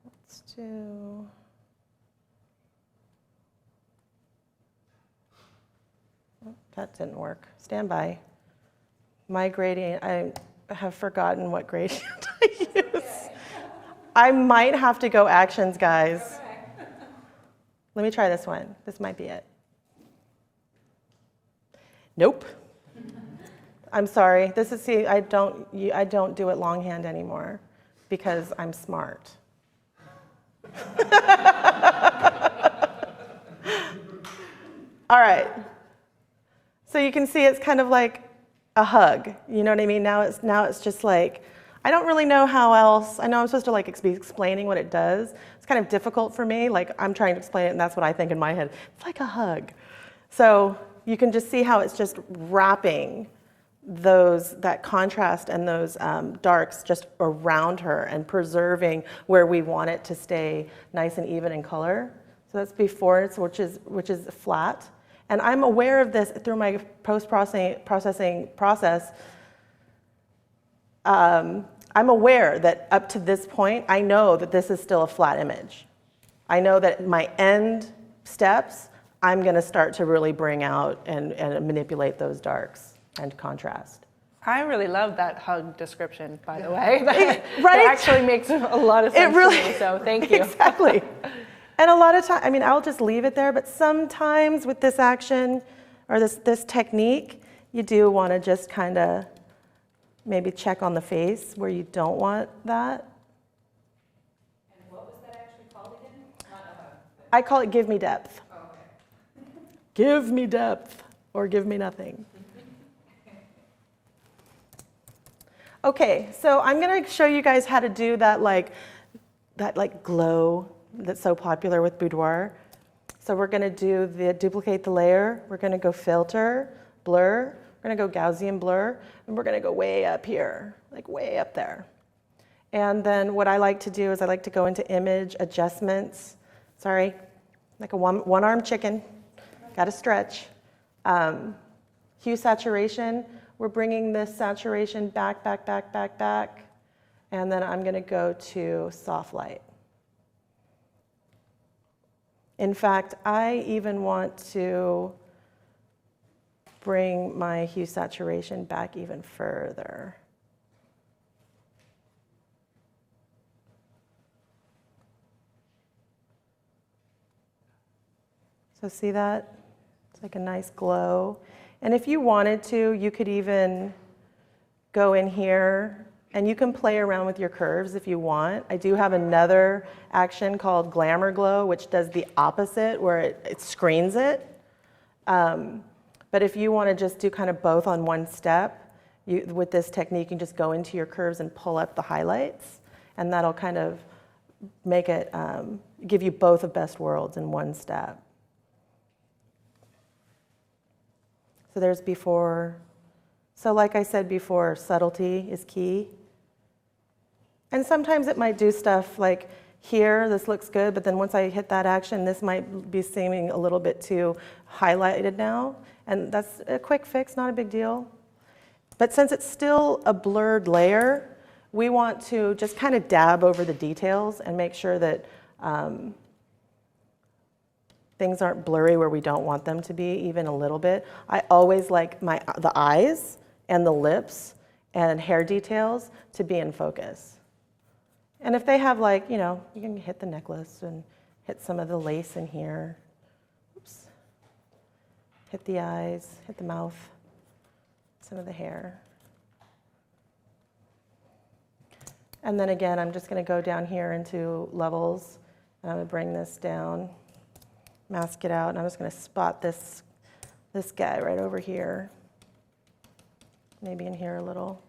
Let's do. Oh, that didn't work. Stand by. My gradient, I have forgotten what gradient I use. I might have to go actions, guys. Let me try this one. This might be it. Nope. I'm sorry. This is, see, I don't do it longhand anymore because I'm smart. All right. So you can see it's kind of like a hug. You know what I mean? Now it's just like, I don't really know how else. I know I'm supposed to like be explaining what it does. It's kind of difficult for me. Like I'm trying to explain it, and that's what I think in my head. It's like a hug. So you can just see how it's just wrapping that contrast and those darks just around her and preserving where we want it to stay nice and even in color. So that's before, which is flat. And I'm aware of this through my post-processing process I'm aware that up to this point, I know that this is still a flat image. I know that my end steps, I'm going to start to really bring out and manipulate those darks and contrast. I really love that hug description, by the way. Right? That actually makes a lot of sense to me, so thank you. Exactly. And a lot of time, I mean, I'll just leave it there, but sometimes with this action or this technique, you do want to just kind of maybe check on the face where you don't want that. And what was that actually called again? Not a hug. I call it give me depth. Oh, okay. Give me depth or give me nothing. Okay, so I'm going to show you guys how to do that glow that's so popular with boudoir. So we're going to do duplicate the layer. We're going to go filter, blur. We're going to go Gaussian blur, and we're going to go way up here, like way up there. And then what I like to do is I like to go into image adjustments. Sorry, like a one-armed chicken. Got to stretch. Hue saturation. We're bringing this saturation back. And then I'm going to go to soft light. In fact, I even want to bring my hue saturation back even further. So see that? It's like a nice glow. And if you wanted to, you could even go in here and you can play around with your curves if you want. I do have another action called Glamour Glow, which does the opposite, where it screens it. But if you want to just do kind of both on one step, with this technique, you can just go into your curves and pull up the highlights, and that'll kind of make it, give you both of best worlds in one step. So there's before. So like I said before, subtlety is key. And sometimes it might do stuff like here, this looks good, but then once I hit that action, this might be seeming a little bit too highlighted now. And that's a quick fix, not a big deal. But since it's still a blurred layer, we want to just kind of dab over the details and make sure that things aren't blurry where we don't want them to be, even a little bit. I always like the eyes and the lips and hair details to be in focus. And if they have you can hit the necklace and hit some of the lace in here. Oops. Hit the eyes, hit the mouth, some of the hair. And then again, I'm just going to go down here into levels, and I'm going to bring this down, mask it out, and I'm just going to spot this guy right over here, maybe in here a little.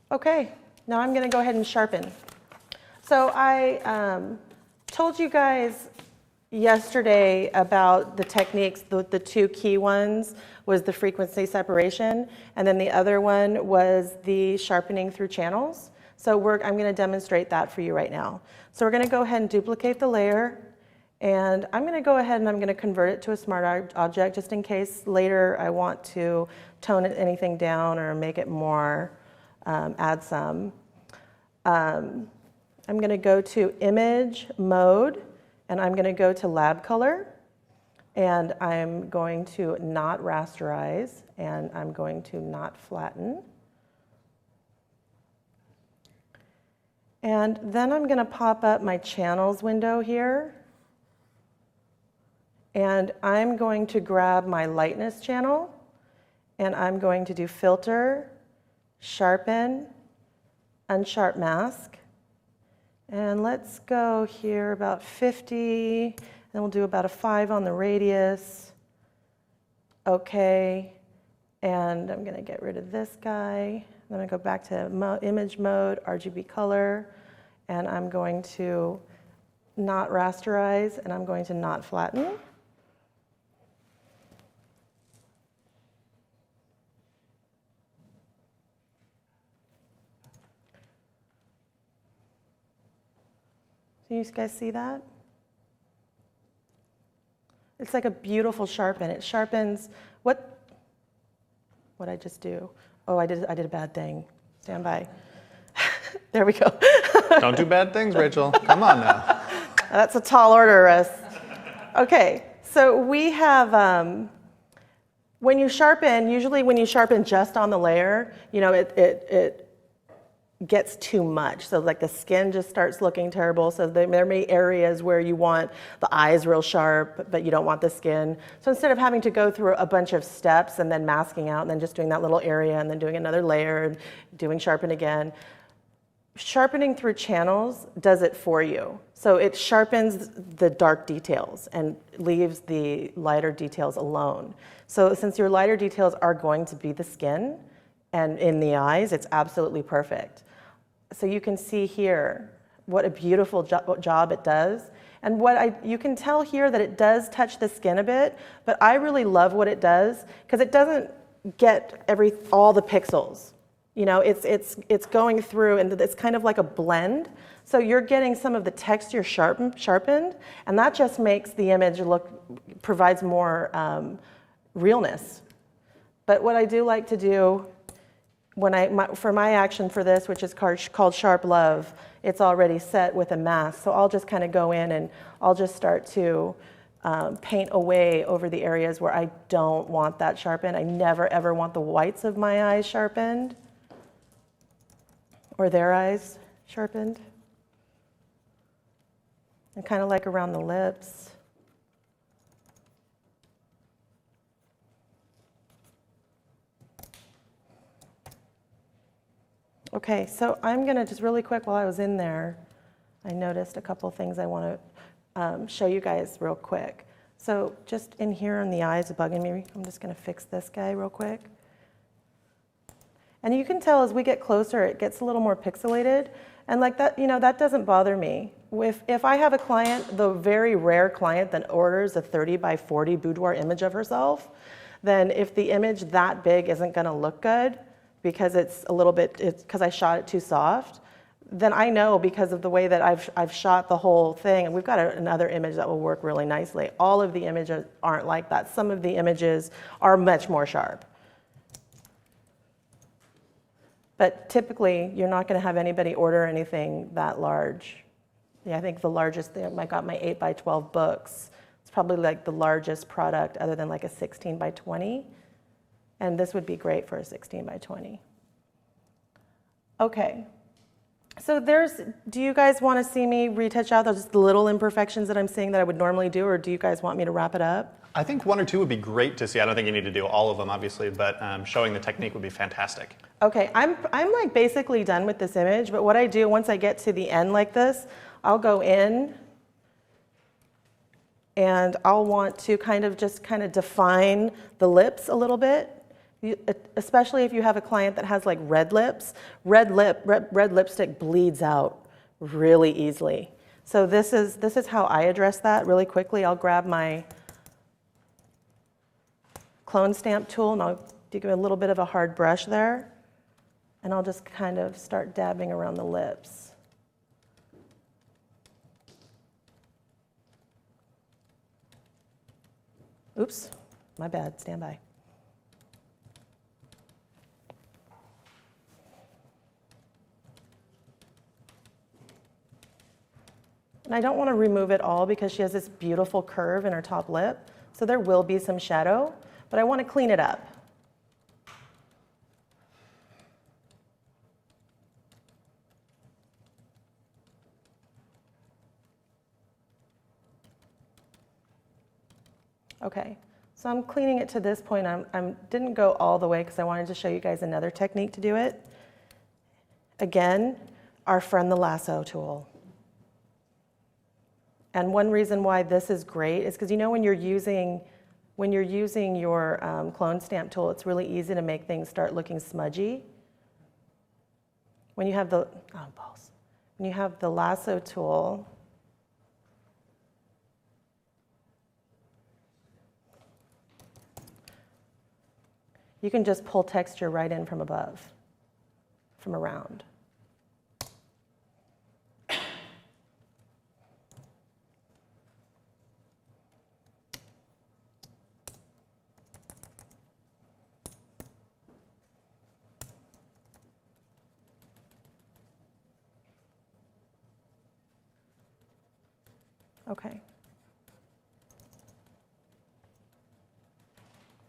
Okay, now I'm going to go ahead and sharpen. So I told you guys yesterday about the techniques. The two key ones was the frequency separation, and then the other one was the sharpening through channels. So I'm going to demonstrate that for you right now. So we're going to go ahead and duplicate the layer, and I'm going to go ahead and I'm going to convert it to a smart object just in case later I want to tone anything down or make it more, add some. I'm going to go to image mode, and I'm going to go to lab color, and I'm going to not rasterize, and I'm going to not flatten. And then I'm going to pop up my channels window here, and I'm going to grab my lightness channel, and I'm going to do filter, sharpen, unsharp mask. And let's go here about 50, and we'll do about a 5 on the radius. Okay, and I'm going to get rid of this guy. I'm going to go back to image mode, RGB color, and I'm going to not rasterize, and I'm going to not flatten. Do you guys see that? It's like a beautiful sharpen. It sharpens, what'd I just do? Oh, I did a bad thing. Stand by. There we go. Don't do bad things, Rachel. Come on now. That's a tall order, Russ. Okay, so we have, when you sharpen, usually when you sharpen just on the layer, you know, it gets too much. So like the skin just starts looking terrible. So there may be areas where you want the eyes real sharp, but you don't want the skin. So instead of having to go through a bunch of steps and then masking out and then just doing that little area and then doing another layer and doing sharpen again, sharpening through channels does it for you. So it sharpens the dark details and leaves the lighter details alone. So since your lighter details are going to be the skin and in the eyes, it's absolutely perfect. So you can see here what a beautiful job it does. And you can tell here that it does touch the skin a bit, but I really love what it does because it doesn't get all the pixels. You know, it's going through and it's kind of like a blend. So you're getting some of the texture sharpened, and that just makes the image provides more realness. But what I do like to do for my action for this, which is called Sharp Love, it's already set with a mask. So I'll just kind of go in and I'll just start to paint away over the areas where I don't want that sharpened. I never ever want the whites of my eyes sharpened or their eyes sharpened. And kind of like around the lips. Okay, so I'm going to just really quick, while I was in there, I noticed a couple things I want to show you guys real quick. So just in here on the eyes bugging me, I'm just going to fix this guy real quick. And you can tell as we get closer, it gets a little more pixelated. And like that, you know, that doesn't bother me. If I have a client, the very rare client that orders a 30 by 40 boudoir image of herself, then if the image that big isn't going to look good, because it's because I shot it too soft, then I know because of the way that I've shot the whole thing, and we've got another image that will work really nicely. All of the images aren't like that. Some of the images are much more sharp. But typically, you're not going to have anybody order anything that large. Yeah, I think the largest, I got my 8 by 12 books. It's probably like the largest product other than like a 16 by 20. And this would be great for a 16 by 20. Okay, so do you guys want to see me retouch out those little imperfections that I'm seeing that I would normally do, or do you guys want me to wrap it up? I think 1 or 2 would be great to see. I don't think you need to do all of them, obviously, but showing the technique would be fantastic. Okay, I'm like basically done with this image, but what I do once I get to the end like this, I'll go in and I'll want to kind of define the lips a little bit. Especially if you have a client that has like red lips, red lipstick bleeds out really easily. So this is how I address that really quickly. I'll grab my clone stamp tool and I'll give a little bit of a hard brush there, and I'll just kind of start dabbing around the lips. Oops, my bad, stand by. And I don't want to remove it all because she has this beautiful curve in her top lip. So there will be some shadow, but I want to clean it up. Okay, so I'm cleaning it to this point. I didn't go all the way because I wanted to show you guys another technique to do it. Again, our friend the lasso tool. And one reason why this is great is because you know when you're using your clone stamp tool, it's really easy to make things start looking smudgy. When you have the lasso tool, you can just pull texture right in from above, from around. Okay.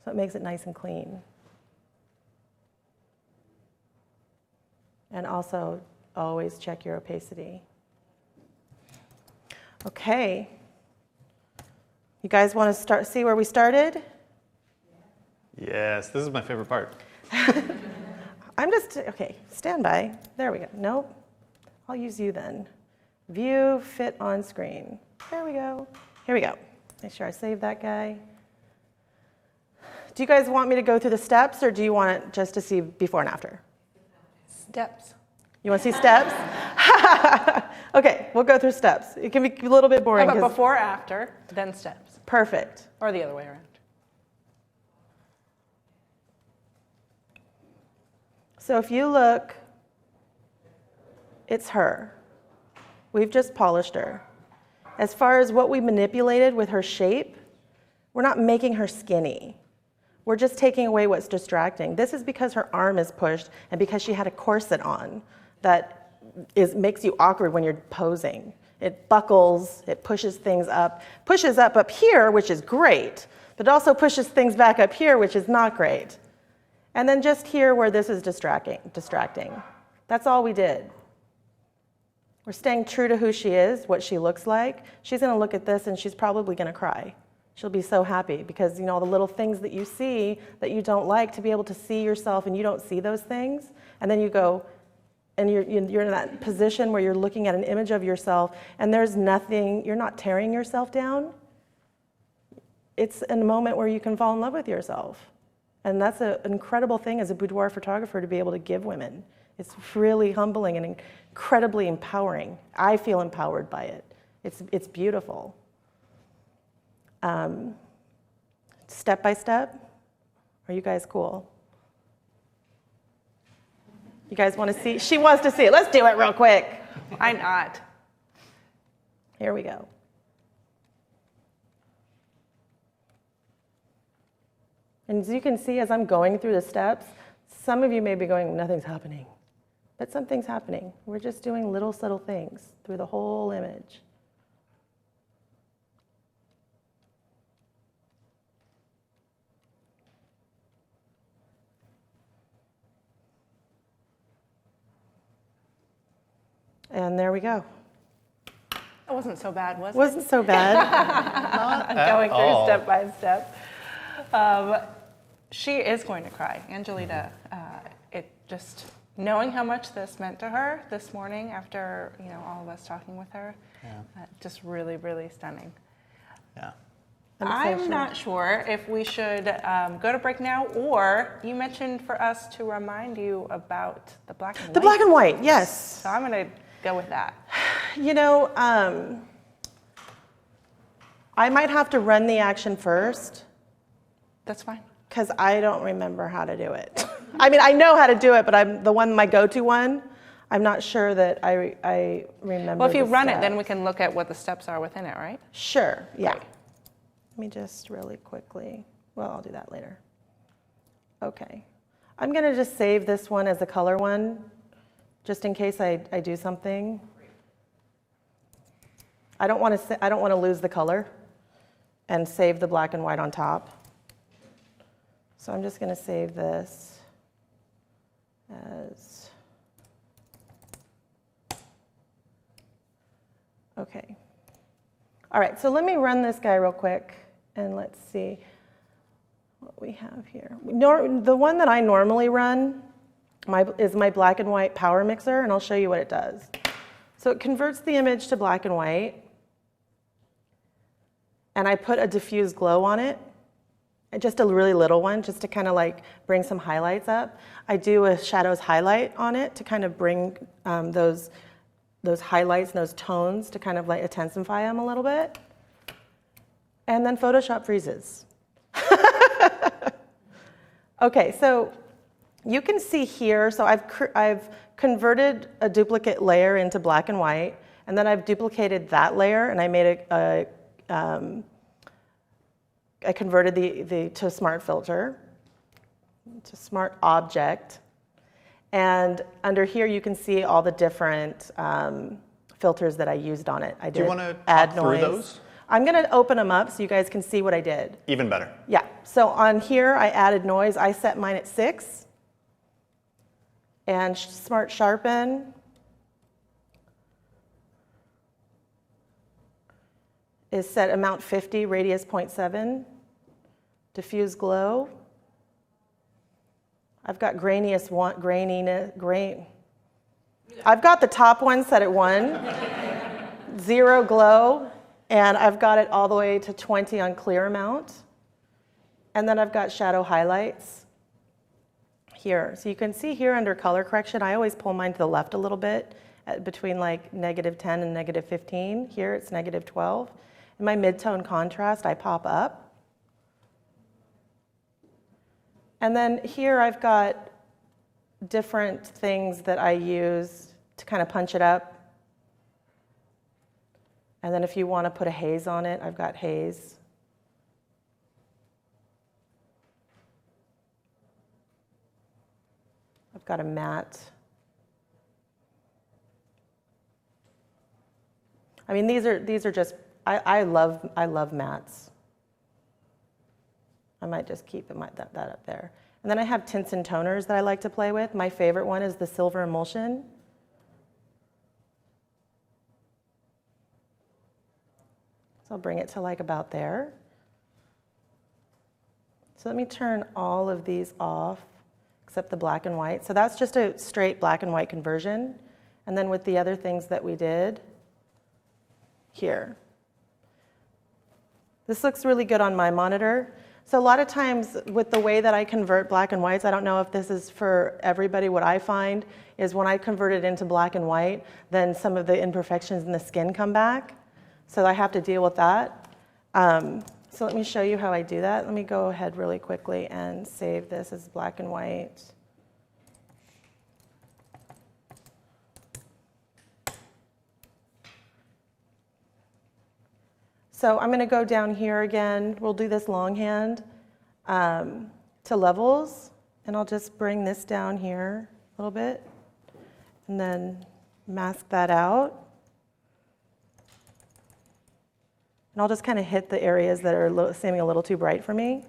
So it makes it nice and clean. And also, always check your opacity. Okay. You guys want to see where we started? Yes, this is my favorite part. Okay, stand by. There we go. Nope. I'll use you then. View, fit on screen. There we go. Here we go. Make sure I save that guy. Do you guys want me to go through the steps, or do you want it just to see before and after? Steps. You want to see steps? Okay, we'll go through steps. It can be a little bit boring. How about before, after, then steps? Perfect. Or the other way around. So if you look, it's her. We've just polished her. As far as what we manipulated with her shape, we're not making her skinny. We're just taking away what's distracting. This is because her arm is pushed and because she had a corset on that makes you awkward when you're posing. It buckles, it pushes things up, pushes up here, which is great, but it also pushes things back up here, which is not great. And then just here where this is distracting. That's all we did. We're staying true to who she is, what she looks like. She's going to look at this and she's probably going to cry. She'll be so happy because, you know, the little things that you see that you don't like, to be able to see yourself and you don't see those things. And then you go, and you're in that position where you're looking at an image of yourself and there's nothing, you're not tearing yourself down. It's a moment where you can fall in love with yourself. And that's an incredible thing as a boudoir photographer to be able to give women. It's really humbling and incredibly empowering. I feel empowered by it. It's beautiful. Step by step. Are you guys cool? You guys want to see? She wants to see it. Let's do it real quick. Why not? Here we go. And as you can see, as I'm going through the steps, some of you may be going, nothing's happening. But something's happening. We're just doing little subtle things through the whole image. And there we go. It wasn't so bad, was it? Wasn't so bad. Going through step by step. She is going to cry. Angelita, it just knowing how much this meant to her this morning after, you know, all of us talking with her, just really, really stunning. Yeah. I'm not sure if we should go to break now, or you mentioned for us to remind you about the black and white. The black and white, yes. So I'm going to go with that. You know, I might have to run the action first. That's fine. Because I don't remember how to do it. I mean, I know how to do it, but I'm my go-to one. I'm not sure that I remember. Well, if you run it, then we can look at what the steps are within it, right? Sure, yeah. Great. Let me just really quickly, well, I'll do that later. Okay. I'm going to just save this one as a color one, just in case I do something. I don't want to lose the color and save the black and white on top. So I'm just going to save this as, okay. All right, so let me run this guy real quick and let's see what we have here. The one that I normally run is my black and white power mixer, and I'll show you what it does. So it converts the image to black and white, and I put a diffuse glow on it. Just a really little one, just to kind of like bring some highlights up. I do a shadows highlight on it to kind of bring those highlights and those tones to kind of like intensify them a little bit. And then Photoshop freezes. Okay, so you can see here, so I've converted a duplicate layer into black and white, and then I've duplicated that layer, and I made I converted to a smart filter, to smart object. And under here you can see all the different filters that I used on it. I did Do you want to add talk through noise. those? I'm going to open them up so you guys can see what I did. Even better. Yeah, so on here I added noise. I set mine at 6. And Smart Sharpen is set amount 50, radius 0.7. Diffuse glow. I've got graininess, grain. I've got the top one set at 1. 0 glow. And I've got it all the way to 20 on clear amount. And then I've got shadow highlights here. So you can see here under color correction, I always pull mine to the left a little bit between like -10 and -15. Here it's -12. In my mid-tone contrast, I pop up. And then here I've got different things that I use to kind of punch it up. And then if you want to put a haze on it, I've got haze. I've got a matte. I mean, these are just, I love mattes. I might just keep that up there. And then I have tints and toners that I like to play with. My favorite one is the silver emulsion. So I'll bring it to like about there. So let me turn all of these off, except the black and white. So that's just a straight black and white conversion. And then with the other things that we did here. This looks really good on my monitor. So a lot of times with the way that I convert black and whites, I don't know if this is for everybody, what I find is when I convert it into black and white, then some of the imperfections in the skin come back. So I have to deal with that. So let me show you how I do that. Let me go ahead really quickly and save this as black and white. So I'm going to go down here again. We'll do this longhand to levels. And I'll just bring this down here a little bit. And then mask that out. And I'll just kind of hit the areas that are seeming a little too bright for me.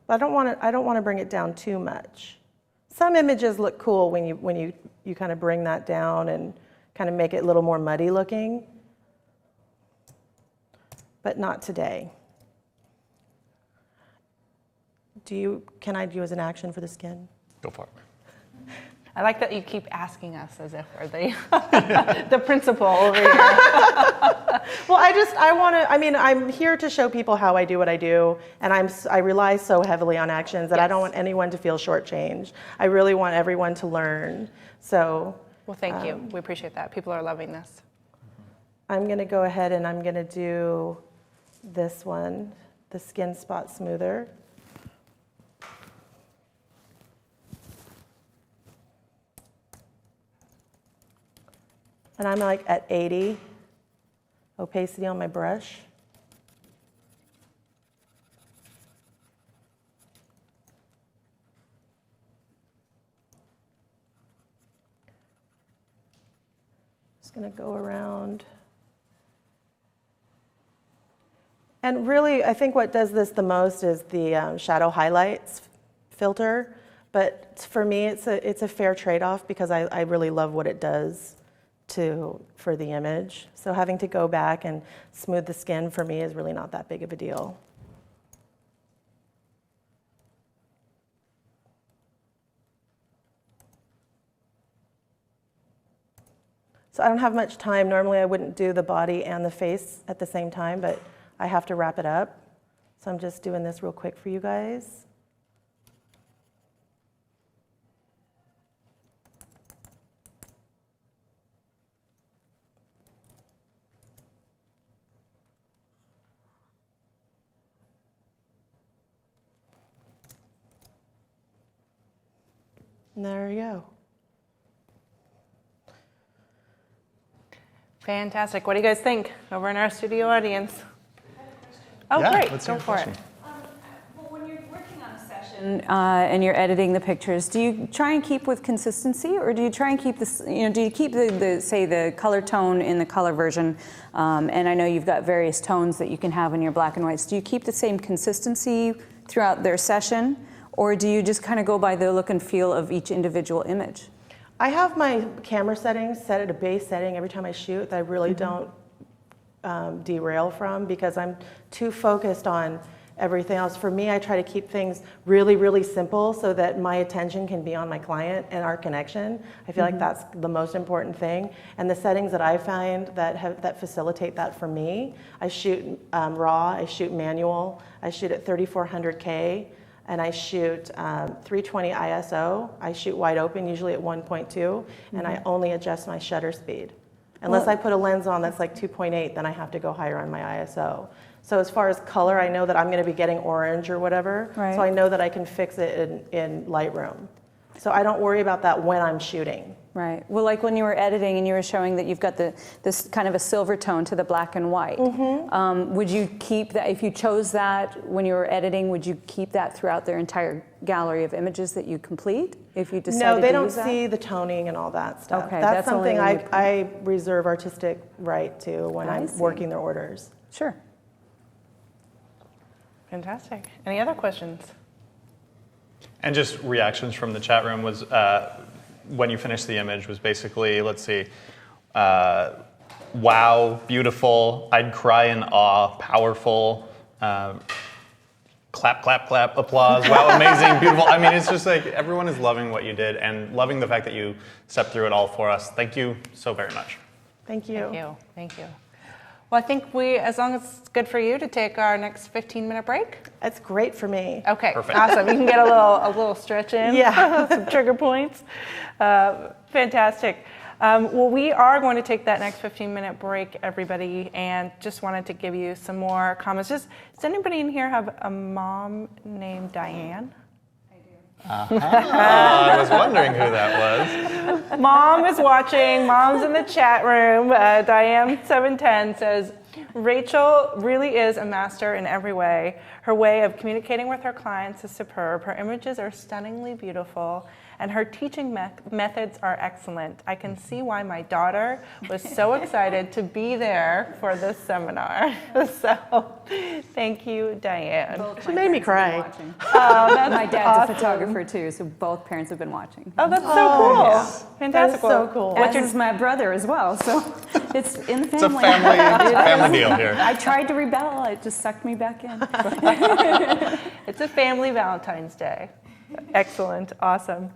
But I don't want to bring it down too much. Some images look cool when you kind of bring that down and kind of make it a little more muddy looking. But not today. Can I do as an action for the skin? Go for it. I like that you keep asking us as if we're the principal over here. Well, I'm here to show people how I do what I do, and I rely so heavily on actions that I don't want anyone to feel shortchanged. I really want everyone to learn. So, well, thank you. We appreciate that. People are loving this. I'm going to go ahead and I'm going to do this one, the Skin Spot Smoother. And I'm like at 80 opacity on my brush. Just going to go around. And really, I think what does this the most is the shadow highlights filter. But for me, it's a fair trade-off because I really love what it does for the image. So having to go back and smooth the skin for me is really not that big of a deal. So I don't have much time. Normally I wouldn't do the body and the face at the same time, but I have to wrap it up. So I'm just doing this real quick for you guys. And there you go. Fantastic. What do you guys think over in our studio audience? Oh, Yeah, great. let's Go hear a for it. question. Well, when you're working on a session and you're editing the pictures, do you try and keep with consistency, or do you try and keep this? Do you keep the color tone in the color version? And I know you've got various tones that you can have in your black and whites. Do you keep the same consistency throughout their session, or do you just kind of go by the look and feel of each individual image? I have my camera settings set at a base setting every time I shoot that I really don't derail from, because I'm too focused on everything else. For me, I try to keep things really, really simple so that my attention can be on my client and our connection. I feel like that's the most important thing. And the settings that I find that facilitate that for me, I shoot raw, I shoot manual, I shoot at 3400K, and I shoot 320 ISO. I shoot wide open, usually at 1.2, and I only adjust my shutter speed. Unless I put a lens on that's like 2.8, then I have to go higher on my ISO. So as far as color, I know that I'm going to be getting orange or whatever, so I know that I can fix it in Lightroom. So I don't worry about that when I'm shooting. Right. Well, like when you were editing and you were showing that you've got this kind of a silver tone to the black and white. Would you keep that, if you chose that when you were editing, would you keep that throughout their entire gallery of images that you complete? If you decided No, they to don't use that? see the toning and all that stuff. Okay, that's only something when you I reserve artistic right to when I I'm see. working their orders. Sure. Fantastic. Any other questions? And just reactions from the chat room was, when you finished the image, was basically, let's see, wow, beautiful, I'd cry in awe, powerful, clap, clap, clap, applause, wow, amazing, beautiful. I mean, it's just like everyone is loving what you did and loving the fact that you stepped through it all for us. Thank you so very much. Thank you. Thank you. Thank you. Well, I think as long as it's good for you to take our next 15-minute break. It's great for me. Okay, Perfect. awesome. You can get a little stretch in. Yeah. Some trigger points. Fantastic. Well, we are going to take that next 15-minute break, everybody, and just wanted to give you some more comments. Does anybody in here have a mom named Diane? I was wondering who that was. Mom is watching. Mom's in the chat room. Diane710 says, Rachel really is a master in every way. Her way of communicating with her clients is superb. Her images are stunningly beautiful, and her teaching methods are excellent. I can see why my daughter was so excited to be there for this seminar. So, thank you, Diane. She made me cry. Oh, that's My dad's awesome. a photographer too, so both parents have been watching. Oh, that's so cool. Yeah. Fantastic. That is so cool. As is my brother as well, so it's in the It's a family. family deal here. I tried to rebel, it just sucked me back in. It's a family Valentine's Day. Excellent. Awesome.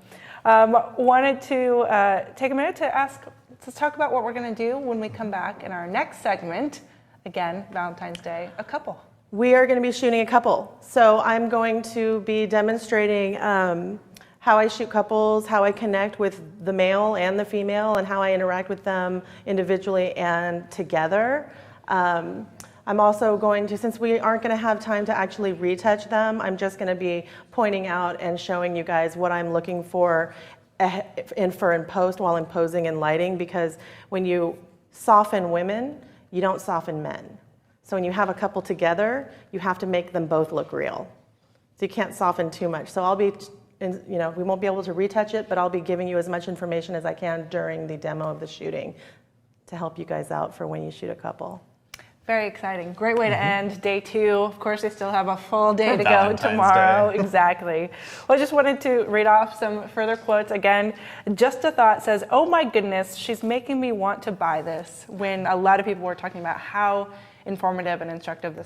Wanted to take a minute to talk about what we're going to do when we come back in our next segment. Again, Valentine's Day, a couple. We are going to be shooting a couple. So I'm going to be demonstrating how I shoot couples, how I connect with the male and the female, and how I interact with them individually and together. I'm also going to, since we aren't going to have time to actually retouch them, I'm just going to be pointing out and showing you guys what I'm looking for in post while I'm posing and lighting, because when you soften women, you don't soften men. So when you have a couple together, you have to make them both look real. So you can't soften too much. So I'll be, we won't be able to retouch it, but I'll be giving you as much information as I can during the demo of the shooting to help you guys out for when you shoot a couple. Very exciting. Great way to end day 2. Of course, they still have a full day to go Valentine's tomorrow. Day. Exactly. Well, I just wanted to read off some further quotes. Again, Just a Thought says, "Oh my goodness, she's making me want to buy this," when a lot of people were talking about how informative and instructive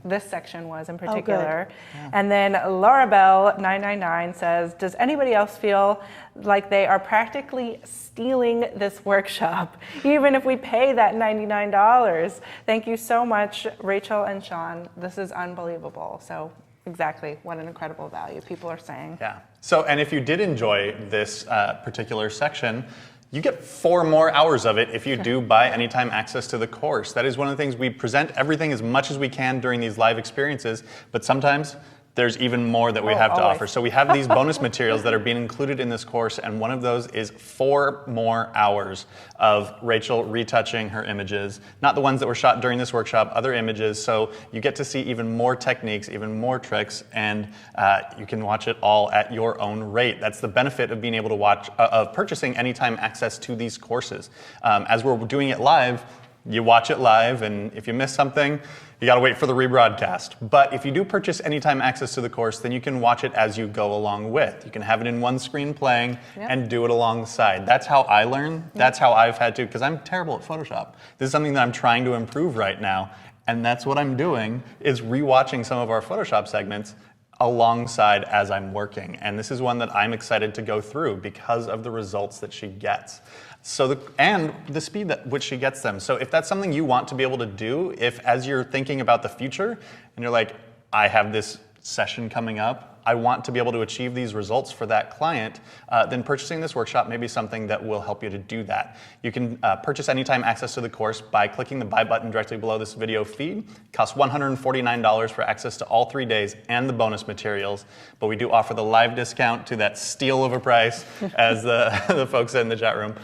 this section was in particular. And then Laura Bell 999 says, "Does anybody else feel like they are practically stealing this workshop, even if we pay that $99? Thank you so much, Rachel and Sean. This is unbelievable." So exactly, what an incredible value people are saying. Yeah. So, and if you did enjoy this particular section, you get 4 more hours of it if you do buy anytime access to the course. That is one of the things we present everything as much as we can during these live experiences, but sometimes there's even more that we have to offer. So we have these bonus materials that are being included in this course, and one of those is 4 more hours of Rachel retouching her images. Not the ones that were shot during this workshop, other images. So you get to see even more techniques, even more tricks, and you can watch it all at your own rate. That's the benefit of being able to watch, of purchasing anytime access to these courses. As we're doing it live, you watch it live, and if you miss something, you gotta wait for the rebroadcast. But if you do purchase anytime access to the course, then you can watch it as you go along with. You can have it in one screen playing and do it alongside. That's how I learn. That's how I've had to, because I'm terrible at Photoshop. This is something that I'm trying to improve right now, and that's what I'm doing, is rewatching some of our Photoshop segments alongside as I'm working. And this is one that I'm excited to go through because of the results that she gets. So and the speed at which she gets them. So if that's something you want to be able to do, if as you're thinking about the future and you're like, I have this session coming up, I want to be able to achieve these results for that client, then purchasing this workshop may be something that will help you to do that. You can purchase anytime access to the course by clicking the buy button directly below this video feed. It costs $149 for access to all 3 days and the bonus materials, but we do offer the live discount to that steal of a price, as the folks in the chat room,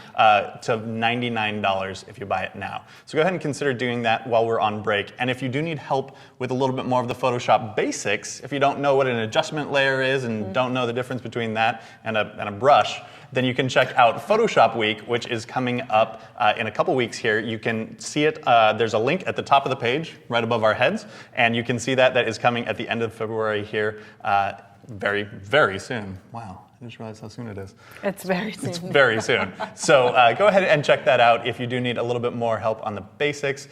to $99 if you buy it now. So go ahead and consider doing that while we're on break. And if you do need help with a little bit more of the Photoshop basics, if you don't know what an adjustment layer is and don't know the difference between that and a brush, then you can check out Photoshop Week, which is coming up in a couple weeks here. You can see it, there's a link at the top of the page right above our heads, and you can see that is coming at the end of February here very, very soon. Wow. I just realized how soon it is. It's very soon. It's very soon. So go ahead and check that out. If you do need a little bit more help on the basics,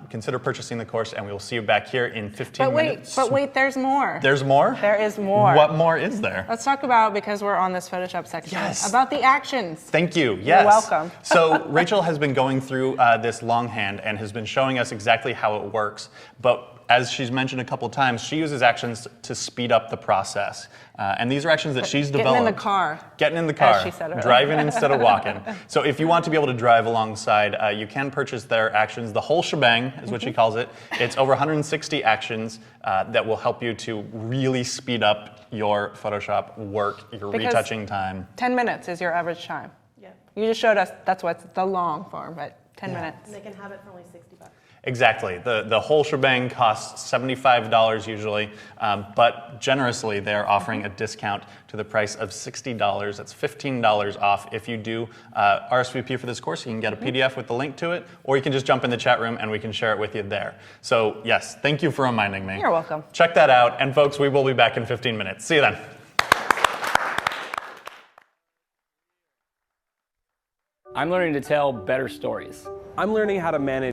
consider purchasing the course, and we will see you back here in 15 minutes. But wait, there's more. There's more? There is more. What more is there? Let's talk about, because we're on this Photoshop section, about the actions. Thank you. Yes. You're welcome. So Rachel has been going through this longhand and has been showing us exactly how it works. But as she's mentioned a couple times, she uses actions to speed up the process. And these are actions that she's developed. Getting in the car. Getting in the car. As she said earlier. Driving instead of walking. So if you want to be able to drive alongside, you can purchase their actions. The whole shebang is what she calls it. It's over 160 actions that will help you to really speed up your Photoshop work, your retouching time. 10 minutes is your average time. Yeah. You just showed us that's what's the long form, but 10 minutes. And they can have it for only $60. Exactly. The whole shebang costs $75 usually, but generously they're offering a discount to the price of $60. That's $15 off. If you do RSVP for this course, you can get a PDF with the link to it, or you can just jump in the chat room and we can share it with you there. So yes, thank you for reminding me. You're welcome. Check that out, and folks, we will be back in 15 minutes. See you then. I'm learning to tell better stories. I'm learning how to manage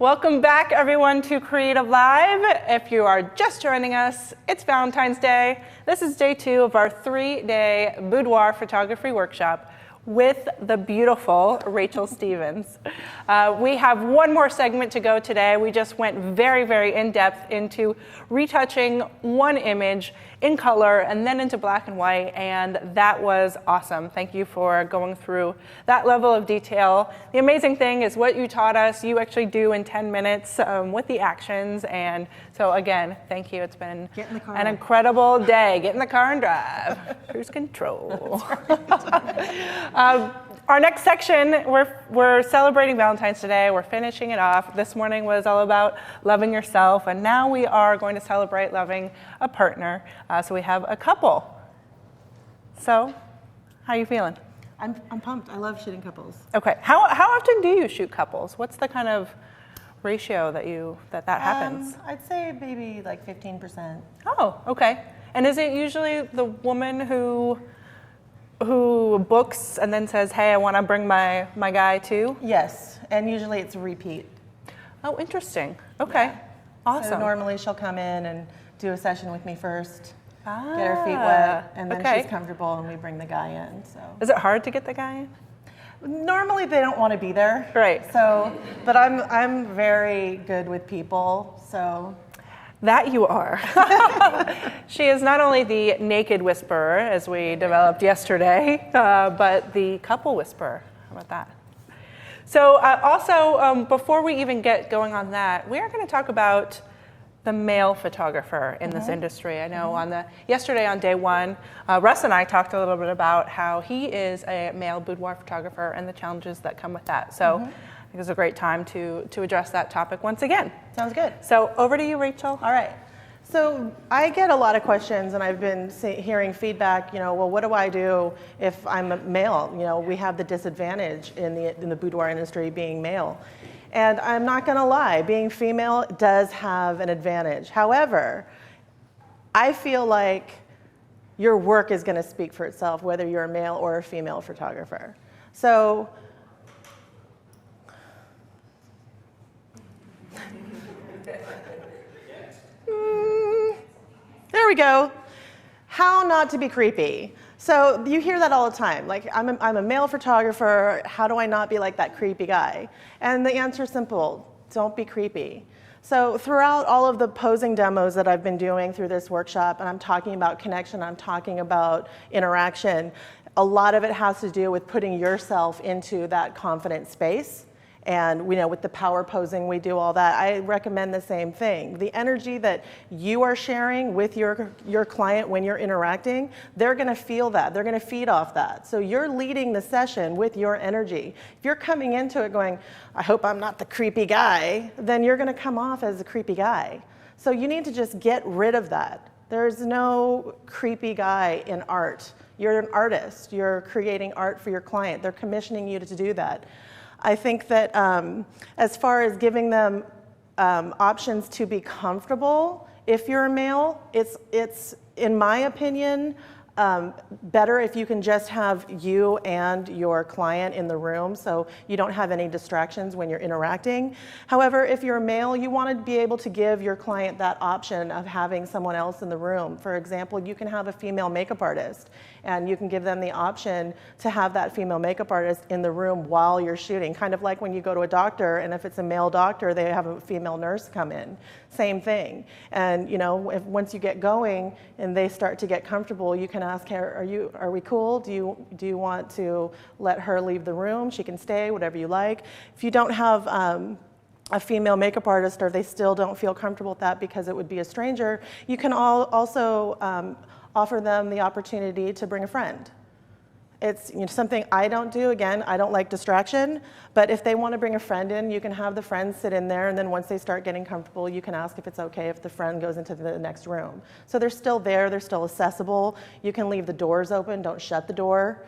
Welcome back, everyone, to Creative Live. If you are just joining us, it's Valentine's Day. This is day 2 of our 3-day boudoir photography workshop with the beautiful Rachel Stevens. We have one more segment to go today. We just went very, very in-depth into retouching one image in color and then into black and white, and that was awesome. Thank you for going through that level of detail. The amazing thing is what you taught us, you actually do in 10 minutes with the actions, and so again, thank you. It's been an incredible day. Get in the car and drive. Cruise control. Our next section, we're celebrating Valentine's today. We're finishing it off. This morning was all about loving yourself, and now we are going to celebrate loving a partner. So we have a couple. So, how are you feeling? I'm pumped. I love shooting couples. Okay. How often do you shoot couples? What's the kind of ratio that happens? I'd say maybe like 15%. Oh, okay. And is it usually the woman who books and then says, hey, I want to bring my guy too? Yes, and usually it's a repeat. Oh, interesting. Okay. Yeah. Awesome. So normally she'll come in and do a session with me first, get her feet wet, and then she's comfortable and we bring the guy in. So. Is it hard to get the guy in? Normally they don't want to be there. Right. So, but I'm very good with people, so. That you are. She is not only the naked whisperer, as we developed yesterday, but the couple whisperer. How about that? So also, before we even get going on that, we are going to talk about the male photographer in this industry. I know yesterday on day one, Russ and I talked a little bit about how he is a male boudoir photographer and the challenges that come with that. So I think it's a great time to address that topic once again. Sounds good. So over to you, Rachel. All right. So I get a lot of questions, and I've been hearing feedback, well, what do I do if I'm a male? We have the disadvantage in the boudoir industry being male. And I'm not going to lie, being female does have an advantage. However, I feel like your work is going to speak for itself, whether you're a male or a female photographer. So there we go. How not to be creepy. So you hear that all the time. Like, I'm a male photographer. How do I not be like that creepy guy? And the answer is simple. Don't be creepy. So throughout all of the posing demos that I've been doing through this workshop, and I'm talking about connection, I'm talking about interaction, a lot of it has to do with putting yourself into that confident space. And with the power posing, we do all that. I recommend the same thing. The energy that you are sharing with your client when you're interacting, they're going to feel that. They're going to feed off that. So you're leading the session with your energy. If you're coming into it going, I hope I'm not the creepy guy, then you're going to come off as a creepy guy. So you need to just get rid of that. There's no creepy guy in art. You're an artist. You're creating art for your client. They're commissioning you to do that. I think that as far as giving them options to be comfortable, if you're a male, it's in my opinion, better if you can just have you and your client in the room so you don't have any distractions when you're interacting. However, if you're a male, you want to be able to give your client that option of having someone else in the room. For example, you can have a female makeup artist and you can give them the option to have that female makeup artist in the room while you're shooting. Kind of like when you go to a doctor and if it's a male doctor, they have a female nurse come in. Same thing. And once you get going and they start to get comfortable, you can ask her, are we cool? Do you want to let her leave the room? She can stay, whatever you like. If you don't have a female makeup artist or they still don't feel comfortable with that because it would be a stranger, you can also offer them the opportunity to bring a friend. It's something I don't do. Again, I don't like distraction, but if they want to bring a friend in, you can have the friend sit in there, and then once they start getting comfortable, you can ask if it's okay if the friend goes into the next room. So they're still there, they're still accessible. You can leave the doors open, don't shut the door.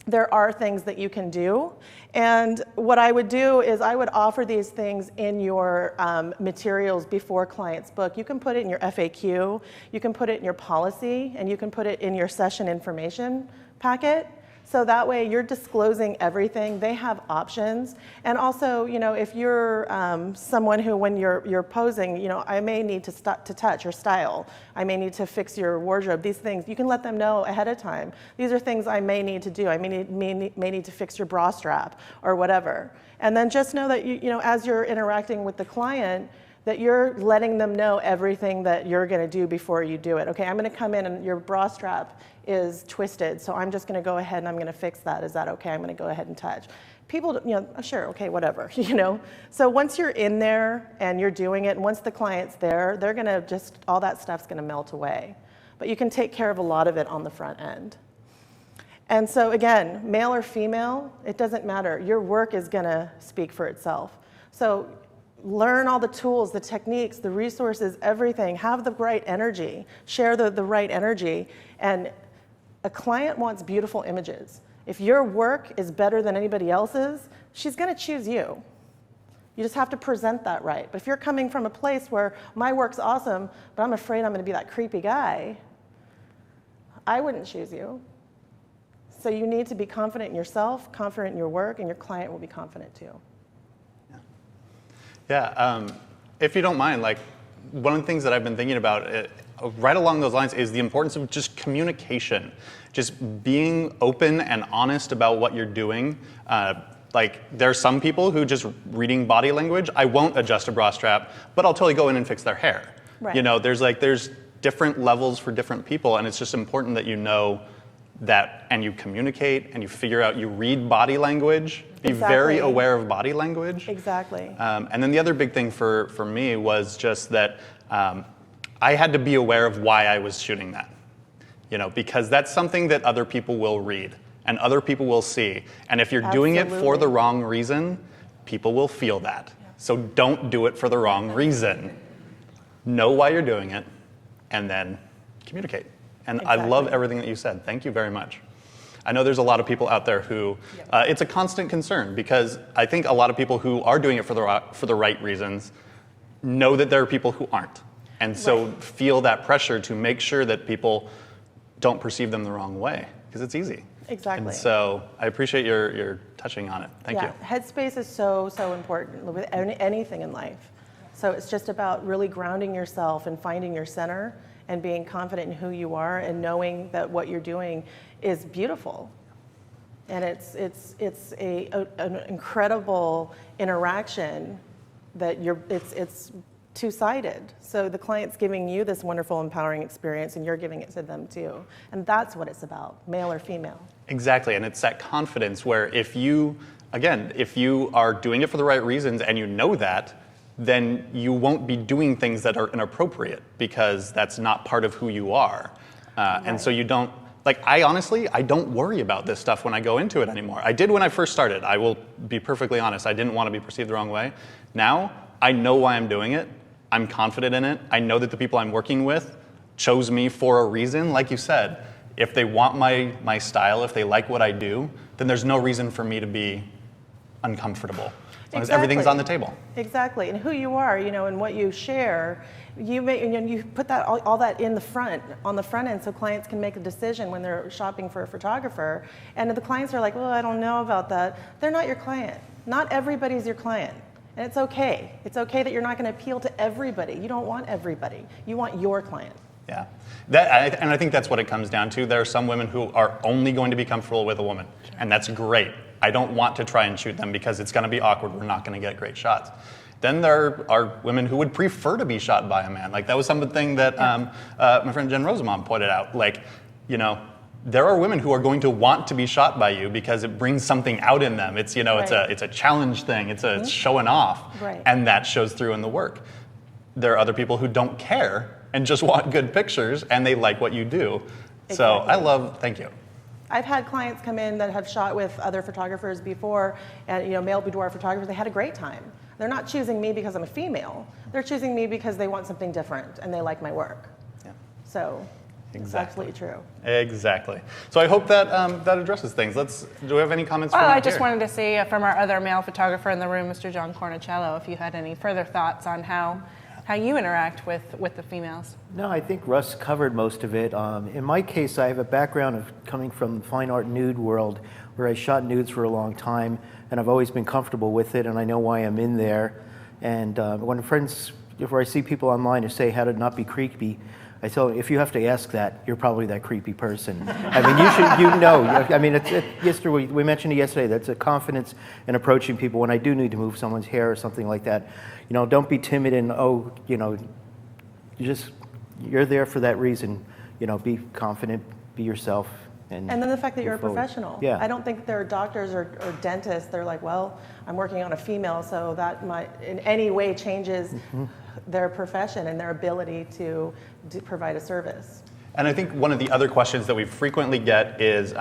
There are things that you can do. And what I would do is I would offer these things in your materials before clients book. You can put it in your FAQ, you can put it in your policy, and you can put it in your session information packet. So that way you're disclosing everything. They have options. And also, if you're someone who, when you're posing, I may need to touch or style. I may need to fix your wardrobe. These things, you can let them know ahead of time. These are things I may need to do. I may need to fix your bra strap or whatever. And then just know that, as you're interacting with the client, that you're letting them know everything that you're going to do before you do it. Okay, I'm going to come in and your bra strap is twisted, so I'm just going to go ahead and I'm going to fix that. Is that okay? I'm going to go ahead and touch. People, sure, okay, whatever, So once you're in there and you're doing it, and once the client's there, they're going to all that stuff's going to melt away. But you can take care of a lot of it on the front end. And so again, male or female, it doesn't matter. Your work is gonna speak for itself. So learn all the tools, the techniques, the resources, everything. Have the right energy, share the right energy. And a client wants beautiful images. If your work is better than anybody else's, she's gonna choose you. You just have to present that right. But if you're coming from a place where my work's awesome, but I'm afraid I'm gonna be that creepy guy, I wouldn't choose you. So you need to be confident in yourself, confident in your work, and your client will be confident too. Yeah, if you don't mind, like one of the things that I've been thinking about right along those lines is the importance of just communication, just being open and honest about what you're doing. Like there's some people who just reading body language, I won't adjust a bra strap, but I'll totally go in and fix their hair. Right. You know, there's different levels for different people, and it's just important that you know that, and you communicate and you figure out, you read body language, be very aware of body language. Exactly. And then the other big thing for me was just that I had to be aware of why I was shooting that, you know, because that's something that other people will read and other people will see. And if you're doing it for the wrong reason, people will feel that. So don't do it for the wrong reason. Know why you're doing it and then communicate. And I love everything that you said. Thank you very much. I know there's a lot of people out there who, it's a constant concern because I think a lot of people who are doing it for the right reasons know that there are people who aren't. And so feel that pressure to make sure that people don't perceive them the wrong way because it's easy. Exactly. And so I appreciate your touching on it. Thank you. Headspace is so important with anything in life. So it's just about really grounding yourself and finding your center and being confident in who you are and knowing that what you're doing is beautiful. And it's an incredible interaction that it's two-sided. So the client's giving you this wonderful, empowering experience and you're giving it to them too. And that's what it's about, male or female. Exactly, and it's that confidence where if you are doing it for the right reasons and you know that, then you won't be doing things that are inappropriate because that's not part of who you are. And so you don't, like I don't worry about this stuff when I go into it anymore. I did when I first started. I will be perfectly honest. I didn't want to be perceived the wrong way. Now, I know why I'm doing it. I'm confident in it. I know that the people I'm working with chose me for a reason. Like you said, if they want my style, if they like what I do, then there's no reason for me to be uncomfortable. As long as everything's on the table. Exactly, and who you are, you know, and what you share, you put that all that in the front, on the front end, so clients can make a decision when they're shopping for a photographer. And the clients are like, well, I don't know about that. They're not your client. Not everybody's your client, and it's okay. It's okay that you're not going to appeal to everybody. You don't want everybody. You want your client. Yeah, and I think that's what it comes down to. There are some women who are only going to be comfortable with a woman, and that's great. I don't want to try and shoot them because it's going to be awkward. We're not going to get great shots. Then there are women who would prefer to be shot by a man. Like that was something that my friend Jen Rosamond pointed out. Like, you know, there are women who are going to want to be shot by you because it brings something out in them. It's, you know, it's a challenge thing. It's showing off, and that shows through in the work. There are other people who don't care and just want good pictures, and they like what you do. So thank you. I've had clients come in that have shot with other photographers before, and you know, male boudoir photographers. They had a great time. They're not choosing me because I'm a female. They're choosing me because they want something different and they like my work. Yeah. So it's absolutely true. Exactly. So I hope that that addresses things. Do we have any comments? Well, I just wanted to see from our other male photographer in the room, Mr. John Cornicello, if you had any further thoughts on how you interact with the females. No, I think Russ covered most of it. In my case, I have a background of coming from the fine art nude world where I shot nudes for a long time, and I've always been comfortable with it, and I know why I'm in there. And when I see people online who say how to not be creepy, I tell them, if you have to ask that, you're probably that creepy person. I mean, I mean, we mentioned it yesterday, that's a confidence in approaching people. When I do need to move someone's hair or something like that, you know, don't be timid and, you know, you're there for that reason. You know, be confident, be yourself. And then the fact that you're a forward. professional. Yeah. I don't think there are doctors or dentists. They're like, well, I'm working on a female, so that might in any way changes their profession and their ability to provide a service. And I think one of the other questions that we frequently get is,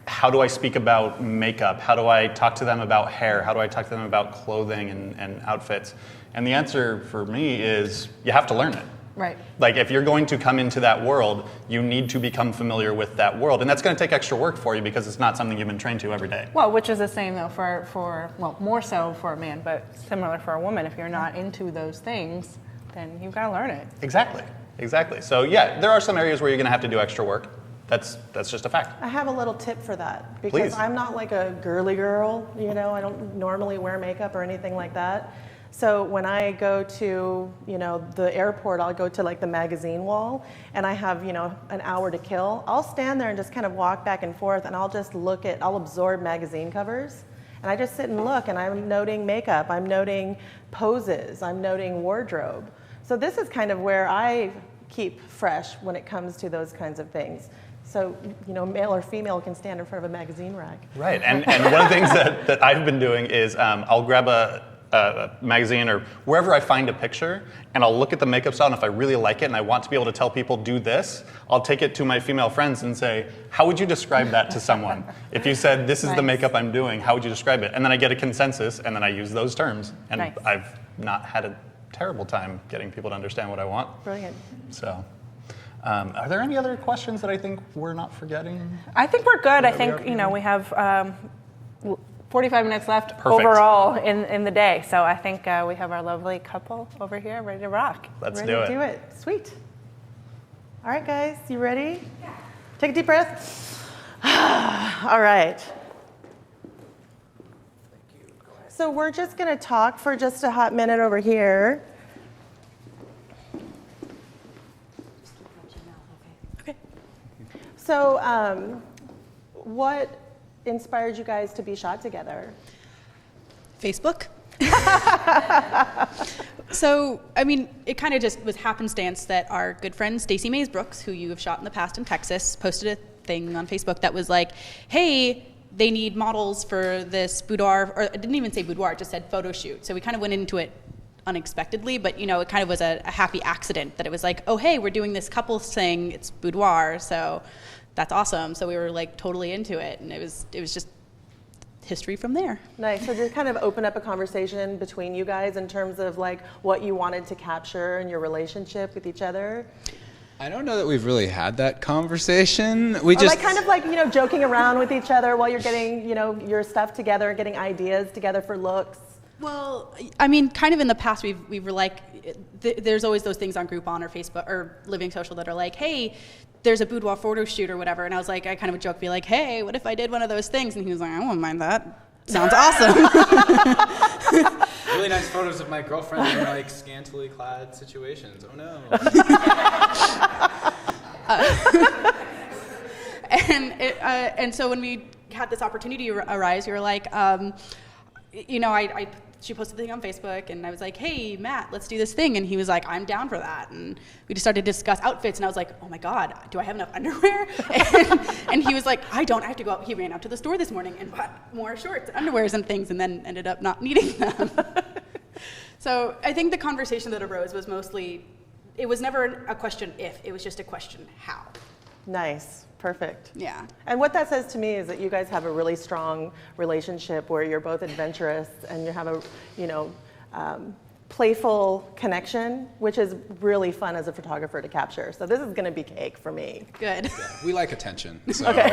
how do I speak about makeup? How do I talk to them about hair? How do I talk to them about clothing and outfits? And the answer for me is you have to learn it. Right. Like if you're going to come into that world, you need to become familiar with that world. And that's going to take extra work for you because it's not something you've been trained to every day. Well, which is the same though for well, more so for a man, but similar for a woman. If you're not into those things, then you've got to learn it. Exactly. So yeah, there are some areas where you're going to have to do extra work. That's just a fact. I have a little tip for that because Please. I'm not like a girly girl, you know, I don't normally wear makeup or anything like that. So when I go to, you know, the airport, I'll go to like the magazine wall and I have, you know, an hour to kill. I'll stand there and just kind of walk back and forth and I'll just I'll absorb magazine covers. And I just sit and look and I'm noting makeup, I'm noting poses, I'm noting wardrobe. So this is kind of where I keep fresh when it comes to those kinds of things. So, you know, male or female can stand in front of a magazine rack. Right, and one of the things that I've been doing is I'll grab a magazine or wherever I find a picture and I'll look at the makeup style and if I really like it and I want to be able to tell people do this, I'll take it to my female friends and say, how would you describe that to someone? If you said, this is the makeup I'm doing, how would you describe it? And then I get a consensus and then I use those terms. And I've not had a terrible time getting people to understand what I want. Brilliant. So, are there any other questions that I think we're not forgetting? I think we're good. I think, you know, we have 45 minutes left Perfect. overall in the day. So I think we have our lovely couple over here ready to rock. Let's Ready do to it. do it. Sweet. All right, guys, you ready? Yeah. Take a deep breath. All right. So we're just going to talk for just a hot minute over here. Okay. So what inspired you guys to be shot together? Facebook. So, I mean, it kind of just was happenstance that our good friend Stacey Mays Brooks, who you have shot in the past in Texas, posted a thing on Facebook that was like, hey, they need models for this boudoir, or it didn't even say boudoir, it just said photo shoot. So we kind of went into it unexpectedly, but you know, it kind of was a happy accident that it was like, oh, hey, we're doing this couples thing, it's boudoir, so that's awesome. So we were like totally into it, and it was just history from there. Nice. So just kind of open up a conversation between you guys in terms of like what you wanted to capture in your relationship with each other. I don't know that we've really had that conversation. We or just like kind of like, you know, joking around with each other while you're getting, you know, your stuff together, getting ideas together for looks. Well, I mean, kind of in the past, we were like, there's always those things on Groupon or Facebook or Living Social that are like, hey, there's a boudoir photo shoot or whatever. And I was like, I kind of a joke, be like, hey, what if I did one of those things? And he was like, I won't mind that. Sounds awesome. Really nice photos of my girlfriend in like scantily clad situations. Oh no. And so when we had this opportunity arise, we were like, you know, she posted the thing on Facebook, and I was like, hey, Matt, let's do this thing. And he was like, I'm down for that. And we just started to discuss outfits, and I was like, oh my God, do I have enough underwear? And he was like, I don't, I have to go out. He ran out to the store this morning and bought more shorts and underwears and things, and then ended up not needing them. So I think the conversation that arose was mostly, it was never a question if, it was just a question how. Nice. Perfect. Yeah. And what that says to me is that you guys have a really strong relationship where you're both adventurous and you have a, you know, playful connection, which is really fun as a photographer to capture. So this is going to be cake for me. Good. Yeah, we like attention. So. Okay.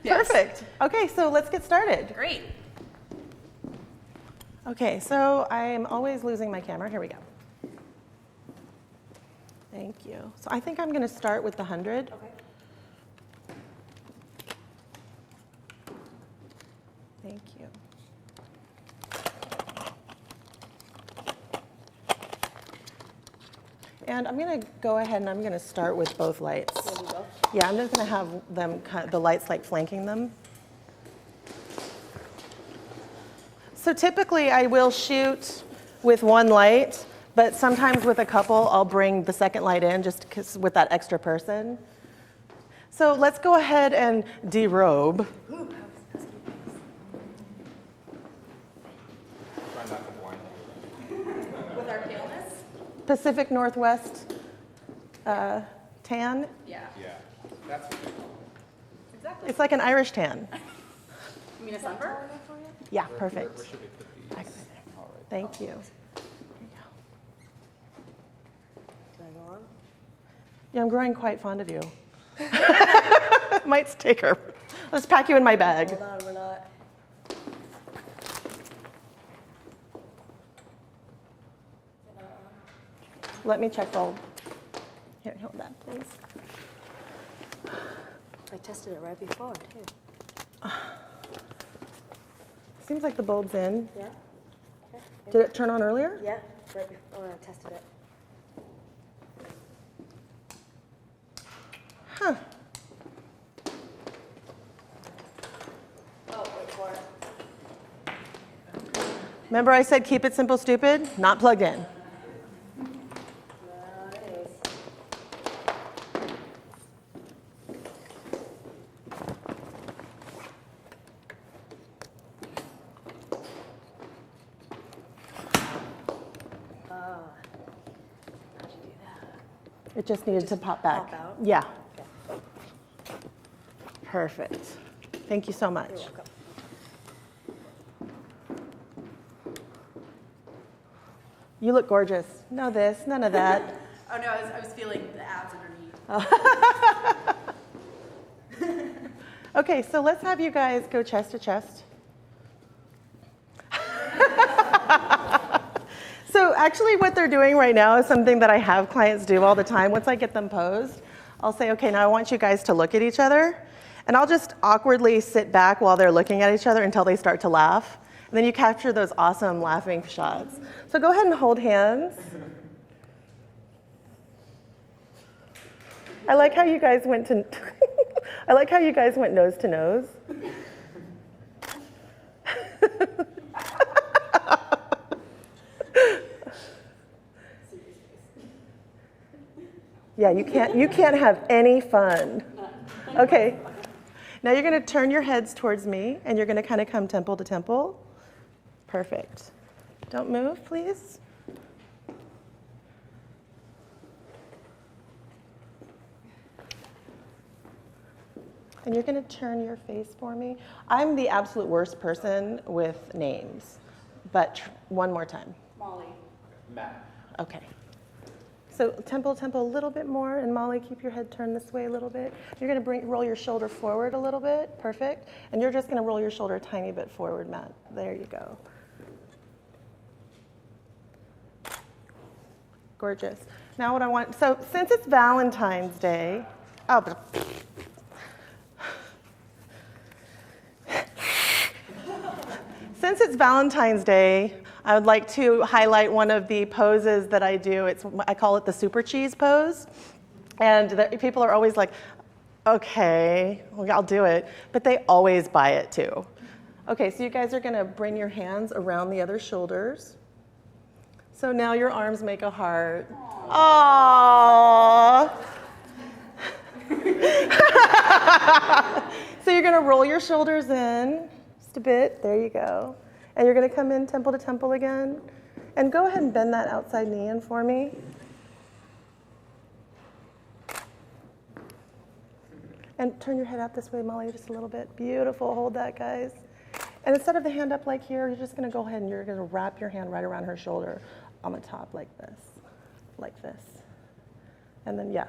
Yes. Perfect. Okay, so let's get started. Great. Okay, so I'm always losing my camera. Here we go. Thank you. So I think I'm going to start with the 100. Okay. Thank you. And I'm going to go ahead and I'm going to start with both lights. Yeah, I'm just going to have them, the lights like flanking them. So typically I will shoot with one light, but sometimes with a couple I'll bring the second light in just because with that extra person. So let's go ahead and derobe. With our paleness? Pacific Northwest tan. Yeah. Yeah, that's Exactly. It's like an Irish tan. You mean a sunburn? Yeah, perfect. Thank you. Yeah, I'm growing quite fond of you. Might take her. Let's pack you in my bag. Hold on, we're not. Let me check bulb. Here, hold that, please. I tested it right before, too. Seems like the bulb's in. Yeah? Okay. Did it turn on earlier? Yeah, right before when I tested it. Huh. Oh, wait for it. Remember I said keep it simple, stupid? Not plugged in. It just needed to pop back. Pop out? Yeah. Perfect. Thank you so much. You're welcome. You look gorgeous. No this, none of that. Oh no, I was feeling the abs underneath. Okay, so let's have you guys go chest to chest. So actually what they're doing right now is something that I have clients do all the time. Once I get them posed, I'll say, okay, now I want you guys to look at each other. And I'll just awkwardly sit back while they're looking at each other until they start to laugh. And then you capture those awesome laughing shots. So go ahead and hold hands. I like how you guys went to I like how you guys went nose to nose. Yeah, you can't have any fun. Okay. Now you're going to turn your heads towards me and you're going to kind of come temple to temple. Perfect. Don't move, please. And you're going to turn your face for me. I'm the absolute worst person with names, but one more time. Molly. Matt. Okay. So temple a little bit more, and Molly, keep your head turned this way a little bit. You're going to roll your shoulder forward a little bit. Perfect. And you're just going to roll your shoulder a tiny bit forward, Matt. There you go. Gorgeous. Now what I want, so since it's Valentine's Day, since it's Valentine's Day, I would like to highlight one of the poses that I do. I call it the super cheese pose. And people are always like, okay, well, I'll do it. But they always buy it too. Okay, so you guys are gonna bring your hands around the other shoulders. So now your arms make a heart. Aww. So you're gonna roll your shoulders in just a bit. There you go. And you're going to come in temple to temple again. And go ahead and bend that outside knee in for me. And turn your head out this way, Molly, just a little bit. Beautiful. Hold that, guys. And instead of the hand up like here, you're just going to go ahead and you're going to wrap your hand right around her shoulder on the top like this. Like this. And then, yeah.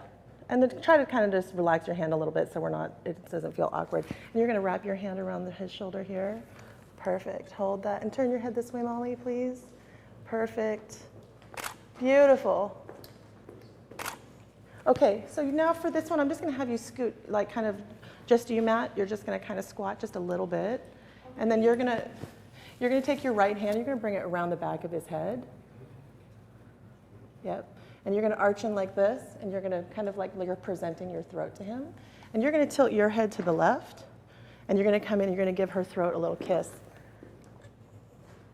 And then try to kind of just relax your hand a little bit so it doesn't feel awkward. And you're going to wrap your hand around his shoulder here. Perfect. Hold that. And turn your head this way, Molly, please. Perfect. Beautiful. Okay, so now for this one, I'm just going to have you scoot, like kind of just you, Matt. You're just going to kind of squat just a little bit. And then you're going to take your right hand, you're going to bring it around the back of his head. Yep. And you're going to arch in like this, and you're going to kind of like you're presenting your throat to him. And you're going to tilt your head to the left, and you're going to come in, you're going to give her throat a little kiss.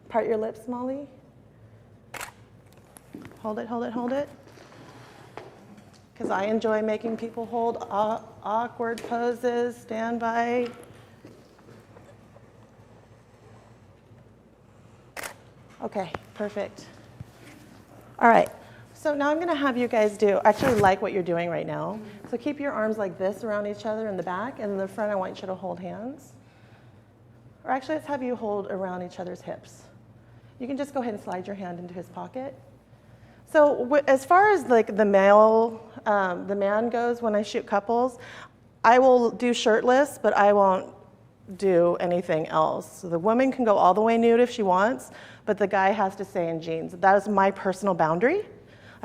Part your lips, Molly. Hold it, hold it, hold it. Because I enjoy making people hold awkward poses. Stand by. Okay, perfect. All right, So now I'm going to have you guys do, actually like what you're doing right now. So keep your arms like this around each other in the back, and in the front I want you to hold hands. Or actually, let's have you hold around each other's hips. You can just go ahead and slide your hand into his pocket. So as far as like the man goes, when I shoot couples, I will do shirtless, but I won't do anything else. So the woman can go all the way nude if she wants, but the guy has to stay in jeans. That is my personal boundary.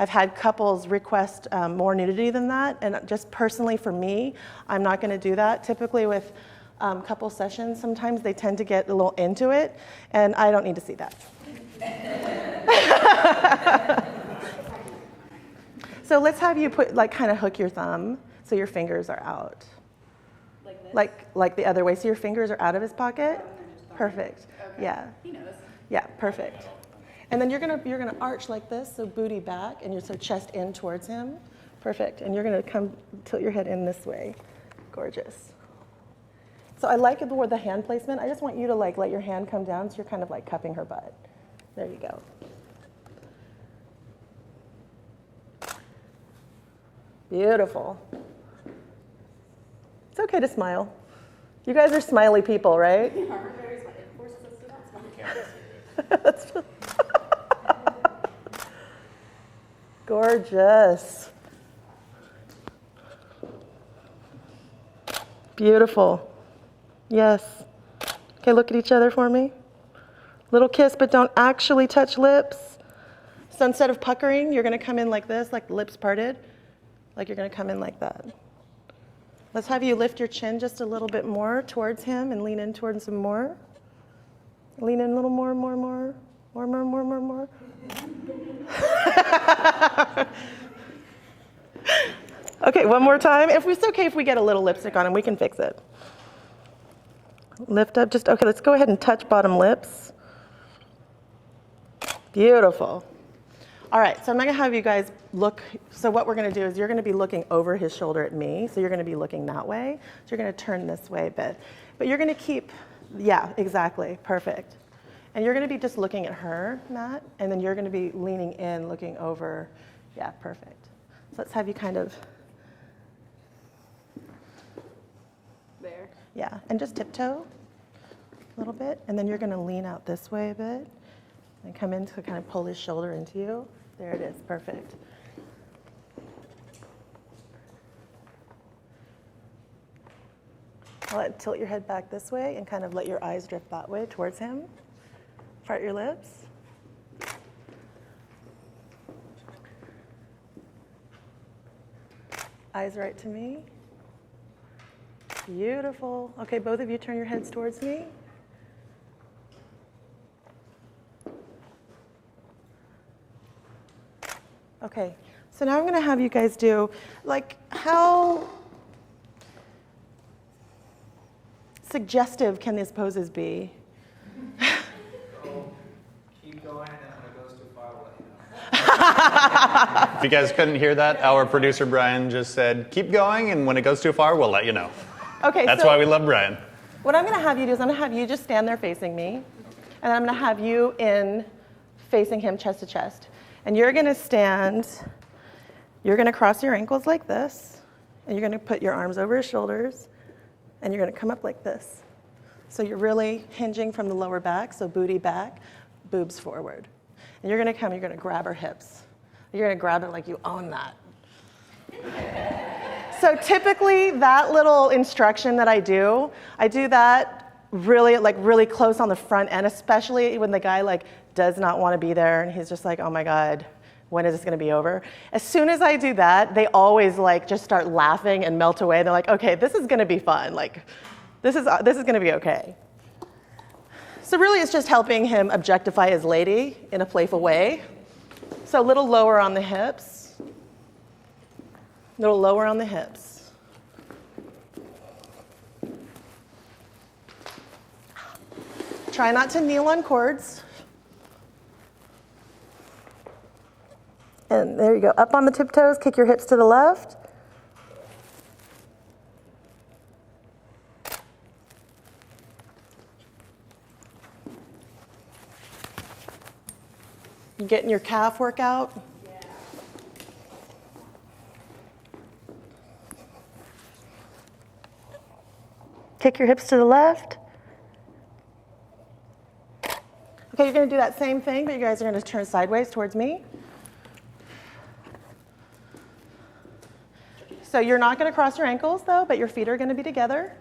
I've had couples request more nudity than that, and just personally for me, I'm not going to do that. Typically with couple sessions, sometimes they tend to get a little into it, and I don't need to see that. So let's have you put, like, kind of hook your thumb so your fingers are out. Like this? Like the other way, so your fingers are out of his pocket? Perfect. Okay. Yeah. He knows. Yeah, perfect. And then you're gonna arch like this, so booty back, and so chest in towards him. Perfect. And you're gonna tilt your head in this way. Gorgeous. So I like it with the hand placement. I just want you to like let your hand come down, so you're kind of like cupping her butt. There you go. Beautiful. It's okay to smile. You guys are smiley people, right? That's gorgeous. Beautiful. Yes. Okay, look at each other for me. Little kiss, but don't actually touch lips. So instead of puckering, you're going to come in like this, like the lips parted. Like you're going to come in like that. Let's have you lift your chin just a little bit more towards him and lean in towards him more. Lean in a little more. Okay, one more time. It's okay if we get a little lipstick on him, we can fix it. Lift up, okay, let's go ahead and touch bottom lips. Beautiful. All right, so I'm not gonna have you guys look, so what we're gonna do is you're gonna be looking over his shoulder at me, so you're gonna be looking that way. So you're gonna turn this way a bit. But you're gonna keep, yeah, exactly, perfect. And you're gonna be just looking at her, Matt, and then you're gonna be leaning in, looking over. Yeah, perfect. So let's have you kind of, there. yeah, and just tiptoe a little bit, and then you're gonna lean out this way a bit and come in to kind of pull his shoulder into you. There it is, perfect. Tilt your head back this way and kind of let your eyes drift that way towards him. Part your lips. Eyes right to me. Beautiful. Okay, both of you turn your heads towards me. Okay, so now I'm going to have you guys do, like, how suggestive can these poses be? Keep going, and when it goes too far, we'll let you know. If you guys couldn't hear that, our producer Brian just said, keep going, and when it goes too far, we'll let you know. Okay, That's so why we love Brian. What I'm going to have you do is I'm going to have you just stand there facing me, and I'm going to have you in facing him chest to chest. And you're going to stand, you're going to cross your ankles like this, and you're going to put your arms over his shoulders, and you're going to come up like this. So you're really hinging from the lower back, so booty back, boobs forward. And you're going to come, you're going to grab her hips. You're going to grab it like you own that. So typically, that little instruction that I do that really close on the front end, especially when the guy like does not want to be there and he's just like, oh my God, when is this going to be over? As soon as I do that, they always like just start laughing and melt away. They're like, okay, this is going to be fun. Like, this is going to be okay. So really, it's just helping him objectify his lady in a playful way. So a little lower on the hips. A little lower on the hips. Try not to kneel on cords. And there you go. Up on the tiptoes, kick your hips to the left. You getting your calf workout? Yeah. Kick your hips to the left. Okay, you're going to do that same thing, but you guys are going to turn sideways towards me. So you're not going to cross your ankles, though, but your feet are going to be together.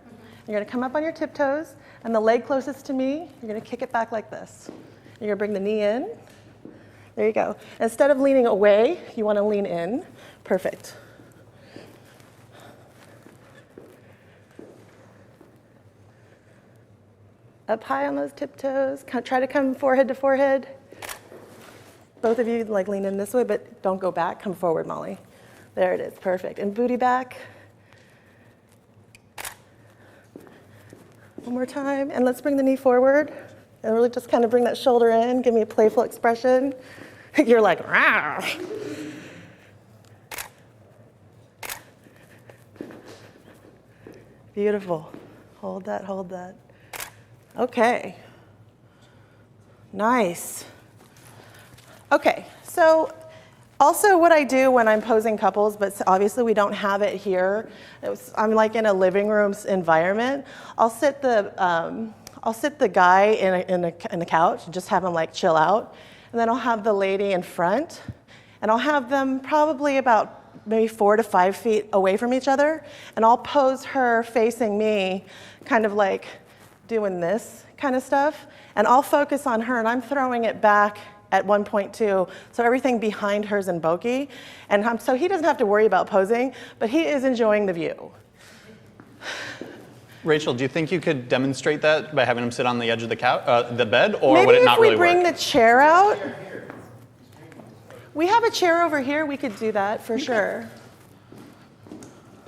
You're going to come up on your tiptoes, and the leg closest to me, you're going to kick it back like this. You're going to bring the knee in. There you go. Instead of leaning away, you want to lean in. Perfect. Up high on those tiptoes. Try to come forehead to forehead. Both of you like lean in this way, but don't go back. Come forward, Molly. There it is. Perfect. And booty back. One more time. And let's bring the knee forward. And really just kind of bring that shoulder in. Give me a playful expression. You're like, rah. Beautiful. Hold that, hold that. Okay. Nice. Okay, so also what I do when I'm posing couples, but obviously we don't have it here. I'm like in a living room environment. I'll sit the guy in the couch and just have him like chill out. And then I'll have the lady in front, and I'll have them probably about maybe 4 to 5 feet away from each other, and I'll pose her facing me, kind of like doing this kind of stuff, and I'll focus on her, and I'm throwing it back at 1.2, so everything behind her is in bokeh, and so he doesn't have to worry about posing, but he is enjoying the view. Rachel, do you think you could demonstrate that by having him sit on the edge of the bed, or would it not really work? Maybe if we bring the chair out. We have a chair over here. We could do that for sure.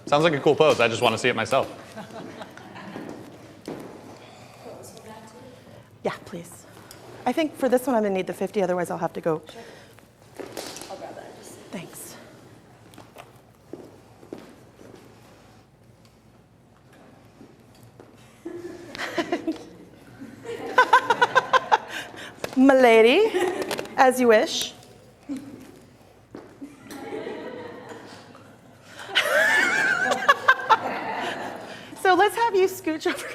Sounds like a cool pose. I just want to see it myself. Yeah, please. I think for this one I'm going to need the 50, otherwise I'll have to go. Sure. I'll grab that. Thanks. M'lady, as you wish. So let's have you scooch over.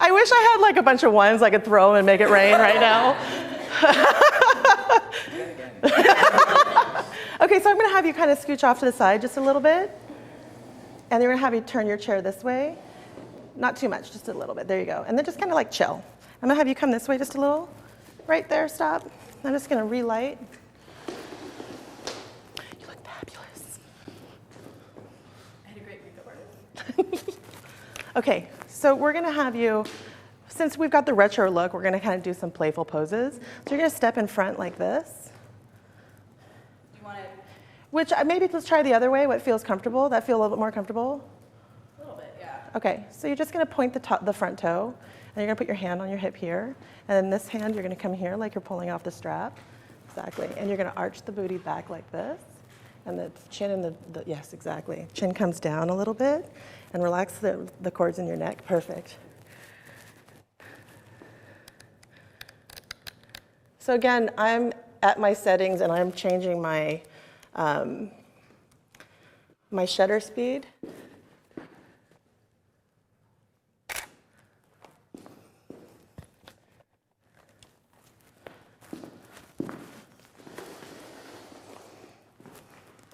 I wish I had like a bunch of ones I could throw them and make it rain right now. Okay, so I'm going to have you kind of scooch off to the side just a little bit. And then we're going to have you turn your chair this way. Not too much, just a little bit. There you go. And then just kind of like chill. I'm going to have you come this way just a little. Right there, stop. I'm just going to relight. You look fabulous. I had a great makeup artist. Okay, so we're going to have you, since we've got the retro look, we're going to kind of do some playful poses. So you're going to step in front like this. You want it? Which maybe let's try the other way, what feels comfortable. That feel a little bit more comfortable? A little bit, yeah. Okay, so you're just going to point the front toe, and you're going to put your hand on your hip here. And then this hand, you're going to come here like you're pulling off the strap. Exactly. And you're going to arch the booty back like this. And the chin and yes, exactly. Chin comes down a little bit. And relax the cords in your neck. Perfect. So again, I'm at my settings, and I'm changing my my shutter speed.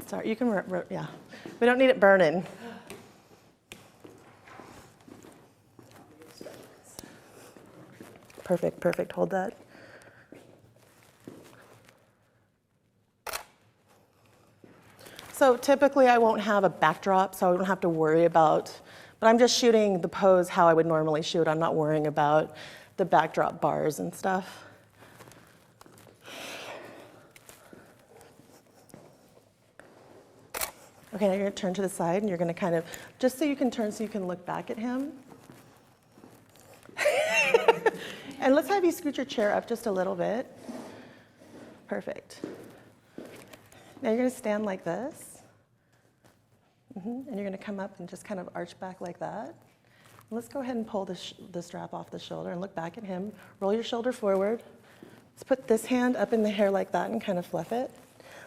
Sorry, you can, yeah. We don't need it burning. Perfect, perfect, hold that. So typically I won't have a backdrop, so I don't have to worry about, but I'm just shooting the pose how I would normally shoot. I'm not worrying about the backdrop bars and stuff. Okay, now you're gonna turn to the side, and you're gonna kind of, just so you can turn so you can look back at him. And let's have you scoot your chair up just a little bit. Perfect. Now you're going to stand like this. And you're going to come up and just kind of arch back like that. And let's go ahead and pull the strap off the shoulder and look back at him. Roll your shoulder forward. Let's put this hand up in the hair like that and kind of fluff it.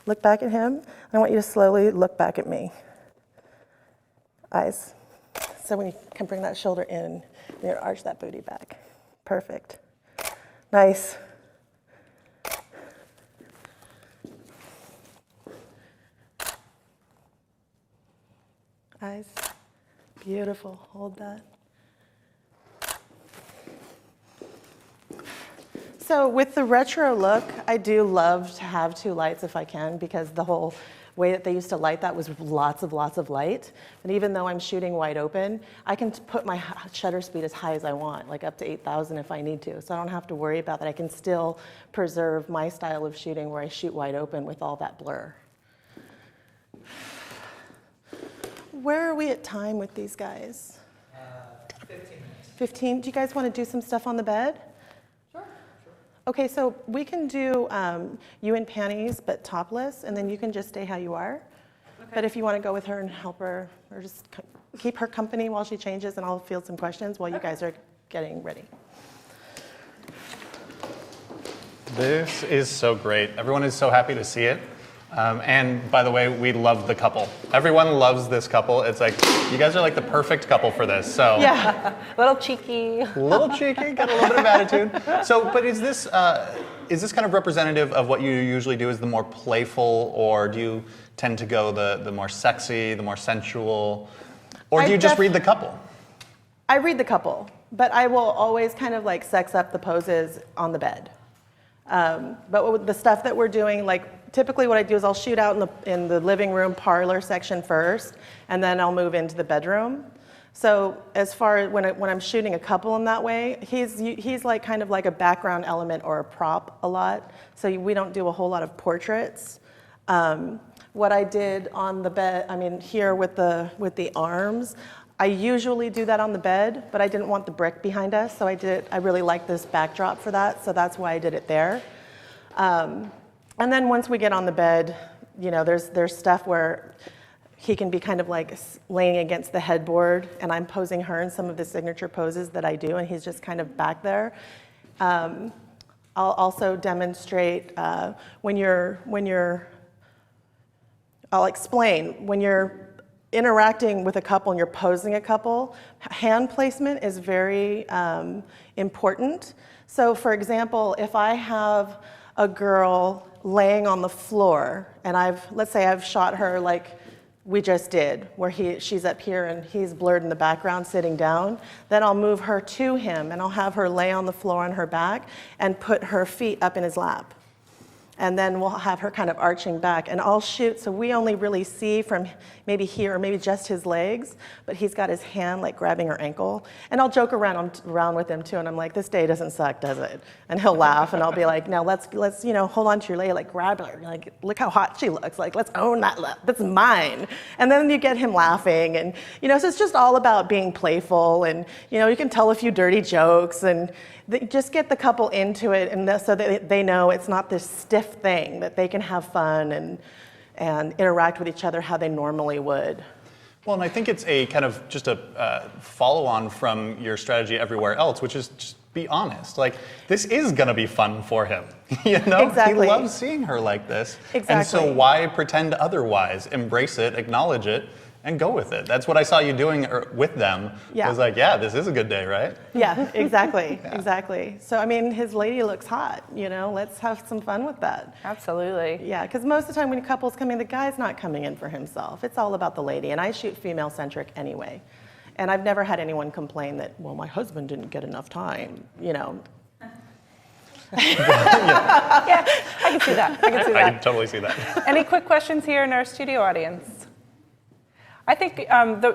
Look back at him. I want you to slowly look back at me. Eyes. So when you can bring that shoulder in, you're gonna arch that booty back. Perfect. Nice. Eyes. Beautiful. Hold that. So with the retro look, I do love to have 2 lights if I can, because the whole way that they used to light that was lots of light. And even though I'm shooting wide open, I can put my shutter speed as high as I want, like up to 8,000 if I need to. So I don't have to worry about that. I can still preserve my style of shooting where I shoot wide open with all that blur. Where are we at time with these guys? 15 minutes. 15? Do you guys want to do some stuff on the bed? Sure. Okay, so we can do you in panties but topless, and then you can just stay how you are. Okay. But if you want to go with her and help her, or just keep her company while she changes, and I'll field some questions while you guys are getting ready. This is so great. Everyone is so happy to see it. And by the way, we love the couple. Everyone loves this couple. It's like, you guys are like the perfect couple for this. So yeah, a little cheeky. A little cheeky, got a little bit of attitude. So, but is this kind of representative of what you usually do? Is the more playful, or do you tend to go the more sexy, the more sensual, or do you just read the couple? I read the couple, but I will always kind of like sex up the poses on the bed. But with the stuff that we're doing, like typically what I do is I'll shoot out in the living room parlor section first, and then I'll move into the bedroom. So as far as when I'm shooting a couple in that way, he's like kind of like a background element or a prop a lot. So we don't do a whole lot of portraits. What I did on the bed, I mean here with the arms, I usually do that on the bed, but I didn't want the brick behind us, so I really like this backdrop for that, so that's why I did it there. And then once we get on the bed, you know, there's stuff where he can be kind of like laying against the headboard, and I'm posing her in some of the signature poses that I do, and he's just kind of back there. I'll also demonstrate I'll explain when you're interacting with a couple and you're posing a couple, hand placement is very important. So for example, if I have a girl laying on the floor and let's say I've shot her like we just did, where she's up here and he's blurred in the background sitting down, then I'll move her to him and I'll have her lay on the floor on her back and put her feet up in his lap. And then we'll have her kind of arching back, and I'll shoot, so we only really see from maybe here or maybe just his legs, but he's got his hand like grabbing her ankle. And I'll joke around with him too, and I'm like, this day doesn't suck, does it? And he'll laugh, and I'll be like, now let's hold on to your leg, like grab her, like look how hot she looks, like let's own that, that's mine. And then you get him laughing, and so it's just all about being playful, and you can tell a few dirty jokes, and just get the couple into it, and so that they know it's not this stiff thing, that they can have fun and interact with each other how they normally would. Well, and I think it's a kind of just a follow-on from your strategy everywhere else, which is just be honest. Like, this is going to be fun for him. Exactly. He loves seeing her like this. Exactly. And so why pretend otherwise? Embrace it, acknowledge it, and go with it. That's what I saw you doing with them. Yeah. It was like, yeah, this is a good day, right? Yeah, exactly, exactly. So, I mean, his lady looks hot, let's have some fun with that. Absolutely. Yeah, because most of the time when couples come in, the guy's not coming in for himself. It's all about the lady, and I shoot female-centric anyway. And I've never had anyone complain that, well, my husband didn't get enough time, Yeah, I can see that. I can totally see that. Any quick questions here in our studio audience? I think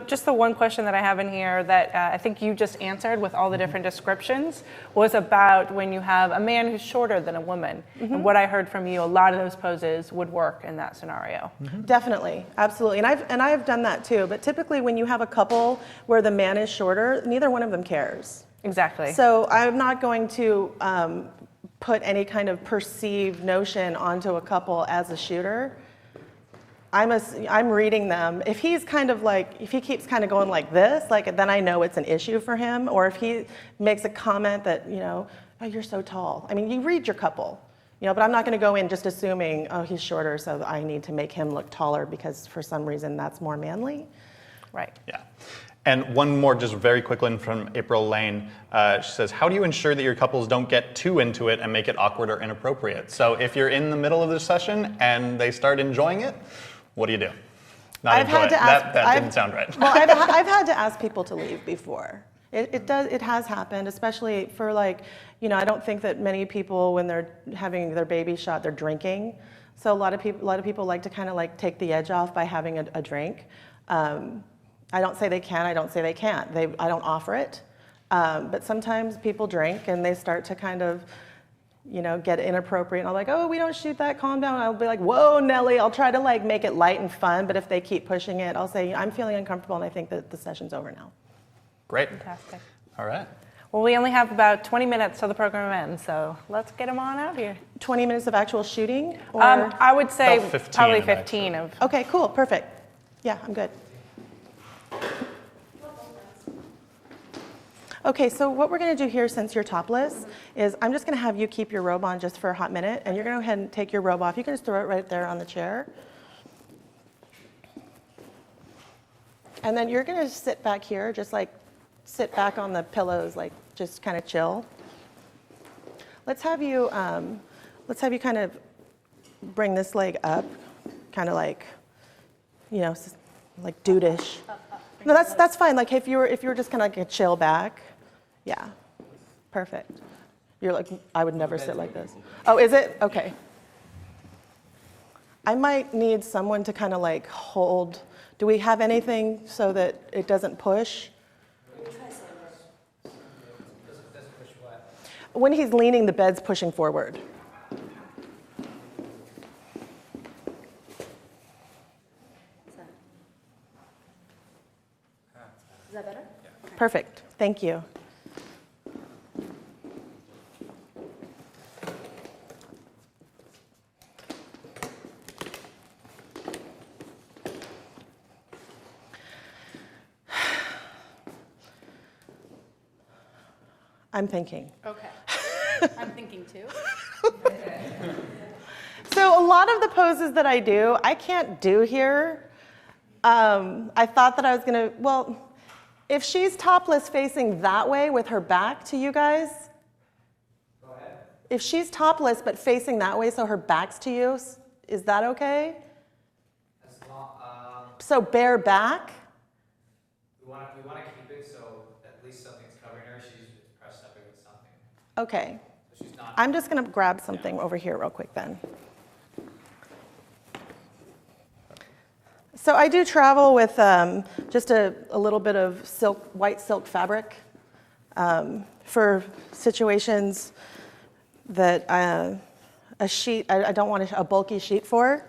just the one question that I have in here that I think you just answered with all the different descriptions was about when you have a man who's shorter than a woman. Mm-hmm. And what I heard from you, a lot of those poses would work in that scenario. Mm-hmm. Definitely, absolutely. And I've done that too. But typically when you have a couple where the man is shorter, neither one of them cares. Exactly. So I'm not going to put any kind of perceived notion onto a couple as a shooter. I'm reading them. If he keeps kind of going like this, then I know it's an issue for him. Or if he makes a comment that, oh, you're so tall. I mean, you read your couple, but I'm not going to go in just assuming, oh, he's shorter, so I need to make him look taller because for some reason that's more manly. Right. Yeah. And one more just very quick one from April Lane. She says, how do you ensure that your couples don't get too into it and make it awkward or inappropriate? So if you're in the middle of the session and they start enjoying it, what do you do? Not enjoy it. That didn't sound right. Well, I've had to ask people to leave before. It has happened, especially for like, you know, I don't think that many people when they're having their baby shot, they're drinking. So a lot of people like to kind of like take the edge off by having a drink. I don't say they can, I don't say they can't. I don't offer it. But sometimes people drink and they start to kind of, you know, get inappropriate. And I'm like, oh, we don't shoot that, calm down. I'll be like, whoa, Nelly. I'll try to like make it light and fun. But if they keep pushing it, I'll say, I'm feeling uncomfortable and I think that the session's over now. Great. Fantastic. All right. Well, we only have about 20 minutes till the program ends, so let's get them on out here. 20 minutes of actual shooting? Or? I would say About 15 probably of 15 of. Okay, cool, perfect. Yeah, I'm good. Okay, so what we're going to do here, since you're topless, is I'm just going to have you keep your robe on just for a hot minute, and you're going to go ahead and take your robe off. You can just throw it right there on the chair. And then you're going to sit back here, just like sit back on the pillows, like just kind of chill. Let's have you kind of bring this leg up, kind of like, you know, like dude-ish. No, that's fine. Like if you were just kind of like a chill back, yeah, perfect. You're like, I would never sit like this. Oh, is it? Okay. I might need someone to kind of like hold. Do we have anything so that it doesn't push? When he's leaning, the bed's pushing forward. Is that better? Yeah. Perfect. Thank you. I'm thinking. Okay. I'm thinking too. So a lot of the poses that I do, I can't do here. I thought that I was gonna, well, if she's topless facing that way with her back to you guys, Go ahead. if she's topless but facing that way so her back's to you, is that okay? As long, So bare back? we want to keep it so at least something's covering her. She's pressed up against something. Okay. So she's not. I'm just gonna grab something over here real quick then. So I do travel with just a little bit of white silk fabric for situations that a sheet, I don't want a bulky sheet for.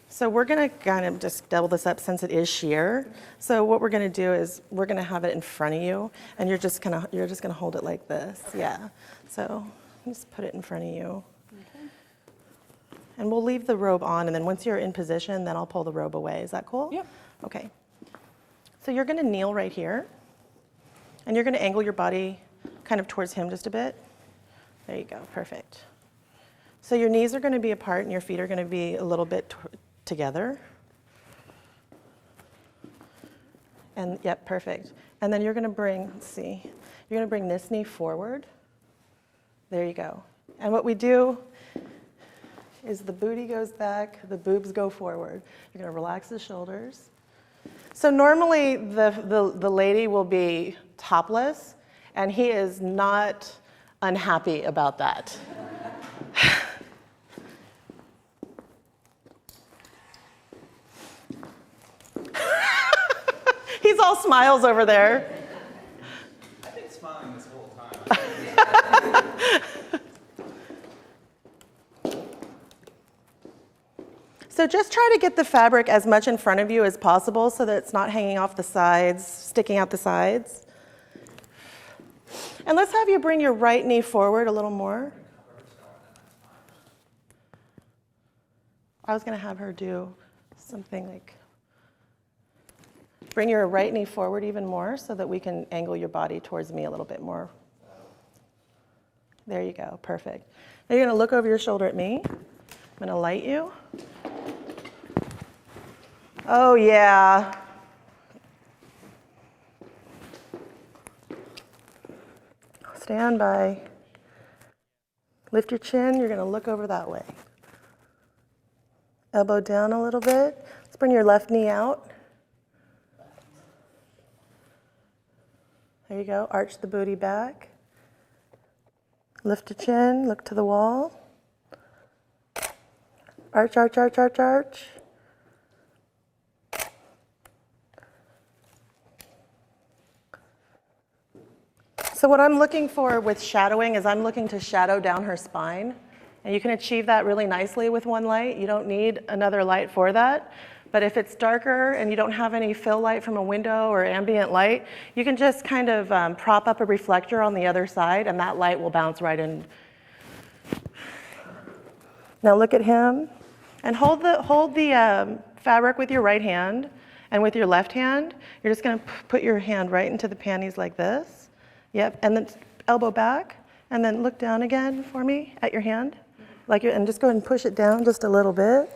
So we're gonna kind of just double this up since it is sheer. So what we're gonna do is we're gonna have it in front of you, and you're just gonna hold it like this, yeah. So just put it in front of you. And we'll leave the robe on, and then once you're in position, then I'll pull the robe away. Is that cool? Yeah. Okay. So you're gonna kneel right here, and you're gonna angle your body kind of towards him just a bit. There you go, perfect. So your knees are gonna be apart, and your feet are gonna be a little bit together. And yep, perfect. And then you're gonna bring, let's see, you're gonna bring this knee forward. There you go. And what we do is the booty goes back, the boobs go forward. You're gonna relax the shoulders. So normally the lady will be topless, and he is not unhappy about that. He's all smiles over there. I've been smiling this whole time. So just try to get the fabric as much in front of you as possible so that it's not hanging off the sides, sticking out the sides. And let's have you bring your right knee forward a little more. I was going to have her do something like, bring your right knee forward even more so that we can angle your body towards me a little bit more. There you go, perfect. Now you're going to look over your shoulder at me. I'm going to light you. Oh, yeah. Stand by. Lift your chin. You're going to look over that way. Elbow down a little bit. Let's bring your left knee out. There you go. Arch the booty back. Lift your chin. Look to the wall. Arch, arch, arch, arch, arch. So what I'm looking for with shadowing is I'm looking to shadow down her spine. And you can achieve that really nicely with one light. You don't need another light for that. But if it's darker and you don't have any fill light from a window or ambient light, you can just kind of prop up a reflector on the other side and that light will bounce right in. Now look at him and hold the fabric with your right hand, and with your left hand, you're just gonna put your hand right into the panties like this. Yep, and then elbow back, and then look down again for me at your hand, and just go ahead and push it down just a little bit.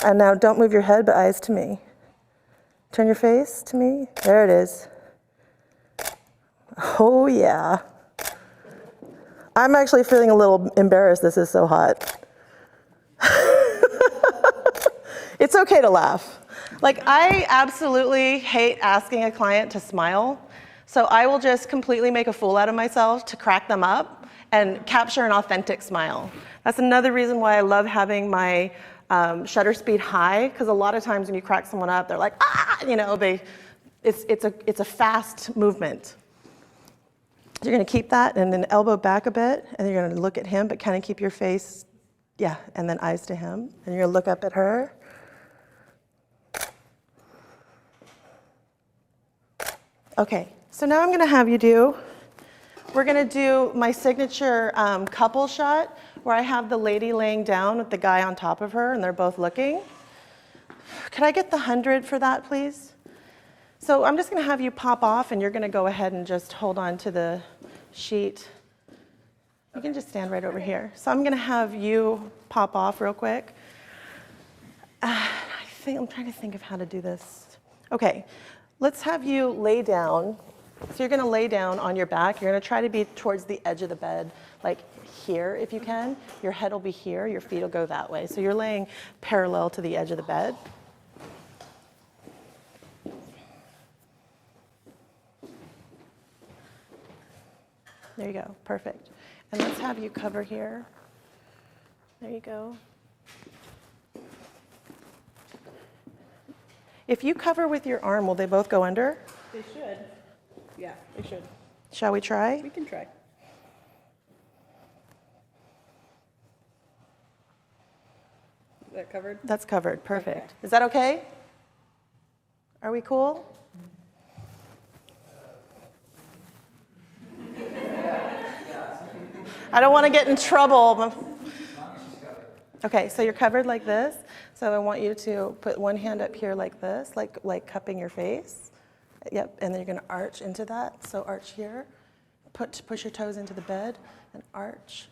And now don't move your head, but eyes to me. Turn your face to me. There it is. Oh yeah. I'm actually feeling a little embarrassed. This is so hot. It's okay to laugh. Like, I absolutely hate asking a client to smile. So I will just completely make a fool out of myself to crack them up and capture an authentic smile. That's another reason why I love having my shutter speed high, because a lot of times when you crack someone up, they're like, ah, it's a fast movement. You're gonna keep that and then elbow back a bit, and you're gonna look at him, but kind of keep your face, and then eyes to him. And you're gonna look up at her. Okay, so now I'm gonna have you we're gonna do my signature couple shot where I have the lady laying down with the guy on top of her and they're both looking. Could I get the 100 for that, please? So I'm just gonna have you pop off and you're gonna go ahead and just hold on to the sheet. You can just stand right over here. So I'm gonna have you pop off real quick. I'm trying to think of how to do this. Okay, let's have you lay down. So you're gonna lay down on your back. You're gonna try to be towards the edge of the bed, like here if you can. Your head will be here, your feet will go that way. So you're laying parallel to the edge of the bed. There you go, perfect. And let's have you cover here. There you go. If you cover with your arm, will they both go under? They should. Yeah, they should. Shall we try? We can try. Is that covered? That's covered, perfect. Okay. Is that okay? Are we cool? I don't want to get in trouble. Okay, so you're covered like this. So I want you to put one hand up here like this, like cupping your face. Yep, and then you're gonna arch into that. So arch here, push your toes into the bed and arch.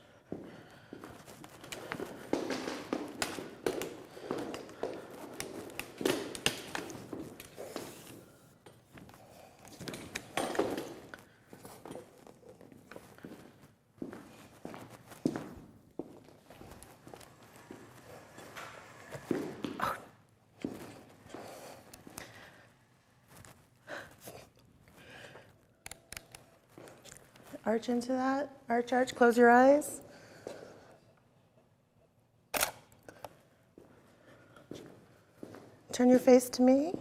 Arch into that, arch, arch, close your eyes. Turn your face to me.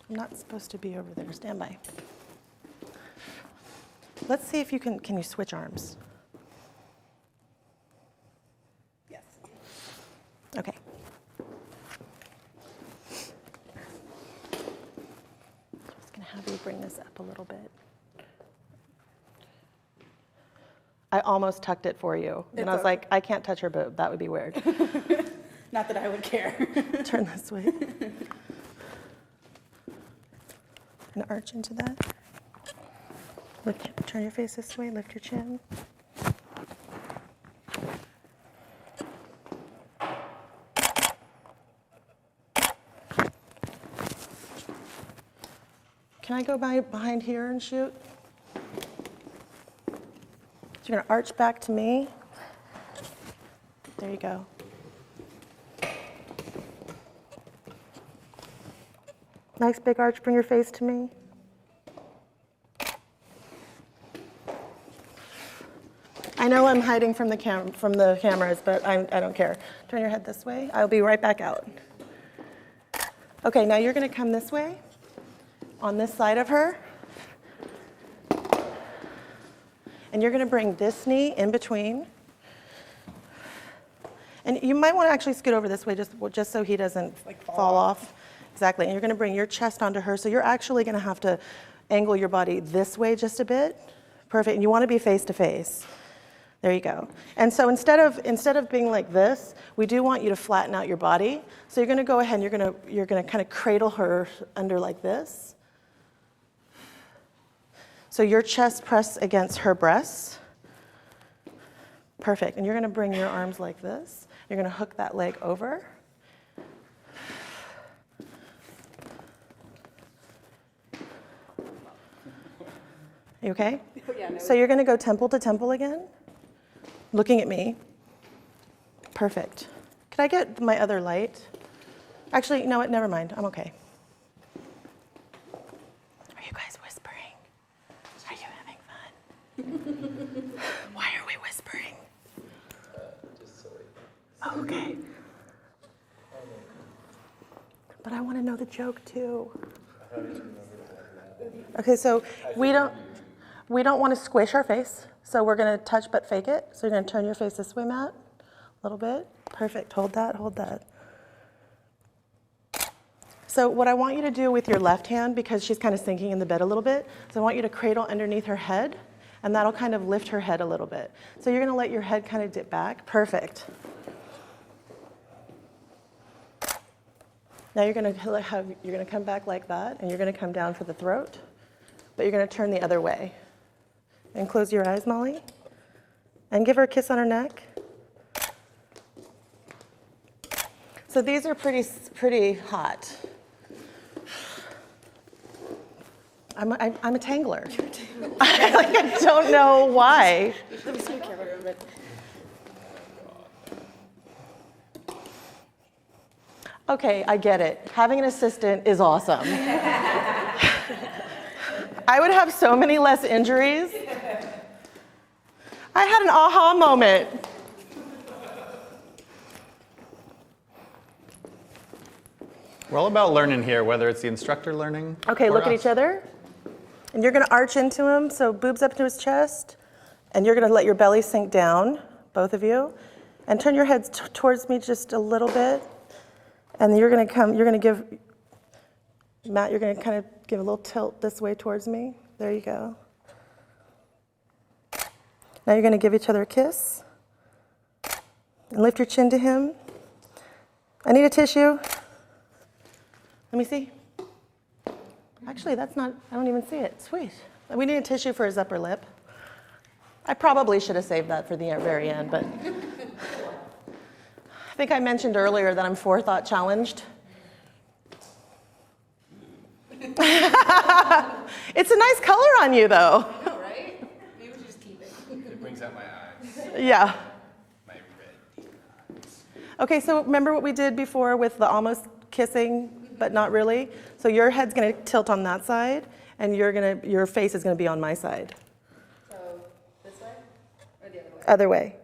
I'm not supposed to be over there, stand by. Let's see if you can you switch arms? Yes. Okay. Have you bring this up a little bit. I almost tucked it for you. And I was like, I can't touch her boob. That would be weird. Not that I would care. Turn this way. And arch into that. Turn your face this way. Lift your chin. Can I go behind here and shoot? So you're gonna arch back to me. There you go. Nice big arch, bring your face to me. I know I'm hiding from the cameras, but I don't care. Turn your head this way. I'll be right back out. Okay, now you're gonna come this way, on this side of her. And you're gonna bring this knee in between. And you might wanna actually scoot over this way just so he doesn't fall off. Exactly, and you're gonna bring your chest onto her, so you're actually gonna have to angle your body this way just a bit. Perfect, and you wanna be face to face. There you go. And so instead of being like this, we do want you to flatten out your body. So you're gonna go ahead and you're gonna kind of cradle her under like this. So your chest press against her breasts. Perfect, and you're gonna bring your arms like this. You're gonna hook that leg over. You okay? Yeah, no. So you're gonna go temple to temple again, looking at me. Perfect. Could I get my other light? Actually, you know what, never mind, I'm okay. Are you guys whispering? Are you having fun? Why are we whispering? Just silly. Oh, okay. But I wanna know the joke too. Okay, so we don't want to squish our face, so we're going to touch but fake it. So you're going to turn your face this way, Matt, a little bit. Perfect, hold that, hold that. So what I want you to do with your left hand, because she's kind of sinking in the bed a little bit, so I want you to cradle underneath her head, and that'll kind of lift her head a little bit. So you're going to let your head kind of dip back. Perfect. Now you're going to come back like that, and you're going to come down for the throat, but you're going to turn the other way. And close your eyes, Molly. And give her a kiss on her neck. So these are pretty hot. I'm a tangler. I don't know why. Let me see your camera a bit. Okay, I get it. Having an assistant is awesome. I would have so many less injuries. I had an aha moment. We're all about learning here, whether it's the instructor learning. Okay, or look at us. each other. And you're gonna arch into him, so boobs up to his chest. And you're gonna let your belly sink down, both of you. And turn your heads towards me just a little bit. And you're gonna give, Matt, you're gonna kind of give a little tilt this way towards me. There you go. Now you're gonna give each other a kiss. And lift your chin to him. I need a tissue. Let me see. Actually, that's not, I don't even see it. Sweet. We need a tissue for his upper lip. I probably should have saved that for the very end, but I think I mentioned earlier that I'm forethought challenged. It's a nice color on you, though. I know, right? Maybe we should just keep it. It brings out my eyes. Yeah. My red eyes. Okay, so remember what we did before with the almost kissing, but not really? So your head's gonna tilt on that side, and your face is gonna be on my side. So this way or the other way? Other way.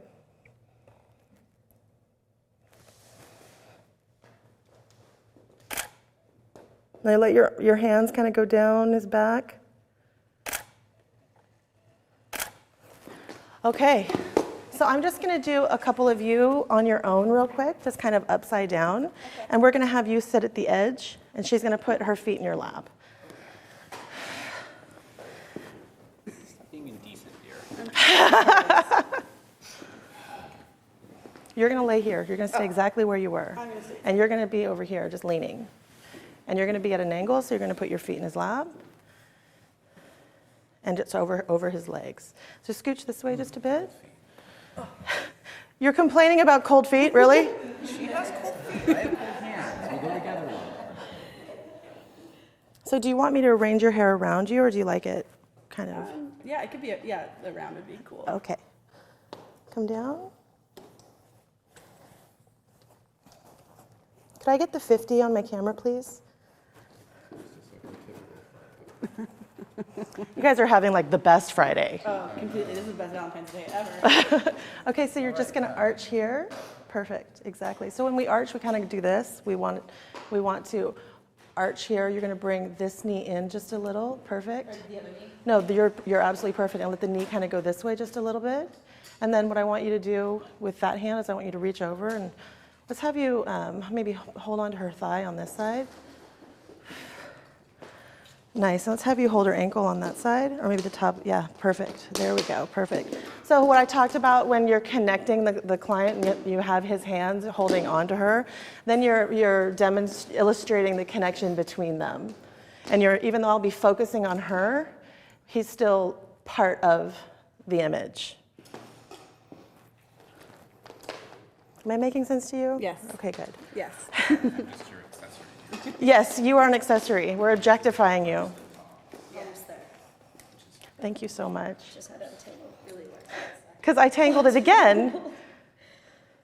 Now let your hands kind of go down his back. Okay, so I'm just gonna do a couple of you on your own real quick, just kind of upside down. Okay. And we're gonna have you sit at the edge, and she's gonna put her feet in your lap. Being indecent here. You're gonna lay here. You're gonna stay exactly where you were. And you're gonna be over here, just leaning. And you're gonna be at an angle, so you're gonna put your feet in his lap. And it's over his legs. So scooch this way just a bit. You're complaining about cold feet, really? She has cold feet. I have cold hands. We go together. So do you want me to arrange your hair around you, or do you like it kind of? Yeah, it could be, the round would be cool. Okay. Come down. Could I get the 50 on my camera, please? You guys are having like the best Friday. Oh, completely. This is the best Valentine's Day ever. Okay, so you're just gonna arch here. Perfect, exactly. So when we arch, we kind of do this. We want to arch here. You're gonna bring this knee in just a little. Perfect. Or the other knee? No, you're absolutely perfect. And let the knee kind of go this way just a little bit. And then what I want you to do with that hand is I want you to reach over and let's have you maybe hold on to her thigh on this side. Nice. And let's have you hold her ankle on that side, or maybe the top. Yeah, perfect. There we go. Perfect. So what I talked about when you're connecting the client and you have his hands holding onto her, then you're illustrating the connection between them. And even though I'll be focusing on her, he's still part of the image. Am I making sense to you? Yes. Okay, good. Yes. Yes, you are an accessory. We're objectifying you. Yes, there. Thank you so much. Just had to untangle really well. Because I tangled it again,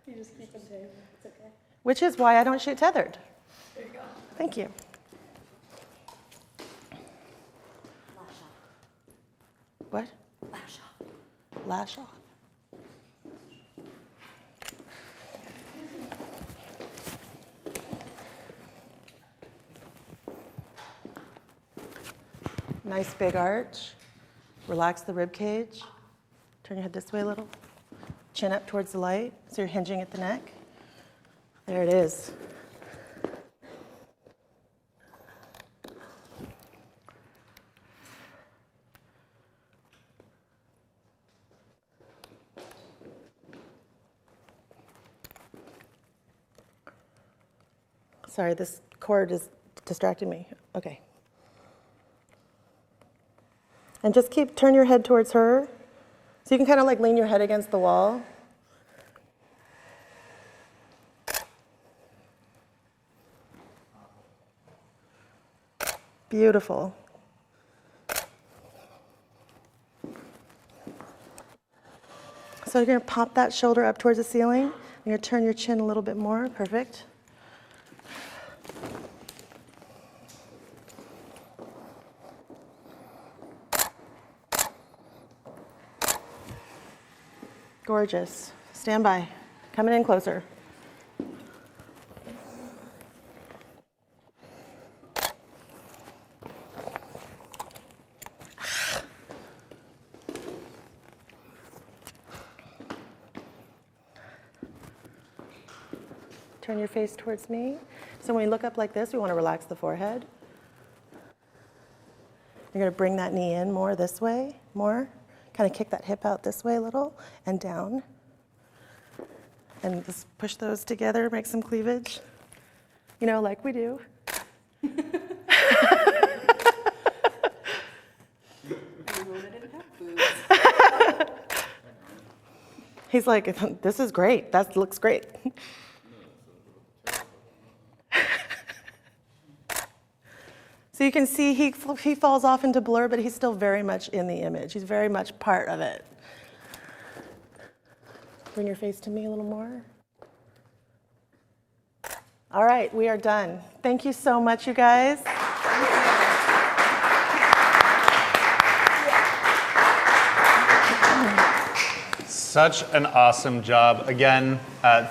You just keep them tangled. It's okay. which is why I don't shoot tethered. There you go. Thank you. Lash off. What? Lash off. Lash off. Nice big arch. Relax the rib cage. Turn your head this way a little. Chin up towards the light, so you're hinging at the neck. There it is. Sorry, this cord is distracting me. Okay. And just turn your head towards her. So you can kind of like lean your head against the wall. Beautiful. So you're going to pop that shoulder up towards the ceiling. You're going to turn your chin a little bit more. Perfect. Gorgeous. Stand by. Coming in closer. Turn your face towards me. So when we look up like this, we want to relax the forehead. You're going to bring that knee in more this way, more. Kind of kick that hip out this way a little and down. And just push those together, make some cleavage. You know, like we do. He's like, this is great. That looks great. So you can see he falls off into blur, but he's still very much in the image. He's very much part of it. Bring your face to me a little more. All right, we are done. Thank you so much, you guys. Such an awesome job. Again,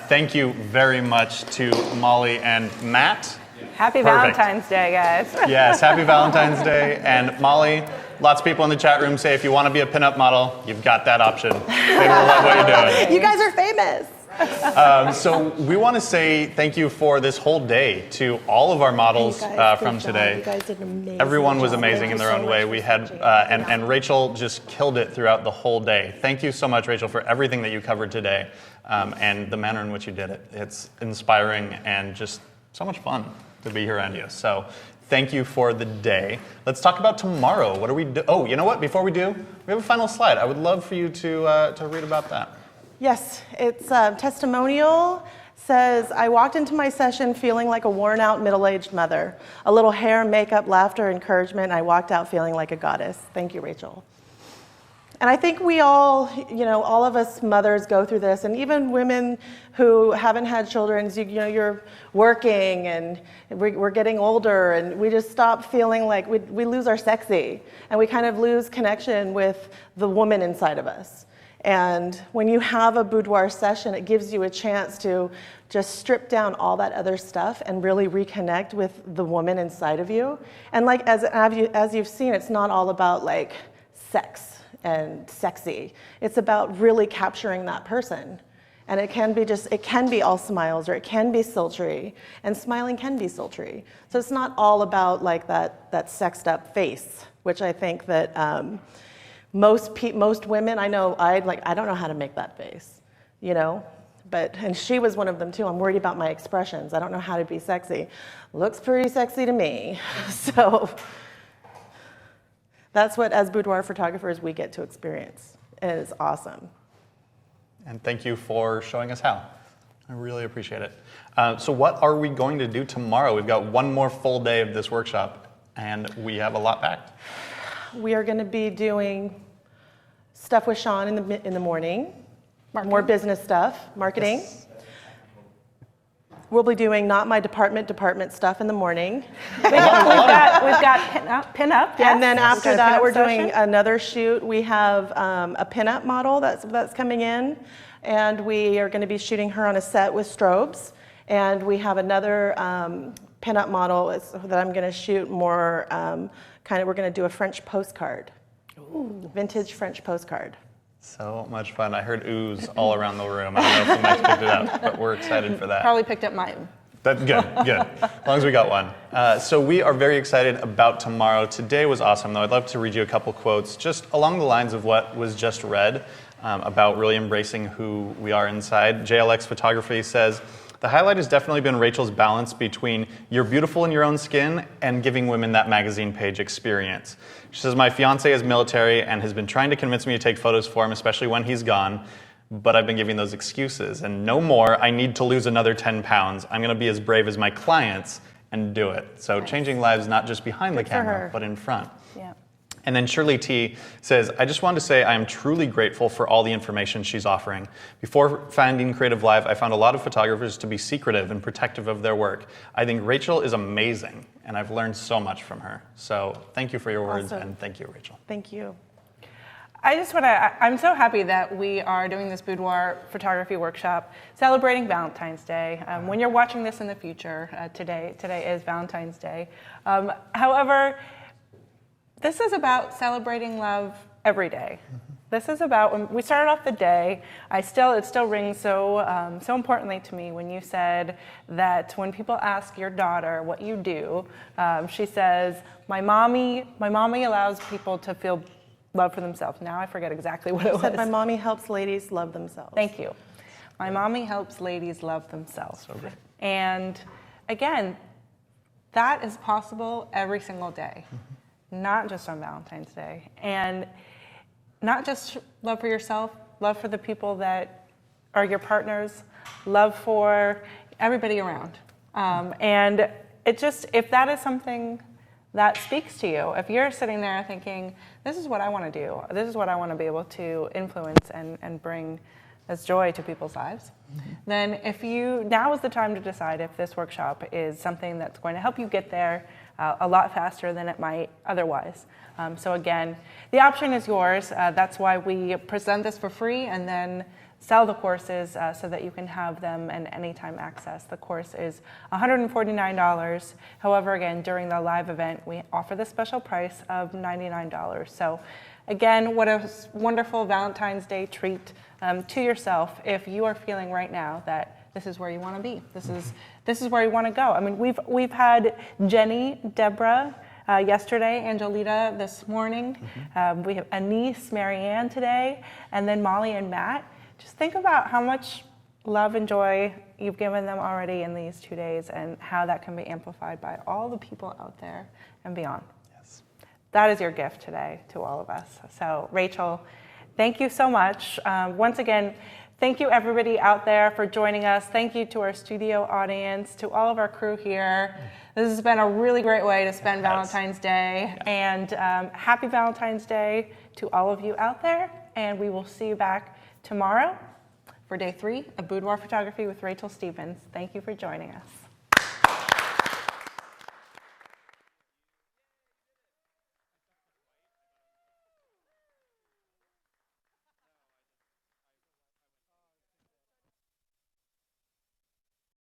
thank you very much to Molly and Matt. Happy Perfect. Valentine's Day, guys. Yes, happy Valentine's Day. And Molly, lots of people in the chat room say if you want to be a pinup model, you've got that option. They will love what you're doing. You guys are famous. So we want to say thank you for this whole day to all of our models from today. You guys did an amazing Everyone was job. amazing Thank in you their so own much way. for We had, staging. and Rachel just killed it throughout the whole day. Thank you so much, Rachel, for everything that you covered today and the manner in which you did it. It's inspiring and just so much fun to be here around you. So thank you for the day. Let's talk about tomorrow. What are we do? Oh, you know what? Before we do, we have a final slide. I would love for you to read about that. Yes, it's testimonial says, I walked into my session feeling like a worn out middle-aged mother. A little hair, makeup, laughter, encouragement, and I walked out feeling like a goddess. Thank you, Rachel. And I think we all, all of us mothers go through this, and even women who haven't had children, you're working and we're getting older, and we just stop feeling like we lose our sexy, and we kind of lose connection with the woman inside of us. And when you have a boudoir session, it gives you a chance to just strip down all that other stuff and really reconnect with the woman inside of you. And like as you've seen, it's not all about like sex and sexy. It's about really capturing that person. And it can be all smiles, or it can be sultry, and smiling can be sultry. So it's not all about like that sexed up face, which I think that most women I know, I don't know how to make that face, and she was one of them too. I'm worried about my expressions. I don't know how to be sexy. Looks pretty sexy to me. So that's what, as boudoir photographers, we get to experience. And it is awesome. And thank you for showing us how. I really appreciate it. So what are we going to do tomorrow? We've got one more full day of this workshop, and we have a lot packed. We are going to be doing stuff with Sean in the morning, more business stuff, marketing. Yes. We'll be doing not my department stuff in the morning. We've got pin-up, yes. And then after that, we're doing another shoot. We have a pin-up model that's coming in, and we are going to be shooting her on a set with strobes. And we have another pin-up model that I'm going to shoot more we're going to do a French postcard. Ooh. Vintage French postcard. So much fun. I heard oohs all around the room. I don't know if the mics picked it up, but we're excited for that. Probably picked up mine. That's good. As long as we got one. So we are very excited about tomorrow. Today was awesome, though. I'd love to read you a couple quotes just along the lines of what was just read about really embracing who we are inside. JLX Photography says, the highlight has definitely been Rachel's balance between you're beautiful in your own skin and giving women that magazine page experience. She says, my fiance is military and has been trying to convince me to take photos for him, especially when he's gone, but I've been giving those excuses. And no more, I need to lose another 10 pounds. I'm gonna be as brave as my clients and do it. So changing lives, not just behind the camera, but in front. Yeah. And then Shirley T says, I just wanted to say I am truly grateful for all the information she's offering. Before finding Creative Live, I found a lot of photographers to be secretive and protective of their work. I think Rachel is amazing, and I've learned so much from her. So thank you for your words, and thank you, Rachel. Thank you. I'm so happy that we are doing this boudoir photography workshop celebrating Valentine's Day. When you're watching this in the future, today is Valentine's Day. However, this is about celebrating love every day. This is about, when we started off the day, it still rings so importantly to me when you said that when people ask your daughter what you do, she says, my mommy allows people to feel love for themselves. Now I forget exactly what it was. She said, my mommy helps ladies love themselves. Thank you. My mommy helps ladies love themselves. So great. And again, that is possible every single day. Not just on Valentine's Day. And not just love for yourself, love for the people that are your partners, love for everybody around. And if that is something that speaks to you, if you're sitting there thinking, this is what I want to do, this is what I want to be able to influence and bring as joy to people's lives, then now is the time to decide if this workshop is something that's going to help you get there a lot faster than it might otherwise. So again, the option is yours. That's why we present this for free and then sell the courses so that you can have them and anytime access. The course is $149. However, again, during the live event, we offer the special price of $99. So again, what a wonderful Valentine's Day treat to yourself if you are feeling right now that this is where you want to be. This is where you want to go. I mean, we've had Jenny, Deborah yesterday, Angelita this morning. We have Anise, Marianne today, and then Molly and Matt. Just think about how much love and joy you've given them already in these 2 days and how that can be amplified by all the people out there and beyond. Yes. That is your gift today to all of us. So Rachel, thank you so much. Once again, Thank you everybody out there for joining us. Thank you to our studio audience, to all of our crew here. This has been a really great way to spend Valentine's Day. And happy Valentine's Day to all of you out there. And we will see you back tomorrow for day 3 of Boudoir Photography with Rachel Stevens. Thank you for joining us.